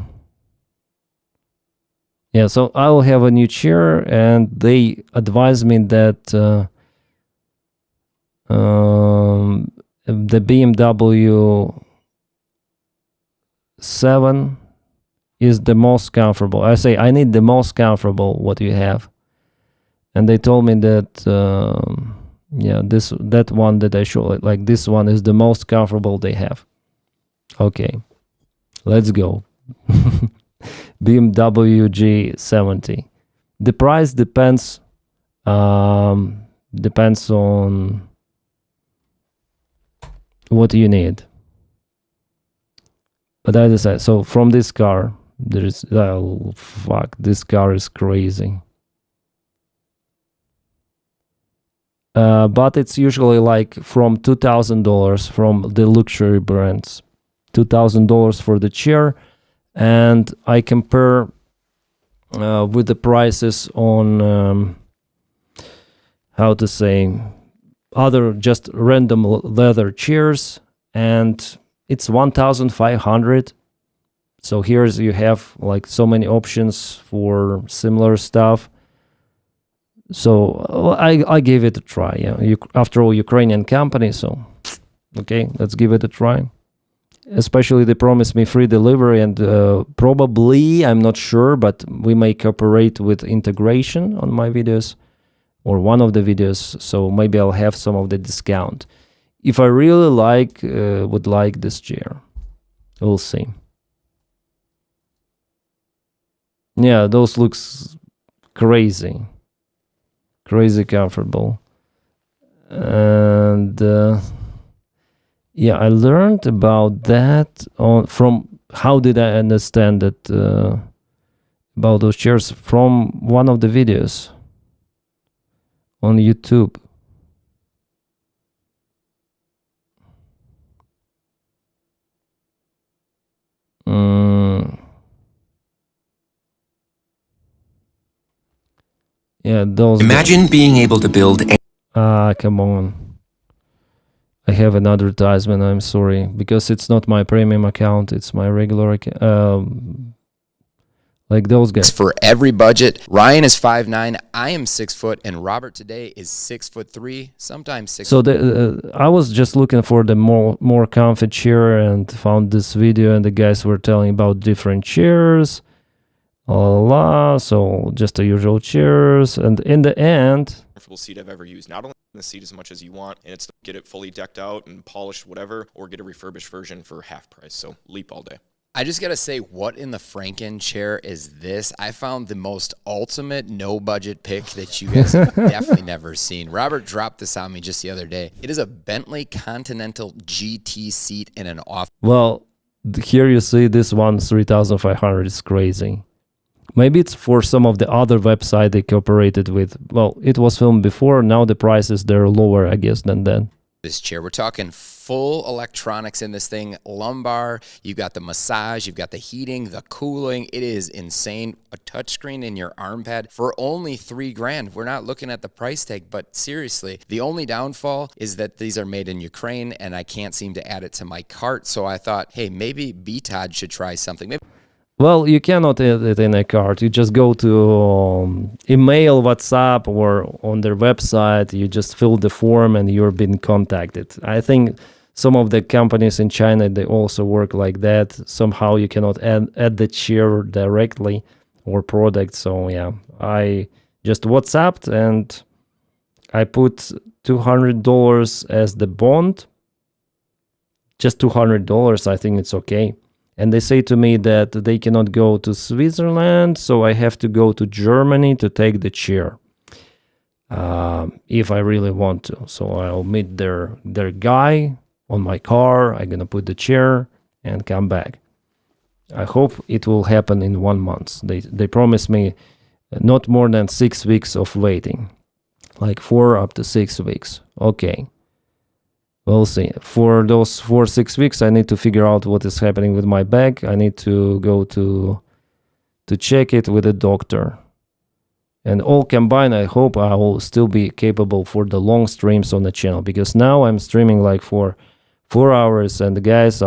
Yeah, so I will have a new chair, and they advise me that the BMW 7 is the most comfortable. I say I need the most comfortable what you have, and they told me that yeah, that one that I showed, like this one is the most comfortable they have. Okay, let's go. BMW G70. The price depends on what you need. But I decided, so from this car, there is, oh fuck, this car is crazy. But it's usually like from $2,000 from the luxury brands. $2,000 for the chair. And I compare with the prices on, how to say, other just random leather chairs, and it's 1,500. So here's you have like so many options for similar stuff. So I gave it a try. Yeah, after all, Ukrainian company. So okay, let's give it a try. Especially they promised me free delivery, and probably, I'm not sure, but we may cooperate with integration on my videos or one of the videos, so maybe I'll have some of the discount. If I really would like this chair, we'll see. Yeah, those looks crazy comfortable. And yeah, I learned about that from, how did I understand that about those chairs? From one of the videos on YouTube. Yeah, those. Imagine being able to build. Come on. I have an advertisement, I'm sorry, because it's not my premium account, it's my regular account. Like those guys. For every budget. Ryan is 5'9", I am 6 foot, and Robert today is 6'3", sometimes 6. So I was just looking for the more comfy chair and found this video, and the guys were telling about different chairs. So just the usual chairs, and in the end, comfortable seat I've ever used. Not only the seat as much as you want, and it's get it fully decked out and polished, whatever, or get a refurbished version for half price. So leap all day. I just gotta say, what in the Franken chair is this? I found the most ultimate no budget pick that you guys have definitely never seen. Robert dropped this on me just the other day. It is a Bentley Continental GT seat in an off. Well, here you see this one, 3,500 is crazy. Maybe it's for some of the other website they cooperated with. Well, it was filmed before. Now the prices, they're lower, I guess, than then. This chair, we're talking full electronics in this thing. Lumbar, you've got the massage, you've got the heating, the cooling. It is insane. A touchscreen in your arm pad for only $3,000. We're not looking at the price tag, but seriously, the only downfall is that these are made in Ukraine, and I can't seem to add it to my cart. So I thought, hey, maybe BTOD should try something. Maybe. Well, you cannot add it in a cart. You just go to email, WhatsApp, or on their website. You just fill the form and you're being contacted. I think some of the companies in China, they also work like that. Somehow you cannot add the chair directly or product. So yeah, I just WhatsApped and I put $200 as the bond. Just $200. I think it's okay. And they say to me that they cannot go to Switzerland, so I have to go to Germany to take the chair. If I really want to. So I'll meet their guy on my car. I'm gonna put the chair and come back. I hope it will happen in 1 month. They promised me not more than 6 weeks of waiting, like 4 up to 6 weeks. Okay, we'll see. For those 4-6 weeks, I need to figure out what is happening with my back. I need to go to check it with a doctor. And all combined, I hope I will still be capable for the long streams on the channel, because now I'm streaming like for 4 hours, and guys,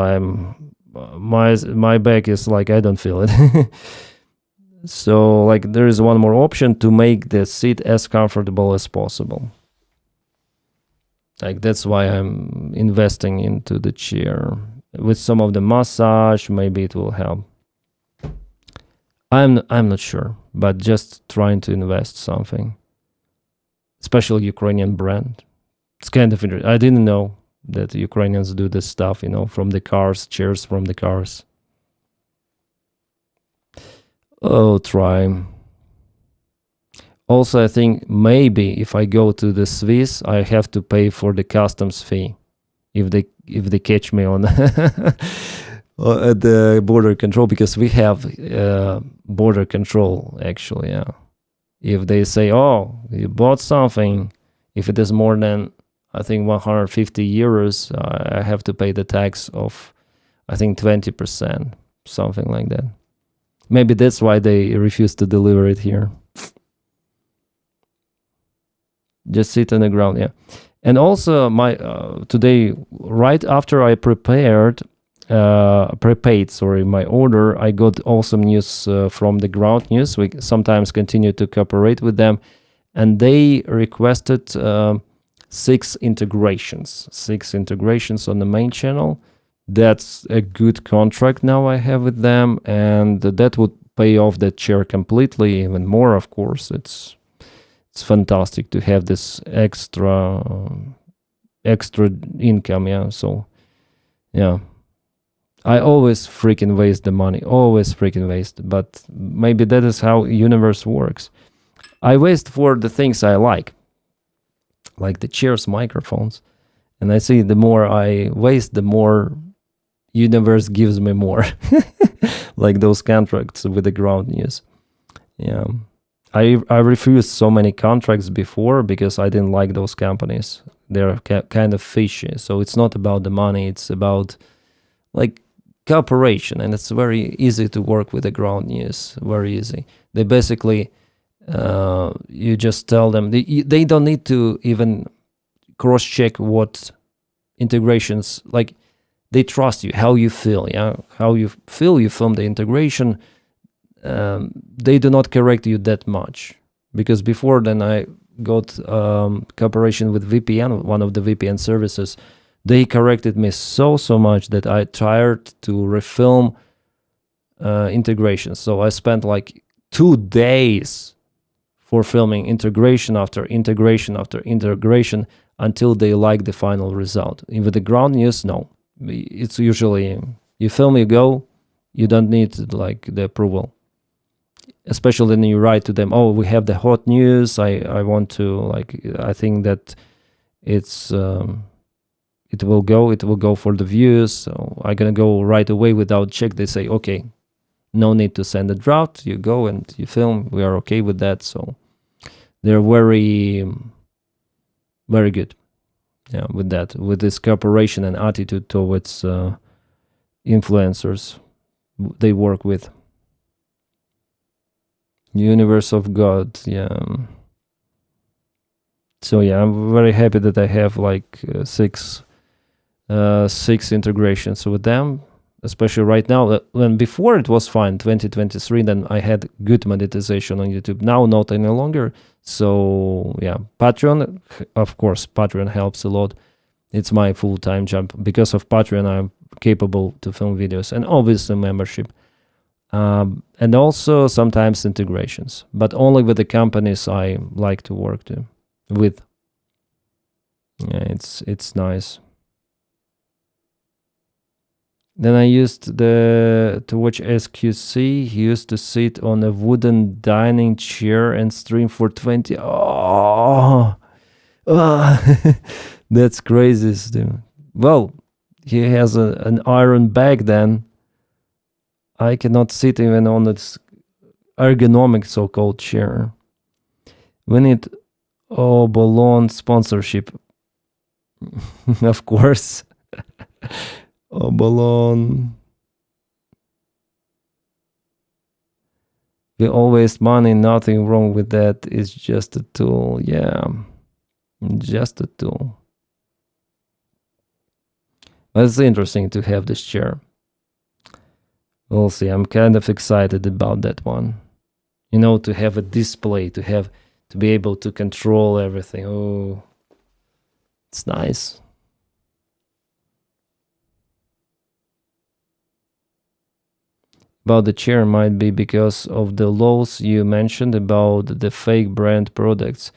my back is like, I don't feel it. So like there is one more option to make the seat as comfortable as possible. Like that's why I'm investing into the chair. With some of the massage, maybe it will help. I'm not sure, but just trying to invest something. Special Ukrainian brand. It's kind of interesting. I didn't know that Ukrainians do this stuff, from the cars, chairs from the cars. Oh, try. Also, I think maybe if I go to the Swiss, I have to pay for the customs fee if they catch me on at the border control, because we have border control actually. Yeah, if they say, "Oh, you bought something," if it is more than, I think, 150 euros, I have to pay the tax of, I think, 20%, something like that. Maybe that's why they refuse to deliver it here. Just sit on the ground, yeah. And also, my today, right after I prepaid my order, I got awesome news from the ground news. We sometimes continue to cooperate with them, and they requested 6 integrations on the main channel. That's a good contract now I have with them, and that would pay off that chair completely, even more, of course. It's fantastic to have this extra income, yeah. So, yeah, I always freaking waste the money, but maybe that is how universe works. I waste for the things I like the chairs, microphones, and I see the more I waste, the more universe gives me more. Like those contracts with the ground news. Yeah, I refused so many contracts before because I didn't like those companies. They're kind of fishy. So it's not about the money, it's about like cooperation, and it's very easy to work with the ground news. Very easy. They basically you just tell them they don't need to even cross-check what integrations, like they trust you, how you feel, yeah, how you feel. You film the integration. They do not correct you that much, because before then I got cooperation with VPN, one of the VPN services. They corrected me so much that I tried to refilm integration. So I spent like 2 days for filming integration after integration after integration until they like the final result. And with the ground news, no. It's usually you film, you go, you don't need like the approval. Especially when you write to them, oh, we have the hot news, I want to, like, I think that it's it will go for the views, so I'm gonna go right away without check. They say, okay, no need to send a draft, you go and you film, we are okay with that. So they're very good, yeah, with that, with this cooperation and attitude towards influencers they work with. Universe of God, yeah. So yeah, I'm very happy that I have like 6 integrations with them, especially right now. When before it was fine, 2023, then I had good monetization on YouTube. Now not any longer. So yeah, Patreon, of course, Patreon helps a lot. It's my full-time job. Because of Patreon, I'm capable to film videos, and obviously membership. And also sometimes integrations, but only with the companies I like to work with. Yeah, it's nice. Then I used to watch SQC. He used to sit on a wooden dining chair and stream for 20. Oh, that's crazy, dude. Well, he has an iron bag then. I cannot sit even on its ergonomic so-called chair. We need balloon sponsorship. Of course. Balloon. We all waste money, nothing wrong with that. It's just a tool. Yeah, just a tool. But it's interesting to have this chair. We'll see. I'm kind of excited about that one. You know, to have a display, to be able to control everything. Oh, it's nice. About the chair might be because of the laws you mentioned about the fake brand products.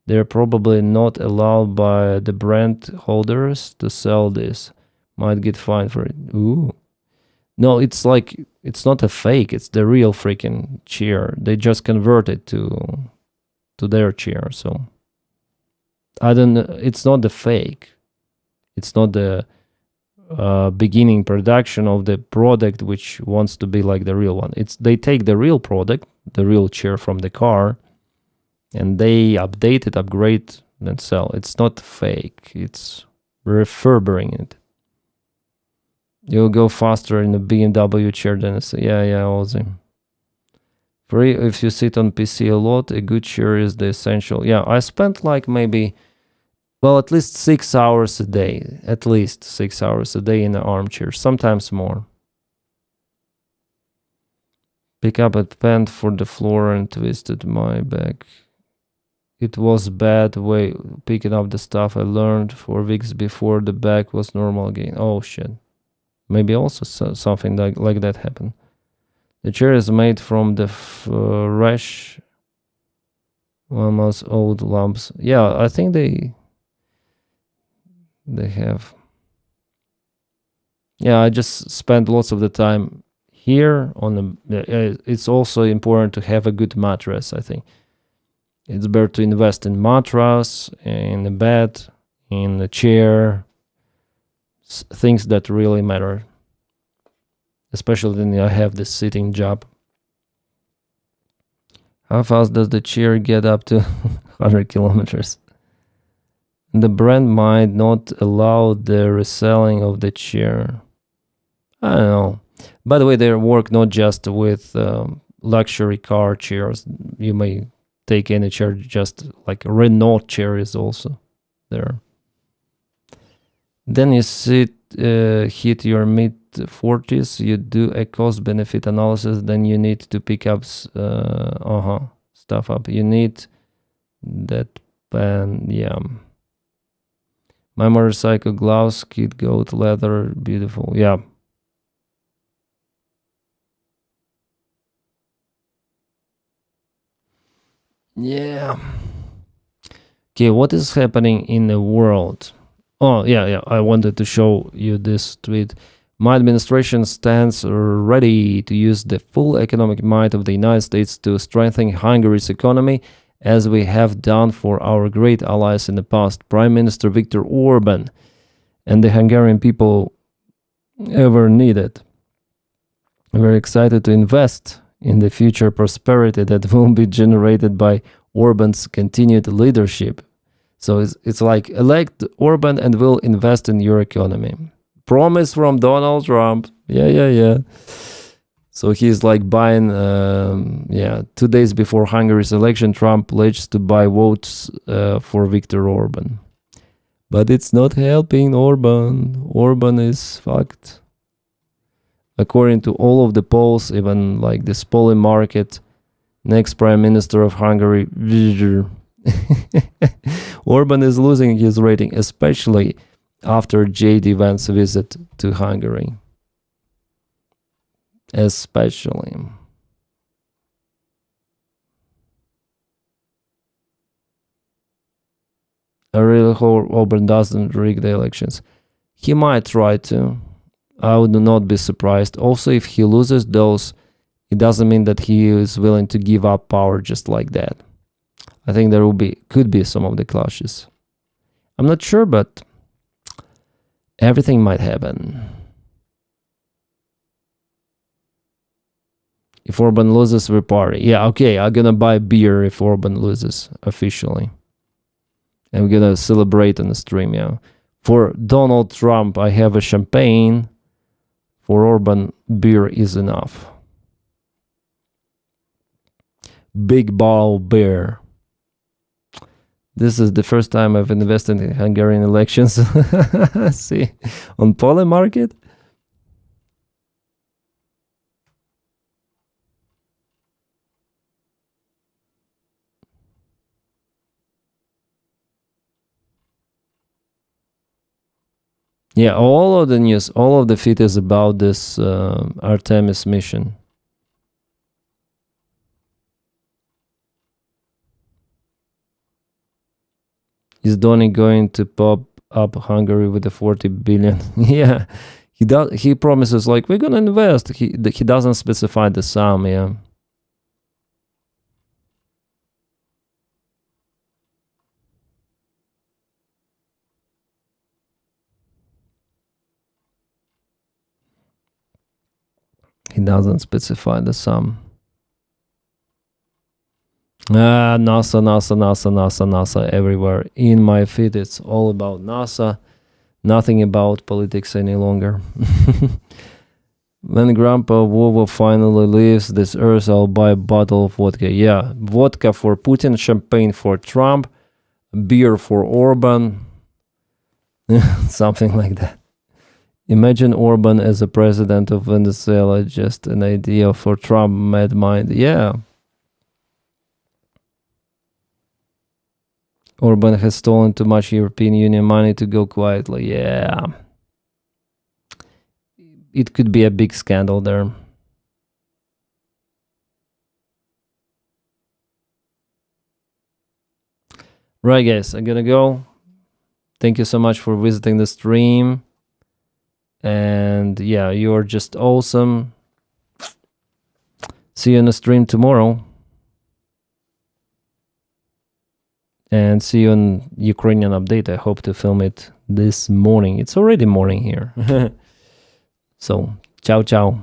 They're probably not allowed by the brand holders to sell this. Might get fined for it. Ooh. No, it's like, it's not a fake, it's the real freaking chair. They just convert it to their chair, so I don't know, it's not the fake. It's not the beginning production of the product which wants to be like the real one. They take the real product, the real chair from the car, and they update it, upgrade, and sell. It's not fake, it's refurbishing it. You'll go faster in a BMW chair than a... Yeah, Ozzy. Free if you sit on PC a lot, a good chair is the essential. Yeah, I spent like maybe, well, at least 6 hours a day. At least 6 hours a day in an armchair, sometimes more. Pick up a pen for the floor and twisted my back. It was bad way picking up the stuff I learned 4 weeks before the back was normal again. Oh shit. Maybe also something like that happened. The chair is made from the fresh Mama's old lamps. Yeah, I think they have. Yeah, I just spent lots of the time here on the. It's also important to have a good mattress, I think. It's better to invest in mattress, in a bed, in a chair, things that really matter. Especially when I have this sitting job. How fast does the chair get up to 100 kilometers? The brand might not allow the reselling of the chair. I don't know. By the way, they work not just with luxury car chairs. You may take any chair, just like a Renault chair is also there. Then you hit your mid-40s, you do a cost-benefit analysis, then you need to pick up stuff up. You need that pen, yeah. My motorcycle gloves, kid goat leather, beautiful, yeah. Yeah. Okay, what is happening in the world? Oh, yeah, I wanted to show you this tweet. My administration stands ready to use the full economic might of the United States to strengthen Hungary's economy, as we have done for our great allies in the past. Prime Minister Viktor Orban and the Hungarian people ever needed. We're excited to invest in the future prosperity that will be generated by Orban's continued leadership. So it's like, elect Orban and we'll invest in your economy. Promise from Donald Trump. Yeah. So he's like buying, 2 days before Hungary's election, Trump pledged to buy votes for Viktor Orban. But it's not helping Orban. Orban is fucked. According to all of the polls, even like this polling market, next Prime Minister of Hungary, Orban is losing his rating, especially after J.D. Vance's visit to Hungary. Especially. I really hope Orban doesn't rig the elections. He might try to. I would not be surprised. Also, if he loses those, it doesn't mean that he is willing to give up power just like that. I think there could be some of the clashes. I'm not sure, but everything might happen. If Orban loses, we party. Yeah, okay, I'm gonna buy beer if Orban loses, officially. And we're gonna celebrate on the stream, yeah. For Donald Trump, I have a champagne. For Orban, beer is enough. Big bottle beer. This is the first time I've invested in Hungarian elections. See, on Poly market. Yeah, all of the news, all of the feed is about this Artemis mission. Is Donny going to pop up Hungary with the 40 billion? Yeah, he does. He promises like we're gonna invest. He doesn't specify the sum. Yeah. He doesn't specify the sum. NASA everywhere. In my feed, it's all about NASA. Nothing about politics any longer. When Grandpa Vovo finally leaves this earth, I'll buy a bottle of vodka. Yeah, vodka for Putin, champagne for Trump, beer for Orban. Something like that. Imagine Orban as a president of Venezuela, just an idea for Trump mad mind. Yeah. Orban has stolen too much European Union money to go quietly. Yeah. It could be a big scandal there. Right, guys, I'm gonna go. Thank you so much for visiting the stream. And yeah, you're just awesome. See you on the stream tomorrow. And see you on Ukrainian update. I hope to film it this morning. It's already morning here. So, ciao, ciao.